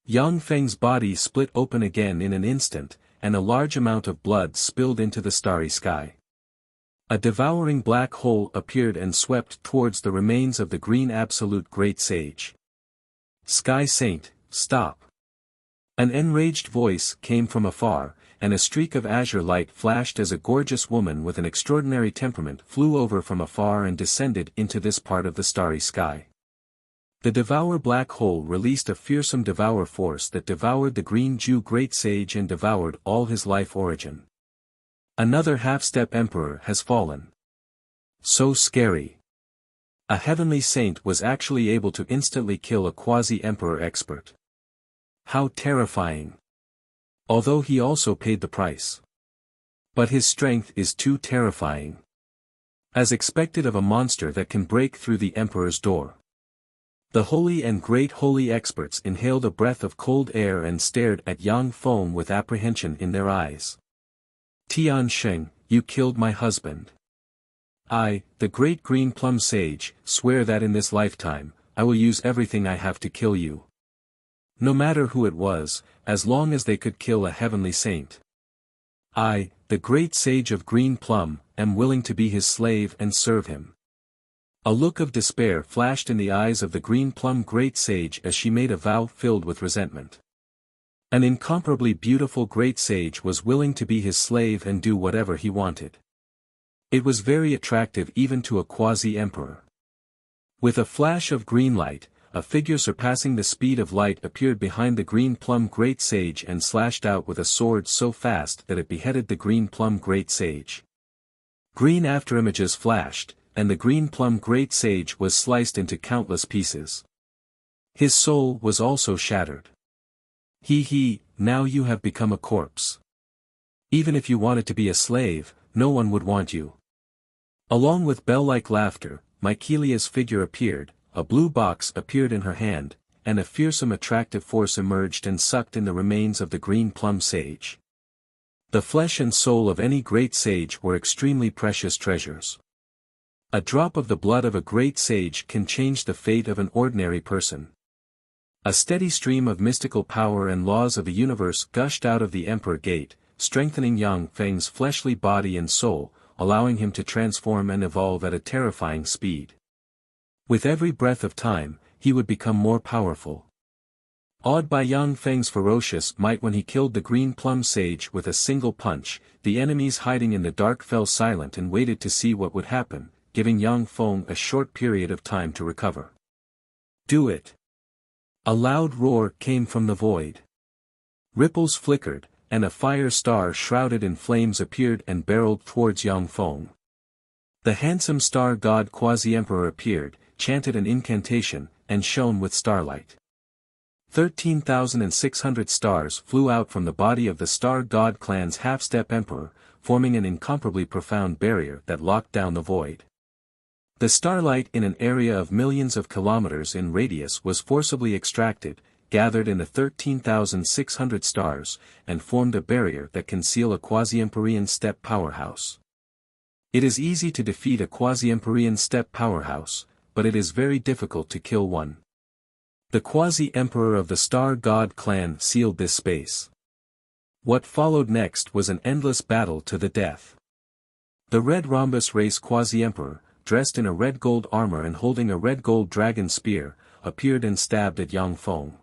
Yang Feng's body split open again in an instant, and a large amount of blood spilled into the starry sky. A devouring black hole appeared and swept towards the remains of the green absolute great sage. "Sky Saint, stop!" An enraged voice came from afar, and a streak of azure light flashed as a gorgeous woman with an extraordinary temperament flew over from afar and descended into this part of the starry sky. The devour black hole released a fearsome devour force that devoured the green Jew great sage and devoured all his life origin. Another half-step emperor has fallen. So scary. A heavenly saint was actually able to instantly kill a quasi-emperor expert. How terrifying. Although he also paid the price. But his strength is too terrifying. As expected of a monster that can break through the emperor's door. The holy and great holy experts inhaled a breath of cold air and stared at Yang Feng with apprehension in their eyes. "Tian Sheng, you killed my husband. I, the great green plum sage, swear that in this lifetime, I will use everything I have to kill you. No matter who it was, as long as they could kill a heavenly saint. I, the great sage of Green Plum, am willing to be his slave and serve him." A look of despair flashed in the eyes of the Green Plum great sage as she made a vow filled with resentment. An incomparably beautiful great sage was willing to be his slave and do whatever he wanted. It was very attractive even to a quasi-emperor. With a flash of green light, a figure surpassing the speed of light appeared behind the Green Plum great sage and slashed out with a sword so fast that it beheaded the Green Plum great sage. Green afterimages flashed, and the Green Plum great sage was sliced into countless pieces. His soul was also shattered. He, now you have become a corpse. Even if you wanted to be a slave, no one would want you. Along with bell-like laughter, Mycelia's figure appeared, a blue box appeared in her hand, and a fearsome attractive force emerged and sucked in the remains of the Green Plum sage. The flesh and soul of any great sage were extremely precious treasures. A drop of the blood of a great sage can change the fate of an ordinary person. A steady stream of mystical power and laws of the universe gushed out of the Emperor Gate, strengthening Yang Feng's fleshly body and soul, allowing him to transform and evolve at a terrifying speed. With every breath of time, he would become more powerful. Awed by Yang Feng's ferocious might when he killed the Green Plum sage with a single punch, the enemies hiding in the dark fell silent and waited to see what would happen, giving Yang Feng a short period of time to recover. "Do it!" A loud roar came from the void. Ripples flickered, and a fire star shrouded in flames appeared and barreled towards Yang Feng. The handsome star god quasi-emperor appeared, chanted an incantation, and shone with starlight. 13,600 stars flew out from the body of the star god clan's half-step emperor, forming an incomparably profound barrier that locked down the void. The starlight in an area of millions of kilometers in radius was forcibly extracted, gathered in the 13,600 stars, and formed a barrier that can seal a quasi-empyrean step powerhouse. It is easy to defeat a quasi-empyrean step powerhouse, but it is very difficult to kill one. The quasi-emperor of the Star God clan sealed this space. What followed next was an endless battle to the death. The Red Rhombus race quasi-emperor, dressed in a red-gold armor and holding a red-gold dragon spear, appeared and stabbed at Yang Feng.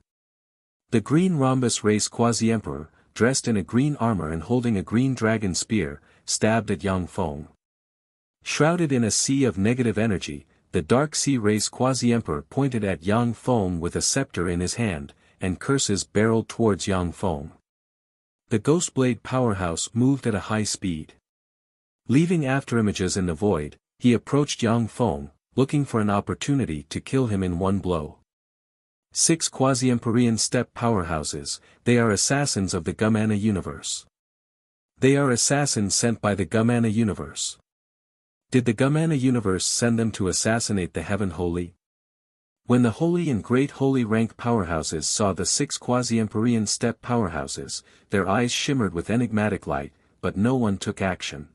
The Green Rhombus race quasi-emperor, dressed in a green armor and holding a green dragon spear, stabbed at Yang Feng. Shrouded in a sea of negative energy, the Dark Sea race quasi-emperor pointed at Yang Feng with a scepter in his hand, and curses barreled towards Yang Feng. The Ghostblade powerhouse moved at a high speed. Leaving afterimages in the void, he approached Yang Feng, looking for an opportunity to kill him in one blow. 6 quasi-empyrean step powerhouses, they are assassins of the Gumana universe. They are assassins sent by the Gumana universe. Did the Gumana universe send them to assassinate the Heaven Holy? When the Holy and Great Holy rank powerhouses saw the 6 quasi-empyrean step powerhouses, their eyes shimmered with enigmatic light, but no one took action.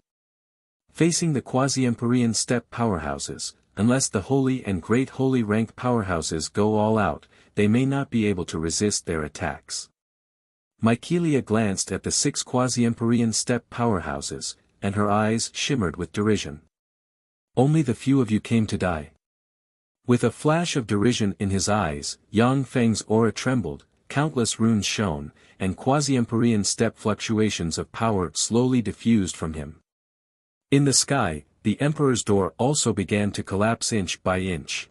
Facing the quasi-empyrean step powerhouses, unless the Holy and Great Holy rank powerhouses go all out, they may not be able to resist their attacks. Mykelia glanced at the 6 quasi-empyrean step powerhouses, and her eyes shimmered with derision. Only the few of you came to die. With a flash of derision in his eyes, Yang Feng's aura trembled, countless runes shone, and quasi-empyrean step fluctuations of power slowly diffused from him. In the sky, the Emperor's door also began to collapse inch by inch.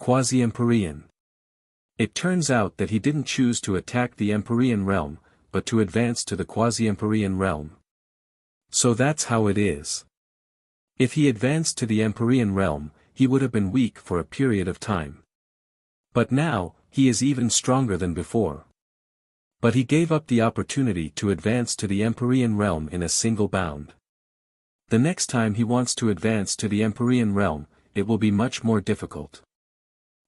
Quasi-empyrean. It turns out that he didn't choose to attack the Empyrean realm, but to advance to the quasi-Empyrean realm. So that's how it is. If he advanced to the Empyrean realm, he would have been weak for a period of time. But now, he is even stronger than before. But he gave up the opportunity to advance to the Empyrean realm in a single bound. The next time he wants to advance to the Empyrean realm, it will be much more difficult.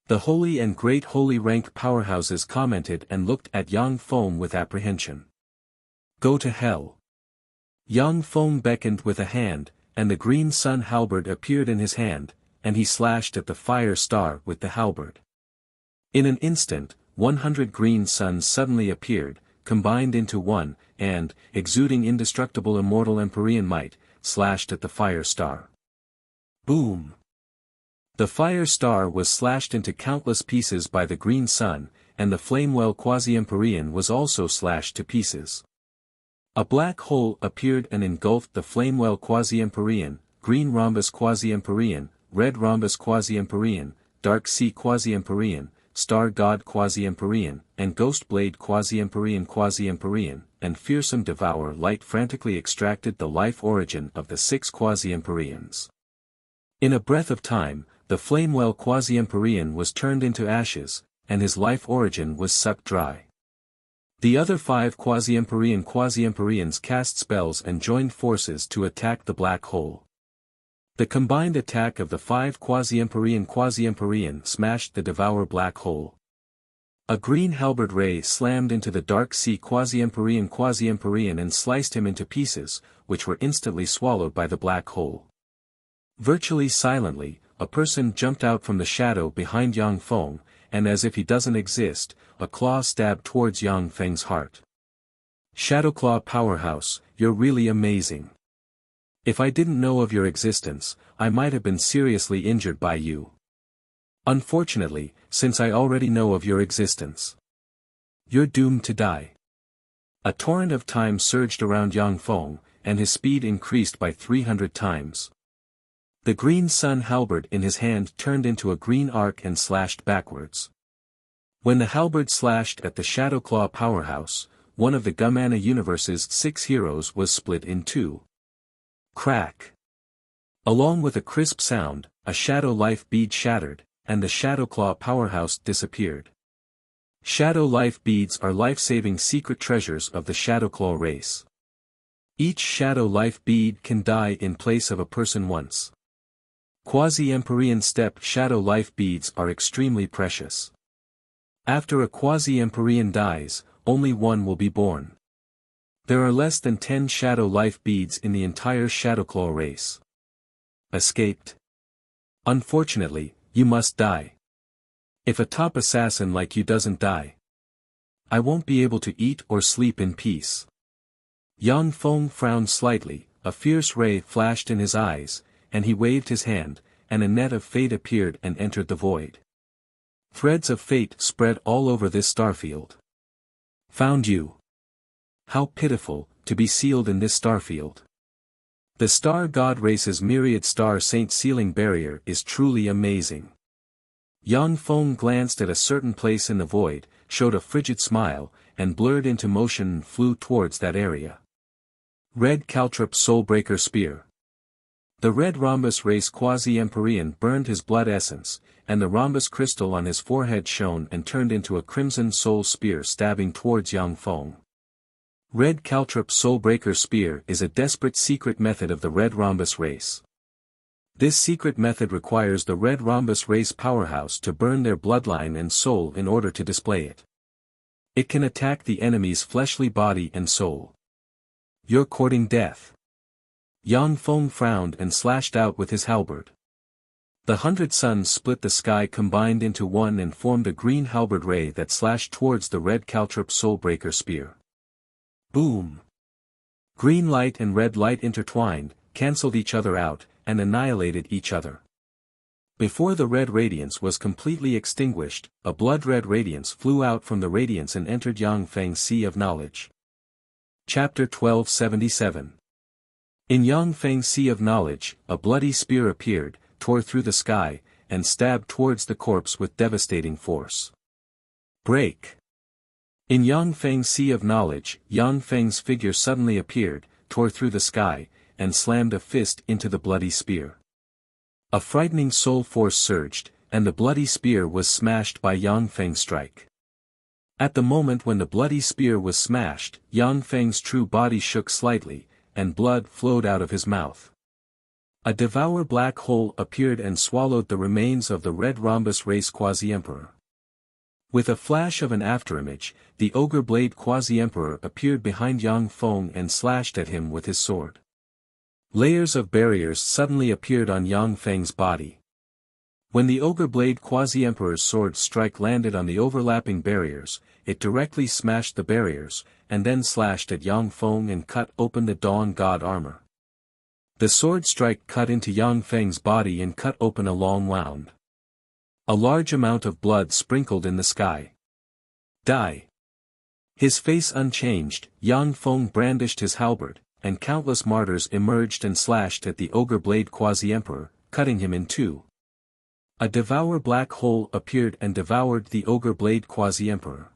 The holy and great holy rank powerhouses commented and looked at Yang Feng with apprehension. Go to hell. Yang Feng beckoned with a hand, and the green sun halberd appeared in his hand, and he slashed at the fire star with the halberd. In an instant, 100 green suns suddenly appeared, combined into one, and, exuding indestructible immortal Empyrean might, slashed at the fire star. Boom! The fire star was slashed into countless pieces by the green sun, and the Flamewell quasi-Empyrean was also slashed to pieces. A black hole appeared and engulfed the Flamewell quasi-Empyrean, green rhombus quasi-Empyrean, red rhombus quasi-Empyrean, dark sea quasi-Empyrean, star god quasi-Empyrean, and ghost blade quasi-Empyrean, and fearsome devour light frantically extracted the life origin of the 6 quasi-Empyreans. In a breath of time, the Flamewell quasi-Empyrean was turned into ashes, and his life origin was sucked dry. The other 5 quasi-Empyreans cast spells and joined forces to attack the black hole. The combined attack of the 5 quasi-Empyrean smashed the devour black hole. A green halberd ray slammed into the dark sea quasi-Empyrean and sliced him into pieces, which were instantly swallowed by the black hole. Virtually silently, a person jumped out from the shadow behind Yang Feng, and as if he doesn't exist, a claw stabbed towards Yang Feng's heart. Shadowclaw Powerhouse, you're really amazing. If I didn't know of your existence, I might have been seriously injured by you. Unfortunately, since I already know of your existence, you're doomed to die. A torrent of time surged around Yang Feng, and his speed increased by 300 times. The green sun halberd in his hand turned into a green arc and slashed backwards. When the halberd slashed at the Shadowclaw Powerhouse, one of the Gumana universe's 6 heroes was split in 2. Crack! Along with a crisp sound, a shadow life bead shattered, and the Shadowclaw Powerhouse disappeared. Shadow life beads are life-saving secret treasures of the Shadowclaw race. Each shadow life bead can die in place of a person once. Quasi-Empyrean step shadow life beads are extremely precious. After a quasi-Empyrean dies, only one will be born. There are less than 10 shadow life beads in the entire Shadowclaw race. Escaped? Unfortunately, you must die. If a top assassin like you doesn't die, I won't be able to eat or sleep in peace. Yang Feng frowned slightly, a fierce ray flashed in his eyes, and he waved his hand, and a net of fate appeared and entered the void. Threads of fate spread all over this starfield. Found you. How pitiful, to be sealed in this starfield. The star god race's myriad star saint sealing barrier is truly amazing. Yang Feng glanced at a certain place in the void, showed a frigid smile, and blurred into motion and flew towards that area. Red Caltrop Soulbreaker Spear. The red rhombus race quasi-Empyrean burned his blood essence, and the rhombus crystal on his forehead shone and turned into a crimson soul spear stabbing towards Yang Feng. Red Caltrop Soulbreaker Spear is a desperate secret method of the red rhombus race. This secret method requires the red rhombus race powerhouse to burn their bloodline and soul in order to display it. It can attack the enemy's fleshly body and soul. You're courting death. Yang Feng frowned and slashed out with his halberd. The 100 suns split the sky combined into one and formed a green halberd ray that slashed towards the red Caltrop Soulbreaker Spear. Boom! Green light and red light intertwined, cancelled each other out, and annihilated each other. Before the red radiance was completely extinguished, a blood-red radiance flew out from the radiance and entered Yang Feng's Sea of Knowledge. Chapter 1277. In Yang Feng's Sea of Knowledge, a bloody spear appeared, tore through the sky, and stabbed towards the corpse with devastating force. Break! In Yang Feng's Sea of Knowledge, Yang Feng's figure suddenly appeared, tore through the sky, and slammed a fist into the bloody spear. A frightening soul force surged, and the bloody spear was smashed by Yang Feng's strike. At the moment when the bloody spear was smashed, Yang Feng's true body shook slightly, and blood flowed out of his mouth. A devour black hole appeared and swallowed the remains of the red rhombus race quasi-emperor. With a flash of an afterimage, the ogre blade quasi-emperor appeared behind Yang Feng and slashed at him with his sword. Layers of barriers suddenly appeared on Yang Feng's body. When the ogre blade quasi-emperor's sword strike landed on the overlapping barriers, it directly smashed the barriers, and then slashed at Yang Feng and cut open the Dawn God armor. The sword strike cut into Yang Feng's body and cut open a long wound. A large amount of blood sprinkled in the sky. Die! His face unchanged, Yang Feng brandished his halberd, and countless martyrs emerged and slashed at the ogre blade quasi-emperor, cutting him in two. A devour black hole appeared and devoured the ogre blade quasi-emperor.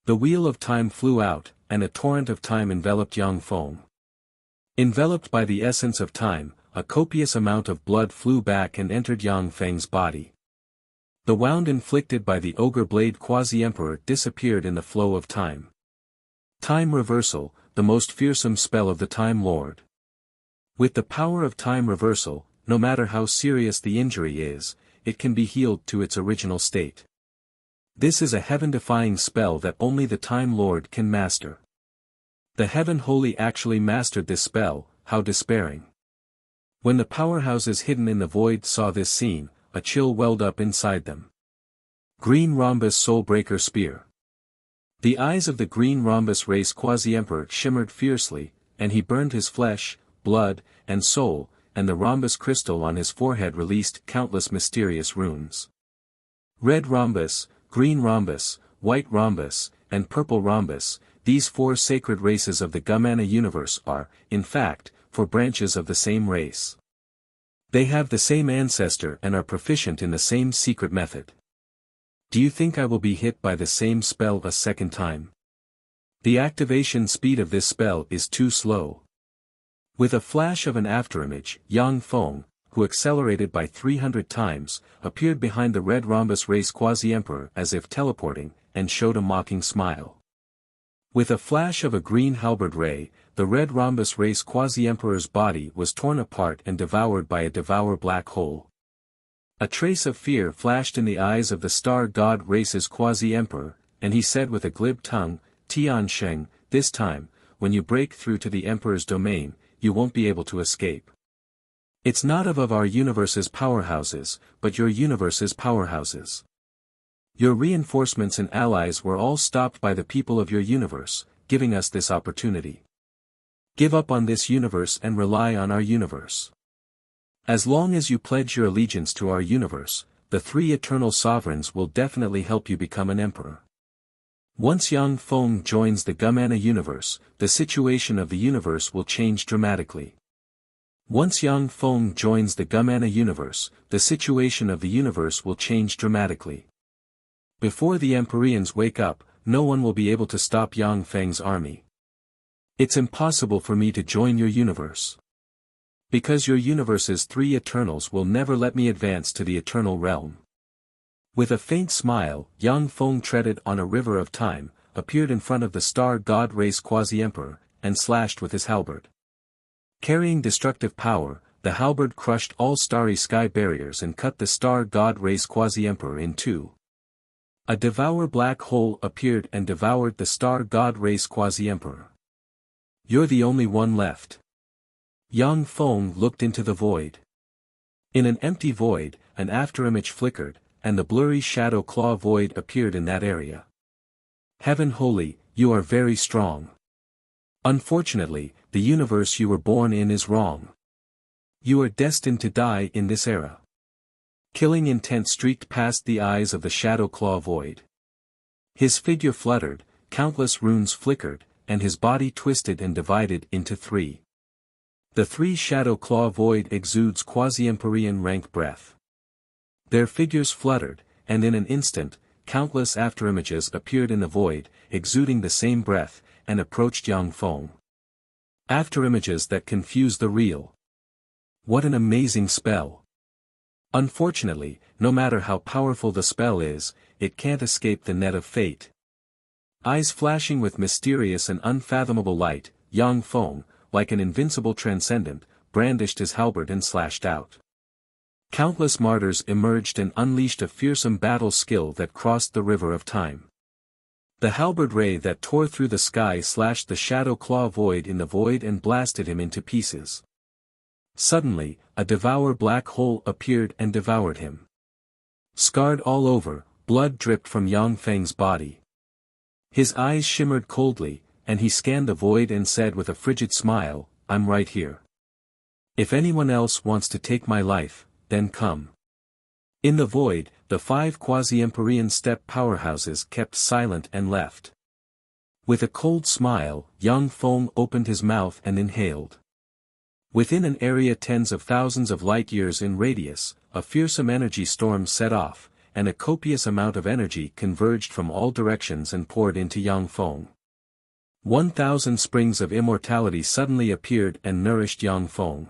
The wheel of time flew out, and a torrent of time enveloped Yang Feng. Enveloped by the essence of time, a copious amount of blood flew back and entered Yang Feng's body. The wound inflicted by the ogre blade quasi-emperor disappeared in the flow of time. Time reversal, the most fearsome spell of the Time Lord. With the power of time reversal, no matter how serious the injury is, it can be healed to its original state. This is a heaven-defying spell that only the Time Lord can master. The Heaven Holy actually mastered this spell, how despairing. When the powerhouses hidden in the void saw this scene, a chill welled up inside them. Green Rhombus Soulbreaker Spear. The eyes of the Green Rhombus race quasi-emperor shimmered fiercely, and he burned his flesh, blood, and soul, and the rhombus crystal on his forehead released countless mysterious runes. Red Rhombus, Green Rhombus, White Rhombus, and Purple Rhombus, these four sacred races of the Gumana universe are, in fact, four branches of the same race. They have the same ancestor and are proficient in the same secret method. Do you think I will be hit by the same spell a second time? The activation speed of this spell is too slow. With a flash of an afterimage, Yang Feng, who accelerated by 300 times, appeared behind the red rhombus race quasi-emperor as if teleporting, and showed a mocking smile. With a flash of a green halberd ray, the red rhombus race quasi-emperor's body was torn apart and devoured by a devour black hole. A trace of fear flashed in the eyes of the star god race's quasi-emperor, and he said with a glib tongue, Tian Sheng, this time, when you break through to the emperor's domain, you won't be able to escape. It's not of our universe's powerhouses, but your universe's powerhouses. Your reinforcements and allies were all stopped by the people of your universe, giving us this opportunity. Give up on this universe and rely on our universe. As long as you pledge your allegiance to our universe, the three eternal sovereigns will definitely help you become an emperor. Once Yang Feng joins the Gumana universe, the situation of the universe will change dramatically. Once Yang Feng joins the Gumana universe, the situation of the universe will change dramatically. Before the Empyreans wake up, no one will be able to stop Yang Feng's army. It's impossible for me to join your universe. Because your universe's three Eternals will never let me advance to the Eternal Realm. With a faint smile, Yang Feng treaded on a river of time, appeared in front of the star god race quasi-emperor, and slashed with his halberd. Carrying destructive power, the halberd crushed all starry sky barriers and cut the star god race quasi-emperor in two. A devour black hole appeared and devoured the star god race quasi-emperor. You're the only one left. Yang Feng looked into the void. In an empty void, an afterimage flickered, and the blurry shadow claw void appeared in that area. Heaven Holy, you are very strong. Unfortunately, the universe you were born in is wrong. You are destined to die in this era. Killing intent streaked past the eyes of the Shadow Claw Void. His figure fluttered, countless runes flickered, and his body twisted and divided into three. The three Shadow Claw Void exudes quasi-Empyrean rank breath. Their figures fluttered, and in an instant, countless afterimages appeared in the void, exuding the same breath, and approached Yang Feng. Afterimages that confuse the real. What an amazing spell! Unfortunately, no matter how powerful the spell is, it can't escape the net of fate. Eyes flashing with mysterious and unfathomable light, Yang Feng, like an invincible transcendent, brandished his halberd and slashed out. Countless martyrs emerged and unleashed a fearsome battle skill that crossed the river of time. The halberd ray that tore through the sky slashed the Shadow Claw Void in the void and blasted him into pieces. Suddenly, a devour black hole appeared and devoured him. Scarred all over, blood dripped from Yang Feng's body. His eyes shimmered coldly, and he scanned the void and said with a frigid smile, "I'm right here. If anyone else wants to take my life, then come." In the void, the five quasi-Empyrean step powerhouses kept silent and left. With a cold smile, Yang Feng opened his mouth and inhaled. Within an area tens of thousands of light-years in radius, a fearsome energy storm set off, and a copious amount of energy converged from all directions and poured into Yang Feng. 1,000 springs of immortality suddenly appeared and nourished Yang Feng.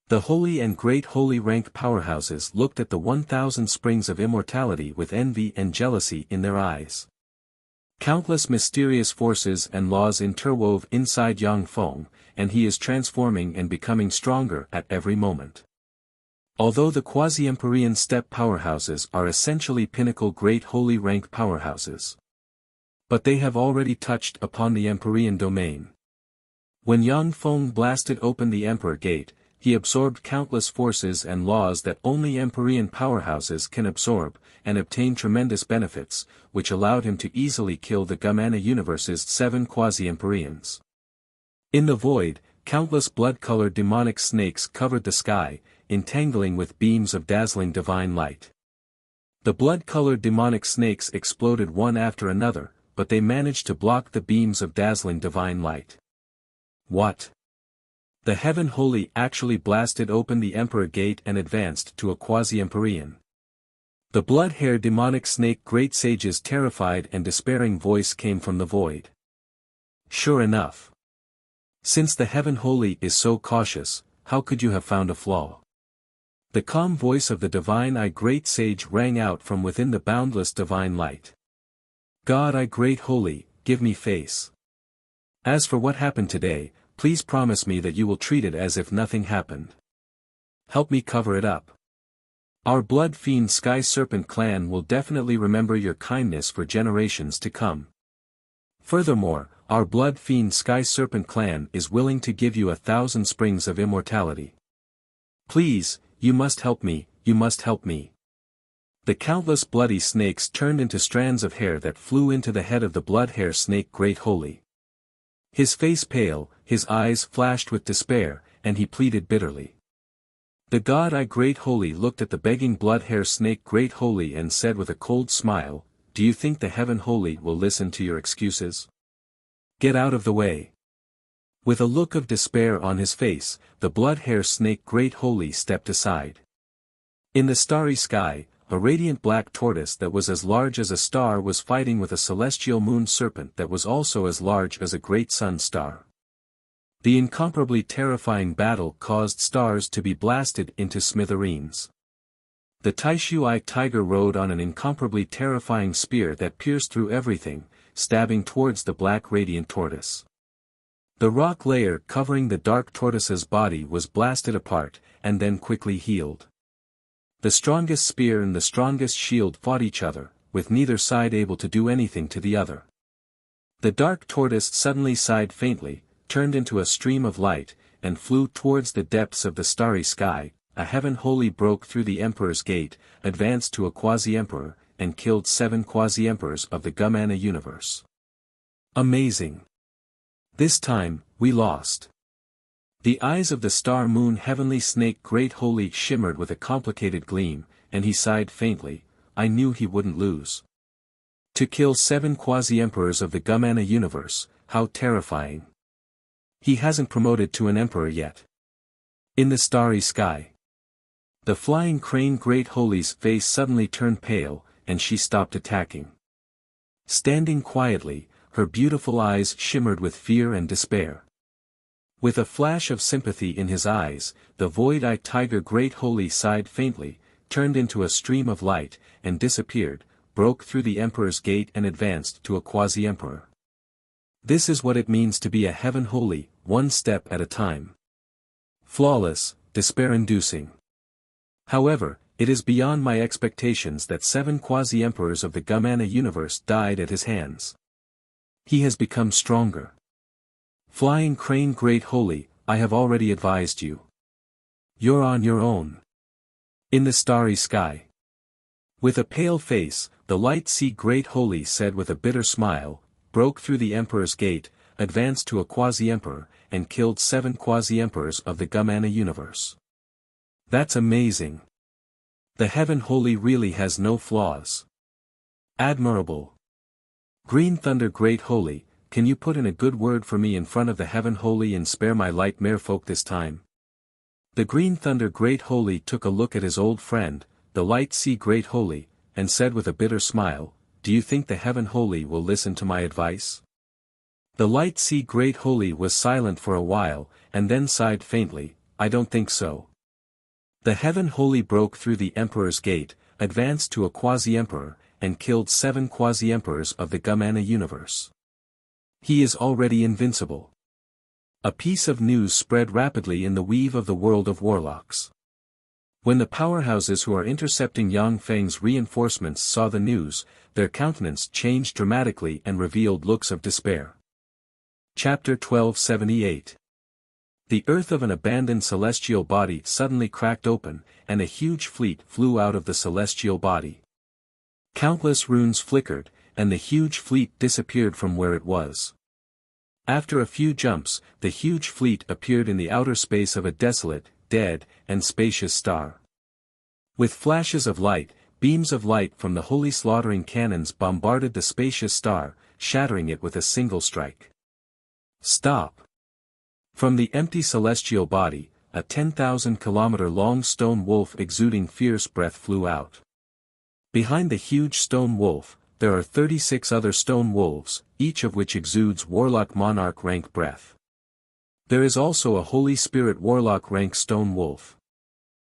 The holy and great holy rank powerhouses looked at the 1,000 springs of immortality with envy and jealousy in their eyes. Countless mysterious forces and laws interwove inside Yang Feng, and he is transforming and becoming stronger at every moment. Although the quasi-Empyrean step powerhouses are essentially pinnacle great holy rank powerhouses, but they have already touched upon the Empyrean domain. When Yang Feng blasted open the Emperor Gate, he absorbed countless forces and laws that only Empyrean powerhouses can absorb, and obtain tremendous benefits, which allowed him to easily kill the Gamana universe's 7 quasi-Empyreans. In the void, countless blood-colored demonic snakes covered the sky, entangling with beams of dazzling divine light. The blood-colored demonic snakes exploded one after another, but they managed to block the beams of dazzling divine light. What? The Heaven Holy actually blasted open the Emperor Gate and advanced to a quasi-Empyrean. The blood-hair demonic snake great sage's terrified and despairing voice came from the void. Sure enough. Since the Heaven Holy is so cautious, how could you have found a flaw? The calm voice of the divine I Great Sage rang out from within the boundless divine light. God I Great Holy, give me face. As for what happened today, please promise me that you will treat it as if nothing happened. Help me cover it up. Our Blood Fiend Sky Serpent clan will definitely remember your kindness for generations to come. Furthermore, our Blood Fiend Sky Serpent clan is willing to give you 1,000 springs of immortality. Please, you must help me, you must help me. The countless bloody snakes turned into strands of hair that flew into the head of the blood-hair snake Great Holy. His face pale, his eyes flashed with despair, and he pleaded bitterly. The God I Great Holy looked at the begging blood-hair snake Great Holy and said with a cold smile, "Do you think the Heaven Holy will listen to your excuses? Get out of the way." With a look of despair on his face, the blood-hair snake Great Holy stepped aside. In the starry sky, a radiant black tortoise that was as large as a star was fighting with a celestial moon serpent that was also as large as a great sun star. The incomparably terrifying battle caused stars to be blasted into smithereens. The Taishui tiger rode on an incomparably terrifying spear that pierced through everything, stabbing towards the black radiant tortoise. The rock layer covering the dark tortoise's body was blasted apart, and then quickly healed. The strongest spear and the strongest shield fought each other, with neither side able to do anything to the other. The dark tortoise suddenly sighed faintly, turned into a stream of light, and flew towards the depths of the starry sky. A Heaven Holy broke through the Emperor's Gate, advanced to a quasi-emperor, and killed 7 quasi-emperors of the Gamana universe. Amazing! This time, we lost. The eyes of the star moon heavenly snake great holy shimmered with a complicated gleam, and he sighed faintly, I knew he wouldn't lose. To kill 7 quasi-emperors of the Gumana universe, how terrifying. He hasn't promoted to an emperor yet. In the starry sky. The flying crane great holy's face suddenly turned pale, and she stopped attacking. Standing quietly, her beautiful eyes shimmered with fear and despair. With a flash of sympathy in his eyes, the void-eyed tiger great holy sighed faintly, turned into a stream of light, and disappeared, broke through the emperor's gate and advanced to a quasi-emperor. This is what it means to be a heaven holy, one step at a time. Flawless, despair-inducing. However, it is beyond my expectations that 7 quasi-emperors of the Gumana universe died at his hands. He has become stronger. Flying crane great holy, I have already advised you. You're on your own. In the starry sky. With a pale face, the light sea great holy said with a bitter smile, broke through the emperor's gate, advanced to a quasi-emperor, and killed 7 quasi-emperors of the Gumana universe. That's amazing. The heaven holy really has no flaws. Admirable. Green thunder great holy, can you put in a good word for me in front of the heaven holy and spare my light merfolk this time? The green thunder great holy took a look at his old friend, the light sea great holy, and said with a bitter smile, do you think the heaven holy will listen to my advice? The light sea great holy was silent for a while, and then sighed faintly, I don't think so. The heaven holy broke through the emperor's gate, advanced to a quasi-emperor, and killed 7 quasi-emperors of the Gumana universe. He is already invincible. A piece of news spread rapidly in the weave of the world of warlocks. When the powerhouses who are intercepting Yang Feng's reinforcements saw the news, their countenance changed dramatically and revealed looks of despair. Chapter 1278. The earth of an abandoned celestial body suddenly cracked open, and a huge fleet flew out of the celestial body. Countless runes flickered, and the huge fleet disappeared from where it was. After a few jumps, the huge fleet appeared in the outer space of a desolate, dead, and spacious star. With flashes of light, beams of light from the holy slaughtering cannons bombarded the spacious star, shattering it with a single strike. Stop! From the empty celestial body, a 10,000-kilometer-long stone wolf exuding fierce breath flew out. Behind the huge stone wolf, there are 36 other stone wolves, each of which exudes warlock monarch rank breath. There is also a Holy Spirit warlock rank stone wolf.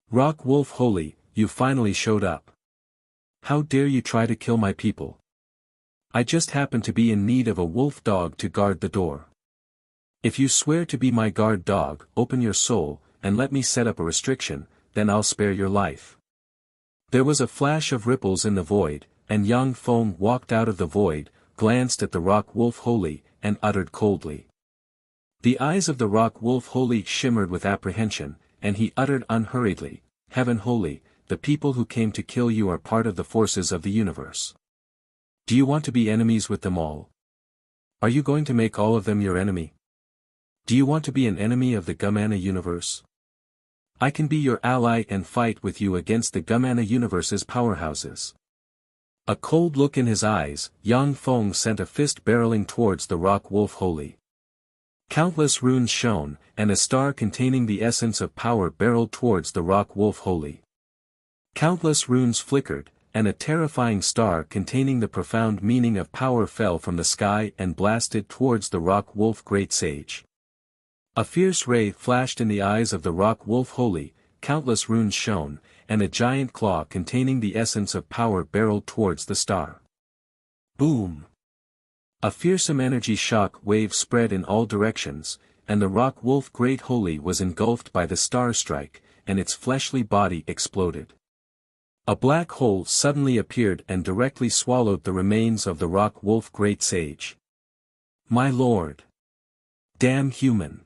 Rock Wolf Holy, you finally showed up. How dare you try to kill my people? I just happen to be in need of a wolf dog to guard the door. If you swear to be my guard dog, open your soul, and let me set up a restriction, then I'll spare your life. There was a flash of ripples in the void, and Yang Feng walked out of the void, glanced at the Rock Wolf Holy, and uttered coldly. The eyes of the Rock Wolf Holy shimmered with apprehension, and he uttered unhurriedly, Heaven Holy, the people who came to kill you are part of the forces of the universe. Do you want to be enemies with them all? Are you going to make all of them your enemy? Do you want to be an enemy of the Gumana universe? I can be your ally and fight with you against the Gumana universe's powerhouses. A cold look in his eyes, Yang Feng sent a fist barreling towards the Rock Wolf Holy. Countless runes shone, and a star containing the essence of power barreled towards the Rock Wolf Holy. Countless runes flickered, and a terrifying star containing the profound meaning of power fell from the sky and blasted towards the Rock Wolf Great Sage. A fierce ray flashed in the eyes of the Rock Wolf Holy, countless runes shone, and a giant claw containing the essence of power barreled towards the star. Boom! A fearsome energy shock wave spread in all directions, and the Rock Wolf Great Holy was engulfed by the star strike, and its fleshly body exploded. A black hole suddenly appeared and directly swallowed the remains of the Rock Wolf Great Sage. My lord! Damn human!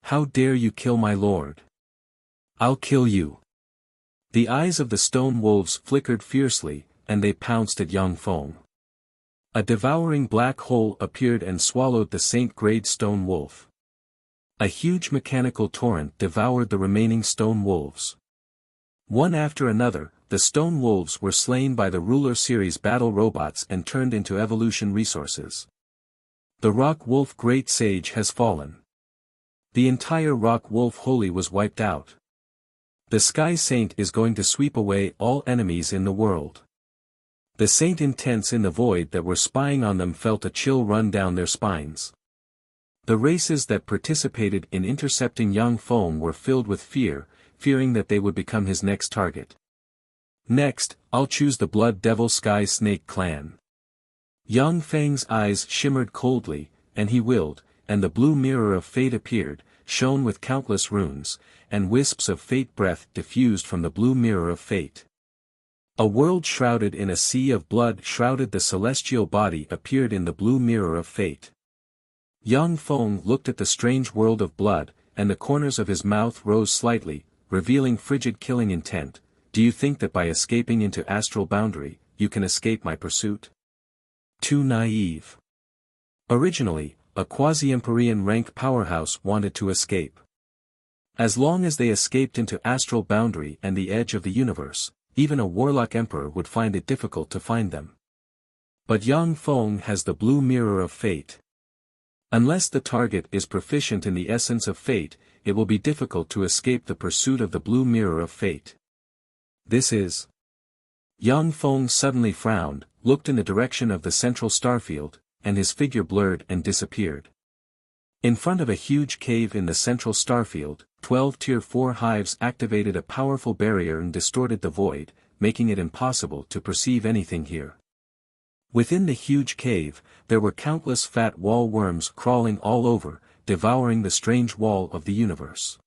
How dare you kill my lord? I'll kill you! The eyes of the stone wolves flickered fiercely, and they pounced at Yang Feng. A devouring black hole appeared and swallowed the Saint-grade stone wolf. A huge mechanical torrent devoured the remaining stone wolves. One after another, the stone wolves were slain by the Ruler Series battle robots and turned into evolution resources. The Rock Wolf Great Sage has fallen. The entire Rock Wolf Holy was wiped out. The Sky Saint is going to sweep away all enemies in the world. The Saint Intense in the void that were spying on them felt a chill run down their spines. The races that participated in intercepting Young Feng were filled with fear, fearing that they would become his next target. Next, I'll choose the Blood Devil Sky Snake clan. Yang Feng's eyes shimmered coldly, and he willed, and the blue mirror of fate appeared, shone with countless runes, and wisps of fate breath diffused from the blue mirror of fate. A world shrouded in a sea of blood shrouded the celestial body appeared in the blue mirror of fate. Yang Feng looked at the strange world of blood, and the corners of his mouth rose slightly, revealing frigid killing intent. Do you think that by escaping into astral boundary, you can escape my pursuit? Too naive. Originally, a quasi-Empyrean rank powerhouse wanted to escape. As long as they escaped into astral boundary and the edge of the universe, even a warlock emperor would find it difficult to find them. But Yang Feng has the blue mirror of fate. Unless the target is proficient in the essence of fate, it will be difficult to escape the pursuit of the blue mirror of fate. This is... Yang Feng suddenly frowned, looked in the direction of the central starfield, and his figure blurred and disappeared. In front of a huge cave in the central starfield, 12 Tier 4 hives activated a powerful barrier and distorted the void, making it impossible to perceive anything here. Within the huge cave, there were countless fat wall worms crawling all over, devouring the strange wall of the universe.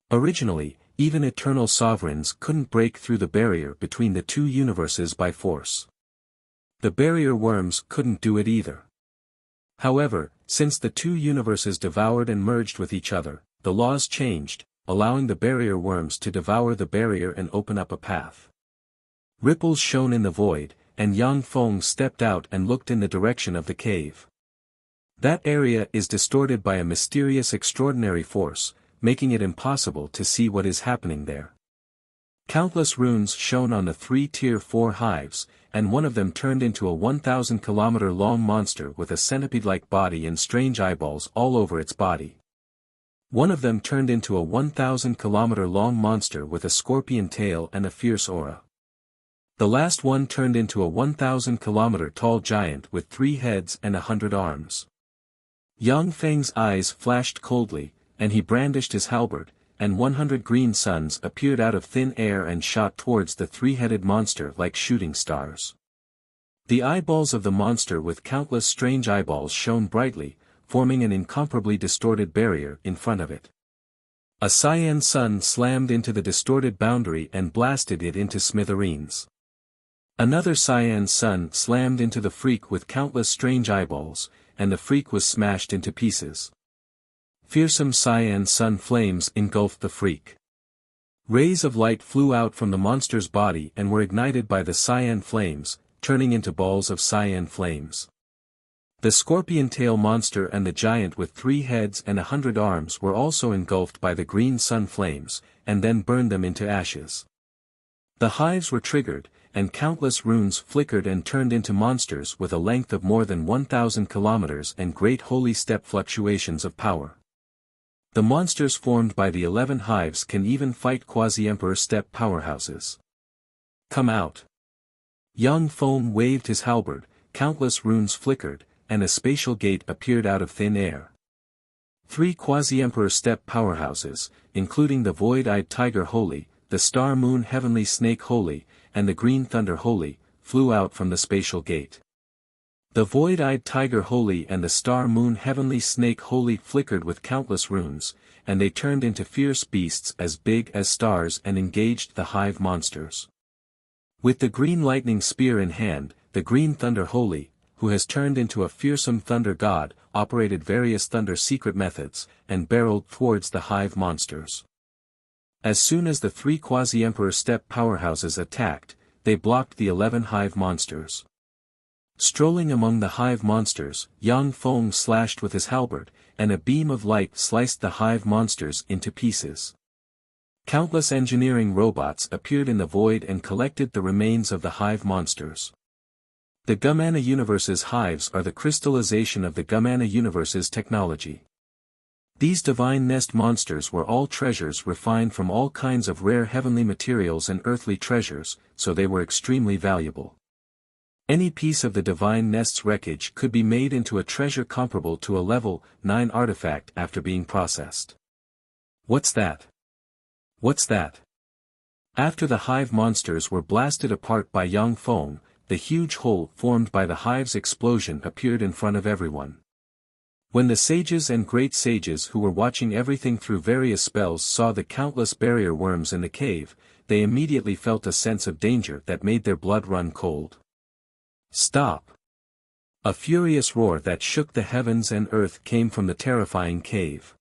Originally, even eternal sovereigns couldn't break through the barrier between the two universes by force. The barrier worms couldn't do it either. However, since the two universes devoured and merged with each other, the laws changed, allowing the barrier worms to devour the barrier and open up a path. Ripples shone in the void, and Yang Feng stepped out and looked in the direction of the cave. That area is distorted by a mysterious extraordinary force, making it impossible to see what is happening there. Countless runes shone on the 3 Tier 4 hives, and one of them turned into a 1,000-kilometer-long monster with a centipede-like body and strange eyeballs all over its body. One of them turned into a 1,000-kilometer-long monster with a scorpion tail and a fierce aura. The last one turned into a 1,000-kilometer-tall giant with 3 heads and 100 arms. Yang Feng's eyes flashed coldly, and he brandished his halberd, and 100 green suns appeared out of thin air and shot towards the 3-headed monster like shooting stars. The eyeballs of the monster with countless strange eyeballs shone brightly, forming an incomparably distorted barrier in front of it. A cyan sun slammed into the distorted boundary and blasted it into smithereens. Another cyan sun slammed into the freak with countless strange eyeballs, and the freak was smashed into pieces. Fearsome cyan sun flames engulfed the freak. Rays of light flew out from the monster's body and were ignited by the cyan flames, turning into balls of cyan flames. The scorpion tail monster and the giant with 3 heads and 100 arms were also engulfed by the green sun flames, and then burned them into ashes. The hives were triggered, and countless runes flickered and turned into monsters with a length of more than 1,000 kilometers and great holy step fluctuations of power. The monsters formed by the 11 hives can even fight quasi-emperor step powerhouses. Come out. Yang Feng waved his halberd, countless runes flickered, and a spatial gate appeared out of thin air. 3 quasi-emperor step powerhouses, including the void-eyed tiger holy, the star moon heavenly snake holy, and the green thunder holy, flew out from the spatial gate. The void-eyed tiger holy and the star moon heavenly snake holy flickered with countless runes, and they turned into fierce beasts as big as stars and engaged the hive monsters. With the green lightning spear in hand, the green thunder holy, who has turned into a fearsome thunder god, operated various thunder secret methods, and barreled towards the hive monsters. As soon as the 3 quasi-emperor step powerhouses attacked, they blocked the 11 hive monsters. Strolling among the hive monsters, Yang Feng slashed with his halberd, and a beam of light sliced the hive monsters into pieces. Countless engineering robots appeared in the void and collected the remains of the hive monsters. The Gumana Universe's hives are the crystallization of the Gumana Universe's technology. These divine nest monsters were all treasures refined from all kinds of rare heavenly materials and earthly treasures, so they were extremely valuable. Any piece of the divine nest's wreckage could be made into a treasure comparable to a level 9 artifact after being processed. What's that? What's that? After the hive monsters were blasted apart by Yang Feng, the huge hole formed by the hive's explosion appeared in front of everyone. When the sages and great sages who were watching everything through various spells saw the countless barrier worms in the cave, they immediately felt a sense of danger that made their blood run cold. Stop! A furious roar that shook the heavens and earth came from the terrifying cave.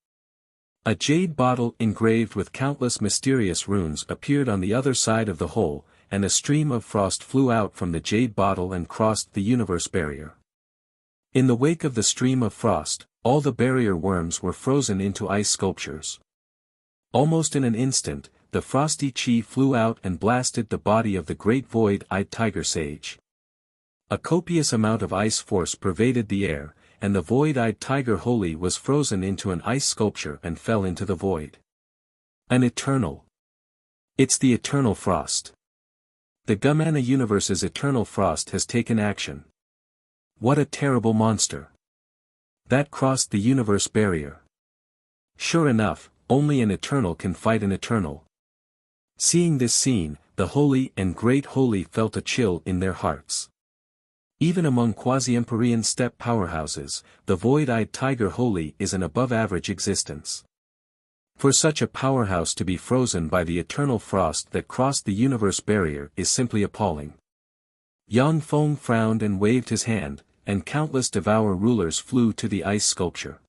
A jade bottle engraved with countless mysterious runes appeared on the other side of the hole, and a stream of frost flew out from the jade bottle and crossed the universe barrier. In the wake of the stream of frost, all the barrier worms were frozen into ice sculptures. Almost in an instant, the frosty chi flew out and blasted the body of the great void-eyed tiger sage. A copious amount of ice force pervaded the air, and the void-eyed tiger holy was frozen into an ice sculpture and fell into the void. An eternal. It's the eternal frost. The Gumana Universe's eternal frost has taken action. What a terrible monster. That crossed the universe barrier. Sure enough, only an eternal can fight an eternal. Seeing this scene, the holy and great holy felt a chill in their hearts. Even among quasi-empyrean steppe powerhouses, the void-eyed tiger holy is an above-average existence. For such a powerhouse to be frozen by the eternal frost that crossed the universe barrier is simply appalling. Yang Feng frowned and waved his hand, and countless Devour rulers flew to the ice sculpture.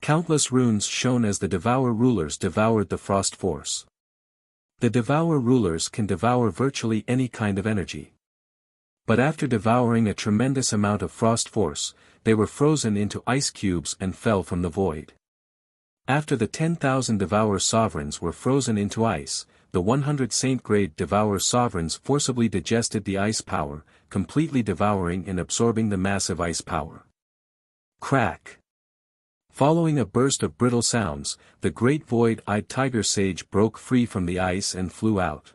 Countless runes shone as the Devour rulers devoured the frost force. The Devour rulers can devour virtually any kind of energy. But after devouring a tremendous amount of frost force, they were frozen into ice cubes and fell from the void. After the 10,000 Devour sovereigns were frozen into ice, the 100 saint-grade Devour sovereigns forcibly digested the ice power, completely devouring and absorbing the massive ice power. Crack! Following a burst of brittle sounds, the great void-eyed tiger sage broke free from the ice and flew out.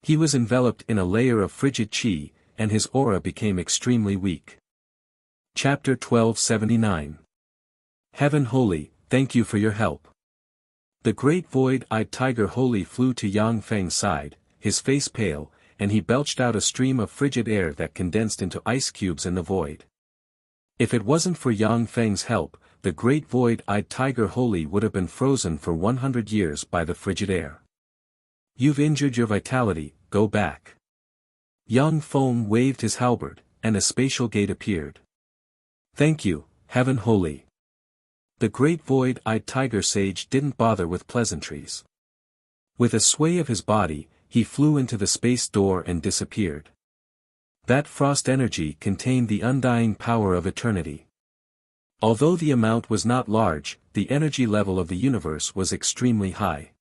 He was enveloped in a layer of frigid chi, and his aura became extremely weak. Chapter 1279. Heaven Holy, thank you for your help. The great void-eyed tiger holy flew to Yang Feng's side, his face pale, and he belched out a stream of frigid air that condensed into ice cubes in the void. If it wasn't for Yang Feng's help, the great void-eyed tiger holy would have been frozen for 100 years by the frigid air. You've injured your vitality, go back. Yang Feng waved his halberd, and a spatial gate appeared. Thank you, Heaven Holy. The great void-eyed tiger sage didn't bother with pleasantries. With a sway of his body, he flew into the space door and disappeared. That frost energy contained the undying power of eternity. Although the amount was not large, the energy level of the universe was extremely high.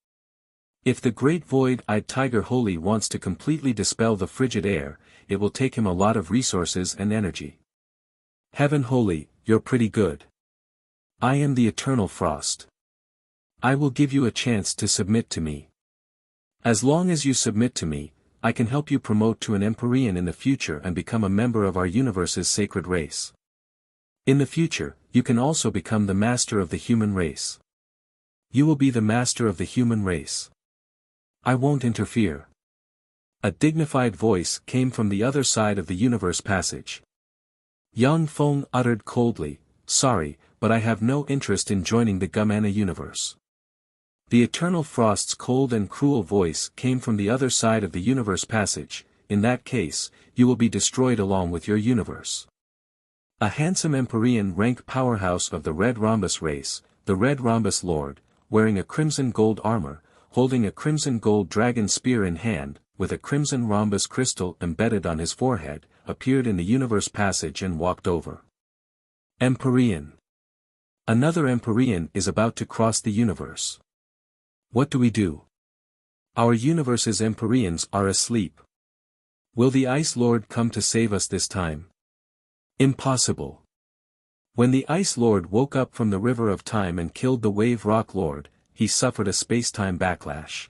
If the great void-eyed tiger holy wants to completely dispel the frigid air, it will take him a lot of resources and energy. Heaven Holy, you're pretty good. I am the eternal frost. I will give you a chance to submit to me. As long as you submit to me, I can help you promote to an Empyrean in the future and become a member of our universe's sacred race. In the future, you can also become the master of the human race. You will be the master of the human race. I won't interfere. A dignified voice came from the other side of the universe passage. Yang Feng uttered coldly, sorry, but I have no interest in joining the Gumana universe. The eternal frost's cold and cruel voice came from the other side of the universe passage. In that case, you will be destroyed along with your universe. A handsome Empyrean rank powerhouse of the Red Rhombus race, the Red Rhombus Lord, wearing a crimson gold armor, holding a crimson gold dragon spear in hand, with a crimson rhombus crystal embedded on his forehead, appeared in the universe passage and walked over. Empyrean. Another Empyrean is about to cross the universe. What do? Our universe's Empyreans are asleep. Will the Ice Lord come to save us this time? Impossible. When the Ice Lord woke up from the river of time and killed the Wave Rock Lord, he suffered a space-time backlash.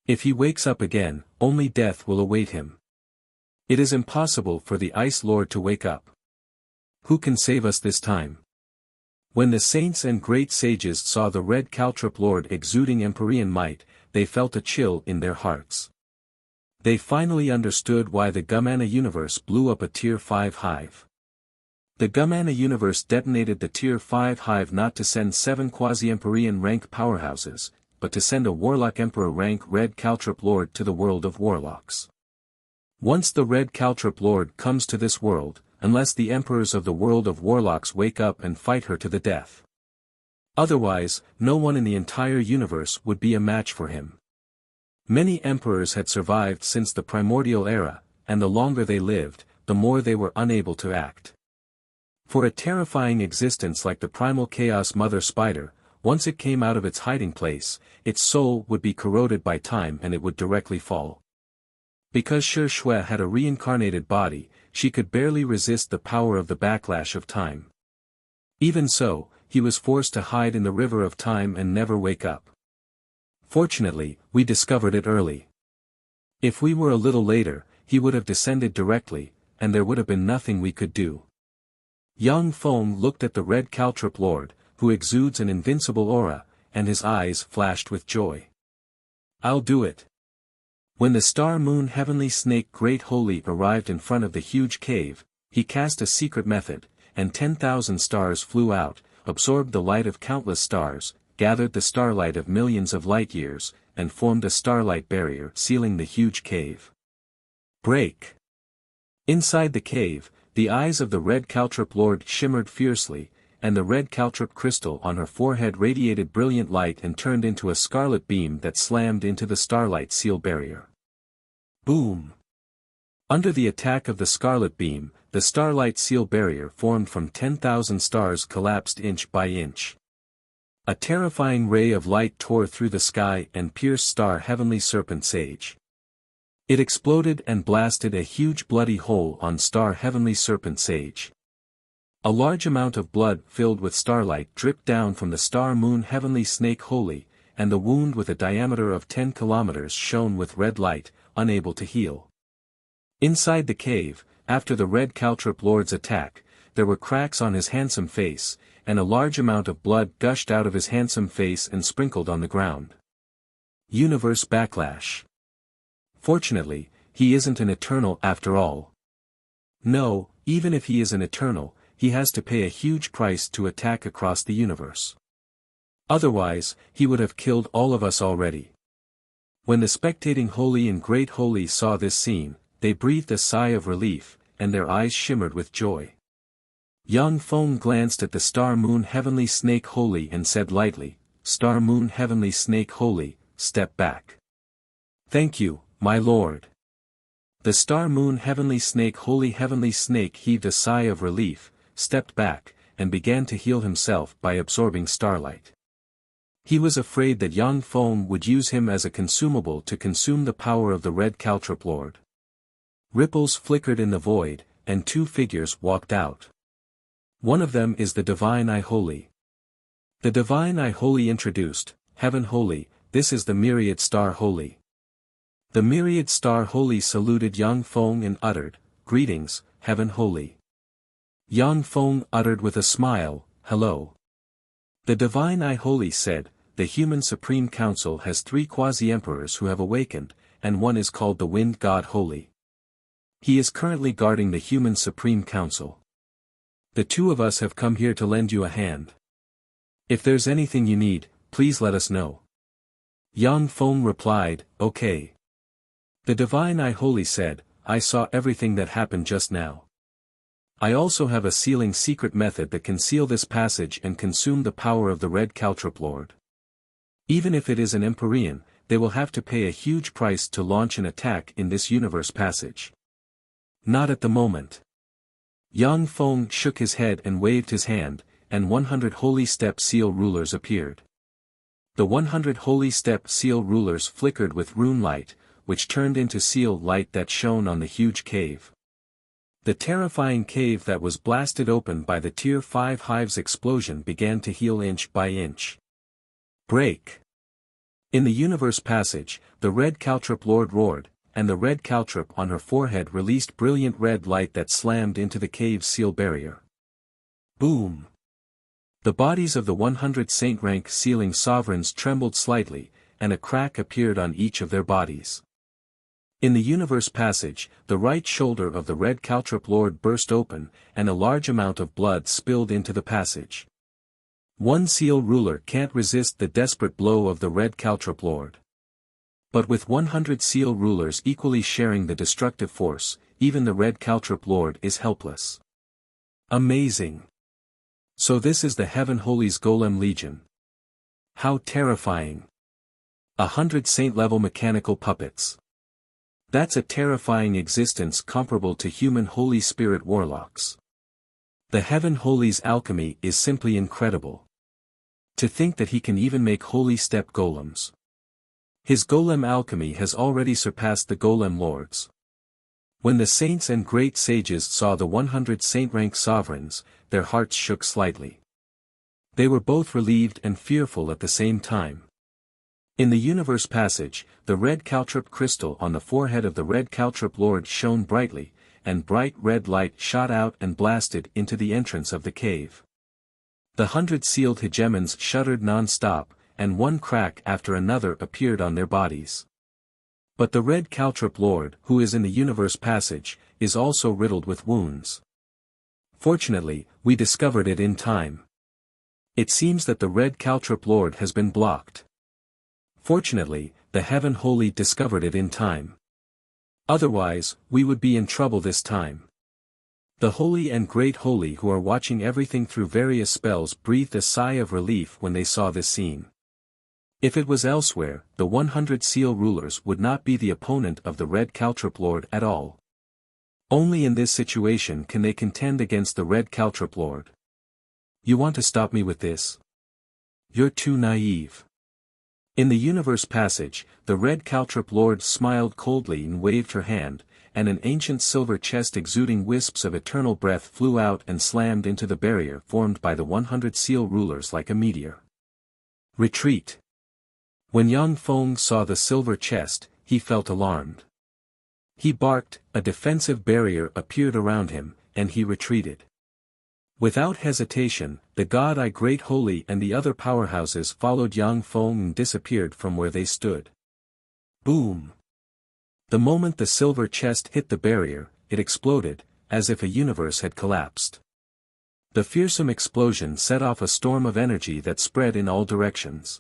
If he wakes up again, only death will await him. It is impossible for the Ice Lord to wake up. Who can save us this time? When the saints and great sages saw the red caltrop lord exuding Empyrean might, they felt a chill in their hearts. They finally understood why the Gumana universe blew up a Tier 5 hive. The Gumana universe detonated the Tier 5 hive not to send 7 quasi-Empyrean rank powerhouses, but to send a Warlock Emperor rank red caltrop lord to the world of warlocks. Once the red caltrop lord comes to this world, unless the emperors of the world of warlocks wake up and fight her to the death. Otherwise, no one in the entire universe would be a match for him. Many emperors had survived since the primordial era, and the longer they lived, the more they were unable to act. For a terrifying existence like the primal chaos mother spider, once it came out of its hiding place, its soul would be corroded by time and it would directly fall. Because Shi Shui had a reincarnated body, she could barely resist the power of the backlash of time. Even so, he was forced to hide in the river of time and never wake up. Fortunately, we discovered it early. If we were a little later, he would have descended directly, and there would have been nothing we could do. Yang Feng looked at the red caltrop lord, who exudes an invincible aura, and his eyes flashed with joy. I'll do it. When the star moon heavenly snake Great Holy arrived in front of the huge cave, he cast a secret method, and 10,000 stars flew out, absorbed the light of countless stars, gathered the starlight of millions of light years, and formed a starlight barrier sealing the huge cave. Break! Inside the cave, the eyes of the red caltrop lord shimmered fiercely, and the red caltrop crystal on her forehead radiated brilliant light and turned into a scarlet beam that slammed into the starlight seal barrier. Boom! Under the attack of the scarlet beam, the starlight seal barrier formed from 10,000 stars collapsed inch by inch. A terrifying ray of light tore through the sky and pierced star heavenly serpent sage. It exploded and blasted a huge bloody hole on star heavenly serpent sage. A large amount of blood filled with starlight dripped down from the star moon heavenly snake holy, and the wound with a diameter of 10 kilometers shone with red light, unable to heal. Inside the cave, after the red caltrop lord's attack, there were cracks on his handsome face, and a large amount of blood gushed out of his handsome face and sprinkled on the ground. Universe backlash. Fortunately, he isn't an eternal after all. No, even if he is an eternal, he has to pay a huge price to attack across the universe. Otherwise, he would have killed all of us already. When the spectating holy and great holy saw this scene, they breathed a sigh of relief, and their eyes shimmered with joy. Yang Feng glanced at the star moon heavenly snake holy and said lightly, "Star moon heavenly snake holy, step back." "Thank you, my lord." The star moon heavenly snake holy heavenly snake heaved a sigh of relief, stepped back, and began to heal himself by absorbing starlight. He was afraid that Yang Feng would use him as a consumable to consume the power of the red caltrop lord. Ripples flickered in the void, and 2 figures walked out. One of them is the Divine I Holy. The Divine I Holy introduced, "Heaven Holy, this is the Myriad Star Holy." The Myriad Star Holy saluted Yang Feng and uttered, "Greetings, Heaven Holy." Yang Feng uttered with a smile, "Hello." The Divine I Holy said, "The Human Supreme Council has 3 quasi-emperors who have awakened, and one is called the Wind God Holy. He is currently guarding the Human Supreme Council. The 2 of us have come here to lend you a hand. If there's anything you need, please let us know." Yang Feng replied, "Okay." The Divine I Holy said, "I saw everything that happened just now. I also have a sealing secret method that can seal this passage and consume the power of the red caltrop lord. Even if it is an Empyrean, they will have to pay a huge price to launch an attack in this universe passage. Not at the moment. Yang Feng shook his head and waved his hand, and 100 holy step seal rulers appeared. The 100 holy step seal rulers flickered with rune light, which turned into seal light that shone on the huge cave. The terrifying cave that was blasted open by the Tier 5 hive's explosion began to heal inch by inch. Break! In the universe passage, the red caltrop lord roared, and the red caltrop on her forehead released brilliant red light that slammed into the cave's seal barrier. Boom! The bodies of the 100 saint-rank sealing sovereigns trembled slightly, and a crack appeared on each of their bodies. In the universe passage, the right shoulder of the red caltrop lord burst open, and a large amount of blood spilled into the passage. One seal ruler can't resist the desperate blow of the red caltrop lord. But with 100 seal rulers equally sharing the destructive force, even the red caltrop lord is helpless. Amazing! So this is the Heaven Holy's Golem Legion. How terrifying! 100 saint-level mechanical puppets. That's a terrifying existence comparable to human Holy Spirit warlocks. The Heaven Holy's alchemy is simply incredible. To think that he can even make holy step golems. His golem alchemy has already surpassed the golem lords. When the saints and great sages saw the 100 saint-rank sovereigns, their hearts shook slightly. They were both relieved and fearful at the same time. In the universe passage, the red caltrop crystal on the forehead of the red caltrop lord shone brightly, and bright red light shot out and blasted into the entrance of the cave. The 100 sealed hegemons shuddered non-stop, and one crack after another appeared on their bodies. But the red caltrop lord, who is in the universe passage, is also riddled with wounds. Fortunately, we discovered it in time. It seems that the red caltrop lord has been blocked. Fortunately, the Heaven Holy discovered it in time. Otherwise, we would be in trouble this time. The Holy and Great Holy who are watching everything through various spells breathed a sigh of relief when they saw this scene. If it was elsewhere, the 100 seal rulers would not be the opponent of the red caltrop lord at all. Only in this situation can they contend against the red caltrop lord. You want to stop me with this? You're too naive. In the universe passage, the red caltrop lord smiled coldly and waved her hand, and an ancient silver chest exuding wisps of eternal breath flew out and slammed into the barrier formed by the 100 seal rulers like a meteor. Retreat! When Yang Feng saw the silver chest, he felt alarmed. He barked, a defensive barrier appeared around him, and he retreated. Without hesitation, the God I Great Holy and the other powerhouses followed Yang Feng and disappeared from where they stood. Boom! The moment the silver chest hit the barrier, it exploded, as if a universe had collapsed. The fearsome explosion set off a storm of energy that spread in all directions.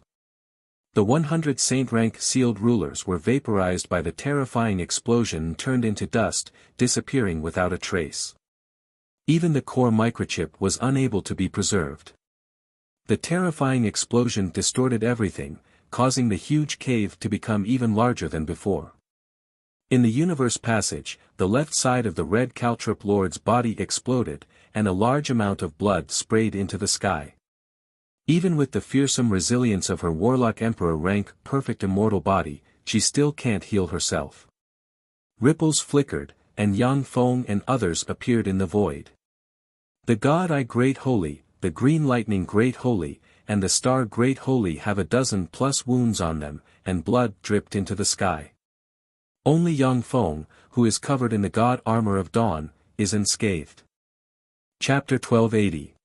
The 100 saint-rank sealed rulers were vaporized by the terrifying explosion and turned into dust, disappearing without a trace. Even the core microchip was unable to be preserved. The terrifying explosion distorted everything, causing the huge cave to become even larger than before. In the universe passage, the left side of the red caltrop lord's body exploded, and a large amount of blood sprayed into the sky. Even with the fearsome resilience of her warlock emperor rank perfect immortal body, she still can't heal herself. Ripples flickered, and Yang Feng and others appeared in the void. The God I Great Holy, the Green Lightning Great Holy, and the Star Great Holy have a dozen plus wounds on them, and blood dripped into the sky. Only Yang Feng, who is covered in the God armor of dawn, is unscathed. Chapter 1280.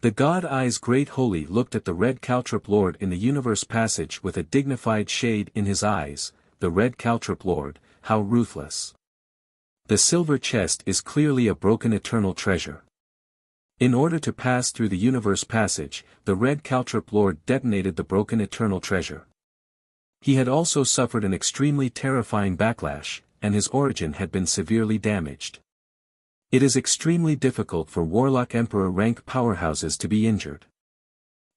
The God Eyes Great Holy looked at the red caltrop lord in the universe passage with a dignified shade in his eyes. The red caltrop lord, how ruthless. The silver chest is clearly a broken eternal treasure. In order to pass through the universe passage, the red caltrop lord detonated the broken eternal treasure. He had also suffered an extremely terrifying backlash, and his origin had been severely damaged. It is extremely difficult for warlock emperor rank powerhouses to be injured.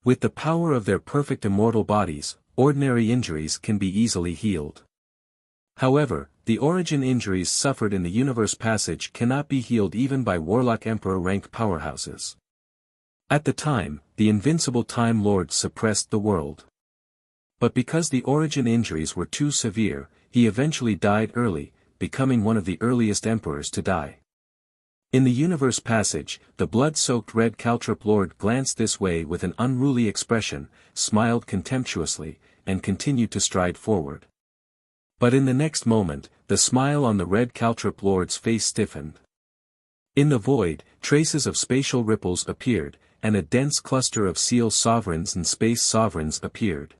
With the power of their perfect immortal bodies, ordinary injuries can be easily healed. However, the origin injuries suffered in the universe passage cannot be healed even by Warlock Emperor rank powerhouses. At the time, the invincible Time Lord suppressed the world. But because the origin injuries were too severe, he eventually died early, becoming one of the earliest emperors to die. In the universe passage, the blood-soaked red caltrop lord glanced this way with an unruly expression, smiled contemptuously, and continued to stride forward. But in the next moment, the smile on the red caltrop lord's face stiffened. In the void, traces of spatial ripples appeared, and a dense cluster of seal sovereigns and space sovereigns appeared.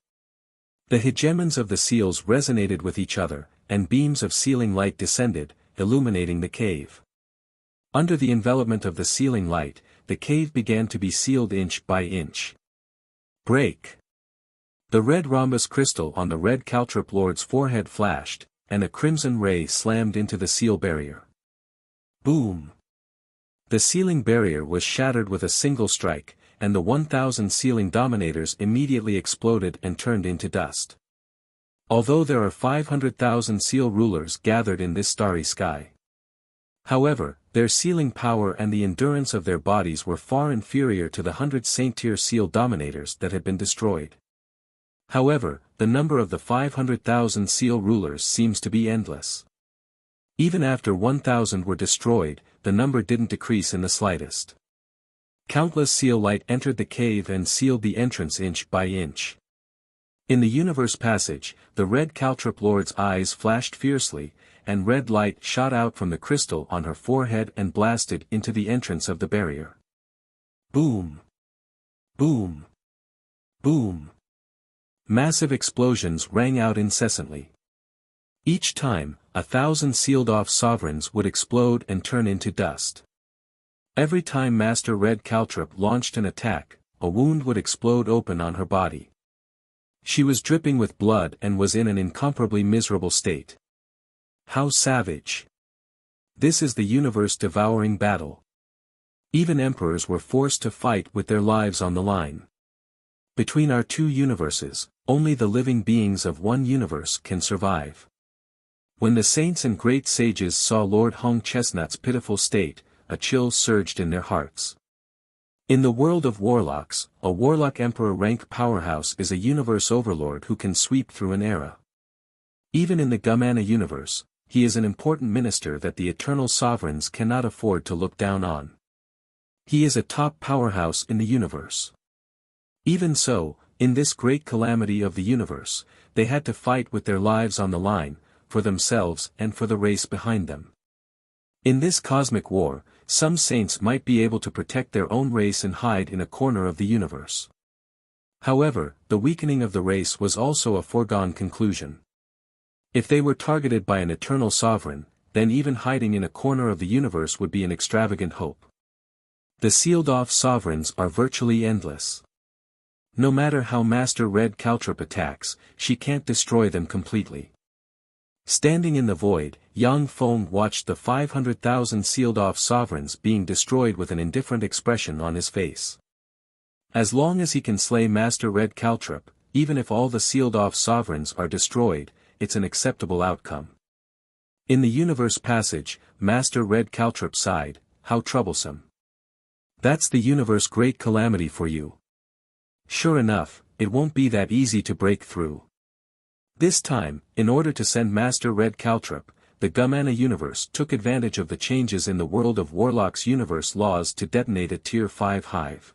The hegemons of the seals resonated with each other, and beams of sealing light descended, illuminating the cave. Under the envelopment of the sealing light, the cave began to be sealed inch by inch. Break! The red rhombus crystal on the red caltrop lord's forehead flashed, and a crimson ray slammed into the seal barrier. Boom! The sealing barrier was shattered with a single strike, and the 1,000 sealing dominators immediately exploded and turned into dust. Although there are 500,000 seal rulers gathered in this starry sky. However, their sealing power and the endurance of their bodies were far inferior to the 100 Saint-Tier seal dominators that had been destroyed. However, the number of the 500,000 seal rulers seems to be endless. Even after 1,000 were destroyed, the number didn't decrease in the slightest. Countless seal light entered the cave and sealed the entrance inch by inch. In the universe passage, the red caltrop lord's eyes flashed fiercely, and red light shot out from the crystal on her forehead and blasted into the entrance of the barrier. Boom! Boom! Boom! Massive explosions rang out incessantly. Each time, 1,000 sealed-off sovereigns would explode and turn into dust. Every time Master Red Caltrop launched an attack, a wound would explode open on her body. She was dripping with blood and was in an incomparably miserable state. How savage! This is the universe-devouring battle. Even emperors were forced to fight with their lives on the line. Between our two universes, only the living beings of one universe can survive. When the saints and great sages saw Lord Hung Chestnut's pitiful state, a chill surged in their hearts. In the world of warlocks, a warlock emperor rank powerhouse is a universe overlord who can sweep through an era. Even in the Gumana universe, he is an important minister that the eternal sovereigns cannot afford to look down on. He is a top powerhouse in the universe. Even so, in this great calamity of the universe, they had to fight with their lives on the line, for themselves and for the race behind them. In this cosmic war, some saints might be able to protect their own race and hide in a corner of the universe. However, the weakening of the race was also a foregone conclusion. If they were targeted by an eternal sovereign, then even hiding in a corner of the universe would be an extravagant hope. The sealed-off sovereigns are virtually endless. No matter how Master Red Caltrop attacks, she can't destroy them completely. Standing in the void, Yang Feng watched the 500,000 sealed-off sovereigns being destroyed with an indifferent expression on his face. As long as he can slay Master Red Caltrop, even if all the sealed-off sovereigns are destroyed, it's an acceptable outcome. In the universe passage, Master Red Caltrop sighed, "How troublesome. That's the universe great calamity for you. Sure enough, it won't be that easy to break through." This time, in order to send Master Red Caltrop, the Gumana universe took advantage of the changes in the world of Warlock's universe laws to detonate a Tier 5 hive.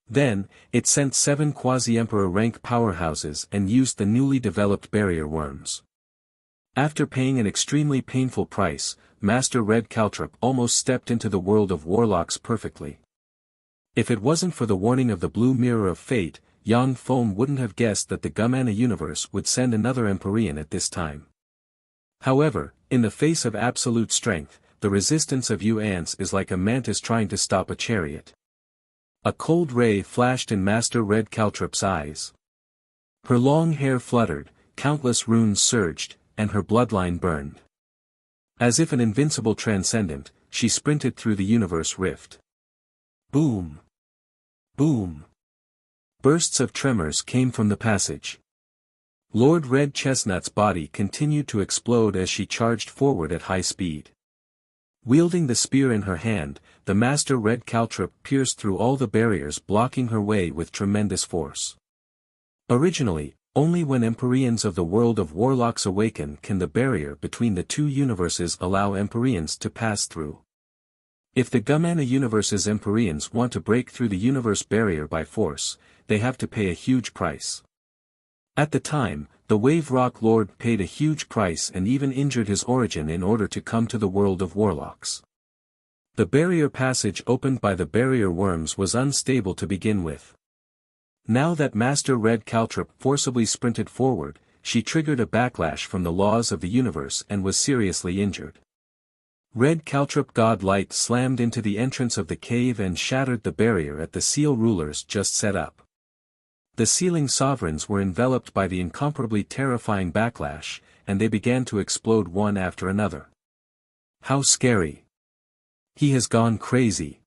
Then, it sent 7 quasi-emperor rank powerhouses and used the newly developed barrier worms. After paying an extremely painful price, Master Red Caltrop almost stepped into the world of Warlocks perfectly. If it wasn't for the warning of the Blue Mirror of Fate, Yang Feng wouldn't have guessed that the Gumana universe would send another Empyrean at this time. However, in the face of absolute strength, the resistance of you ants is like a mantis trying to stop a chariot. A cold ray flashed in Master Red Caltrop's eyes. Her long hair fluttered, countless runes surged, and her bloodline burned. As if an invincible transcendent, she sprinted through the universe rift. Boom! Boom! Bursts of tremors came from the passage. Lord Red Chestnut's body continued to explode as she charged forward at high speed. Wielding the spear in her hand, the Master Red Caltrop pierced through all the barriers blocking her way with tremendous force. Originally, only when Empyreans of the world of warlocks awaken can the barrier between the two universes allow Empyreans to pass through. If the Gumana universe's Empyreans want to break through the universe barrier by force, they have to pay a huge price. At the time, the Wave Rock Lord paid a huge price and even injured his origin in order to come to the world of warlocks. The barrier passage opened by the barrier worms was unstable to begin with. Now that Master Red Caltrop forcibly sprinted forward, she triggered a backlash from the laws of the universe and was seriously injured. Red Caltrop God Light slammed into the entrance of the cave and shattered the barrier at the seal rulers just set up. The sealing sovereigns were enveloped by the incomparably terrifying backlash, and they began to explode one after another. How scary! He has gone crazy.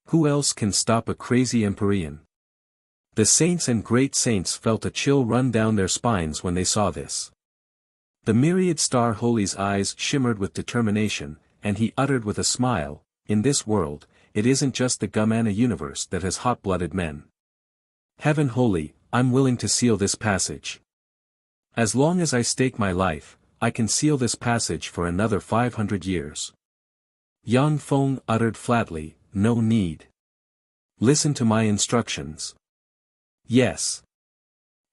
Who else can stop a crazy Empyrean? The saints and great saints felt a chill run down their spines when they saw this. The myriad star holy's eyes shimmered with determination, and he uttered with a smile, "In this world, it isn't just the Gumana universe that has hot-blooded men. Heaven holy, I'm willing to seal this passage. As long as I stake my life, I can seal this passage for another 500 years. Yang Feng uttered flatly, "No need. Listen to my instructions." Yes.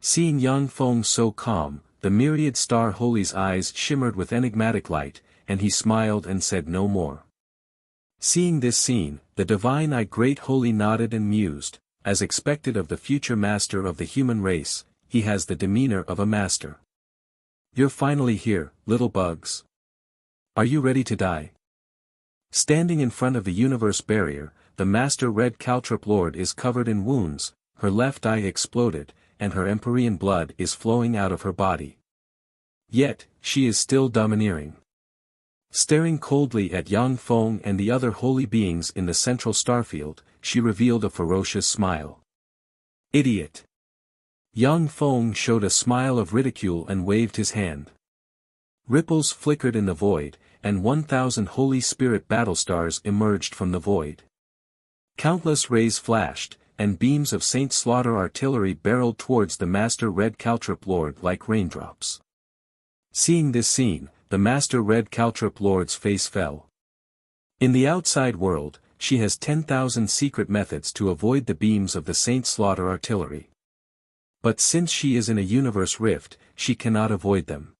Seeing Yang Feng so calm, the myriad star holy's eyes shimmered with enigmatic light, and he smiled and said no more. Seeing this scene, the divine I Great Holy nodded and mused. As expected of the future master of the human race, he has the demeanor of a master. You're finally here, little bugs. Are you ready to die? Standing in front of the universe barrier, the Master Red Caltrop Lord is covered in wounds, her left eye exploded, and her Empyrean blood is flowing out of her body. Yet, she is still domineering. Staring coldly at Yang Feng and the other holy beings in the central starfield, she revealed a ferocious smile. Idiot! Yang Feng showed a smile of ridicule and waved his hand. Ripples flickered in the void, and 1,000 Holy Spirit battlestars emerged from the void. Countless rays flashed, and beams of Saint Slaughter artillery barreled towards the Master Red Caltrop Lord like raindrops. Seeing this scene, the Master Red Caltrop Lord's face fell. In the outside world, she has 10,000 secret methods to avoid the beams of the Saint Slaughter artillery. But since she is in a universe rift, she cannot avoid them.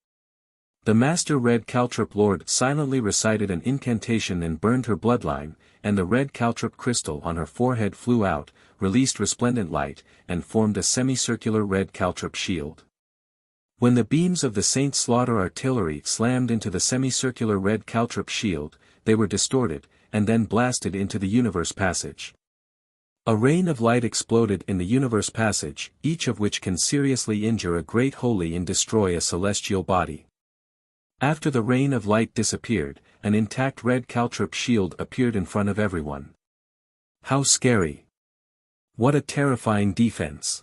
The Master Red Caltrop Lord silently recited an incantation and burned her bloodline, and the red caltrop crystal on her forehead flew out, released resplendent light, and formed a semicircular red caltrop shield. When the beams of the Saint Slaughter artillery slammed into the semicircular red caltrop shield, they were distorted, and then blasted into the universe passage. A rain of light exploded in the universe passage, each of which can seriously injure a great holy and destroy a celestial body. After the rain of light disappeared, an intact red caltrop shield appeared in front of everyone. How scary! What a terrifying defense!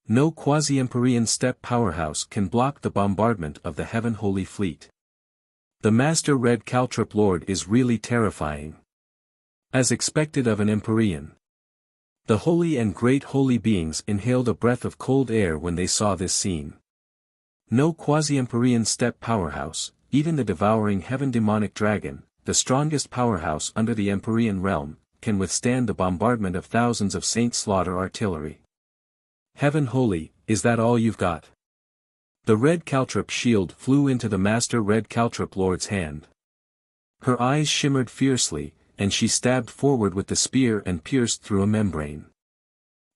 No quasi-Empyrean step powerhouse can block the bombardment of the Heaven Holy Fleet. The Master Red Caltrop Lord is really terrifying. As expected of an Empyrean. The holy and great holy beings inhaled a breath of cold air when they saw this scene. No quasi-Empyrean step powerhouse, even the devouring heaven demonic dragon, the strongest powerhouse under the Empyrean realm, can withstand the bombardment of thousands of Saint Slaughter artillery. Heaven Holy, is that all you've got? The red caltrop shield flew into the Master Red Caltrop Lord's hand. Her eyes shimmered fiercely, and she stabbed forward with the spear and pierced through a membrane.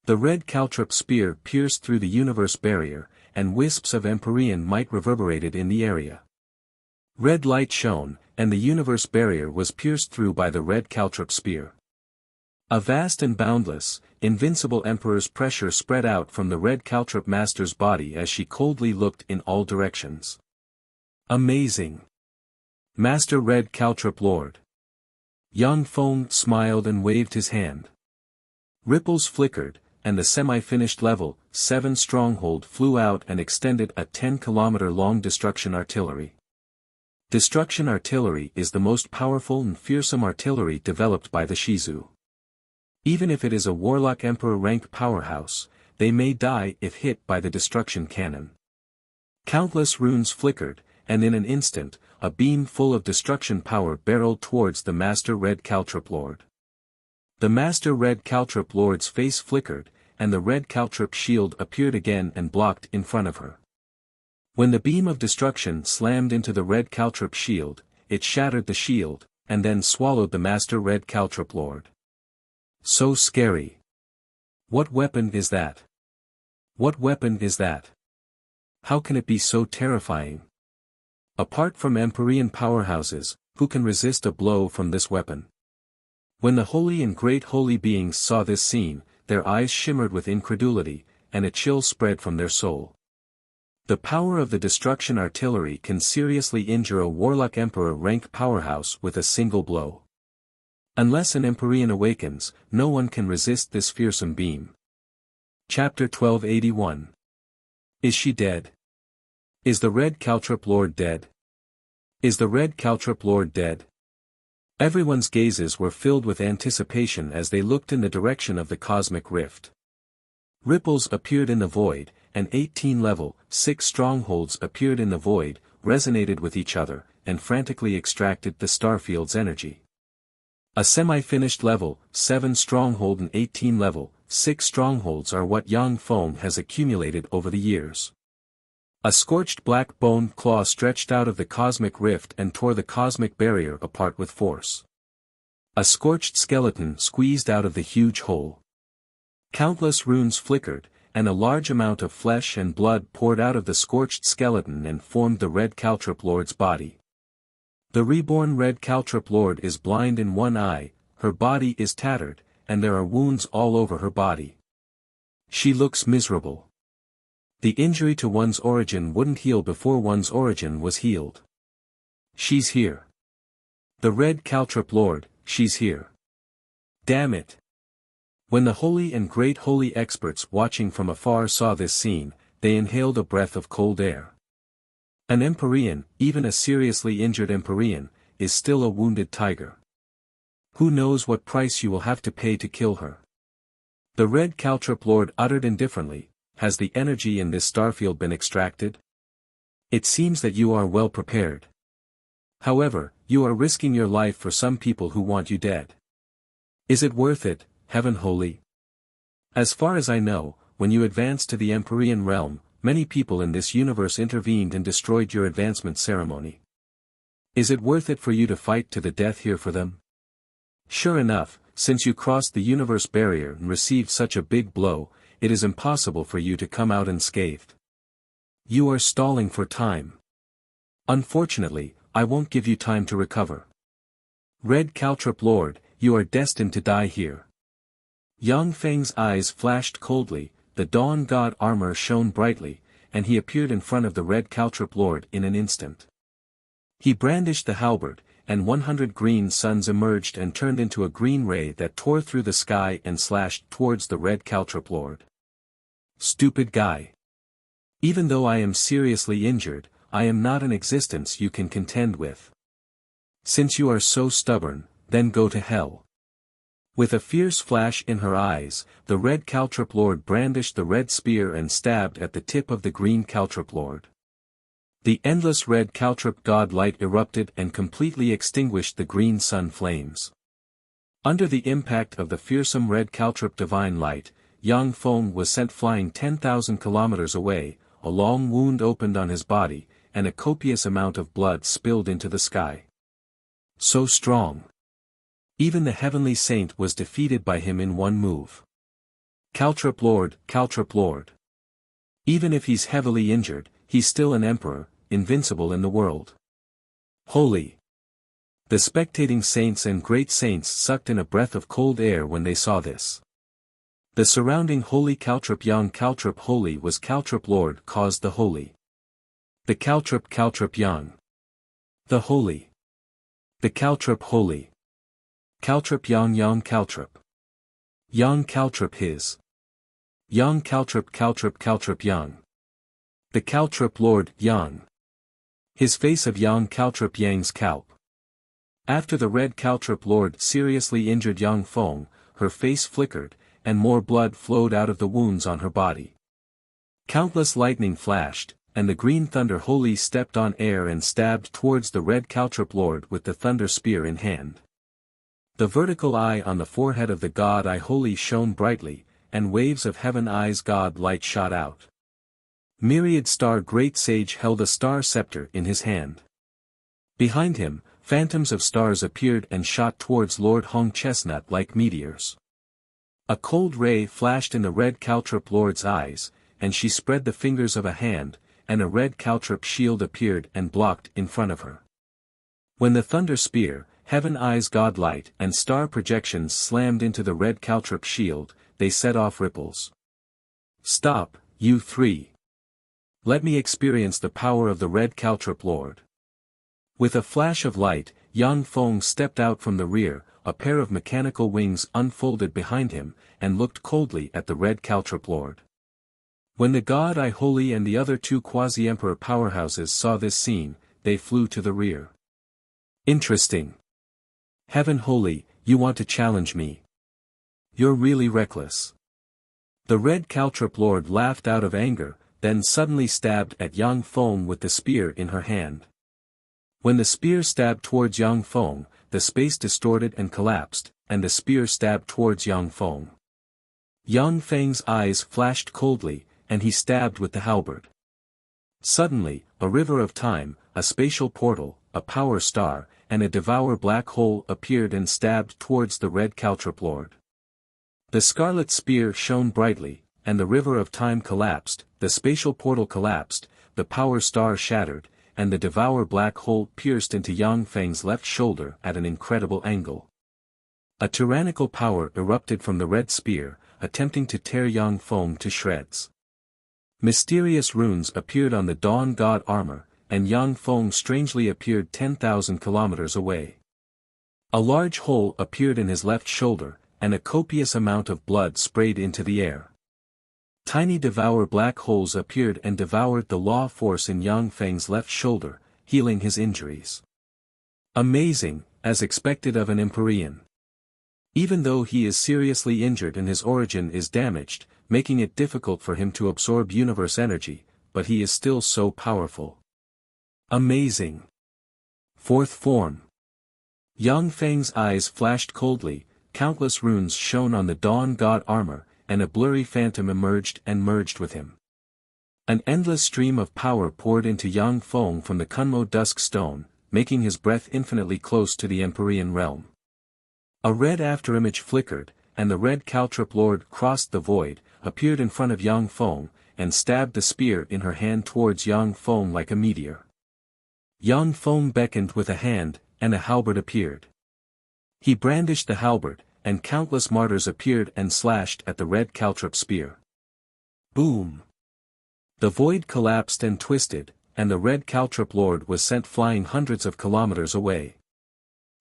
The red caltrop spear pierced through the universe barrier, and wisps of Empyrean might reverberated in the area. Red light shone, and the universe barrier was pierced through by the red caltrop spear. A vast and boundless, invincible Emperor's pressure spread out from the red caltrop master's body as she coldly looked in all directions. Amazing! Master Red Caltrop Lord! Yang Feng smiled and waved his hand. Ripples flickered, and the semi-finished level 7 stronghold flew out and extended a 10-kilometer-long destruction artillery. Destruction artillery is the most powerful and fearsome artillery developed by the Shizu. Even if it is a warlock emperor rank powerhouse, they may die if hit by the destruction cannon. Countless runes flickered, and in an instant, a beam full of destruction power barreled towards the Master Red Caltrip Lord. The Master Red Caltrip Lord's face flickered, and the Red Caltrip shield appeared again and blocked in front of her. When the beam of destruction slammed into the Red Caltrip shield, it shattered the shield, and then swallowed the Master Red Caltrip Lord. So scary. What weapon is that? What weapon is that? How can it be so terrifying? Apart from Empyrean powerhouses, who can resist a blow from this weapon? When the holy and great holy beings saw this scene, their eyes shimmered with incredulity, and a chill spread from their soul. The power of the destruction artillery can seriously injure a warlock emperor rank powerhouse with a single blow. Unless an Empyrean awakens, no one can resist this fearsome beam. Chapter 1281. Is she dead? Is the Red Caltrip Lord dead? Is the Red Caltrip Lord dead? Everyone's gazes were filled with anticipation as they looked in the direction of the cosmic rift. Ripples appeared in the void, and 18 level 6 strongholds appeared in the void, resonated with each other, and frantically extracted the starfield's energy. A semi-finished level 7 stronghold and 18 level 6 strongholds are what Yang Feng has accumulated over the years. A scorched black bone claw stretched out of the cosmic rift and tore the cosmic barrier apart with force. A scorched skeleton squeezed out of the huge hole. Countless runes flickered, and a large amount of flesh and blood poured out of the scorched skeleton and formed the Red Caltrip Lord's body. The reborn Red Caltrip Lord is blind in one eye, her body is tattered, and there are wounds all over her body. She looks miserable. The injury to one's origin wouldn't heal before one's origin was healed. She's here. The Red Caltrip Lord, she's here. Damn it. When the holy and great holy experts watching from afar saw this scene, they inhaled a breath of cold air. An Empyrean, even a seriously injured Empyrean, is still a wounded tiger. Who knows what price you will have to pay to kill her? The Red Caltrip Lord uttered indifferently, has the energy in this starfield been extracted? It seems that you are well prepared. However, you are risking your life for some people who want you dead. Is it worth it, Heaven Holy? As far as I know, when you advanced to the Empyrean realm, many people in this universe intervened and destroyed your advancement ceremony. Is it worth it for you to fight to the death here for them? Sure enough, since you crossed the universe barrier and received such a big blow, it is impossible for you to come out unscathed. You are stalling for time. Unfortunately, I won't give you time to recover. Red Caltrip Lord, you are destined to die here. Yang Feng's eyes flashed coldly, the Dawn God armor shone brightly, and he appeared in front of the Red Caltrip Lord in an instant. He brandished the halberd, and 100 green suns emerged and turned into a green ray that tore through the sky and slashed towards the Red Caltrip Lord. Stupid guy. Even though I am seriously injured, I am not an existence you can contend with. Since you are so stubborn, then go to hell. With a fierce flash in her eyes, the Red Caltrip Lord brandished the red spear and stabbed at the tip of the green Caltrip Lord. The endless red Caltrip God light erupted and completely extinguished the green sun flames. Under the impact of the fearsome red Caltrip divine light, Yang Feng was sent flying 10,000 kilometers away, a long wound opened on his body, and a copious amount of blood spilled into the sky. So strong. Even the heavenly saint was defeated by him in one move. Caltrip Lord, Caltrip Lord. Even if he's heavily injured, he's still an emperor, invincible in the world. Holy. The spectating saints and great saints sucked in a breath of cold air when they saw this. The surrounding holy Caltrip Yang Caltrip Holy was Caltrip Lord caused the holy. The Caltrip Yang. The holy. The Caltrip Holy. Caltrip Yang Caltrip. Yang Caltrip his. Yang Caltrip Yang. The Caltrip Lord, Yang. His face of Yang Caltrip Yang's calp. After the red Caltrip Lord seriously injured Yang Feng, her face flickered, and more blood flowed out of the wounds on her body. Countless lightning flashed, and the green thunder holy stepped on air and stabbed towards the red Caltrip Lord with the thunder spear in hand. The vertical eye on the forehead of the god I holy shone brightly, and waves of heaven eyes god light shot out. Myriad Star Great Sage held a star scepter in his hand. Behind him, phantoms of stars appeared and shot towards Lord Hong Chestnut like meteors. A cold ray flashed in the red Caltrip Lord's eyes, and she spread the fingers of a hand, and a red Caltrip shield appeared and blocked in front of her. When the thunder spear, heaven eyes godlight and star projections slammed into the red Caltrip shield, they set off ripples. Stop, you three. Let me experience the power of the red Caltrip Lord. With a flash of light, Yang Feng stepped out from the rear, a pair of mechanical wings unfolded behind him, and looked coldly at the red Caltrip Lord. When the god I holy and the other two quasi-emperor powerhouses saw this scene, they flew to the rear. Interesting. Heaven holy, you want to challenge me? You're really reckless. The red Caltrip Lord laughed out of anger, then suddenly stabbed at Yang Feng with the spear in her hand. When the spear stabbed towards Yang Feng, the space distorted and collapsed, and the spear stabbed towards Yang Feng. Yang Feng's eyes flashed coldly, and he stabbed with the halberd. Suddenly, a river of time, a spatial portal, a power star, and a devour black hole appeared and stabbed towards the red Caltrip Lord. The scarlet spear shone brightly, and the river of time collapsed, the spatial portal collapsed, the power star shattered, and the devour black hole pierced into Yang Feng's left shoulder at an incredible angle. A tyrannical power erupted from the red spear, attempting to tear Yang Feng to shreds. Mysterious runes appeared on the Dawn God armor, and Yang Feng strangely appeared 10,000 kilometers away. A large hole appeared in his left shoulder, and a copious amount of blood sprayed into the air. Tiny devour black holes appeared and devoured the law force in Yang Feng's left shoulder, healing his injuries. Amazing, as expected of an Empyrean. Even though he is seriously injured and his origin is damaged, making it difficult for him to absorb universe energy, but he is still so powerful. Amazing. Fourth form. Yang Feng's eyes flashed coldly, countless runes shone on the Dawn God armor, and a blurry phantom emerged and merged with him. An endless stream of power poured into Yang Feng from the Kunmo Dusk Stone, making his breath infinitely close to the Empyrean realm. A red afterimage flickered, and the red Caltrip Lord crossed the void, appeared in front of Yang Feng, and stabbed the spear in her hand towards Yang Feng like a meteor. Yang Feng beckoned with a hand, and a halberd appeared. He brandished the halberd, and countless martyrs appeared and slashed at the red Caltrip spear. Boom! The void collapsed and twisted, and the red Caltrip Lord was sent flying hundreds of kilometers away.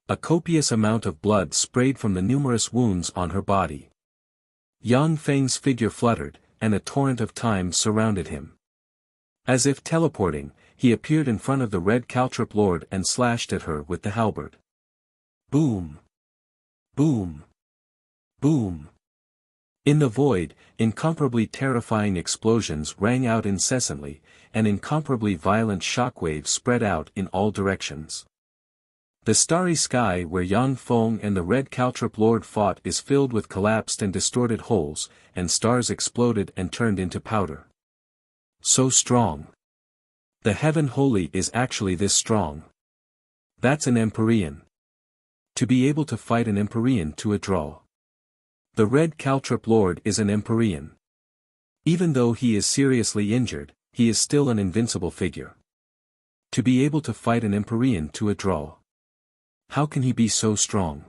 A copious amount of blood sprayed from the numerous wounds on her body. Yang Feng's figure fluttered, and a torrent of time surrounded him. As if teleporting, he appeared in front of the red Caltrip Lord and slashed at her with the halberd. Boom! Boom! Boom! In the void, incomparably terrifying explosions rang out incessantly, and incomparably violent shockwaves spread out in all directions. The starry sky where Yang Feng and the red Caltrip Lord fought is filled with collapsed and distorted holes, and stars exploded and turned into powder. So strong. The Heaven Holy is actually this strong. That's an Empyrean. To be able to fight an Empyrean to a draw. The red Caltrip Lord is an Empyrean. Even though he is seriously injured, he is still an invincible figure. To be able to fight an Empyrean to a draw. How can he be so strong?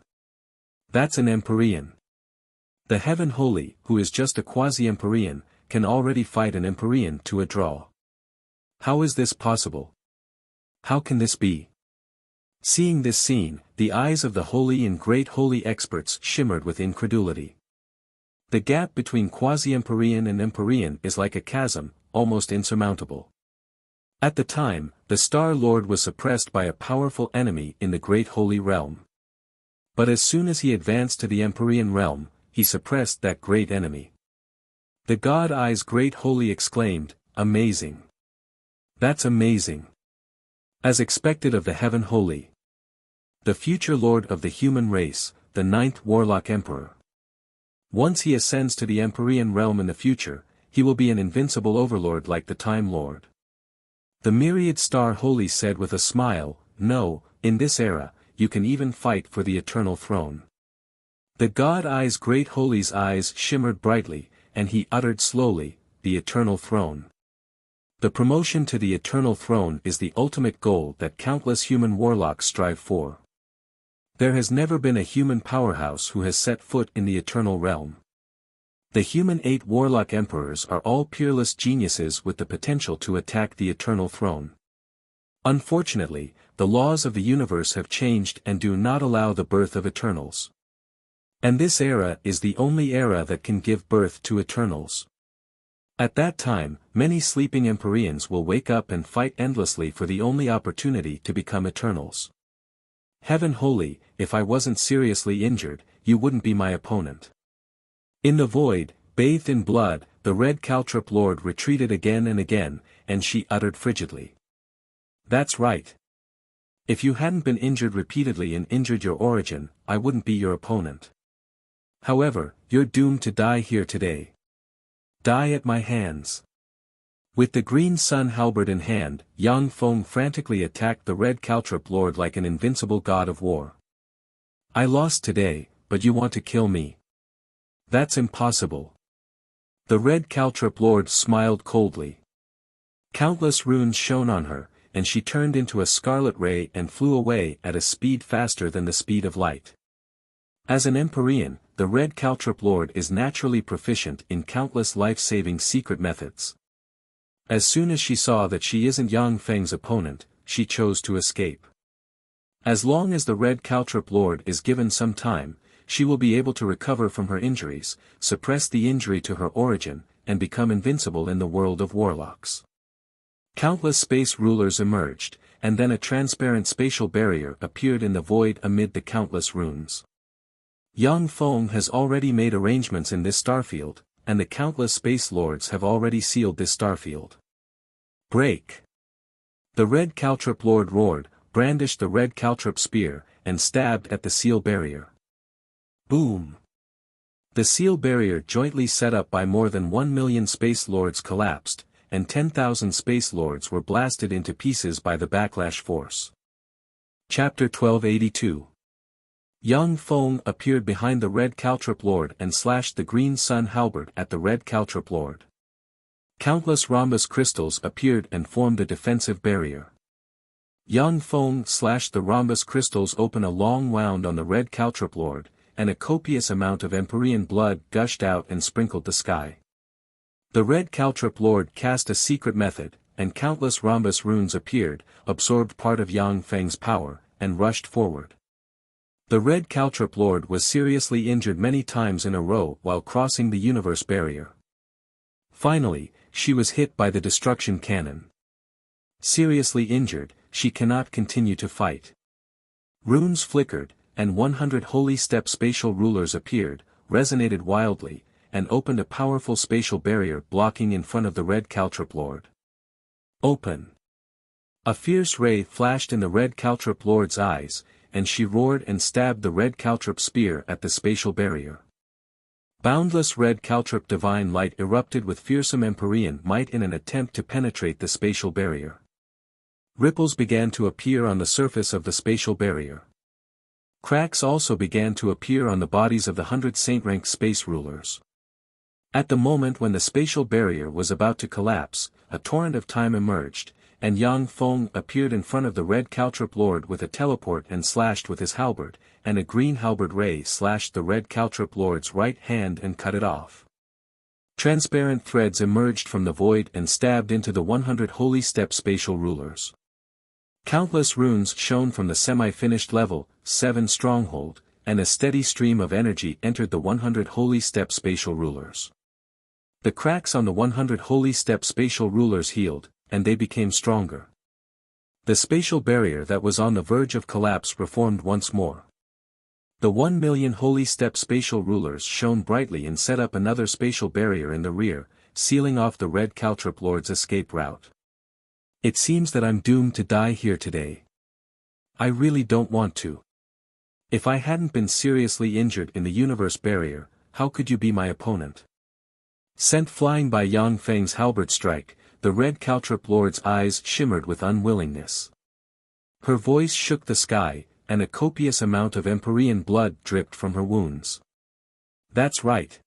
That's an Empyrean. The Heaven Holy, who is just a quasi-Empyrean, can already fight an Empyrean to a draw. How is this possible? How can this be? Seeing this scene, the eyes of the holy and great holy experts shimmered with incredulity. The gap between quasi-Empyrean and Empyrean is like a chasm, almost insurmountable. At the time, the Star Lord was suppressed by a powerful enemy in the Great Holy Realm. But as soon as he advanced to the Empyrean realm, he suppressed that great enemy. The God Eyes Great Holy exclaimed, "Amazing! That's amazing! As expected of the Heaven Holy. The future Lord of the human race, the 9th Warlock Emperor. Once he ascends to the Empyrean realm in the future, he will be an invincible overlord like the Time Lord." The myriad Star Holy said with a smile, "No, in this era, you can even fight for the eternal throne." The God Eyes Great Holy's eyes shimmered brightly, and he uttered slowly, "The eternal throne." The promotion to the eternal throne is the ultimate goal that countless human warlocks strive for. There has never been a human powerhouse who has set foot in the eternal realm. The human 8 warlock emperors are all peerless geniuses with the potential to attack the eternal throne. Unfortunately, the laws of the universe have changed and do not allow the birth of Eternals. And this era is the only era that can give birth to Eternals. At that time, many sleeping Empyreans will wake up and fight endlessly for the only opportunity to become Eternals. Heaven Holy, if I wasn't seriously injured, you wouldn't be my opponent. In the void, bathed in blood, the red caltrop lord retreated again, and she uttered frigidly. "That's right. If you hadn't been injured repeatedly and injured your origin, I wouldn't be your opponent. However, you're doomed to die here today. Die at my hands." With the green sun halberd in hand, Yang Feng frantically attacked the red caltrop lord like an invincible god of war. "I lost today, but you want to kill me? That's impossible." The red caltrop lord smiled coldly. Countless runes shone on her, and she turned into a scarlet ray and flew away at a speed faster than the speed of light. As an Empyrean, the red caltrop lord is naturally proficient in countless life-saving secret methods. As soon as she saw that she isn't Yang Feng's opponent, she chose to escape. As long as the red caltrop lord is given some time, she will be able to recover from her injuries, suppress the injury to her origin, and become invincible in the world of warlocks. Countless space rulers emerged, and then a transparent spatial barrier appeared in the void amid the countless runes. Yang Feng has already made arrangements in this starfield, and the countless space lords have already sealed this starfield. "Break!" The red caltrop lord roared, brandished the red caltrop spear, and stabbed at the seal barrier. Boom! The seal barrier jointly set up by more than 1 million space lords collapsed, and 10,000 space lords were blasted into pieces by the backlash force. Chapter 1282. Yang Feng appeared behind the red caltrop lord and slashed the green sun halberd at the red caltrop lord. Countless rhombus crystals appeared and formed a defensive barrier. Yang Feng slashed the rhombus crystals open a long wound on the red caltrop lord, and a copious amount of Empyrean blood gushed out and sprinkled the sky. The red caltrop lord cast a secret method, and countless rhombus runes appeared, absorbed part of Yang Feng's power, and rushed forward. The red caltrop lord was seriously injured many times in a row while crossing the universe barrier. Finally, she was hit by the destruction cannon. Seriously injured, she cannot continue to fight. Runes flickered, and 100 holy step spatial rulers appeared, resonated wildly, and opened a powerful spatial barrier blocking in front of the red caltrop lord. "Open!" A fierce ray flashed in the red caltrop lord's eyes, and she roared and stabbed the red caltrop spear at the spatial barrier. Boundless red caltrop divine light erupted with fearsome Empyrean might in an attempt to penetrate the spatial barrier. Ripples began to appear on the surface of the spatial barrier. Cracks also began to appear on the bodies of the 100 saint-rank space rulers. At the moment when the spatial barrier was about to collapse, a torrent of time emerged, and Yang Feng appeared in front of the red caltrop lord with a teleport and slashed with his halberd, and a green halberd ray slashed the red caltrop lord's right hand and cut it off. Transparent threads emerged from the void and stabbed into the 100 holy step spatial rulers. Countless runes shone from the semi-finished level 7 stronghold, and a steady stream of energy entered the 100 holy step spatial rulers. The cracks on the 100 holy step spatial rulers healed, and they became stronger. The spatial barrier that was on the verge of collapse reformed once more. The 1,000,000 holy step spatial rulers shone brightly and set up another spatial barrier in the rear, sealing off the red caltrop lord's escape route. It seems that I'm doomed to die here today. I really don't want to. If I hadn't been seriously injured in the universe barrier, how could you be my opponent? Sent flying by Yang Feng's halberd strike, the red caltrop lord's eyes shimmered with unwillingness. Her voice shook the sky, and a copious amount of Empyrean blood dripped from her wounds. That's right.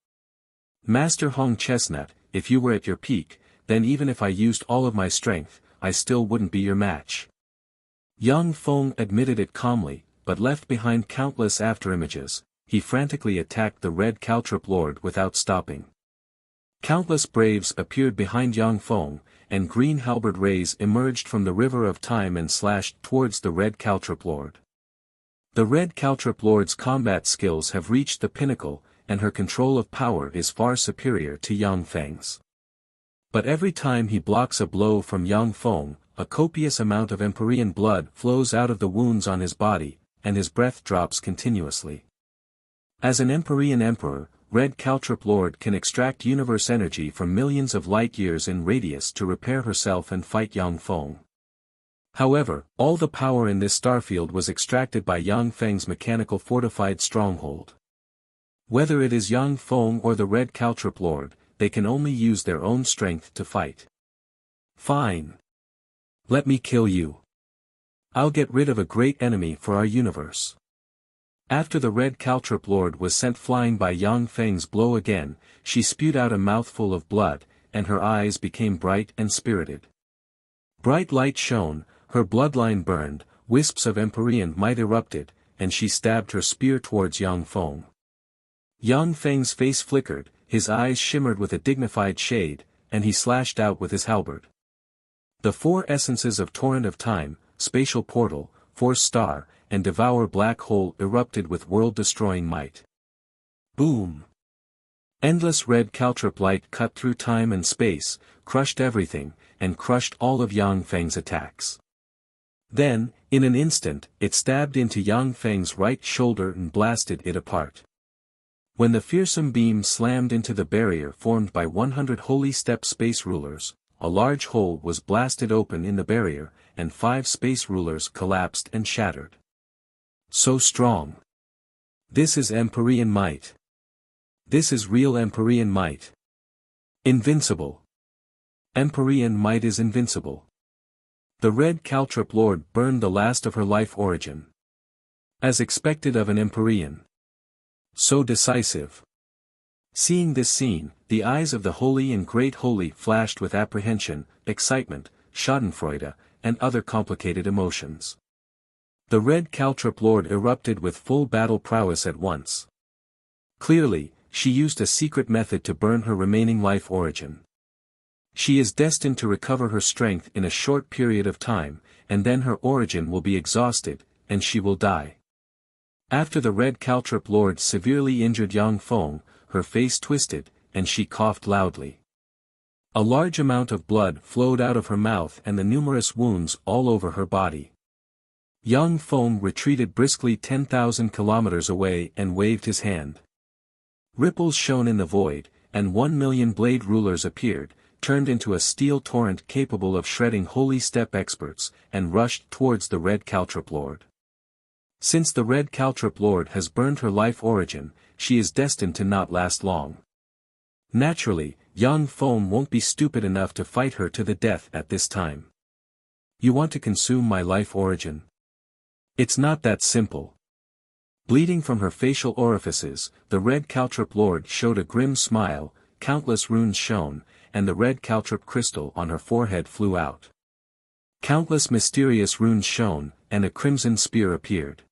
Master Hong Chestnut, if you were at your peak, then even if I used all of my strength, I still wouldn't be your match. Yang Feng admitted it calmly, but left behind countless afterimages. He frantically attacked the red caltrop lord without stopping. Countless braves appeared behind Yang Feng, and green halberd rays emerged from the river of time and slashed towards the red caltrop lord. The red caltrop lord's combat skills have reached the pinnacle, and her control of power is far superior to Yang Feng's. But every time he blocks a blow from Yang Feng, a copious amount of Empyrean blood flows out of the wounds on his body, and his breath drops continuously. As an Empyrean emperor, Red Caltrop Lord can extract universe energy from millions of light-years in radius to repair herself and fight Yang Feng. However, all the power in this starfield was extracted by Yang Feng's mechanical fortified stronghold. Whether it is Yang Feng or the Red Caltrop Lord, they can only use their own strength to fight. Fine. Let me kill you. I'll get rid of a great enemy for our universe. After the red caltrop lord was sent flying by Yang Feng's blow again, she spewed out a mouthful of blood, and her eyes became bright and spirited. Bright light shone, her bloodline burned, wisps of Empyrean might erupted, and she stabbed her spear towards Yang Feng. Yang Feng's face flickered, his eyes shimmered with a dignified shade, and he slashed out with his halberd. The four essences of Torrent of Time, Spatial Portal, Force Star, and Devour Black Hole erupted with world-destroying might. Boom! Endless red caltrop light cut through time and space, crushed everything, and crushed all of Yang Feng's attacks. Then, in an instant, it stabbed into Yang Feng's right shoulder and blasted it apart. When the fearsome beam slammed into the barrier formed by 100 holy step space rulers, a large hole was blasted open in the barrier, and 5 space rulers collapsed and shattered. So strong. This is Empyrean might. This is real Empyrean might. Invincible. Empyrean might is invincible. The red caltrop lord burned the last of her life origin. As expected of an Empyrean. So decisive. Seeing this scene, the eyes of the holy and great holy flashed with apprehension, excitement, schadenfreude, and other complicated emotions. The red caltrop lord erupted with full battle prowess at once. Clearly, she used a secret method to burn her remaining life origin. She is destined to recover her strength in a short period of time, and then her origin will be exhausted, and she will die. After the red caltrop lord severely injured Yang Feng, her face twisted, and she coughed loudly. A large amount of blood flowed out of her mouth and the numerous wounds all over her body. Yang Feng retreated briskly 10,000 kilometers away and waved his hand. Ripples shone in the void, and 1,000,000 blade rulers appeared, turned into a steel torrent capable of shredding holy step experts, and rushed towards the red caltrop lord. Since the red caltrop lord has burned her life origin, she is destined to not last long. Naturally, Yang Feng won't be stupid enough to fight her to the death at this time. You want to consume my life origin? It's not that simple. Bleeding from her facial orifices, the red caltrop lord showed a grim smile, countless runes shone, and the red caltrop crystal on her forehead flew out. Countless mysterious runes shone, and a crimson spear appeared.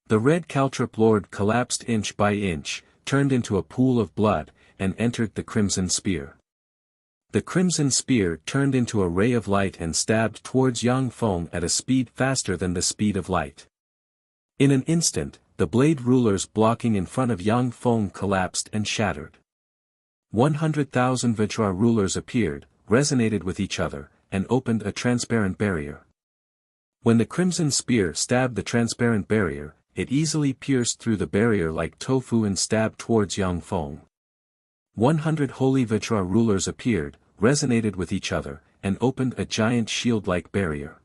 The red caltrop lord collapsed inch by inch, turned into a pool of blood, and entered the crimson spear. The crimson spear turned into a ray of light and stabbed towards Yang Feng at a speed faster than the speed of light. In an instant, the blade rulers blocking in front of Yang Feng collapsed and shattered. 100,000 Vajra rulers appeared, resonated with each other, and opened a transparent barrier. When the crimson spear stabbed the transparent barrier, it easily pierced through the barrier like tofu and stabbed towards Yang Feng. 100 holy Vajra rulers appeared, resonated with each other, and opened a giant shield-like barrier.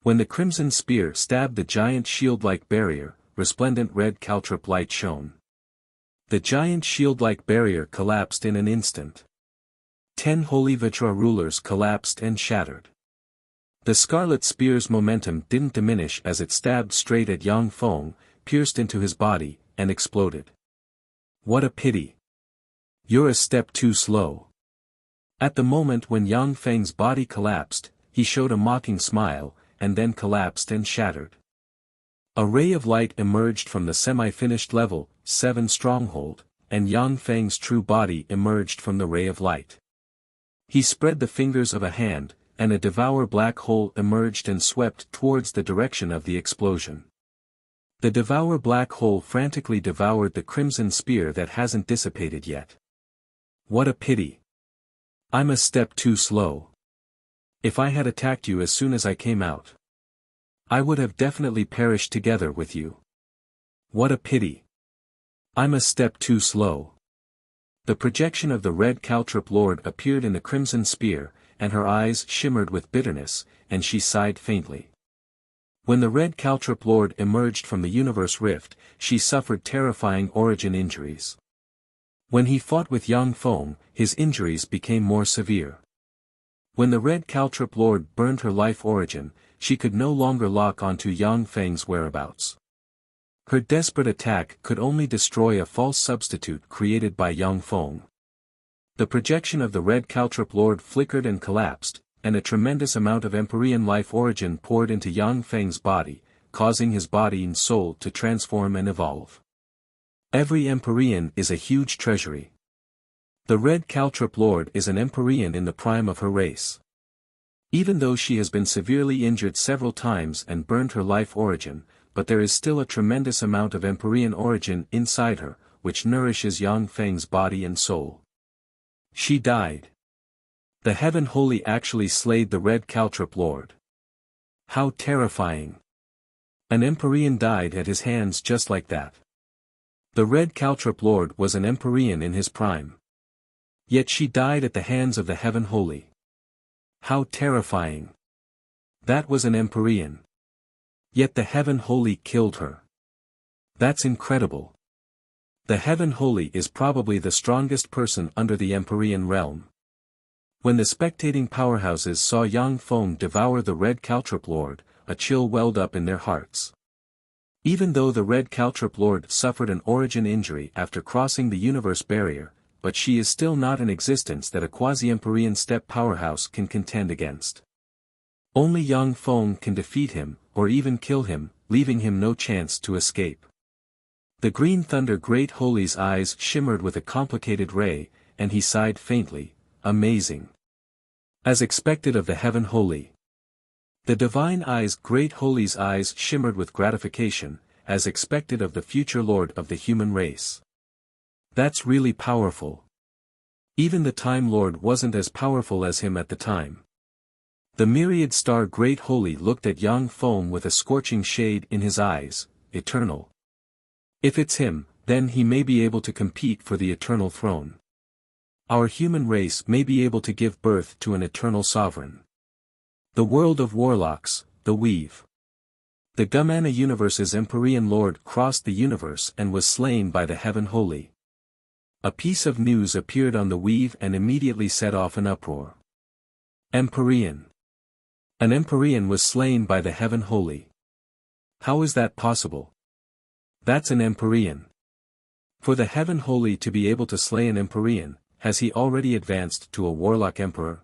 When the crimson spear stabbed the giant shield-like barrier, resplendent red caltrip light shone. The giant shield-like barrier collapsed in an instant. 10 holy Vajra rulers collapsed and shattered. The scarlet spear's momentum didn't diminish as it stabbed straight at Yang Feng, pierced into his body, and exploded. What a pity! You're a step too slow. At the moment when Yang Feng's body collapsed, he showed a mocking smile, and then collapsed and shattered. A ray of light emerged from the semi-finished level 7 stronghold, and Yang Feng's true body emerged from the ray of light. He spread the fingers of a hand, and a devour black hole emerged and swept towards the direction of the explosion. The devour black hole frantically devoured the crimson spear that hasn't dissipated yet. What a pity! I'm a step too slow. If I had attacked you as soon as I came out, I would have definitely perished together with you. What a pity! I'm a step too slow. The projection of the red caltrip lord appeared in the crimson spear, and her eyes shimmered with bitterness, and she sighed faintly. When the red caltrip lord emerged from the universe rift, she suffered terrifying origin injuries. When he fought with Yang Feng, his injuries became more severe. When the red caltrip lord burned her life origin, she could no longer lock onto Yang Feng's whereabouts. Her desperate attack could only destroy a false substitute created by Yang Feng. The projection of the red caltrip lord flickered and collapsed, and a tremendous amount of Empyrean life origin poured into Yang Feng's body, causing his body and soul to transform and evolve. Every Empyrean is a huge treasury. The red caltrip lord is an Empyrean in the prime of her race. Even though she has been severely injured several times and burned her life origin, but there is still a tremendous amount of Empyrean origin inside her, which nourishes Yang Feng's body and soul. She died. The Heaven Holy actually slayed the red caltrip lord. How terrifying! An Empyrean died at his hands just like that. The red caltrip lord was an Empyrean in his prime. Yet she died at the hands of the Heaven Holy. How terrifying! That was an Empyrean. Yet the Heaven Holy killed her. That's incredible. The Heaven Holy is probably the strongest person under the Empyrean realm. When the spectating powerhouses saw Yang Feng devour the red caltrip lord, a chill welled up in their hearts. Even though the red caltrip lord suffered an origin injury after crossing the universe barrier, but she is still not in existence that a quasi-Empyrean step powerhouse can contend against. Only Yang Feng can defeat him, or even kill him, leaving him no chance to escape. The Green Thunder Great Holy's eyes shimmered with a complicated ray, and he sighed faintly, amazing. As expected of the Heaven Holy. The Divine Eyes Great Holy's eyes shimmered with gratification, as expected of the future Lord of the human race. That's really powerful. Even the Time Lord wasn't as powerful as him at the time. The Myriad Star Great Holy looked at Yang Feng with a scorching shade in his eyes, eternal. If it's him, then he may be able to compete for the eternal throne. Our human race may be able to give birth to an eternal sovereign. The world of warlocks, the Weave. The Gumana Universe's Empyrean Lord crossed the universe and was slain by the Heaven Holy. A piece of news appeared on the Weave and immediately set off an uproar. Empyrean. An Empyrean was slain by the Heaven Holy. How is that possible? That's an Empyrean. For the Heaven Holy to be able to slay an Empyrean, has he already advanced to a warlock emperor?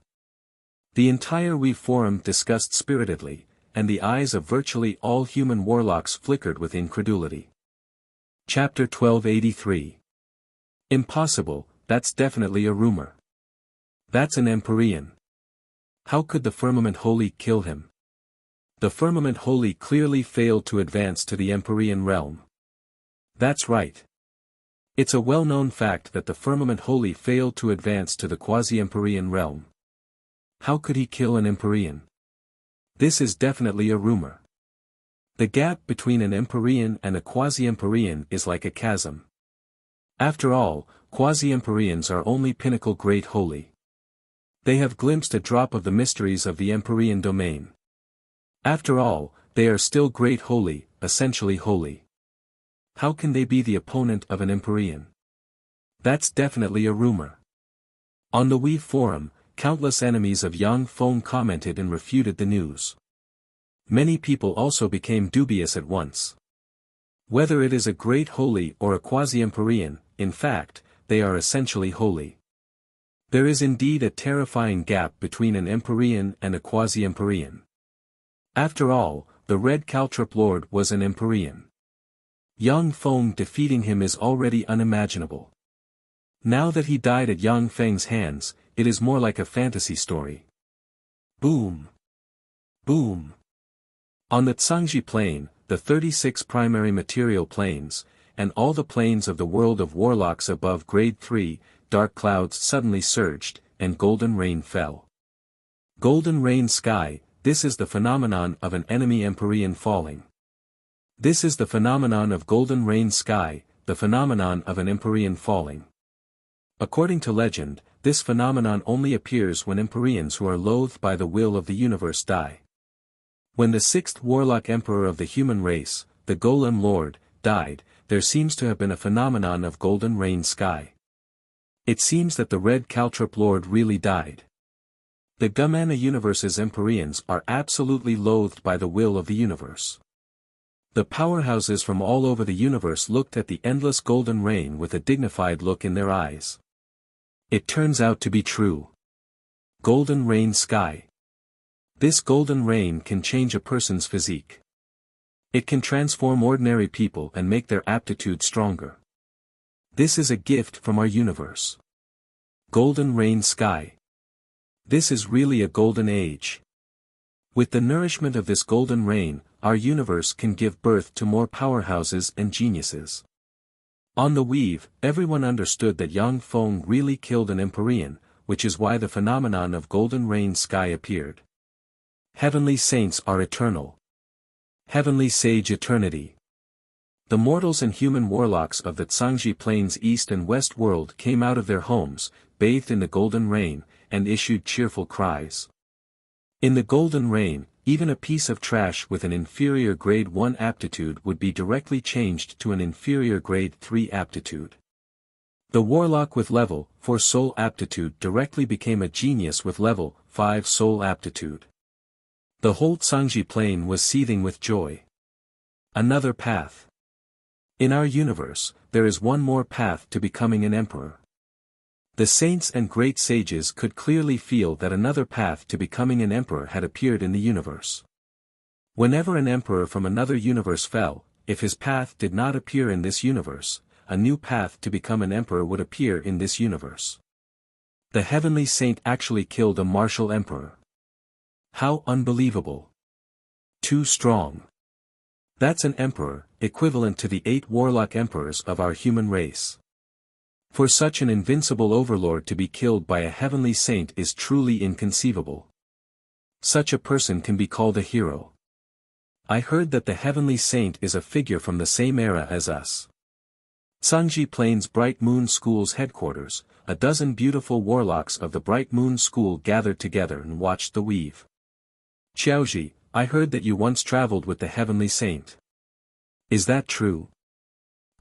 The entire Weave forum discussed spiritedly, and the eyes of virtually all human warlocks flickered with incredulity. Chapter 1283. Impossible, that's definitely a rumor. That's an Empyrean. How could the Firmament Holy kill him? The Firmament Holy clearly failed to advance to the Empyrean realm. That's right. It's a well-known fact that the firmament holy failed to advance to the quasi-empyrean realm. How could he kill an empyrean? This is definitely a rumor. The gap between an empyrean and a quasi-empyrean is like a chasm. After all, quasi-empyreans are only pinnacle great holy. They have glimpsed a drop of the mysteries of the empyrean domain. After all, they are still great holy, essentially holy. How can they be the opponent of an empyrean? That's definitely a rumor. On the Wii forum, countless enemies of Yang Feng commented and refuted the news. Many people also became dubious at once. Whether it is a great holy or a quasi-empyrean, in fact, they are essentially holy. There is indeed a terrifying gap between an empyrean and a quasi-empyrean. After all, the Red Caltrip Lord was an empyrean. Yang Feng defeating him is already unimaginable. Now that he died at Yang Feng's hands, it is more like a fantasy story. Boom! Boom! On the Tsangji Plain, the 36 primary material planes, and all the planes of the world of warlocks above grade 3, dark clouds suddenly surged, and golden rain fell. Golden rain sky, this is the phenomenon of an enemy empyrean falling. This is the phenomenon of golden rain sky, the phenomenon of an empyrean falling. According to legend, this phenomenon only appears when empyreans who are loathed by the will of the universe die. When the 6th warlock emperor of the human race, the Golem Lord, died, there seems to have been a phenomenon of golden rain sky. It seems that the Red Caltrip Lord really died. The Gumana universe's empyreans are absolutely loathed by the will of the universe. The powerhouses from all over the universe looked at the endless golden rain with a dignified look in their eyes. It turns out to be true. Golden rain sky. This golden rain can change a person's physique. It can transform ordinary people and make their aptitude stronger. This is a gift from our universe. Golden rain sky. This is really a golden age. With the nourishment of this golden rain, our universe can give birth to more powerhouses and geniuses. On the weave, everyone understood that Yang Feng really killed an empyrean, which is why the phenomenon of golden rain sky appeared. Heavenly saints are eternal. Heavenly sage eternity. The mortals and human warlocks of the Tsangji Plains east and west world came out of their homes, bathed in the golden rain, and issued cheerful cries. In the golden rain, even a piece of trash with an inferior grade 1 aptitude would be directly changed to an inferior grade 3 aptitude. The warlock with level 4 soul aptitude directly became a genius with level 5 soul aptitude. The whole Tsangji Plain was seething with joy. Another path. In our universe, there is one more path to becoming an emperor. The saints and great sages could clearly feel that another path to becoming an emperor had appeared in the universe. Whenever an emperor from another universe fell, if his path did not appear in this universe, a new path to become an emperor would appear in this universe. The heavenly saint actually killed a martial emperor. How unbelievable. Too strong. That's an emperor, equivalent to the 8 warlock emperors of our human race. For such an invincible overlord to be killed by a heavenly saint is truly inconceivable. Such a person can be called a hero. I heard that the heavenly saint is a figure from the same era as us. Tsangji Plains Bright Moon School's headquarters, a dozen beautiful warlocks of the Bright Moon School gathered together and watched the weave. Xiaoji, I heard that you once traveled with the heavenly saint. Is that true?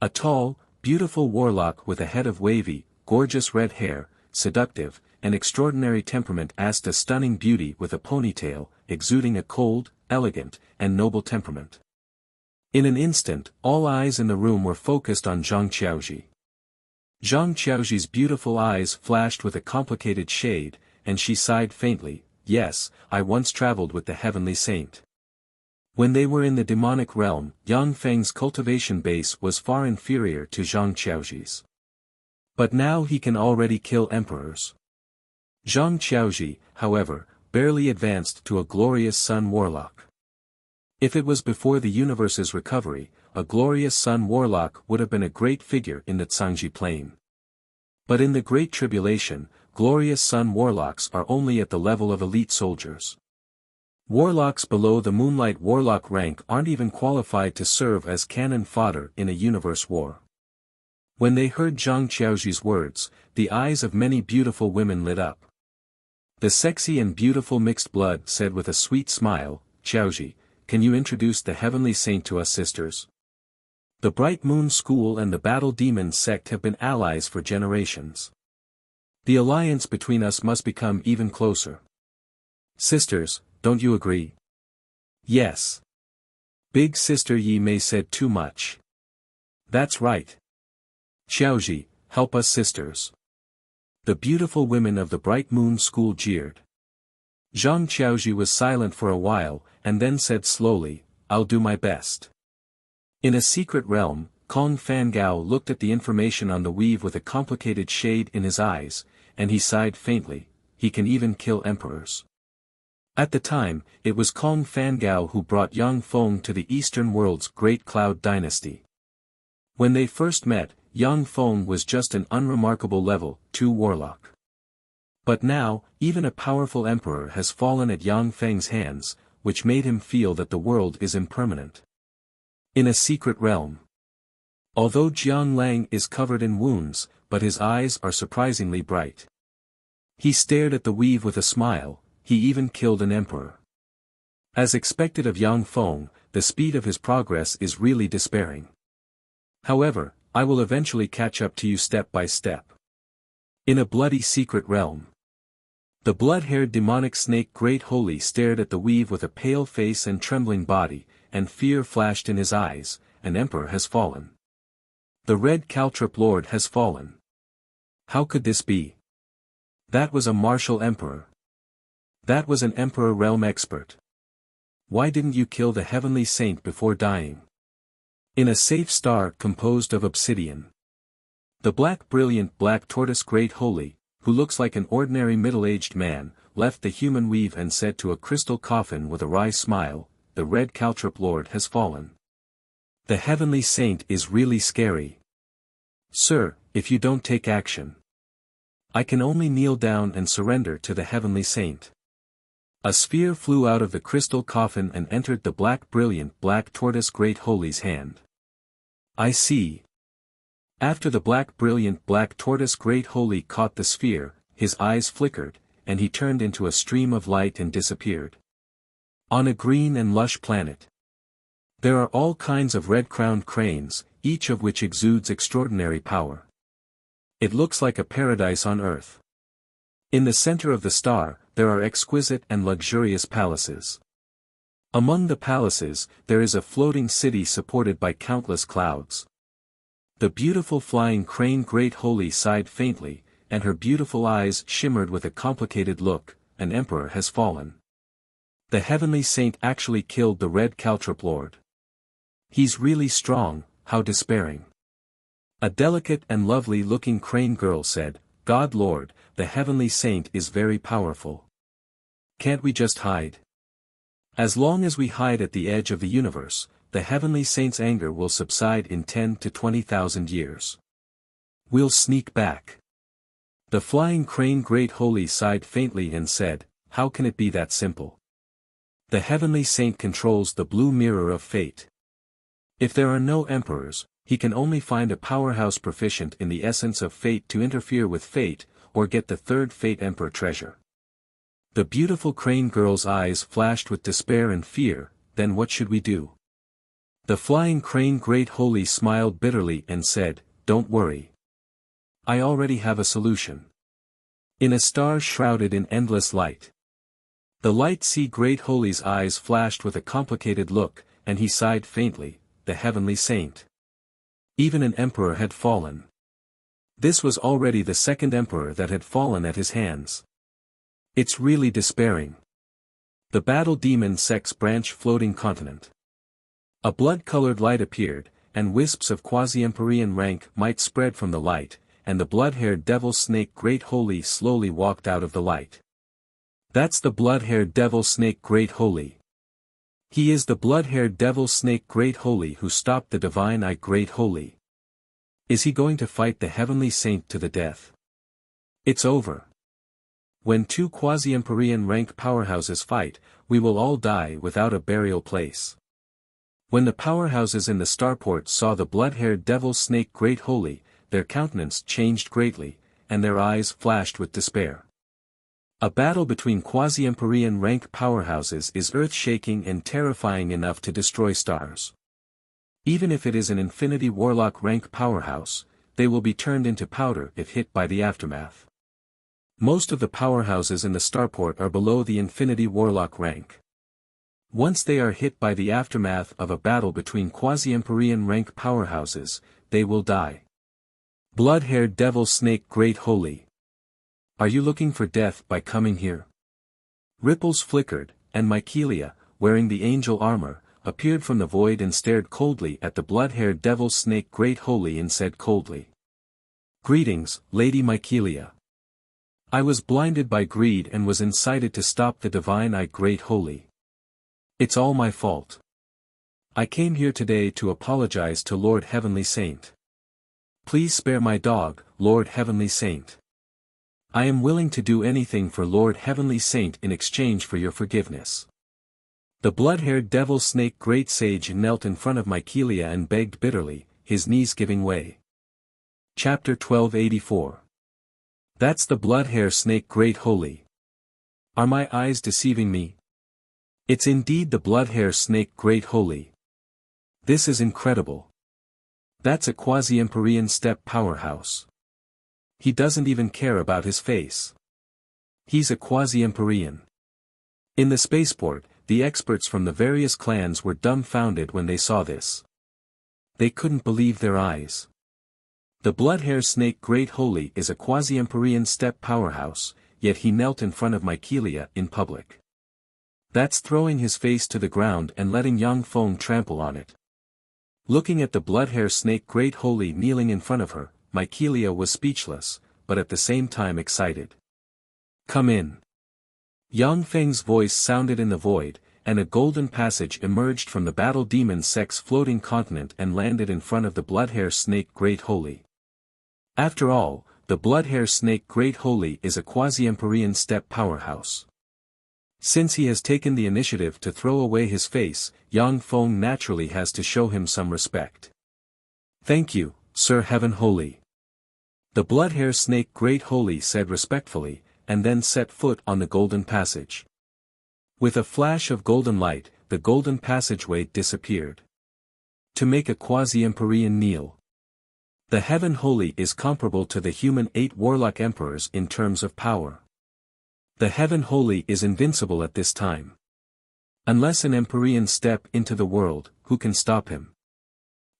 A tall, beautiful warlock with a head of wavy, gorgeous red hair, seductive, and extraordinary temperament asked a stunning beauty with a ponytail, exuding a cold, elegant, and noble temperament. In an instant, all eyes in the room were focused on Zhang Qiaoji. Zhang Qiaoji's beautiful eyes flashed with a complicated shade, and she sighed faintly, yes, I once traveled with the heavenly saint. When they were in the demonic realm, Yang Feng's cultivation base was far inferior to Zhang Qiaoji's. But now he can already kill emperors. Zhang Qiaoji, however, barely advanced to a glorious sun warlock. If it was before the universe's recovery, a glorious sun warlock would have been a great figure in the Tsangji Plain. But in the Great Tribulation, glorious sun warlocks are only at the level of elite soldiers. Warlocks below the Moonlight Warlock rank aren't even qualified to serve as cannon fodder in a universe war. When they heard Zhang Qiaoji's words, the eyes of many beautiful women lit up. The sexy and beautiful mixed blood said with a sweet smile, "Qiaoji, can you introduce the heavenly saint to us sisters? The Bright Moon School and the Battle Demon sect have been allies for generations. The alliance between us must become even closer. Sisters, don't you agree?" "Yes. Big Sister Yi Mei said too much." "That's right. Qiaoji, help us sisters." The beautiful women of the Bright Moon School jeered. Zhang Qiaoji was silent for a while, and then said slowly, "I'll do my best." In a secret realm, Kong Fangao looked at the information on the weave with a complicated shade in his eyes, and he sighed faintly, "He can even kill emperors." At the time, it was Kong Fangao who brought Yang Feng to the Eastern world's Great Cloud Dynasty. When they first met, Yang Feng was just an unremarkable level 2 warlock. But now, even a powerful emperor has fallen at Yang Feng's hands, which made him feel that the world is impermanent. In a secret realm. Although Jiang Lang is covered in wounds, but his eyes are surprisingly bright. He stared at the weave with a smile. He even killed an emperor. As expected of Yang Feng, the speed of his progress is really despairing. However, I will eventually catch up to you step by step. In a bloody secret realm. The blood-haired demonic snake Great Holy stared at the weave with a pale face and trembling body, and fear flashed in his eyes. An emperor has fallen. The Red Caltrip Lord has fallen. How could this be? That was a martial emperor. That was an Emperor Realm expert. Why didn't you kill the heavenly saint before dying? In a safe star composed of obsidian. The brilliant black tortoise Great Holy, who looks like an ordinary middle-aged man, left the human weave and said to a crystal coffin with a wry smile, "The Red Caltrip Lord has fallen. The heavenly saint is really scary. Sir, if you don't take action, I can only kneel down and surrender to the heavenly saint." A sphere flew out of the crystal coffin and entered the brilliant black tortoise Great Holy's hand. "I see." After the brilliant black tortoise Great Holy caught the sphere, his eyes flickered, and he turned into a stream of light and disappeared. On a green and lush planet. There are all kinds of red-crowned cranes, each of which exudes extraordinary power. It looks like a paradise on Earth. In the center of the star, there are exquisite and luxurious palaces. Among the palaces, there is a floating city supported by countless clouds. The beautiful flying crane Great Holy sighed faintly, and her beautiful eyes shimmered with a complicated look. An emperor has fallen. The heavenly saint actually killed the Red Caltrip Lord. He's really strong, how despairing. A delicate and lovely-looking crane girl said, "God Lord, the heavenly saint is very powerful. Can't we just hide? As long as we hide at the edge of the universe, the heavenly saint's anger will subside in 10 to 20,000 years. We'll sneak back." The flying crane Great Holy sighed faintly and said, "How can it be that simple? The heavenly saint controls the blue mirror of fate. If there are no emperors, he can only find a powerhouse proficient in the essence of fate to interfere with fate, or get the third Fate Emperor treasure." The beautiful crane girl's eyes flashed with despair and fear. "Then what should we do?" The flying crane Great Holy smiled bitterly and said, "Don't worry. I already have a solution." In a star shrouded in endless light. The light sea Great Holy's eyes flashed with a complicated look, and he sighed faintly, "The heavenly saint. Even an emperor had fallen. This was already the second emperor that had fallen at his hands. It's really despairing." The Battle Demon sect's branch floating continent. A blood-colored light appeared, and wisps of quasi-emperorian rank might spread from the light, and the blood-haired devil snake Great Holy slowly walked out of the light. "That's the blood-haired devil snake Great Holy. He is the blood-haired devil snake Great Holy who stopped the divine I Great Holy. Is he going to fight the heavenly saint to the death? It's over. When two quasi-empyrean rank powerhouses fight, we will all die without a burial place. When the powerhouses in the starport saw the blood-haired devil snake Great Holy, their countenance changed greatly, and their eyes flashed with despair. A battle between quasi-empyrean rank powerhouses is earth-shaking and terrifying enough to destroy stars. Even if it is an infinity warlock rank powerhouse, they will be turned into powder if hit by the aftermath. Most of the powerhouses in the starport are below the infinity warlock rank. Once they are hit by the aftermath of a battle between quasi-empyrean rank powerhouses, they will die. Blood-haired devil snake Great Holy. Are you looking for death by coming here? Ripples flickered, and Mycelia, wearing the angel armor, appeared from the void and stared coldly at the blood-haired devil snake Great Holy and said coldly. Greetings, Lady Mycelia. I was blinded by greed and was incited to stop the divine I Great Holy. It's all my fault. I came here today to apologize to Lord Heavenly Saint. Please spare my dog, Lord Heavenly Saint. I am willing to do anything for Lord Heavenly Saint in exchange for your forgiveness. The blood-haired devil snake Great Sage knelt in front of Mycelia and begged bitterly, his knees giving way. Chapter 1284. That's the blood-hair snake Great Holy. Are my eyes deceiving me? It's indeed the blood-hair snake Great Holy. This is incredible. That's a quasi-empyrean step powerhouse. He doesn't even care about his face. He's a quasi-empyrean. In the spaceport, the experts from the various clans were dumbfounded when they saw this. They couldn't believe their eyes. The blood-hair snake Great Holy is a quasi-empyrean step powerhouse, yet he knelt in front of Mycelia in public. That's throwing his face to the ground and letting Yang Feng trample on it. Looking at the blood-hair snake Great Holy kneeling in front of her, Mycelia was speechless, but at the same time excited. Come in. Yang Feng's voice sounded in the void, and a golden passage emerged from the battle demon sex floating continent and landed in front of the blood-hair snake Great Holy. After all, the blood-hair snake Great Holy is a quasi-empyrean step powerhouse. Since he has taken the initiative to throw away his face, Yang Feng naturally has to show him some respect. Thank you, Sir Heaven Holy. The blood-hair snake Great Holy said respectfully, and then set foot on the golden passage. With a flash of golden light, the golden passageway disappeared. To make a quasi-empyrean kneel. The Heaven Holy is comparable to the human 8 warlock emperors in terms of power. The Heaven Holy is invincible at this time. Unless an empyrean step into the world, who can stop him?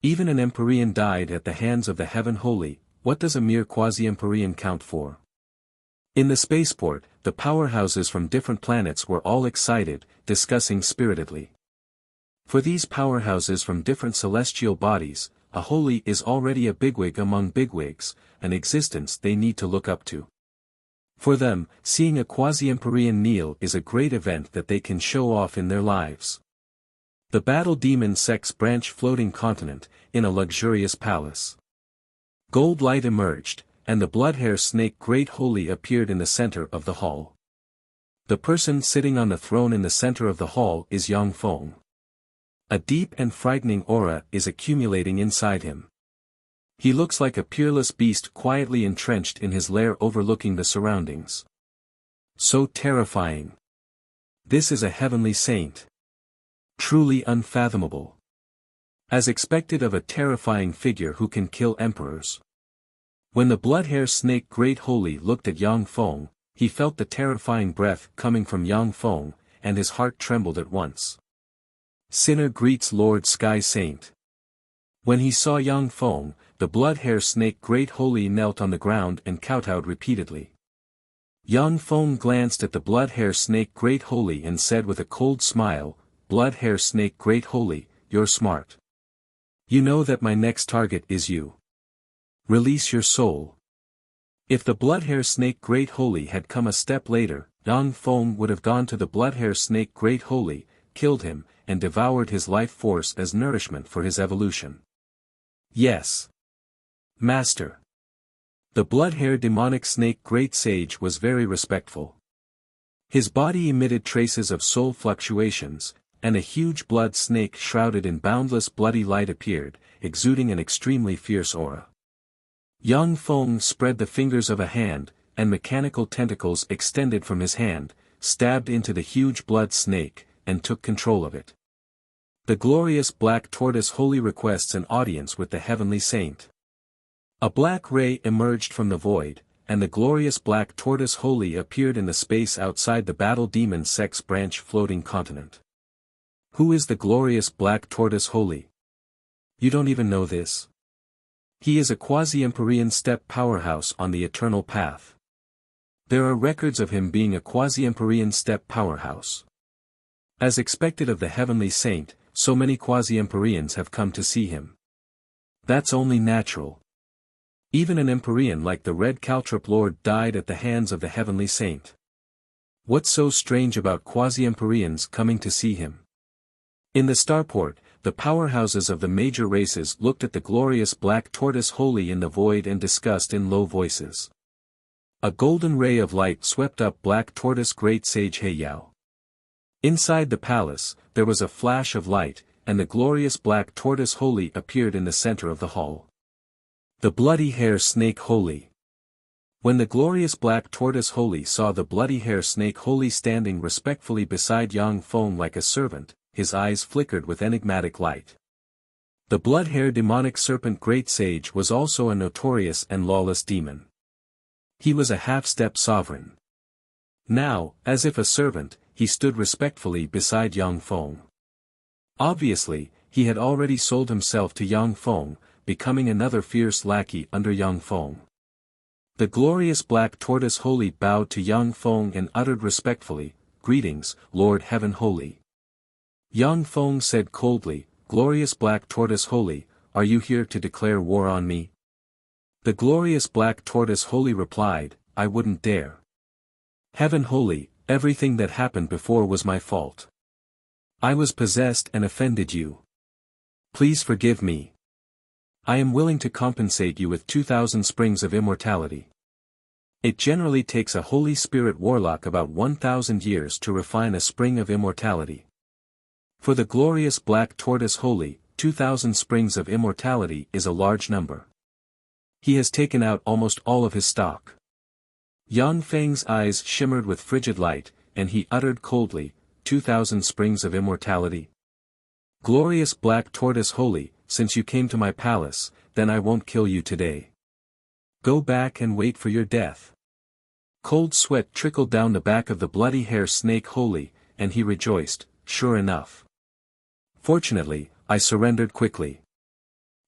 Even an empyrean died at the hands of the Heaven Holy. What does a mere quasi-empyrean count for? In the spaceport, the powerhouses from different planets were all excited, discussing spiritedly. For these powerhouses from different celestial bodies, a holy is already a bigwig among bigwigs, an existence they need to look up to. For them, seeing a quasi-empyrean kneel is a great event that they can show off in their lives. The battle demon sex branch floating continent, in a luxurious palace. Gold light emerged, and the blood-hair snake Great Holy appeared in the center of the hall. The person sitting on the throne in the center of the hall is Yang Feng. A deep and frightening aura is accumulating inside him. He looks like a peerless beast quietly entrenched in his lair overlooking the surroundings. So terrifying. This is a heavenly saint. Truly unfathomable. As expected of a terrifying figure who can kill emperors. When the blood-hair snake Great Holy looked at Yang Feng, he felt the terrifying breath coming from Yang Feng, and his heart trembled at once. Sinner greets Lord Sky Saint. When he saw Yang Feng, the blood-hair snake Great Holy knelt on the ground and kowtowed repeatedly. Yang Feng glanced at the blood-hair snake Great Holy and said with a cold smile, "Blood-hair snake Great Holy, you're smart. You know that my next target is you. Release your soul." If the blood-hair snake Great Holy had come a step later, Yang Feng would have gone to the blood-hair snake Great Holy, killed him, and devoured his life force as nourishment for his evolution. Yes, Master. The blood-haired demonic snake Great Sage was very respectful. His body emitted traces of soul fluctuations, and a huge blood snake shrouded in boundless bloody light appeared, exuding an extremely fierce aura. Yang Feng spread the fingers of a hand, and mechanical tentacles extended from his hand, stabbed into the huge blood snake, and took control of it. The glorious black tortoise Holy requests an audience with the heavenly saint. A black ray emerged from the void, and the glorious black tortoise Holy appeared in the space outside the battle demon sex branch floating continent. Who is the glorious black tortoise Holy? You don't even know this? He is a quasi-Empyrean step powerhouse on the eternal path. There are records of him being a quasi-Empyrean step powerhouse. As expected of the heavenly saint, so many quasi-Empyreans have come to see him. That's only natural. Even an Empyrean like the Red Caltrop Lord died at the hands of the heavenly saint. What's so strange about quasi-Empyreans coming to see him? In the starport, the powerhouses of the major races looked at the glorious black tortoise Holy in the void and discussed in low voices. A golden ray of light swept up black tortoise Great Sage Heiyao. Inside the palace, there was a flash of light, and the glorious black tortoise Holy appeared in the center of the hall. The bloody hair snake Holy. When the glorious black tortoise Holy saw the bloody hair snake Holy standing respectfully beside Yang Feng like a servant, his eyes flickered with enigmatic light. The blood-hair demonic serpent Great Sage was also a notorious and lawless demon. He was a half-step sovereign. Now, as if a servant, he stood respectfully beside Yang Feng. Obviously, he had already sold himself to Yang Feng, becoming another fierce lackey under Yang Feng. The glorious black tortoise Holy bowed to Yang Feng and uttered respectfully, "Greetings, Lord Heaven Holy." Yang Feng said coldly, "Glorious black tortoise Holy, are you here to declare war on me?" The glorious black tortoise Holy replied, "I wouldn't dare. Heaven Holy, everything that happened before was my fault. I was possessed and offended you. Please forgive me. I am willing to compensate you with 2,000 springs of immortality. It generally takes a Holy Spirit warlock about 1,000 years to refine a spring of immortality. For the glorious black tortoise Holy, 2,000 springs of immortality is a large number. He has taken out almost all of his stock." Yang Feng's eyes shimmered with frigid light, and he uttered coldly, 2,000 springs of immortality? Glorious black tortoise Holy, since you came to my palace, then I won't kill you today. Go back and wait for your death. Cold sweat trickled down the back of the bloody hair snake Holy, and he rejoiced, "Sure enough. Fortunately, I surrendered quickly.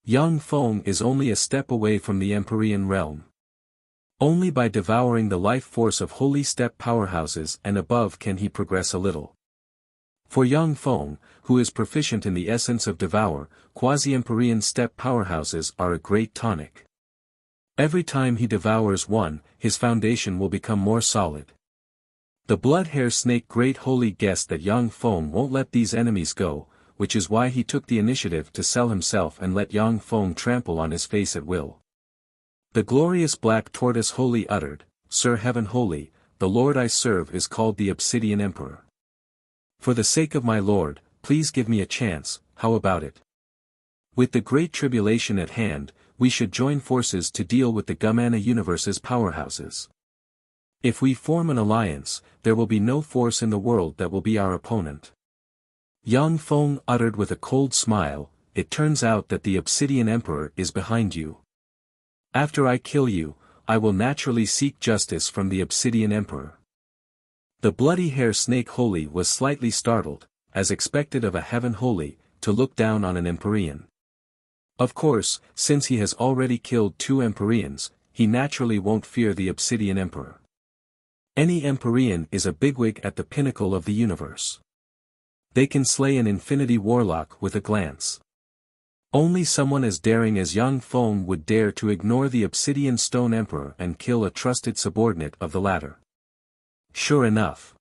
Yang Feng is only a step away from the Empyrean realm. Only by devouring the life force of holy step powerhouses and above can he progress a little." For Yang Feng, who is proficient in the essence of devour, quasi-Empyrean step powerhouses are a great tonic. Every time he devours one, his foundation will become more solid. The blood-hair snake Great Holy guessed that Yang Feng won't let these enemies go, which is why he took the initiative to sell himself and let Yang Feng trample on his face at will. The glorious black tortoise Holy uttered, "Sir Heaven Holy, the Lord I serve is called the Obsidian Emperor. For the sake of my Lord, please give me a chance, how about it? With the great tribulation at hand, we should join forces to deal with the Gumana universe's powerhouses. If we form an alliance, there will be no force in the world that will be our opponent." Yang Feng uttered with a cold smile, "It turns out that the Obsidian Emperor is behind you. After I kill you, I will naturally seek justice from the Obsidian Emperor." The bloody hair snake Holy was slightly startled, as expected of a Heaven Holy, to look down on an Empyrean. Of course, since he has already killed 2 Empyreans, he naturally won't fear the Obsidian Emperor. Any Empyrean is a bigwig at the pinnacle of the universe. They can slay an infinity warlock with a glance. Only someone as daring as Yang Feng would dare to ignore the Obsidian Stone Emperor and kill a trusted subordinate of the latter. Sure enough.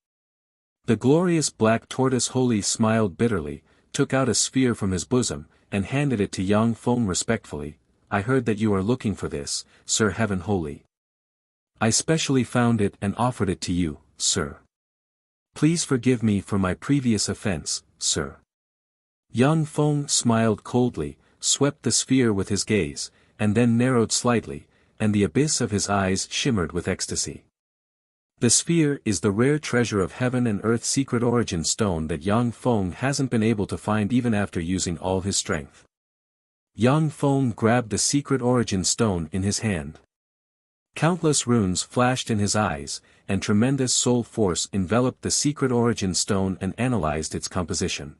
The glorious black tortoise holy smiled bitterly, took out a sphere from his bosom, and handed it to Yang Feng respectfully. I heard that you are looking for this, Sir Heaven Holy. I specially found it and offered it to you, sir. Please forgive me for my previous offense, sir. Yang Feng smiled coldly, swept the sphere with his gaze, and then narrowed slightly, and the abyss of his eyes shimmered with ecstasy. The sphere is the rare treasure of heaven and earth secret origin stone that Yang Feng hasn't been able to find even after using all his strength. Yang Feng grabbed the secret origin stone in his hand. Countless runes flashed in his eyes, and tremendous soul force enveloped the secret origin stone and analyzed its composition.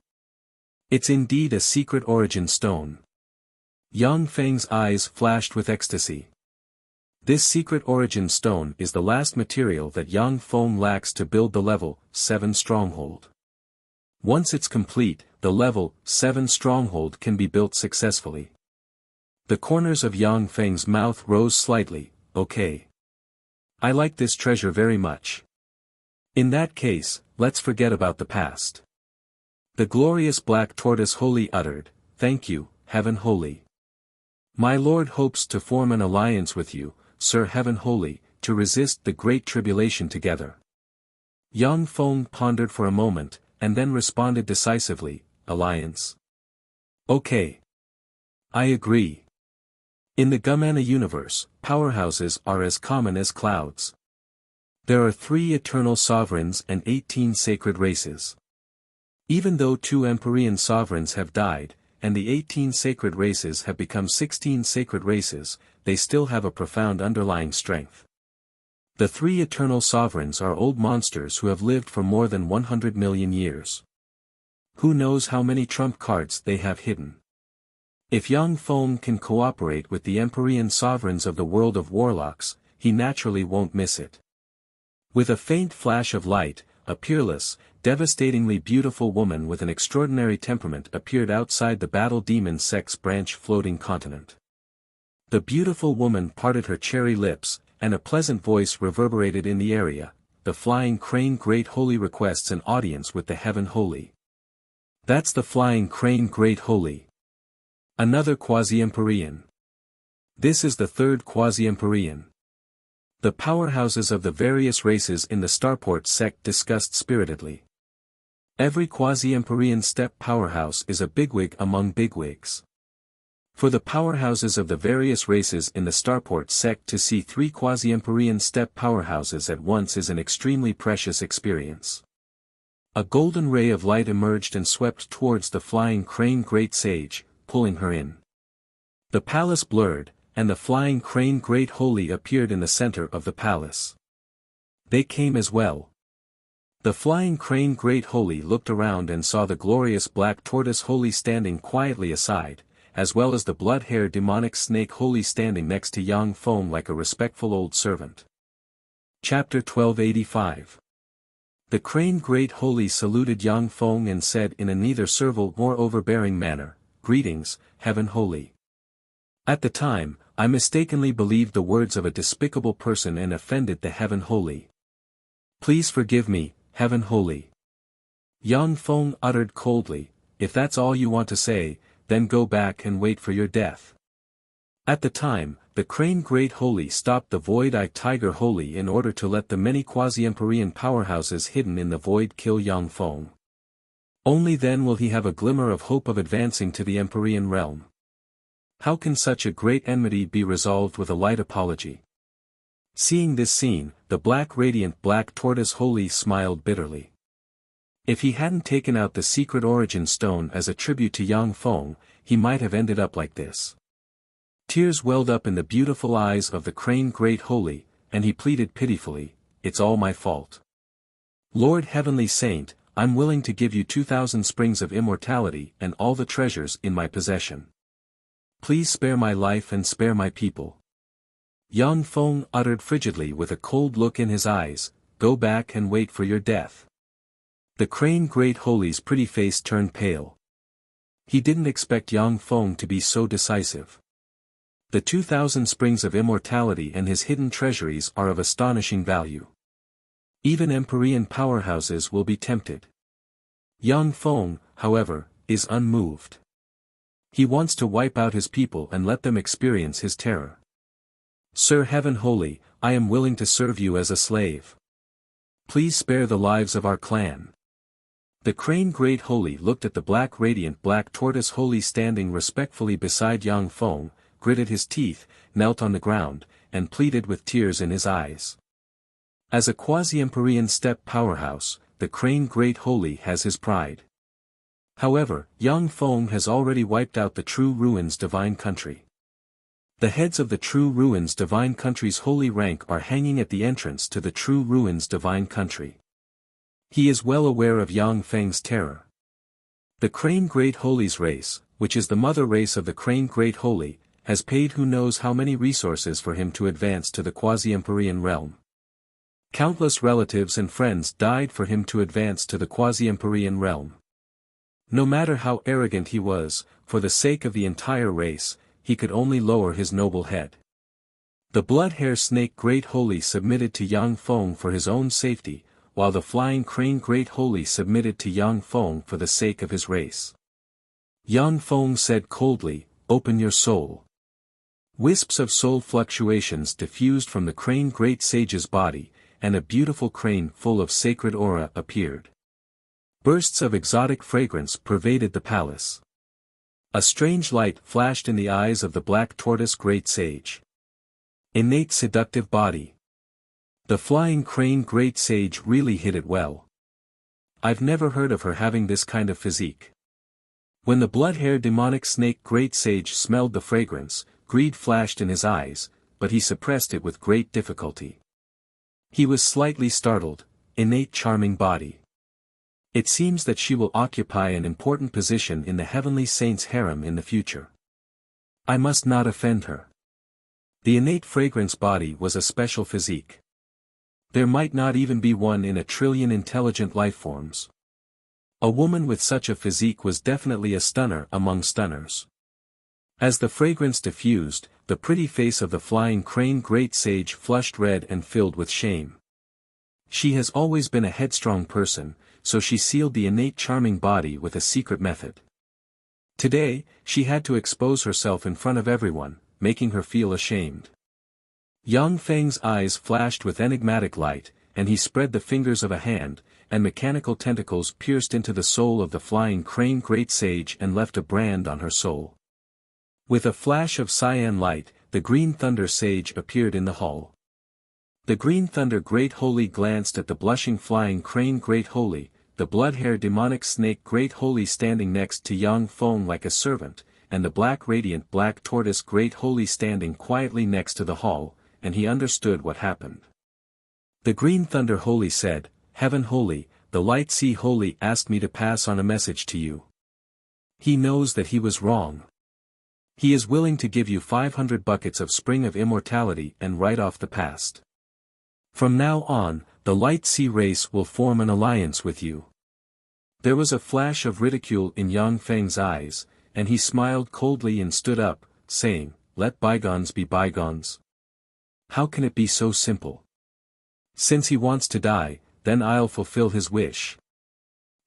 It's indeed a secret origin stone. Yang Feng's eyes flashed with ecstasy. This secret origin stone is the last material that Yang Feng lacks to build the level 7 stronghold. Once it's complete, the level 7 stronghold can be built successfully. The corners of Yang Feng's mouth rose slightly. Okay. I like this treasure very much. In that case, let's forget about the past. The glorious black tortoise holy uttered, Thank you, Heaven Holy. My lord hopes to form an alliance with you, Sir Heaven Holy, to resist the great tribulation together. Yang Feng pondered for a moment, and then responded decisively, Alliance. Okay. I agree. In the Gumana universe, powerhouses are as common as clouds. There are 3 eternal sovereigns and 18 sacred races. Even though 2 Empyrean sovereigns have died, and the 18 sacred races have become 16 sacred races, they still have a profound underlying strength. The 3 eternal sovereigns are old monsters who have lived for more than 100 million years. Who knows how many trump cards they have hidden? If Yang Feng can cooperate with the Empyrean sovereigns of the world of warlocks, he naturally won't miss it. With a faint flash of light, a peerless, devastatingly beautiful woman with an extraordinary temperament appeared outside the battle demon sect's branch floating continent. The beautiful woman parted her cherry lips, and a pleasant voice reverberated in the area. The Flying Crane Great Holy requests an audience with the Heaven Holy. That's the Flying Crane Great Holy. Another quasi-Empyrean. This is the 3rd quasi-Empyrean. The powerhouses of the various races in the Starport sect discussed spiritedly. Every quasi-Empyrean step powerhouse is a bigwig among bigwigs. For the powerhouses of the various races in the Starport sect to see 3 quasi-Empyrean step powerhouses at once is an extremely precious experience. A golden ray of light emerged and swept towards the Flying Crane Great Sage, pulling her in. The palace blurred, and the Flying Crane Great Holy appeared in the center of the palace. They came as well. The Flying Crane Great Holy looked around and saw the glorious black tortoise holy standing quietly aside, as well as the blood-haired demonic snake holy standing next to Yang Feng like a respectful old servant. Chapter 1285. The Crane Great Holy saluted Yang Feng and said in a neither servile nor overbearing manner, Greetings, Heaven Holy. At the time, I mistakenly believed the words of a despicable person and offended the Heaven Holy. Please forgive me, Heaven Holy. Yang Feng uttered coldly, If that's all you want to say, then go back and wait for your death. At the time, the Crane Great Holy stopped the Void-Eye Tiger Holy in order to let the many quasi-Empyrean powerhouses hidden in the void kill Yang Feng. Only then will he have a glimmer of hope of advancing to the Empyrean realm. How can such a great enmity be resolved with a light apology? Seeing this scene, the radiant black tortoise holy smiled bitterly. If he hadn't taken out the secret origin stone as a tribute to Yang Feng, he might have ended up like this. Tears welled up in the beautiful eyes of the Crane Great Holy, and he pleaded pitifully, It's all my fault. Lord Heavenly Saint, I'm willing to give you 2,000 springs of immortality and all the treasures in my possession. Please spare my life and spare my people. Yang Feng uttered frigidly with a cold look in his eyes, Go back and wait for your death. The Crane Great Holy's pretty face turned pale. He didn't expect Yang Feng to be so decisive. The 2,000 springs of immortality and his hidden treasuries are of astonishing value. Even Empyrean powerhouses will be tempted. Yang Feng, however, is unmoved. He wants to wipe out his people and let them experience his terror. Sir Heaven Holy, I am willing to serve you as a slave. Please spare the lives of our clan. The Crane Great Holy looked at the black radiant black tortoise holy standing respectfully beside Yang Feng, gritted his teeth, knelt on the ground, and pleaded with tears in his eyes. As a quasi-Empyrean steppe powerhouse, the Crane Great Holy has his pride. However, Yang Feng has already wiped out the True Ruins Divine Country. The heads of the True Ruins Divine Country's holy rank are hanging at the entrance to the True Ruins Divine Country. He is well aware of Yang Feng's terror. The Crane Great Holy's race, which is the mother race of the Crane Great Holy, has paid who knows how many resources for him to advance to the quasi-Empyrean realm. Countless relatives and friends died for him to advance to the quasi-Empyrean realm. No matter how arrogant he was, for the sake of the entire race, he could only lower his noble head. The Blood-Hair Snake Great Holy submitted to Yang Feng for his own safety, while the Flying Crane Great Holy submitted to Yang Feng for the sake of his race. Yang Feng said coldly, "Open your soul." Wisps of soul fluctuations diffused from the Crane Great Sage's body, and a beautiful crane full of sacred aura appeared. Bursts of exotic fragrance pervaded the palace. A strange light flashed in the eyes of the Black Tortoise Great Sage. Innate seductive body. The Flying Crane Great Sage really hit it well. I've never heard of her having this kind of physique. When the Blood-Hair Demonic Snake Great Sage smelled the fragrance, greed flashed in his eyes, but he suppressed it with great difficulty. He was slightly startled. Innate charming body. It seems that she will occupy an important position in the Heavenly Saint's harem in the future. I must not offend her. The innate fragrance body was a special physique. There might not even be one in a trillion intelligent lifeforms. A woman with such a physique was definitely a stunner among stunners. As the fragrance diffused, the pretty face of the Flying Crane Great Sage flushed red and filled with shame. She has always been a headstrong person, so she sealed the innate charming body with a secret method. Today, she had to expose herself in front of everyone, making her feel ashamed. Yang Feng's eyes flashed with enigmatic light, and he spread the fingers of a hand, and mechanical tentacles pierced into the soul of the Flying Crane Great Sage and left a brand on her soul. With a flash of cyan light, the Green Thunder Sage appeared in the hall. The Green Thunder Great Holy glanced at the blushing Flying Crane Great Holy, the Blood-Hair Demonic Snake Great Holy standing next to Yang Feng like a servant, and the Black Radiant Black Tortoise Great Holy standing quietly next to the hall, and he understood what happened. The Green Thunder Holy said, "Heaven Holy, the Light Sea Holy asked me to pass on a message to you. He knows that he was wrong. He is willing to give you 500 buckets of Spring of Immortality and write off the past. From now on, the Light Sea race will form an alliance with you." There was a flash of ridicule in Yang Feng's eyes, and he smiled coldly and stood up, saying, "Let bygones be bygones. How can it be so simple? Since he wants to die, then I'll fulfill his wish."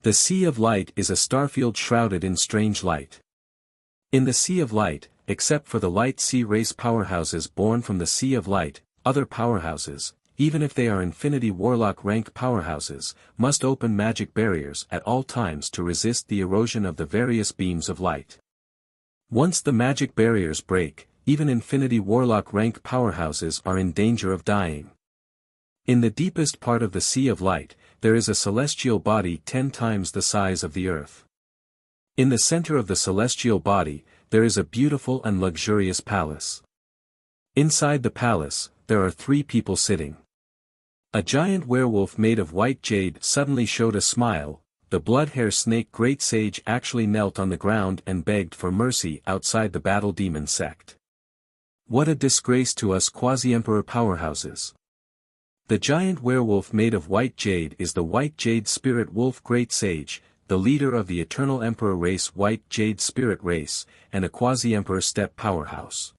The Sea of Light is a starfield shrouded in strange light. In the Sea of Light, except for the Light Sea race powerhouses born from the Sea of Light, other powerhouses, even if they are Infinity Warlock rank powerhouses, must open magic barriers at all times to resist the erosion of the various beams of light. Once the magic barriers break, even Infinity Warlock rank powerhouses are in danger of dying. In the deepest part of the Sea of Light, there is a celestial body 10 times the size of the Earth. In the center of the celestial body, there is a beautiful and luxurious palace. Inside the palace, there are 3 people sitting. A giant werewolf made of white jade suddenly showed a smile. The Blood-Hair Snake Great Sage actually knelt on the ground and begged for mercy outside the Battle Demon sect. What a disgrace to us quasi-emperor powerhouses. The giant werewolf made of white jade is the White Jade Spirit Wolf Great Sage, the leader of the Eternal Emperor race White Jade Spirit race, and a quasi-emperor steppe powerhouse.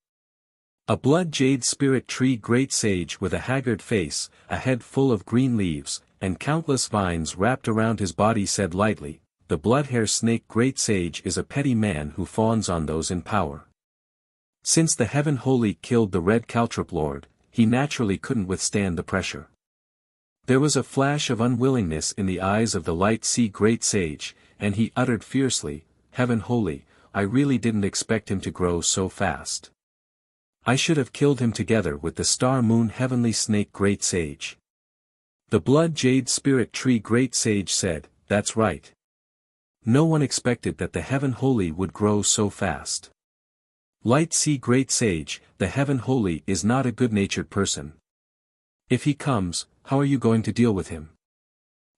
A Blood Jade Spirit Tree Great Sage with a haggard face, a head full of green leaves, and countless vines wrapped around his body said lightly, "The blood-hair snake great sage is a petty man who fawns on those in power." Since the Heaven Holy killed the red caltrop lord, he naturally couldn't withstand the pressure. There was a flash of unwillingness in the eyes of the Light Sea great sage, and he uttered fiercely, "Heaven Holy, I really didn't expect him to grow so fast. I should have killed him together with the Star Moon Heavenly Snake great sage." The Blood Jade Spirit Tree great sage said, "That's right. No one expected that the Heaven Holy would grow so fast. Light Sea great sage, the Heaven Holy is not a good-natured person. If he comes, how are you going to deal with him?"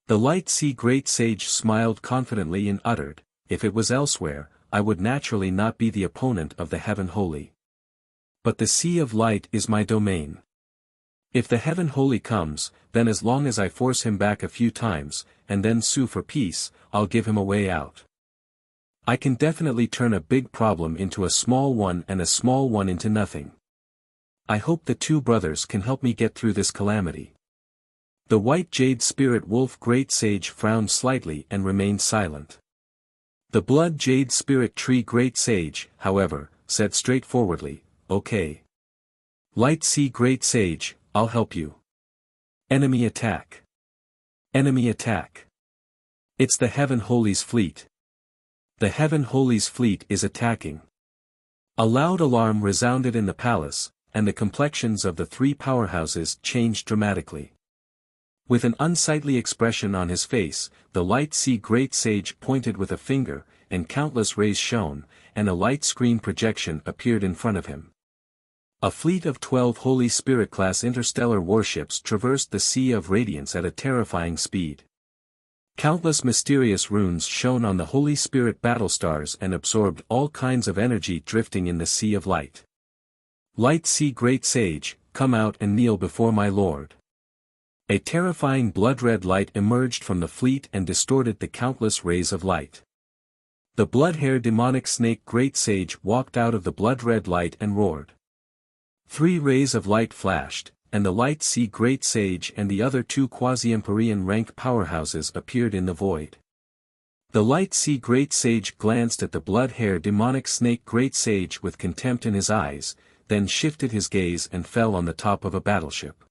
The Light Sea great sage smiled confidently and uttered, "If it was elsewhere, I would naturally not be the opponent of the Heaven Holy. But the Sea of Light is my domain. If the Heaven Holy comes, then as long as I force him back a few times, and then sue for peace, I'll give him a way out. I can definitely turn a big problem into a small one and a small one into nothing. I hope the two brothers can help me get through this calamity." The White Jade Spirit Wolf Great Sage frowned slightly and remained silent. The Blood Jade Spirit Tree Great Sage, however, said straightforwardly, "Okay. Light Sea Great Sage, I'll help you. Enemy attack. Enemy attack. It's the Heaven Holy's fleet. The Heaven Holy's fleet is attacking." A loud alarm resounded in the palace, and the complexions of the three powerhouses changed dramatically. With an unsightly expression on his face, the Light Sea Great Sage pointed with a finger, and countless rays shone, and a light screen projection appeared in front of him. A fleet of 12 Holy Spirit-class interstellar warships traversed the Sea of Radiance at a terrifying speed. Countless mysterious runes shone on the Holy Spirit battlestars and absorbed all kinds of energy drifting in the Sea of Light. "Light Sea Great Sage, come out and kneel before my lord." A terrifying blood-red light emerged from the fleet and distorted the countless rays of light. The blood-hair demonic snake Great Sage walked out of the blood-red light and roared. 3 rays of light flashed, and the Light Sea Great Sage and the other 2 quasi-Empyrean rank powerhouses appeared in the void. The Light Sea Great Sage glanced at the blood-hair demonic snake Great Sage with contempt in his eyes, then shifted his gaze and fell on the top of a battleship.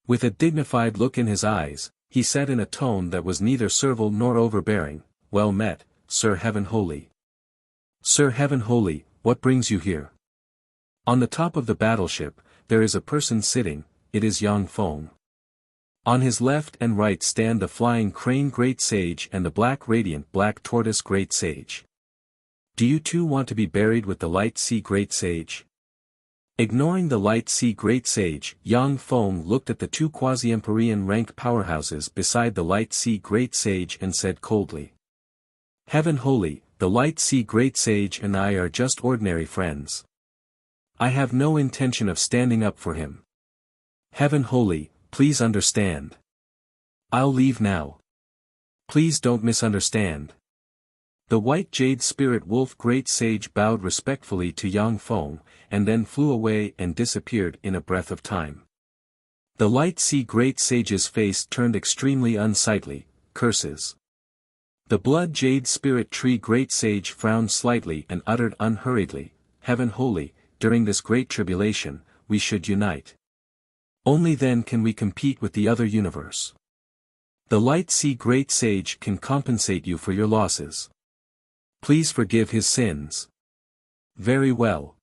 With a dignified look in his eyes, he said in a tone that was neither servile nor overbearing, "Well met, Sir Heaven Holy." "Sir Heaven Holy, what brings you here?" On the top of the battleship, there is a person sitting, it is Yang Feng. On his left and right stand the Flying Crane Great Sage and the Black Radiant Black Tortoise Great Sage. "Do you two want to be buried with the Light Sea Great Sage?" Ignoring the Light Sea Great Sage, Yang Feng looked at the 2 quasi-Empyrean rank powerhouses beside the Light Sea Great Sage and said coldly, "Heaven Holy, the Light Sea Great Sage and I are just ordinary friends. I have no intention of standing up for him. Heaven Holy, please understand. I'll leave now. Please don't misunderstand." The White Jade Spirit Wolf Great Sage bowed respectfully to Yang Feng, and then flew away and disappeared in a breath of time. The Light Sea Great Sage's face turned extremely unsightly, curses. The Blood Jade Spirit Tree Great Sage frowned slightly and uttered unhurriedly, "Heaven Holy, during this great tribulation, we should unite. Only then can we compete with the other universe. The Light Sea Great Sage can compensate you for your losses. Please forgive his sins." "Very well.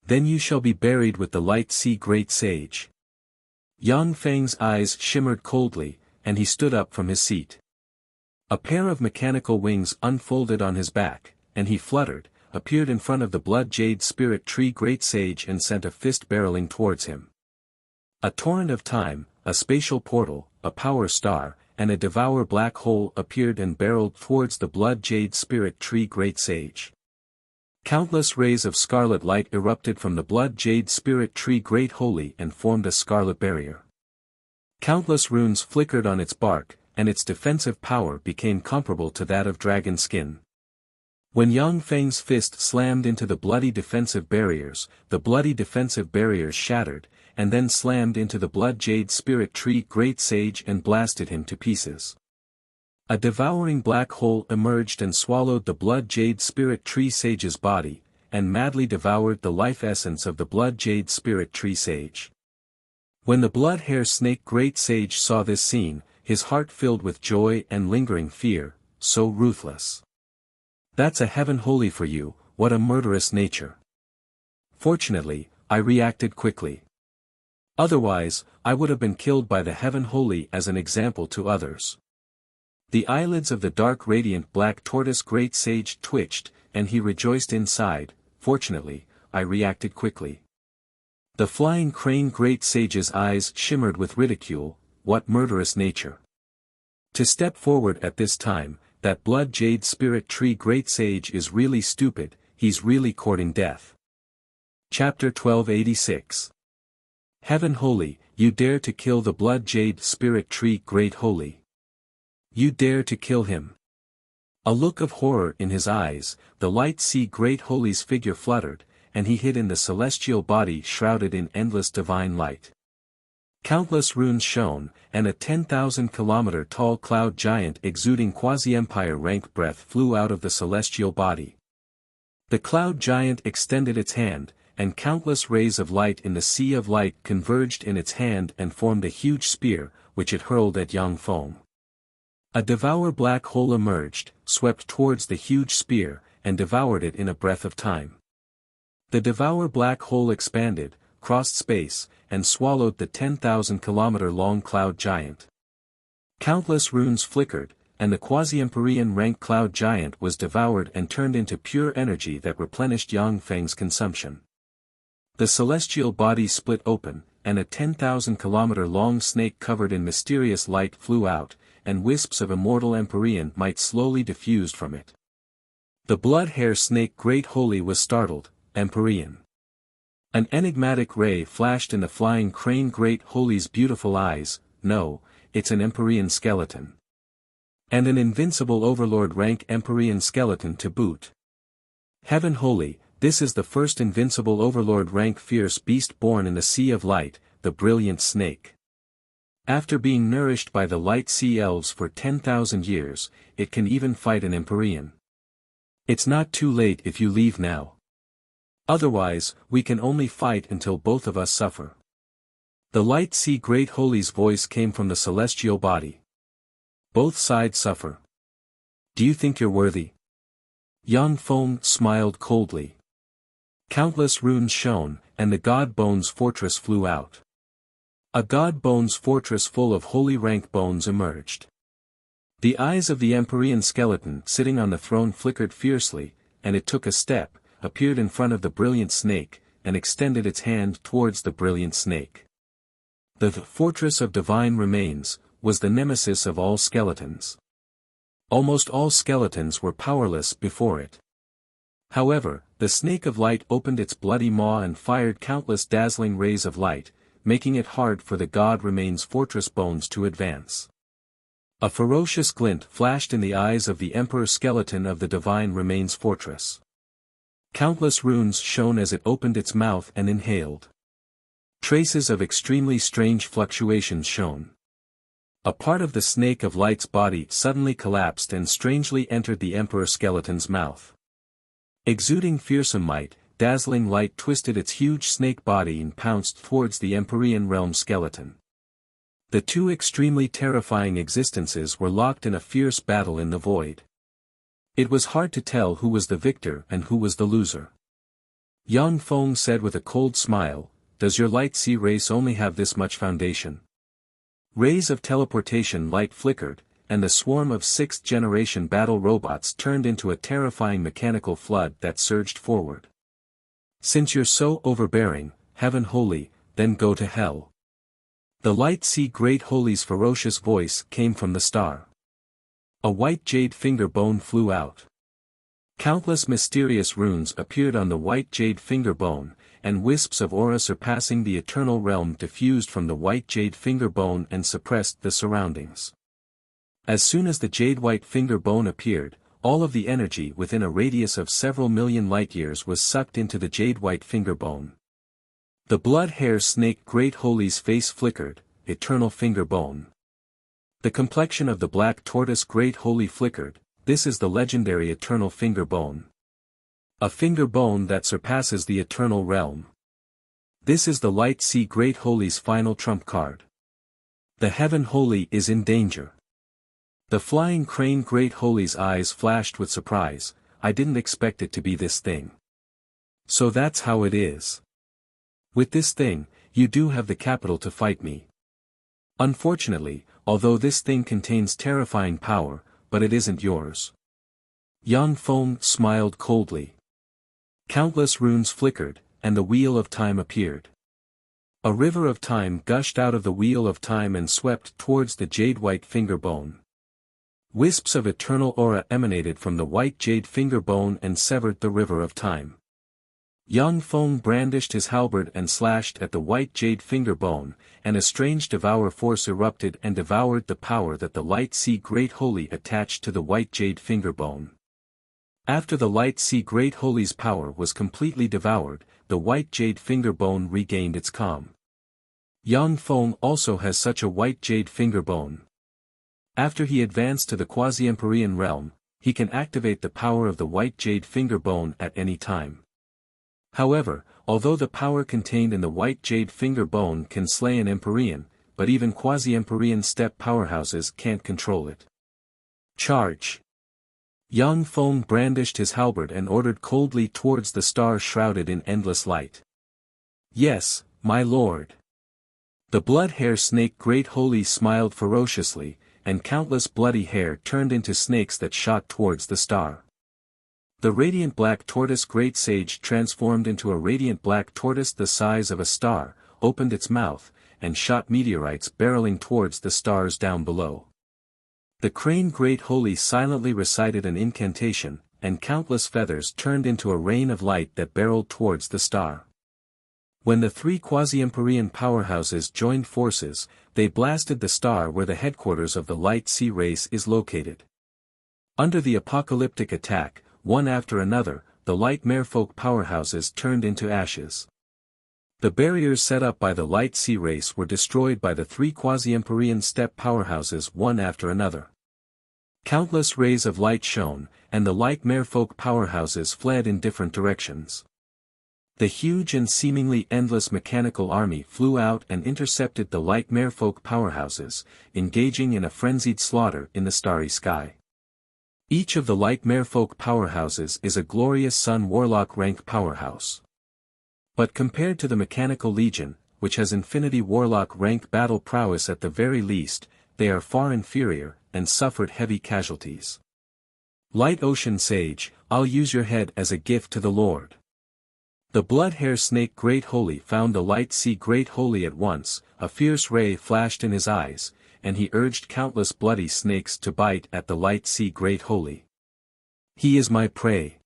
Then you shall be buried with the Light Sea Great Sage." Yang Feng's eyes shimmered coldly, and he stood up from his seat. A pair of mechanical wings unfolded on his back, and he fluttered, appeared in front of the Blood Jade Spirit Tree Great Sage and sent a fist barreling towards him. A torrent of time, a spatial portal, a power star, and a devour black hole appeared and barreled towards the Blood Jade Spirit Tree Great Sage. Countless rays of scarlet light erupted from the Blood Jade Spirit Tree Great Holy and formed a scarlet barrier. Countless runes flickered on its bark, and its defensive power became comparable to that of dragon skin. When Yang Feng's fist slammed into the bloody defensive barriers shattered, and then slammed into the blood jade spirit tree great sage and blasted him to pieces. A devouring black hole emerged and swallowed the blood jade spirit tree sage's body, and madly devoured the life essence of the blood jade spirit tree sage. When the blood hair snake great sage saw this scene, his heart filled with joy and lingering fear, so ruthless. That's a heaven holy for you, what a murderous nature. Fortunately, I reacted quickly. Otherwise, I would have been killed by the heaven holy as an example to others. The eyelids of the dark radiant black tortoise great sage twitched, and he rejoiced inside. Fortunately, I reacted quickly. The flying crane great sage's eyes shimmered with ridicule. What murderous nature. To step forward at this time, that blood jade spirit tree great sage is really stupid, he's really courting death. Chapter 1286. Heaven holy, you dare to kill the blood jade spirit tree great holy. You dare to kill him. A look of horror in his eyes, the light sea great holy's figure fluttered, and he hid in the celestial body shrouded in endless divine light. Countless runes shone, and a 10,000-kilometer tall cloud giant exuding quasi-empire rank breath flew out of the celestial body. The cloud giant extended its hand, and countless rays of light in the sea of light converged in its hand and formed a huge spear, which it hurled at Yang Feng. A devour black hole emerged, swept towards the huge spear, and devoured it in a breath of time. The devour black hole expanded, crossed space, and swallowed the 10,000-kilometer-long cloud giant. Countless runes flickered, and the quasi-empyrean rank cloud giant was devoured and turned into pure energy that replenished Yang Feng's consumption. The celestial body split open, and a 10,000-kilometer-long snake covered in mysterious light flew out, and wisps of immortal empyrean might slowly diffused from it. The blood hair snake great holy was startled. Empyrean. An enigmatic ray flashed in the flying crane great holy's beautiful eyes. No, it's an empyrean skeleton. And an invincible overlord rank empyrean skeleton to boot. Heaven holy, this is the first invincible overlord rank fierce beast born in the sea of light, the brilliant snake. After being nourished by the light sea elves for 10,000 years, it can even fight an empyrean. It's not too late if you leave now. Otherwise, we can only fight until both of us suffer. The light sea great holy's voice came from the celestial body. Both sides suffer. Do you think you're worthy? Yang Feng smiled coldly. Countless runes shone, and the God Bones fortress flew out. A God Bones fortress full of holy rank bones emerged. The eyes of the empyrean skeleton sitting on the throne flickered fiercely, and it took a step, appeared in front of the brilliant snake, and extended its hand towards the brilliant snake. The fortress of divine remains was the nemesis of all skeletons. Almost all skeletons were powerless before it. However, the snake of light opened its bloody maw and fired countless dazzling rays of light, making it hard for the God Remains fortress bones to advance. A ferocious glint flashed in the eyes of the Emperor skeleton of the Divine Remains fortress. Countless runes shone as it opened its mouth and inhaled. Traces of extremely strange fluctuations shone. A part of the snake of light's body suddenly collapsed and strangely entered the Emperor skeleton's mouth. Exuding fearsome might, dazzling light twisted its huge snake body and pounced towards the Empyrean realm skeleton. The two extremely terrifying existences were locked in a fierce battle in the void. It was hard to tell who was the victor and who was the loser. Yang Feng said with a cold smile, "Does your light sea race only have this much foundation?" Rays of teleportation light flickered, and the swarm of sixth-generation battle robots turned into a terrifying mechanical flood that surged forward. "Since you're so overbearing, Heaven Holy, then go to hell." The light sea great holy's ferocious voice came from the star. A white jade finger bone flew out. Countless mysterious runes appeared on the white jade finger bone, and wisps of aura surpassing the eternal realm diffused from the white jade finger bone and suppressed the surroundings. As soon as the jade white finger bone appeared, all of the energy within a radius of several million light-years was sucked into the jade white finger bone. The blood-hair snake Great Holy's face flickered, eternal finger bone. The complexion of the black tortoise Great Holy flickered, this is the legendary eternal finger bone. A finger bone that surpasses the eternal realm. This is the Light Sea Great Holy's final trump card. The Heaven Holy is in danger. The flying crane Great Holy's eyes flashed with surprise, I didn't expect it to be this thing. So that's how it is. With this thing, you do have the capital to fight me. Unfortunately, although this thing contains terrifying power, but it isn't yours. Yang Feng smiled coldly. Countless runes flickered, and the Wheel of Time appeared. A river of time gushed out of the Wheel of Time and swept towards the jade-white finger bone. Wisps of eternal aura emanated from the white jade finger bone and severed the river of time. Yang Feng brandished his halberd and slashed at the white jade finger bone, and a strange devour force erupted and devoured the power that the Light Sea Great Holy attached to the white jade finger bone. After the Light Sea Great Holy's power was completely devoured, the white jade finger bone regained its calm. Yang Feng also has such a white jade finger bone. After he advanced to the quasi-empyrean realm, he can activate the power of the white jade finger bone at any time. However, although the power contained in the white jade finger bone can slay an empyrean, but even quasi-empyrean step powerhouses can't control it. Charge! Yang Feng brandished his halberd and ordered coldly towards the stars shrouded in endless light. Yes, my lord. The blood-hair snake Great Holy smiled ferociously, and countless bloody hair turned into snakes that shot towards the star. The radiant black tortoise Great Sage transformed into a radiant black tortoise the size of a star, opened its mouth, and shot meteorites barreling towards the stars down below. The crane Great Holy silently recited an incantation, and countless feathers turned into a rain of light that barreled towards the star. When the three quasi-empyrean powerhouses joined forces, they blasted the star where the headquarters of the Light Sea race is located. Under the apocalyptic attack, one after another, the light merfolk powerhouses turned into ashes. The barriers set up by the Light Sea race were destroyed by the three quasi-empyrean step powerhouses one after another. Countless rays of light shone, and the light merfolk powerhouses fled in different directions. The huge and seemingly endless mechanical army flew out and intercepted the light merfolk powerhouses, engaging in a frenzied slaughter in the starry sky. Each of the light merfolk powerhouses is a glorious sun warlock rank powerhouse. But compared to the Mechanical Legion, which has Infinity Warlock rank battle prowess at the very least, they are far inferior, and suffered heavy casualties. Light Ocean Sage, I'll use your head as a gift to the Lord. The blood-hair snake Great Holy found the Light Sea Great Holy at once, a fierce ray flashed in his eyes, and he urged countless bloody snakes to bite at the Light Sea Great Holy. He is my prey.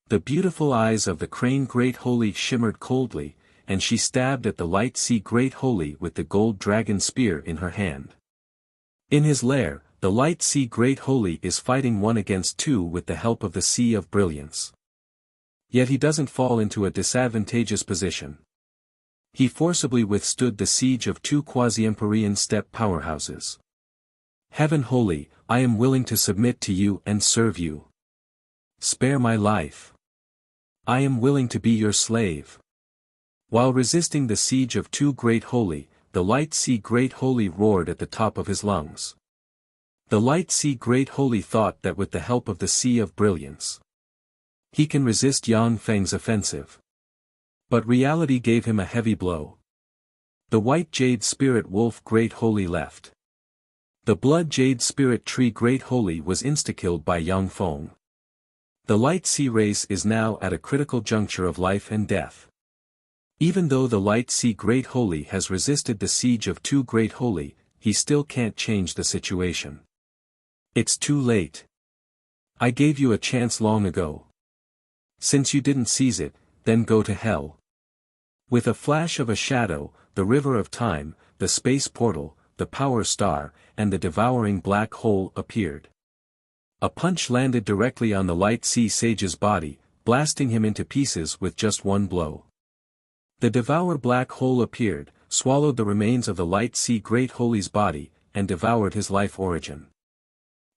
The beautiful eyes of the crane Great Holy shimmered coldly, and she stabbed at the Light Sea Great Holy with the gold dragon spear in her hand. In his lair, the Light Sea Great Holy is fighting 1 against 2 with the help of the Sea of Brilliance. Yet he doesn't fall into a disadvantageous position. He forcibly withstood the siege of 2 quasi-empyrean step powerhouses. Heaven Holy, I am willing to submit to you and serve you. Spare my life. I am willing to be your slave. While resisting the siege of 2 Great Holy, the Light Sea Great Holy roared at the top of his lungs. The Light Sea Great Holy thought that with the help of the Sea of Brilliance, he can resist Yang Feng's offensive. But reality gave him a heavy blow. The White Jade Spirit Wolf Great Holy left. The Blood Jade Spirit Tree Great Holy was insta-killed by Yang Feng. The Light Sea race is now at a critical juncture of life and death. Even though the Light Sea Great Holy has resisted the siege of 2 Great Holy, he still can't change the situation. It's too late. I gave you a chance long ago. Since you didn't seize it, then go to hell. With a flash of a shadow, the river of time, the space portal, the power star, and the devouring black hole appeared. A punch landed directly on the Light Sea Sage's body, blasting him into pieces with just one blow. The Devour Black Hole appeared, swallowed the remains of the Light Sea Great Holy's body, and devoured his life origin.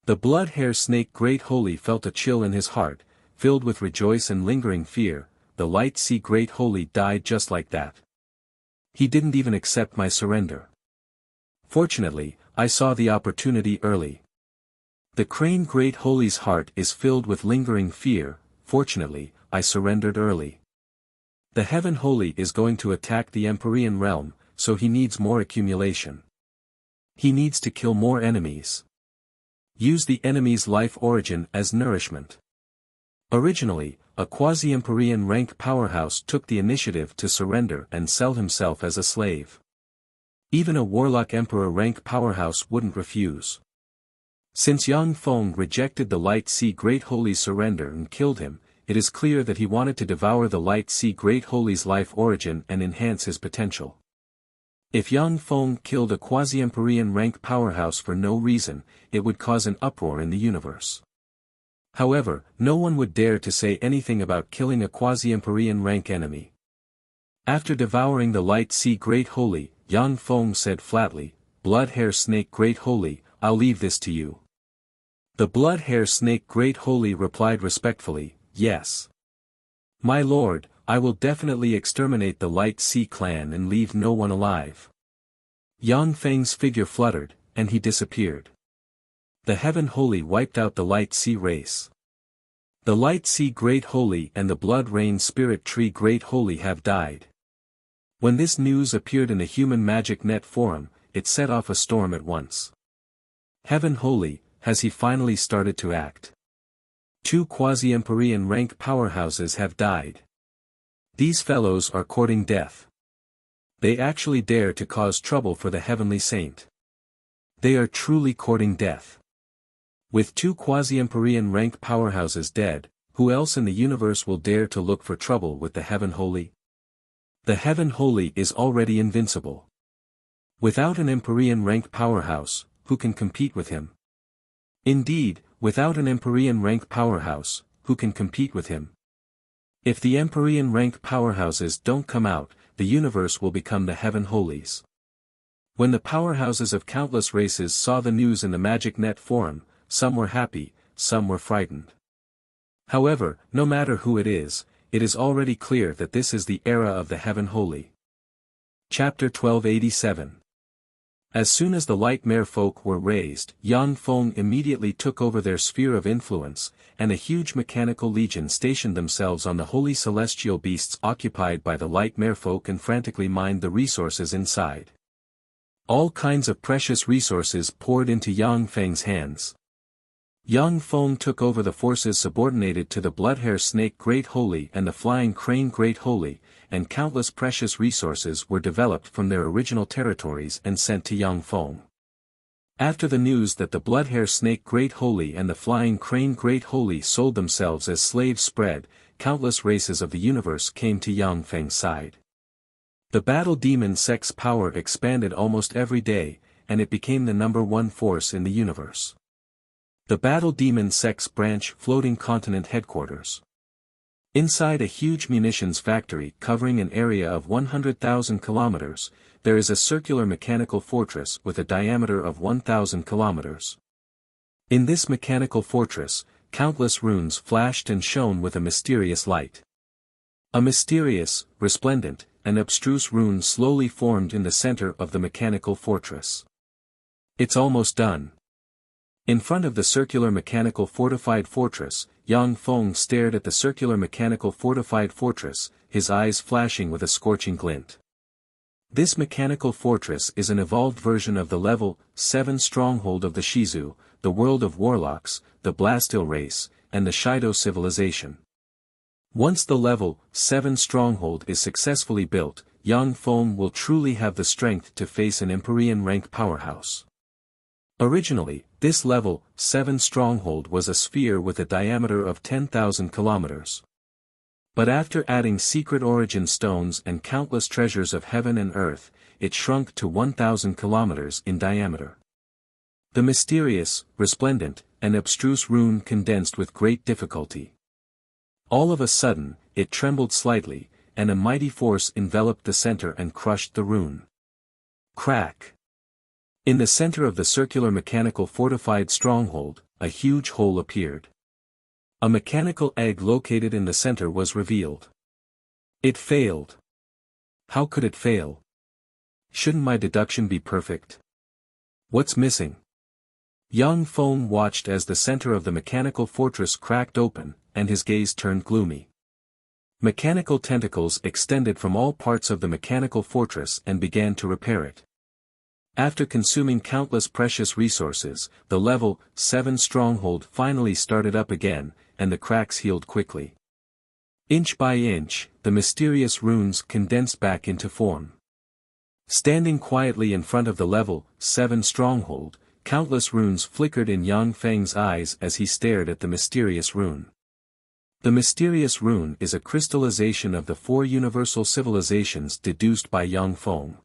The Blood Hair Snake Great Holy felt a chill in his heart, filled with rejoice and lingering fear. The Light Sea Great Holy died just like that. He didn't even accept my surrender. Fortunately, I saw the opportunity early. The Crane Great Holy's heart is filled with lingering fear. Fortunately, I surrendered early. The Heaven Holy is going to attack the Empyrean realm, so he needs more accumulation. He needs to kill more enemies. Use the enemy's life origin as nourishment. Originally, a quasi-Empyrean rank powerhouse took the initiative to surrender and sell himself as a slave. Even a Warlock Emperor rank powerhouse wouldn't refuse. Since Yang Feng rejected the Light Sea Great Holy's surrender and killed him, it is clear that he wanted to devour the Light Sea Great Holy's life origin and enhance his potential. If Yang Feng killed a quasi-Empyrean rank powerhouse for no reason, it would cause an uproar in the universe. However, no one would dare to say anything about killing a quasi-Empyrean rank enemy. After devouring the Light Sea Great Holy, Yang Feng said flatly, "Blood Hair Snake Great Holy, I'll leave this to you." The Blood Hair Snake Great Holy replied respectfully, "Yes. My lord, I will definitely exterminate the Light Sea clan and leave no one alive." Yang Feng's figure fluttered, and he disappeared. The Heaven Holy wiped out the Light Sea race. The Light Sea Great Holy and the Blood Rain Spirit Tree Great Holy have died. When this news appeared in the Human Magic Net forum, it set off a storm at once. Heaven Holy, has he finally started to act? 2 quasi-Empyrean rank powerhouses have died. These fellows are courting death. They actually dare to cause trouble for the Heavenly Saint. They are truly courting death. With 2 quasi-Empyrean rank powerhouses dead, who else in the universe will dare to look for trouble with the Heaven Holy? The Heaven Holy is already invincible. Without an Empyrean rank powerhouse, who can compete with him? Indeed, without an Empyrean rank powerhouse, who can compete with him? If the Empyrean rank powerhouses don't come out, the universe will become the Heaven Holies. When the powerhouses of countless races saw the news in the Magic Net forum, some were happy, some were frightened. However, no matter who it is already clear that this is the era of the Heaven Holy. Chapter 1287. As soon as the Light Mare folk were raised, Yang Feng immediately took over their sphere of influence, and a huge mechanical legion stationed themselves on the holy celestial beasts occupied by the Light Mare folk and frantically mined the resources inside. All kinds of precious resources poured into Yang Feng's hands. Yang Feng took over the forces subordinated to the Bloodhair Snake Great Holy and the Flying Crane Great Holy, and countless precious resources were developed from their original territories and sent to Yang Feng. After the news that the Bloodhair Snake Great Holy and the Flying Crane Great Holy sold themselves as slaves spread, countless races of the universe came to Yang Feng's side. The Battle Demon Sect's power expanded almost every day, and it became the #1 force in the universe. The Battle Demon Sect's branch floating continent headquarters. Inside a huge munitions factory covering an area of 100,000 kilometers, there is a circular mechanical fortress with a diameter of 1,000 kilometers. In this mechanical fortress, countless runes flashed and shone with a mysterious light. A mysterious, resplendent, and abstruse rune slowly formed in the center of the mechanical fortress. It's almost done. In front of the circular mechanical fortified fortress, Yang Feng stared at the circular mechanical fortified fortress, his eyes flashing with a scorching glint. This mechanical fortress is an evolved version of the level 7 stronghold of the Shizu, the world of warlocks, the Blastil race, and the Shido civilization. Once the level 7 stronghold is successfully built, Yang Feng will truly have the strength to face an Empyrean rank powerhouse. Originally, this level 7 stronghold was a sphere with a diameter of 10,000 kilometers. But after adding secret origin stones and countless treasures of heaven and earth, it shrunk to 1,000 kilometers in diameter. The mysterious, resplendent, and abstruse rune condensed with great difficulty. All of a sudden, it trembled slightly, and a mighty force enveloped the center and crushed the rune. Crack! In the center of the circular mechanical fortified stronghold, a huge hole appeared. A mechanical egg located in the center was revealed. It failed. How could it fail? Shouldn't my deduction be perfect? What's missing? Yang Feng watched as the center of the mechanical fortress cracked open, and his gaze turned gloomy. Mechanical tentacles extended from all parts of the mechanical fortress and began to repair it. After consuming countless precious resources, the level 7 stronghold finally started up again, and the cracks healed quickly. Inch by inch, the mysterious runes condensed back into form. Standing quietly in front of the level 7 stronghold, countless runes flickered in Yang Feng's eyes as he stared at the mysterious rune. The mysterious rune is a crystallization of the 4 universal civilizations deduced by Yang Feng.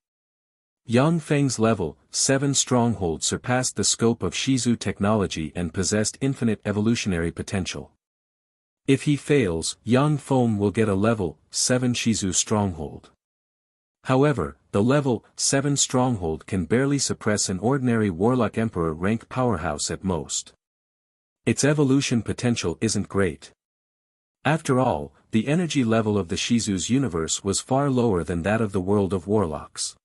Yang Feng's level 7 stronghold surpassed the scope of Shizu technology and possessed infinite evolutionary potential. If he fails, Yang Feng will get a level 7 Shizu stronghold. However, the level 7 stronghold can barely suppress an ordinary Warlock Emperor rank powerhouse at most. Its evolution potential isn't great. After all, the energy level of the Shizu's universe was far lower than that of the world of Warlocks.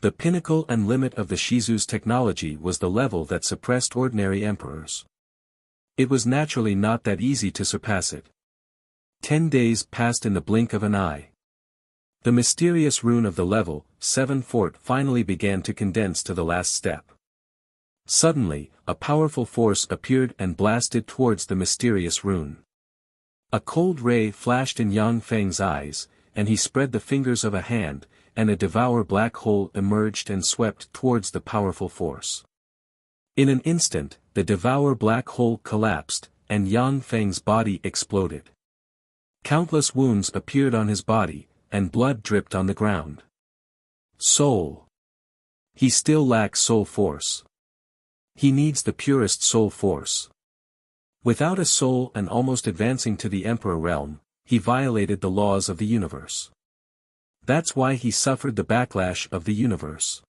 The pinnacle and limit of the Shizu's technology was the level that suppressed ordinary emperors. It was naturally not that easy to surpass it. 10 days passed in the blink of an eye. The mysterious rune of the level 7 fort finally began to condense to the last step. Suddenly, a powerful force appeared and blasted towards the mysterious rune. A cold ray flashed in Yang Feng's eyes, and he spread the fingers of a hand, and a devour black hole emerged and swept towards the powerful force. In an instant, the devour black hole collapsed, and Yang Feng's body exploded. Countless wounds appeared on his body, and blood dripped on the ground. Soul. He still lacks soul force. He needs the purest soul force. Without a soul and almost advancing to the Emperor realm, he violated the laws of the universe. That's why he suffered the backlash of the universe.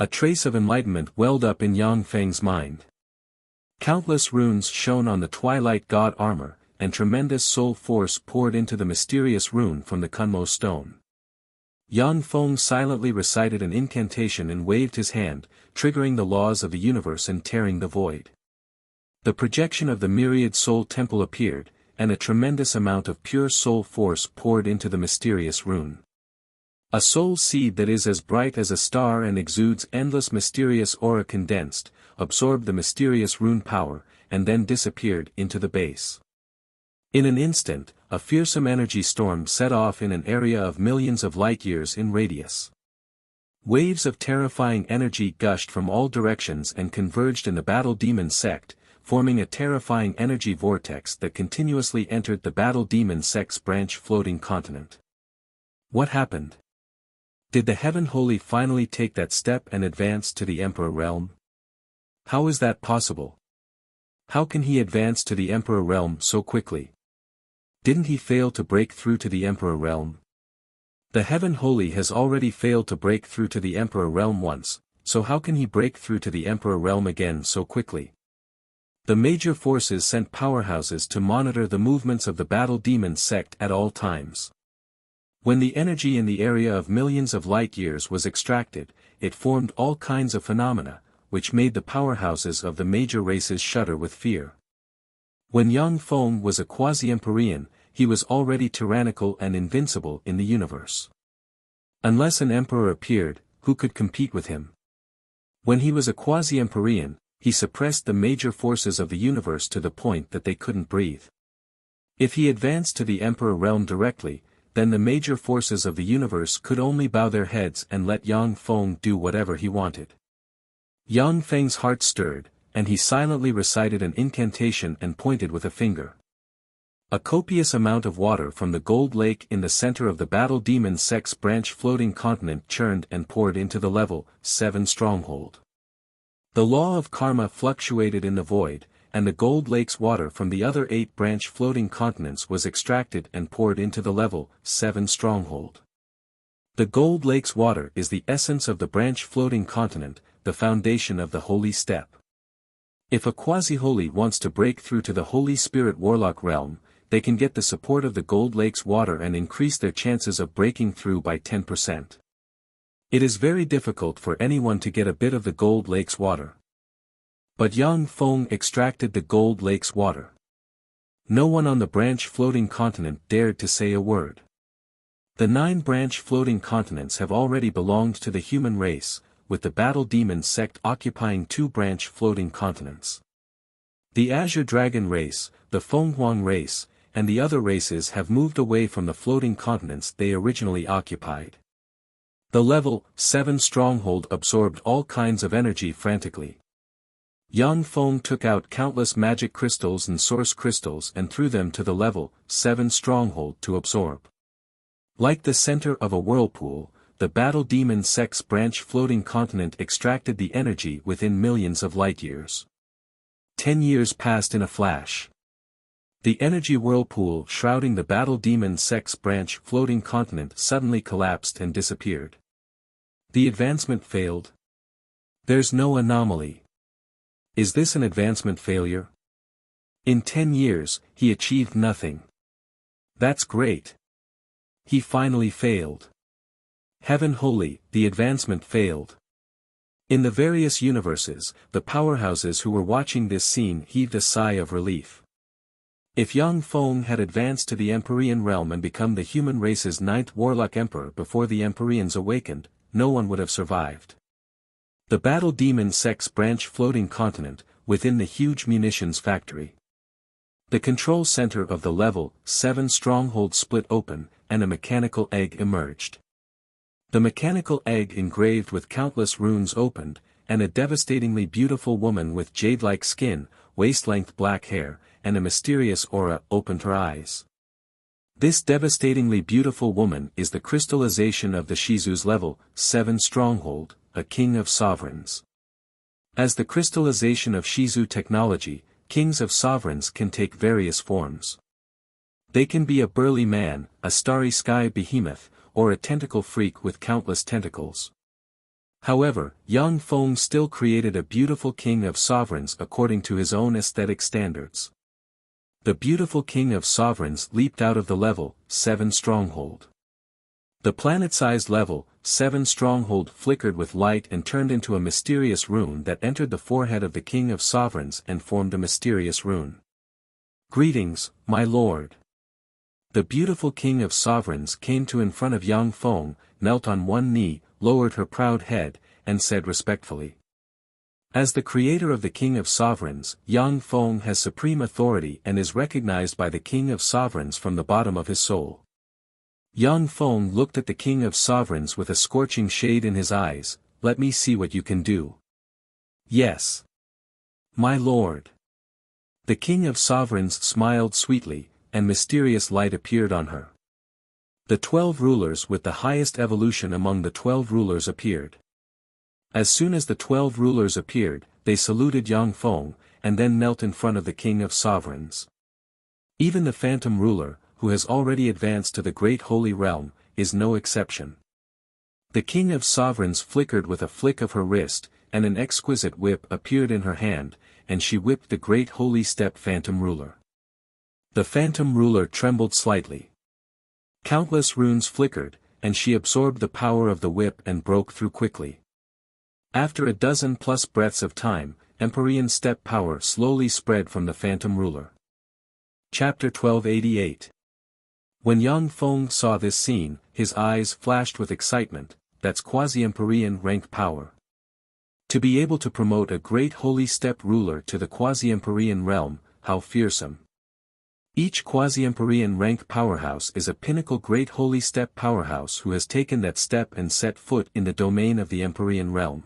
A trace of enlightenment welled up in Yang Feng's mind. Countless runes shone on the Twilight God armor, and tremendous soul force poured into the mysterious rune from the Kunmo stone. Yang Feng silently recited an incantation and waved his hand, triggering the laws of the universe and tearing the void. The projection of the myriad soul temple appeared, and a tremendous amount of pure soul force poured into the mysterious rune. A soul seed that is as bright as a star and exudes endless mysterious aura condensed, absorbed the mysterious rune power, and then disappeared into the base. In an instant, a fearsome energy storm set off in an area of millions of light-years in radius. Waves of terrifying energy gushed from all directions and converged in the Battle Demon sect, forming a terrifying energy vortex that continuously entered the Battle Demon sect's branch floating continent. What happened? Did the Heaven Holy finally take that step and advance to the Emperor realm? How is that possible? How can he advance to the Emperor realm so quickly? Didn't he fail to break through to the Emperor realm? The Heaven Holy has already failed to break through to the Emperor realm once, so how can he break through to the Emperor realm again so quickly? The major forces sent powerhouses to monitor the movements of the Battle Demon sect at all times. When the energy in the area of millions of light-years was extracted, it formed all kinds of phenomena, which made the powerhouses of the major races shudder with fear. When Yang Feng was a quasi-Empyrean, he was already tyrannical and invincible in the universe. Unless an emperor appeared, who could compete with him? When he was a quasi-Empyrean, he suppressed the major forces of the universe to the point that they couldn't breathe. If he advanced to the Emperor realm directly, then the major forces of the universe could only bow their heads and let Yang Feng do whatever he wanted. Yang Feng's heart stirred, and he silently recited an incantation and pointed with a finger. A copious amount of water from the gold lake in the center of the Battle Demon sect's branch floating continent churned and poured into the level 7 stronghold. The law of karma fluctuated in the void, and the Gold Lake's water from the other 8 branch floating continents was extracted and poured into the level 7 stronghold. The Gold Lake's water is the essence of the branch floating continent, the foundation of the holy step. If a quasi-holy wants to break through to the Holy Spirit Warlock realm, they can get the support of the Gold Lake's water and increase their chances of breaking through by 10%. It is very difficult for anyone to get a bit of the Gold Lake's water. But Yang Feng extracted the Gold Lake's water. No one on the branch floating continent dared to say a word. The 9 branch floating continents have already belonged to the human race, with the Battle Demon sect occupying 2 branch floating continents. The Azure Dragon race, the Fenghuang race, and the other races have moved away from the floating continents they originally occupied. The level 7 stronghold absorbed all kinds of energy frantically. Yang Feng took out countless magic crystals and source crystals and threw them to the level 7 stronghold to absorb. Like the center of a whirlpool, the Battle Demon sect's branch floating continent extracted the energy within millions of light years. 10 years passed in a flash. The energy whirlpool shrouding the Battle Demon sect's branch floating continent suddenly collapsed and disappeared. The advancement failed. There's no anomaly. Is this an advancement failure? In 10 years, he achieved nothing. That's great. He finally failed. Heaven holy, the advancement failed. In the various universes, the powerhouses who were watching this scene heaved a sigh of relief. If Yang Feng had advanced to the Empyrean realm and become the human race's 9th Warlock Emperor before the Empyreans awakened, no one would have survived. The Battle Demon sect's branch floating continent, within the huge munitions factory. The control center of the level 7 stronghold split open, and a mechanical egg emerged. The mechanical egg engraved with countless runes opened, and a devastatingly beautiful woman with jade-like skin, waist-length black hair, and a mysterious aura opened her eyes. This devastatingly beautiful woman is the crystallization of the Shizu's level 7 stronghold, a king of sovereigns. As the crystallization of Shizu technology, kings of sovereigns can take various forms. They can be a burly man, a starry sky behemoth, or a tentacle freak with countless tentacles. However, Yang Feng still created a beautiful king of sovereigns according to his own aesthetic standards. The beautiful king of sovereigns leaped out of the level 7 stronghold. The planet-sized level 7 stronghold flickered with light and turned into a mysterious rune that entered the forehead of the king of sovereigns and formed a mysterious rune. Greetings, my lord. The beautiful king of sovereigns came to in front of Yang Feng, knelt on one knee, lowered her proud head, and said respectfully. As the creator of the king of sovereigns, Yang Feng has supreme authority and is recognized by the king of sovereigns from the bottom of his soul. Yang Feng looked at the king of sovereigns with a scorching shade in his eyes. Let me see what you can do. Yes. My lord. The king of sovereigns smiled sweetly, and mysterious light appeared on her. The 12 rulers with the highest evolution among the 12 rulers appeared. As soon as the 12 rulers appeared, they saluted Yang Feng, and then knelt in front of the king of sovereigns. Even the phantom ruler, who has already advanced to the great holy realm, is no exception. The king of sovereigns flickered with a flick of her wrist, and an exquisite whip appeared in her hand, and she whipped the great holy step phantom ruler. The phantom ruler trembled slightly. Countless runes flickered, and she absorbed the power of the whip and broke through quickly. After a dozen-plus breaths of time, Empyrean step power slowly spread from the phantom ruler. Chapter 1288. When Yang Feng saw this scene, his eyes flashed with excitement. That's quasi-Empyrean rank power. To be able to promote a great holy step ruler to the quasi-Empyrean realm, how fearsome. Each quasi-Empyrean rank powerhouse is a pinnacle great holy step powerhouse who has taken that step and set foot in the domain of the Empyrean realm.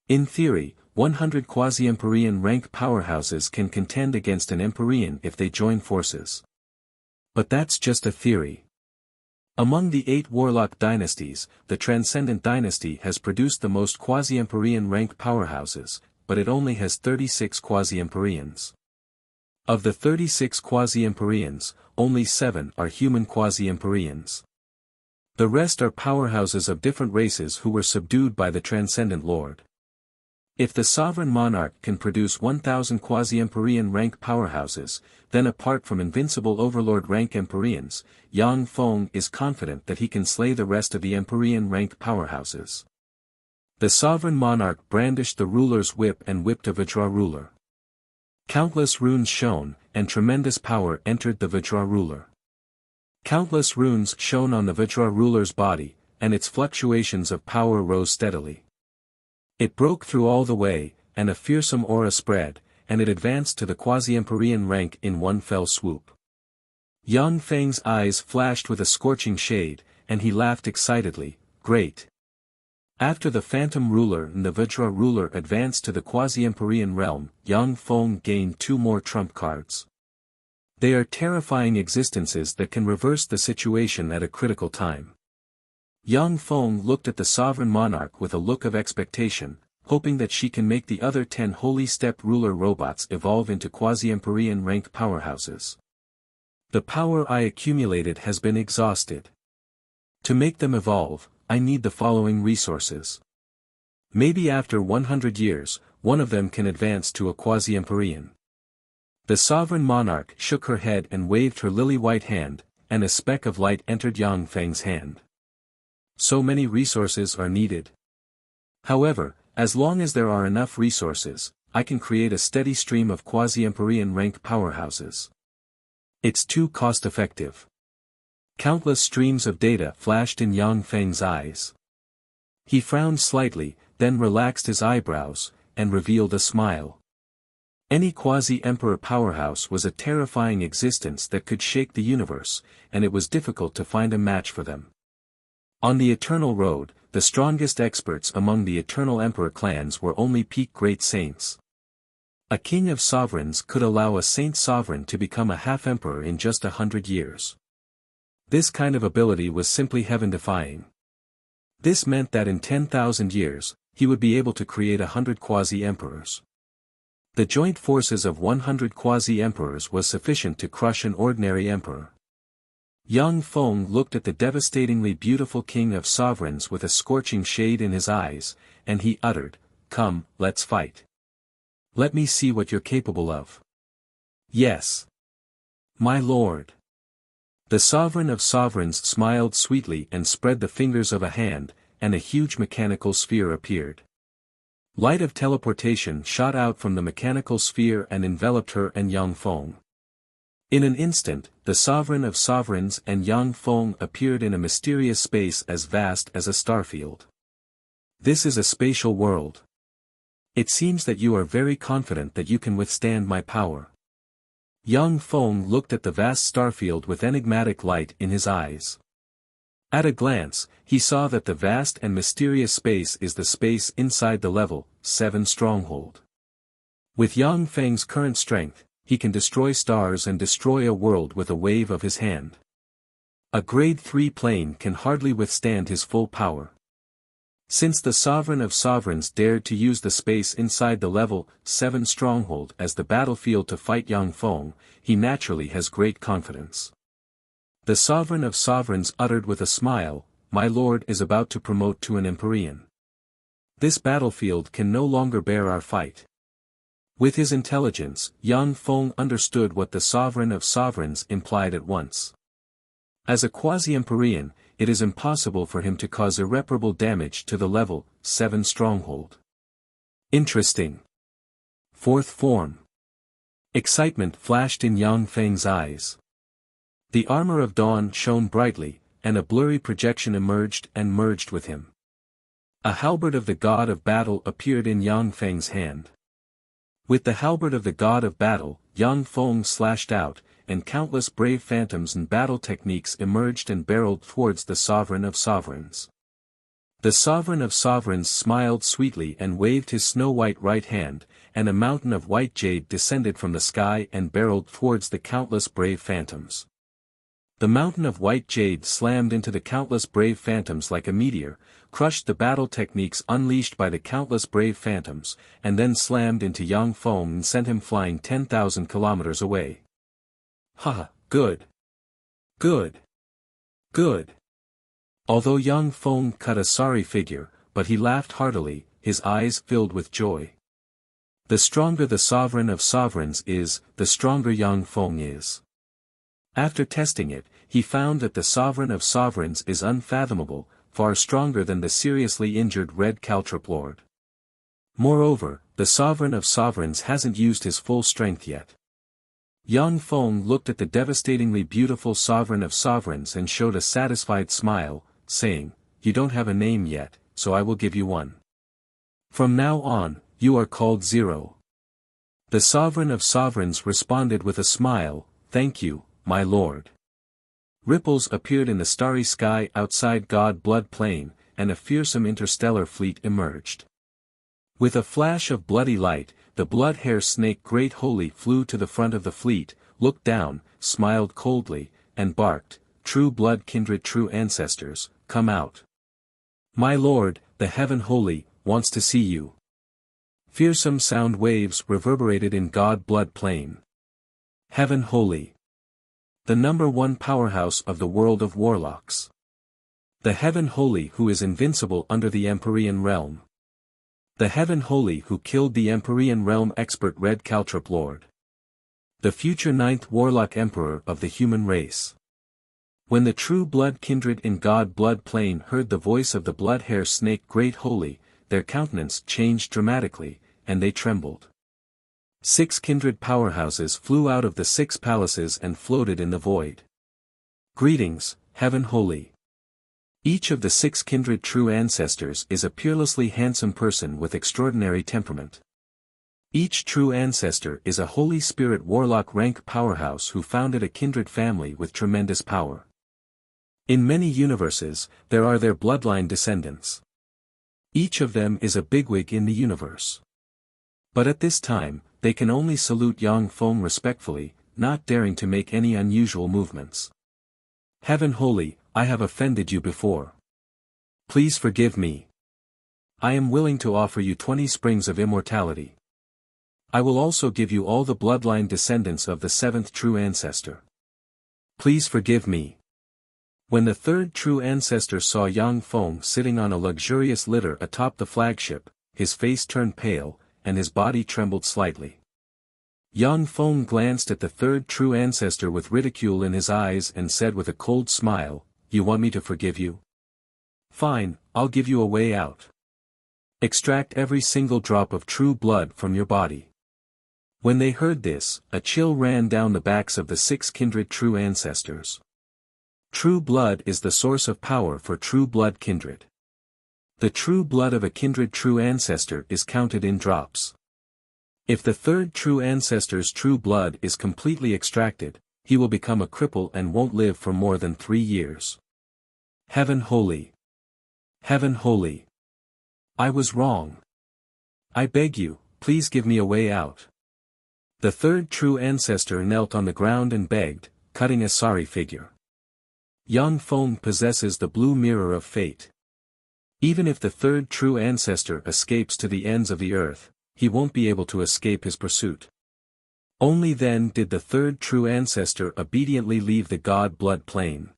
In theory, 100 quasi-Empyrean rank powerhouses can contend against an Empyrean if they join forces. But that's just a theory. Among the 8 warlock dynasties, the Transcendent dynasty has produced the most quasi-Empyrean rank powerhouses, but it only has 36 quasi-empyreans. Of the 36 quasi-empyreans, only 7 are human quasi-empyreans. The rest are powerhouses of different races who were subdued by the transcendent Lord. If the sovereign monarch can produce 1,000 quasi-empyrean rank powerhouses, then apart from invincible overlord rank empyreans, Yang Feng is confident that he can slay the rest of the empyrean rank powerhouses. The sovereign monarch brandished the ruler's whip and whipped a Vajra ruler. Countless runes shone, and tremendous power entered the Vajra ruler. Countless runes shone on the Vajra ruler's body, and its fluctuations of power rose steadily. It broke through all the way, and a fearsome aura spread, and it advanced to the quasi-empyrean rank in one fell swoop. Yang Feng's eyes flashed with a scorching shade, and he laughed excitedly, "Great!" After the phantom ruler and the Vajra ruler advanced to the quasi-empyrean realm, Yang Feng gained 2 more trump cards. They are terrifying existences that can reverse the situation at a critical time. Yang Feng looked at the sovereign monarch with a look of expectation, hoping that she can make the other 10 holy step ruler robots evolve into quasi-empyrean rank powerhouses. The power I accumulated has been exhausted. To make them evolve, I need the following resources. Maybe after 100 years, one of them can advance to a quasi-empyrean. The sovereign monarch shook her head and waved her lily-white hand, and a speck of light entered Yang Feng's hand. So many resources are needed. However, as long as there are enough resources, I can create a steady stream of quasi-empyrean rank powerhouses. It's too cost-effective. Countless streams of data flashed in Yang Feng's eyes. He frowned slightly, then relaxed his eyebrows, and revealed a smile. Any quasi-emperor powerhouse was a terrifying existence that could shake the universe, and it was difficult to find a match for them. On the Eternal Road, the strongest experts among the Eternal Emperor clans were only peak great saints. A king of sovereigns could allow a saint sovereign to become a half-emperor in just 100 years. This kind of ability was simply heaven-defying. This meant that in 10,000 years, he would be able to create 100 quasi-emperors. The joint forces of 100 quasi-emperors was sufficient to crush an ordinary emperor. Yang Feng looked at the devastatingly beautiful king of sovereigns with a scorching shade in his eyes, and he uttered, "Come, let's fight. Let me see what you're capable of." "Yes, my lord." The sovereign of sovereigns smiled sweetly and spread the fingers of a hand, and a huge mechanical sphere appeared. Light of teleportation shot out from the mechanical sphere and enveloped her and Yang Feng. In an instant, the sovereign of sovereigns and Yang Feng appeared in a mysterious space as vast as a starfield. "This is a spatial world. It seems that you are very confident that you can withstand my power." Yang Feng looked at the vast starfield with enigmatic light in his eyes. At a glance, he saw that the vast and mysterious space is the space inside the level 7 stronghold. With Yang Feng's current strength, he can destroy stars and destroy a world with a wave of his hand. A grade 3 plane can hardly withstand his full power. Since the sovereign of sovereigns dared to use the space inside the level 7 stronghold as the battlefield to fight Yang Feng, he naturally has great confidence. The sovereign of sovereigns uttered with a smile, "My lord is about to promote to an empyrean. This battlefield can no longer bear our fight." With his intelligence, Yang Feng understood what the sovereign of sovereigns implied at once. As a quasi-empyrean, it is impossible for him to cause irreparable damage to the level 7 stronghold. Interesting. 4th form. Excitement flashed in Yang Feng's eyes. The armor of dawn shone brightly, and a blurry projection emerged and merged with him. A halberd of the god of battle appeared in Yang Feng's hand. With the halberd of the god of battle, Yang Feng slashed out, and countless brave phantoms and battle techniques emerged and barreled towards the sovereign of sovereigns. The sovereign of sovereigns smiled sweetly and waved his snow-white right hand, and a mountain of white jade descended from the sky and barreled towards the countless brave phantoms. The mountain of white jade slammed into the countless brave phantoms like a meteor, crushed the battle techniques unleashed by the countless brave phantoms, and then slammed into Yang Feng and sent him flying 10,000 kilometers away. Haha, good. Good. Good. Although Yang Feng cut a sorry figure, but he laughed heartily, his eyes filled with joy. The stronger the sovereign of sovereigns is, the stronger Yang Feng is. After testing it, he found that the sovereign of sovereigns is unfathomable, far stronger than the seriously injured Red Caltrop Lord. Moreover, the sovereign of sovereigns hasn't used his full strength yet. Yang Feng looked at the devastatingly beautiful sovereign of sovereigns and showed a satisfied smile, saying, "You don't have a name yet, so I will give you one. From now on, you are called Zero." The sovereign of sovereigns responded with a smile, "Thank you, my lord." Ripples appeared in the starry sky outside God Blood Plain, and a fearsome interstellar fleet emerged. With a flash of bloody light, the blood hair snake Great Holy flew to the front of the fleet, looked down, smiled coldly, and barked, "True blood kindred true ancestors, come out. My lord, the Heaven Holy, wants to see you." Fearsome sound waves reverberated in God Blood Plain. Heaven Holy. The #1 powerhouse of the world of warlocks. The Heaven Holy who is invincible under the Empyrean realm. The Heaven Holy who killed the Empyrean realm expert Red Caltrop Lord. The future 9th Warlock Emperor of the human race. When the true blood kindred in God Blood Plain heard the voice of the blood hair snake Great Holy, their countenance changed dramatically, and they trembled. 6 kindred powerhouses flew out of the 6 palaces and floated in the void. Greetings, Heaven Holy. Each of the 6 kindred true ancestors is a peerlessly handsome person with extraordinary temperament. Each true ancestor is a Holy Spirit warlock rank powerhouse who founded a kindred family with tremendous power. In many universes, there are their bloodline descendants. Each of them is a bigwig in the universe. But at this time, they can only salute Yang Feng respectfully, not daring to make any unusual movements. Heaven Holy, I have offended you before. Please forgive me. I am willing to offer you 20 springs of immortality. I will also give you all the bloodline descendants of the 7th true ancestor. Please forgive me. When the 3rd true ancestor saw Yang Feng sitting on a luxurious litter atop the flagship, his face turned pale, and his body trembled slightly. Yang Feng glanced at the 3rd true ancestor with ridicule in his eyes and said with a cold smile, "You want me to forgive you? Fine, I'll give you a way out. Extract every single drop of true blood from your body." When they heard this, a chill ran down the backs of the 6 kindred true ancestors. True blood is the source of power for true blood kindred. The true blood of a kindred true ancestor is counted in drops. If the 3rd true ancestor's true blood is completely extracted, he will become a cripple and won't live for more than 3 years. Heaven Holy. Heaven Holy. I was wrong. I beg you, please give me a way out. The 3rd true ancestor knelt on the ground and begged, cutting a sorry figure. Yang Feng possesses the blue mirror of fate. Even if the 3rd true ancestor escapes to the ends of the earth, he won't be able to escape his pursuit. Only then did the 3rd true ancestor obediently leave the God Blood Plain.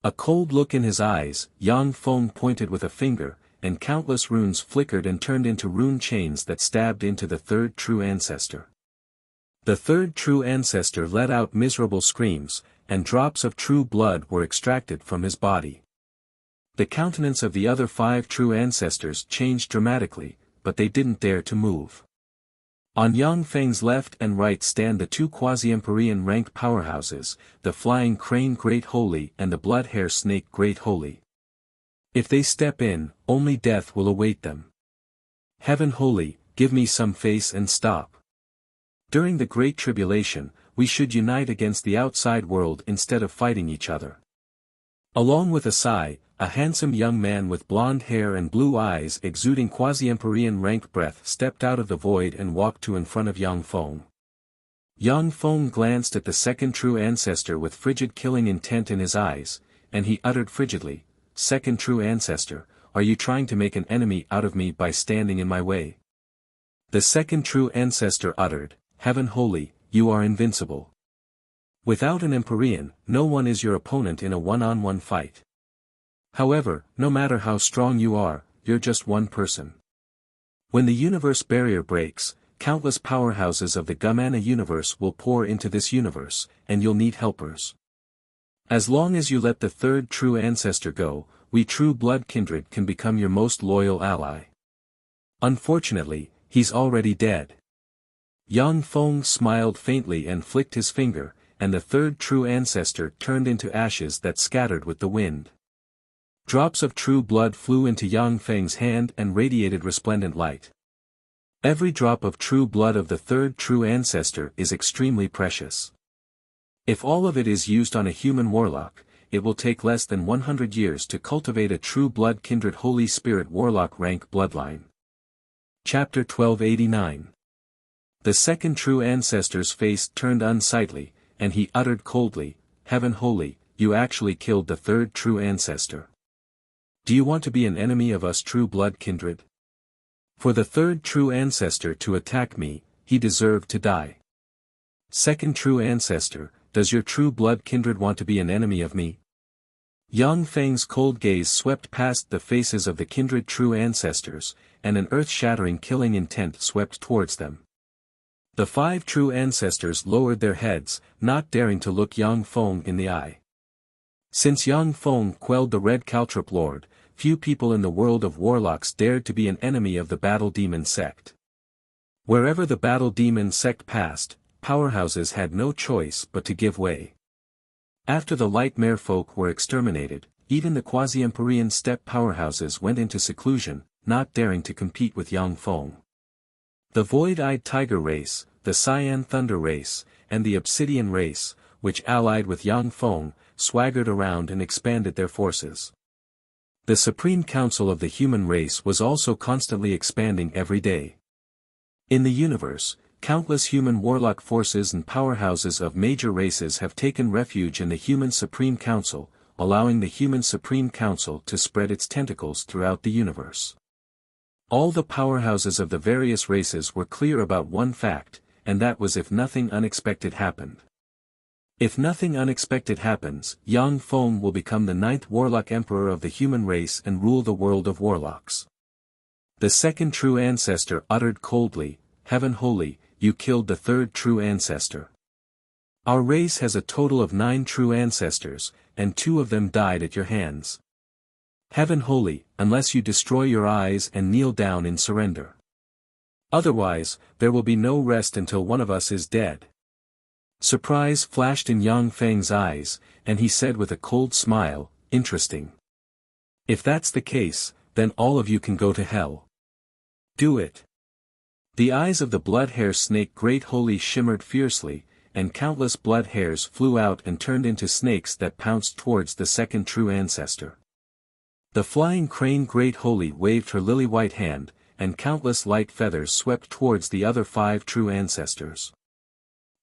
A cold look in his eyes, Yang Feng pointed with a finger, and countless runes flickered and turned into rune chains that stabbed into the 3rd true ancestor. The 3rd true ancestor let out miserable screams, and drops of true blood were extracted from his body. The countenance of the other 5 true ancestors changed dramatically, but they didn't dare to move. On Yang Feng's left and right stand the 2 quasi-Empyrean rank powerhouses, the Flying Crane Great Holy and the Blood Hair Snake Great Holy. If they step in, only death will await them. Heaven Holy, give me some face and stop. During the Great Tribulation, we should unite against the outside world instead of fighting each other. Along with a sigh, a handsome young man with blonde hair and blue eyes exuding quasi-Empyrean rank breath stepped out of the void and walked to in front of Yang Feng. Yang Feng glanced at the second true ancestor with frigid killing intent in his eyes, and he uttered frigidly, "Second true ancestor, are you trying to make an enemy out of me by standing in my way?" The second true ancestor uttered, "Heaven holy, you are invincible. Without an Empyrean, no one is your opponent in a one-on-one fight. However, no matter how strong you are, you're just one person. When the universe barrier breaks, countless powerhouses of the Gamana universe will pour into this universe, and you'll need helpers. As long as you let the third true ancestor go, we true blood kindred can become your most loyal ally. Unfortunately, he's already dead." Yang Feng smiled faintly and flicked his finger, and the third true ancestor turned into ashes that scattered with the wind. Drops of true blood flew into Yang Feng's hand and radiated resplendent light. Every drop of true blood of the third true ancestor is extremely precious. If all of it is used on a human warlock, it will take less than 100 years to cultivate a true blood kindred Holy Spirit warlock rank bloodline. Chapter 1289. The second true ancestor's face turned unsightly, and he uttered coldly, "Heaven holy, you actually killed the third true ancestor. Do you want to be an enemy of us true blood kindred? For the third true ancestor to attack me, he deserved to die. Second true ancestor, does your true blood kindred want to be an enemy of me?" Yang Feng's cold gaze swept past the faces of the kindred true ancestors, and an earth-shattering killing intent swept towards them. The 5 true ancestors lowered their heads, not daring to look Yang Feng in the eye. Since Yang Feng quelled the Red Caltrop Lord, few people in the world of warlocks dared to be an enemy of the Battle Demon sect. Wherever the Battle Demon sect passed, powerhouses had no choice but to give way. After the light merfolk were exterminated, even the quasi-Empyrean steppe powerhouses went into seclusion, not daring to compete with Yang Feng. The Void-Eyed Tiger race, the Cyan Thunder race, and the Obsidian race, which allied with Yang Feng, swaggered around and expanded their forces. The Supreme Council of the human race was also constantly expanding every day. In the universe, countless human warlock forces and powerhouses of major races have taken refuge in the Human Supreme Council, allowing the Human Supreme Council to spread its tentacles throughout the universe. All the powerhouses of the various races were clear about one fact, and that was if nothing unexpected happened. If nothing unexpected happens, Yang Feng will become the 9th Warlock Emperor of the human race and rule the world of warlocks. The second true ancestor uttered coldly, "Heaven holy, you killed the third true ancestor. Our race has a total of 9 true ancestors, and 2 of them died at your hands. Heaven holy, unless you destroy your eyes and kneel down in surrender. Otherwise, there will be no rest until one of us is dead." Surprise flashed in Yang Feng's eyes, and he said with a cold smile, "Interesting. If that's the case, then all of you can go to hell. Do it." The eyes of the blood hair snake Great Holy shimmered fiercely, and countless blood hairs flew out and turned into snakes that pounced towards the second true ancestor. The flying crane Great Holy waved her lily-white hand, and countless light feathers swept towards the other 5 true ancestors.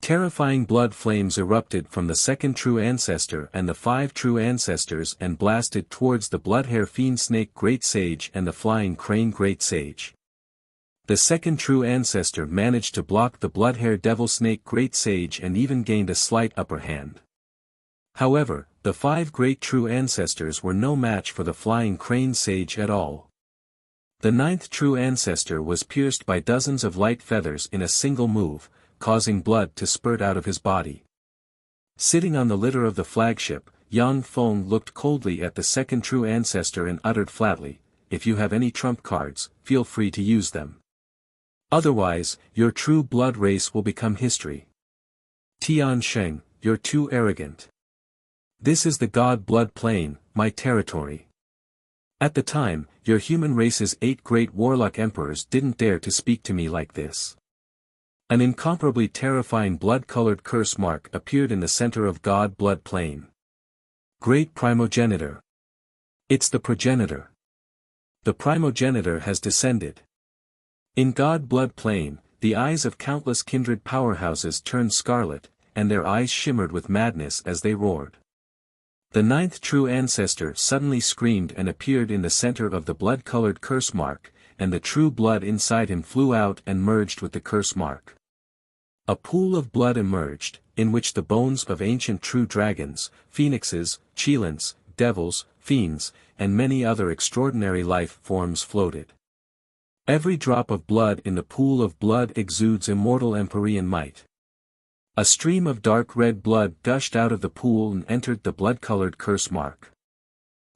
Terrifying blood flames erupted from the second true ancestor and the 5 true ancestors and blasted towards the bloodhair fiend snake Great Sage and the flying crane Great Sage. The second true ancestor managed to block the bloodhair devil snake Great Sage and even gained a slight upper hand. However, the 5 great true ancestors were no match for the flying crane sage at all. The 9th true ancestor was pierced by dozens of light feathers in a single move, causing blood to spurt out of his body. Sitting on the litter of the flagship, Yang Feng looked coldly at the second true ancestor and uttered flatly, "If you have any trump cards, feel free to use them. Otherwise, your true blood race will become history. Tian Sheng, you're too arrogant. This is the God blood plane, my territory. At the time, your human race's 8 great warlock emperors didn't dare to speak to me like this." An incomparably terrifying blood-colored curse mark appeared in the center of God blood plane. Great Primogenitor. It's the progenitor. The primogenitor has descended. In God blood plane, the eyes of countless kindred powerhouses turned scarlet, and their eyes shimmered with madness as they roared. The ninth true ancestor suddenly screamed and appeared in the center of the blood-colored curse mark, and the true blood inside him flew out and merged with the curse mark. A pool of blood emerged, in which the bones of ancient true dragons, phoenixes, cheilants, devils, fiends, and many other extraordinary life forms floated. Every drop of blood in the pool of blood exudes immortal Empyrean might. A stream of dark red blood gushed out of the pool and entered the blood-colored curse mark.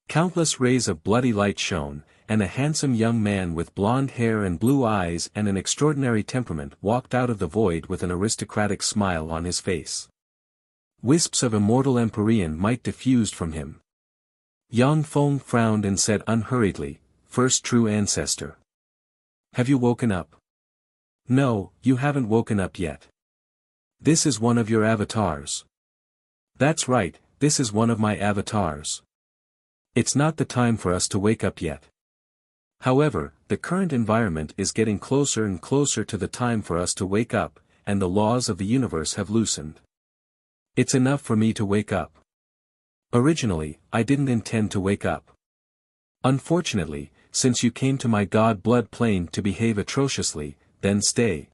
Countless rays of bloody light shone, and a handsome young man with blonde hair and blue eyes and an extraordinary temperament walked out of the void with an aristocratic smile on his face. Wisps of immortal Empyrean might diffused from him. Yang Feng frowned and said unhurriedly, "First true ancestor. Have you woken up?" "No, you haven't woken up yet. This is one of your avatars." "That's right, this is one of my avatars. It's not the time for us to wake up yet. However, the current environment is getting closer and closer to the time for us to wake up, and the laws of the universe have loosened. It's enough for me to wake up. Originally, I didn't intend to wake up. Unfortunately, since you came to my god blood plane to behave atrociously, then stay."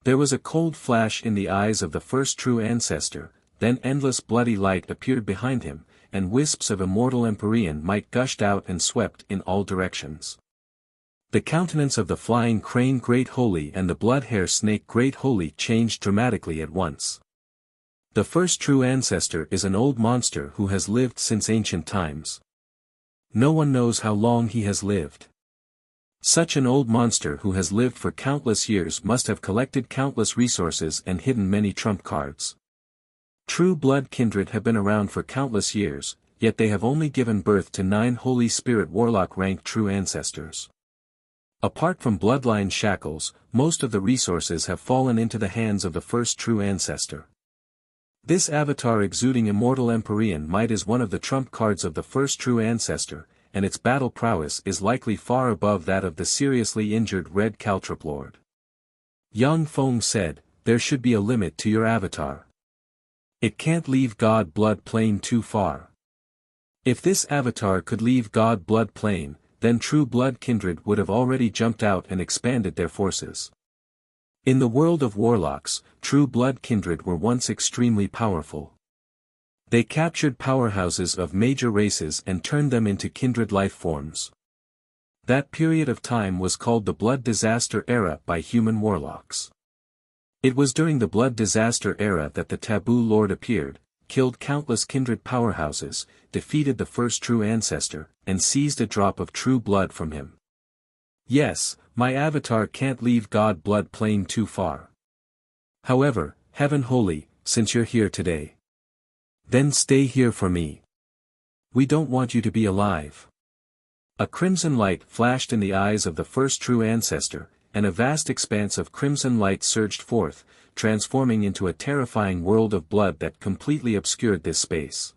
There was a cold flash in the eyes of the first true ancestor, then endless bloody light appeared behind him, and wisps of immortal Empyrean might gushed out and swept in all directions. The countenance of the flying crane Great Holy and the blood-hair snake Great Holy changed dramatically at once. The first true ancestor is an old monster who has lived since ancient times. No one knows how long he has lived. Such an old monster who has lived for countless years must have collected countless resources and hidden many trump cards. True blood kindred have been around for countless years, yet they have only given birth to 9 Holy Spirit Warlock-ranked true ancestors. Apart from bloodline shackles, most of the resources have fallen into the hands of the first true ancestor. This avatar exuding immortal Empyrean might is one of the trump cards of the first true ancestor, and its battle prowess is likely far above that of the seriously injured Red Caltrop Lord. Yang Feng said, "There should be a limit to your avatar. It can't leave God blood plane too far. If this avatar could leave God blood plane, then true blood kindred would have already jumped out and expanded their forces." In the world of warlocks, true blood kindred were once extremely powerful. They captured powerhouses of major races and turned them into kindred life forms. That period of time was called the Blood Disaster Era by human warlocks. It was during the Blood Disaster Era that the Taboo Lord appeared, killed countless kindred powerhouses, defeated the first true ancestor, and seized a drop of true blood from him. Yes, my avatar can't leave God blood plane too far. However, Heaven Holy, since you're here today, then stay here for me. We don't want you to be alive. A crimson light flashed in the eyes of the first true ancestor, and a vast expanse of crimson light surged forth, transforming into a terrifying world of blood that completely obscured this space.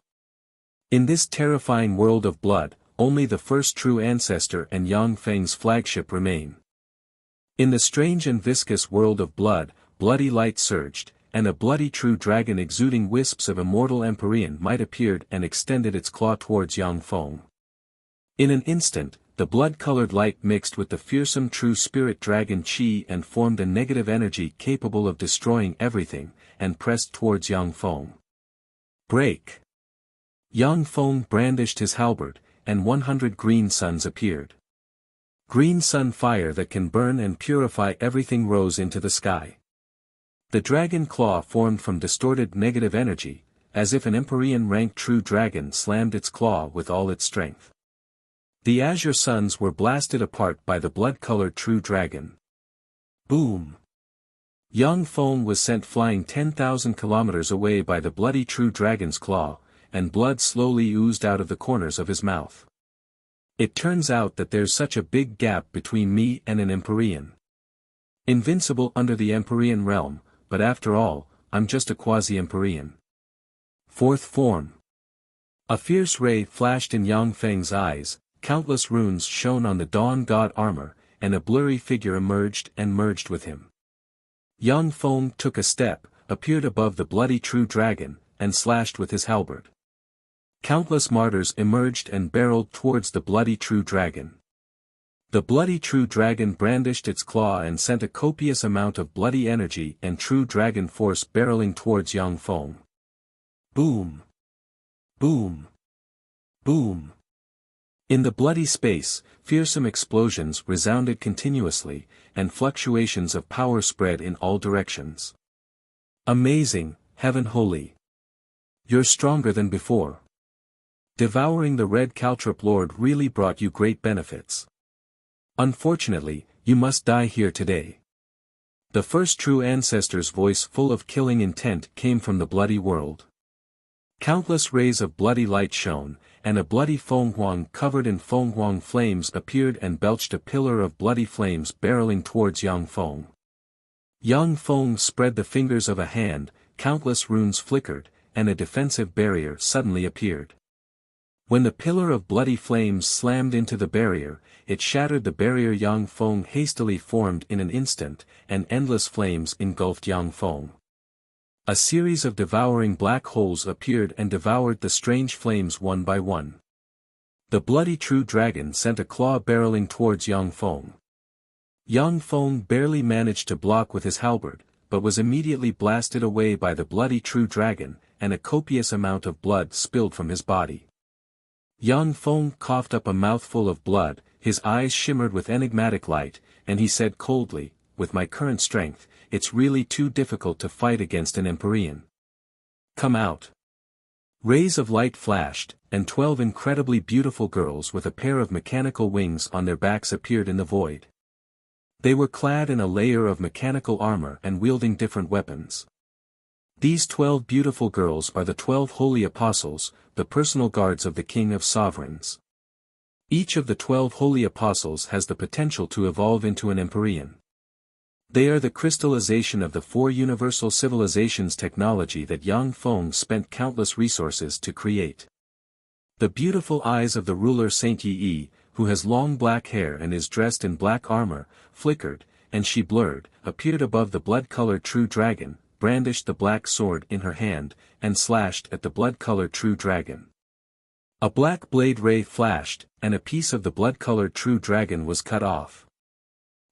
In this terrifying world of blood, only the first true ancestor and Yang Feng's flagship remain. In the strange and viscous world of blood, bloody light surged, and a bloody true dragon exuding wisps of immortal Empyrean might appeared and extended its claw towards Yang Feng. In an instant, the blood-colored light mixed with the fearsome true spirit dragon Qi and formed a negative energy capable of destroying everything, and pressed towards Yang Feng. Break! Yang Feng brandished his halberd, and 100 green suns appeared. Green sun fire that can burn and purify everything rose into the sky. The dragon claw formed from distorted negative energy, as if an Empyrean-ranked true dragon slammed its claw with all its strength. The azure suns were blasted apart by the blood-colored true dragon. Boom! Yang Feng was sent flying 10,000 kilometers away by the bloody true dragon's claw, and blood slowly oozed out of the corners of his mouth. It turns out that there's such a big gap between me and an Empyrean. Invincible under the Empyrean realm, but after all, I'm just a quasi-Empyrean. Fourth form. A fierce ray flashed in Yang Feng's eyes, countless runes shone on the Dawn God armor, and a blurry figure emerged and merged with him. Yang Feng took a step, appeared above the bloody true dragon, and slashed with his halberd. Countless martyrs emerged and barreled towards the bloody true dragon. The bloody true dragon brandished its claw and sent a copious amount of bloody energy and true dragon force barreling towards Yang Feng. Boom! Boom! Boom! In the bloody space, fearsome explosions resounded continuously, and fluctuations of power spread in all directions. Amazing, heaven holy! You're stronger than before. Devouring the red caltrop lord really brought you great benefits. Unfortunately, you must die here today. The first true ancestor's voice full of killing intent came from the bloody world. Countless rays of bloody light shone, and a bloody Fenghuang covered in Fenghuang flames appeared and belched a pillar of bloody flames barreling towards Yang Feng. Yang Feng spread the fingers of a hand, countless runes flickered, and a defensive barrier suddenly appeared. When the pillar of bloody flames slammed into the barrier, it shattered the barrier Yang Feng hastily formed in an instant, and endless flames engulfed Yang Feng. A series of devouring black holes appeared and devoured the strange flames one by one. The bloody true dragon sent a claw barreling towards Yang Feng. Yang Feng barely managed to block with his halberd, but was immediately blasted away by the bloody true dragon, and a copious amount of blood spilled from his body. Yang Feng coughed up a mouthful of blood, his eyes shimmered with enigmatic light, and he said coldly, "With my current strength, it's really too difficult to fight against an Empyrean. Come out." Rays of light flashed, and 12 incredibly beautiful girls with a pair of mechanical wings on their backs appeared in the void. They were clad in a layer of mechanical armor and wielding different weapons. These 12 beautiful girls are the 12 holy apostles, the personal guards of the King of Sovereigns. Each of the 12 holy apostles has the potential to evolve into an Empyrean. They are the crystallization of the 4 universal civilizations technology that Yang Feng spent countless resources to create. The beautiful eyes of the ruler Saint Yi, who has long black hair and is dressed in black armor, flickered, and she blurred, appeared above the blood-colored true dragon, brandished the black sword in her hand, and slashed at the blood-colored true dragon. A black blade ray flashed, and a piece of the blood-colored true dragon was cut off.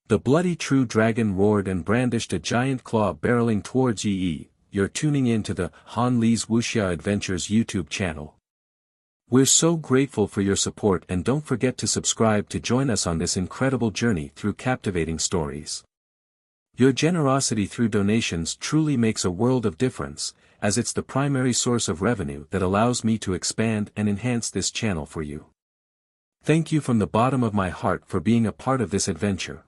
The bloody true dragon roared and brandished a giant claw barreling towards Yi. You're tuning in to the Han Li's Wuxia Adventures YouTube channel. We're so grateful for your support, and don't forget to subscribe to join us on this incredible journey through captivating stories. Your generosity through donations truly makes a world of difference, as it's the primary source of revenue that allows me to expand and enhance this channel for you. Thank you from the bottom of my heart for being a part of this adventure.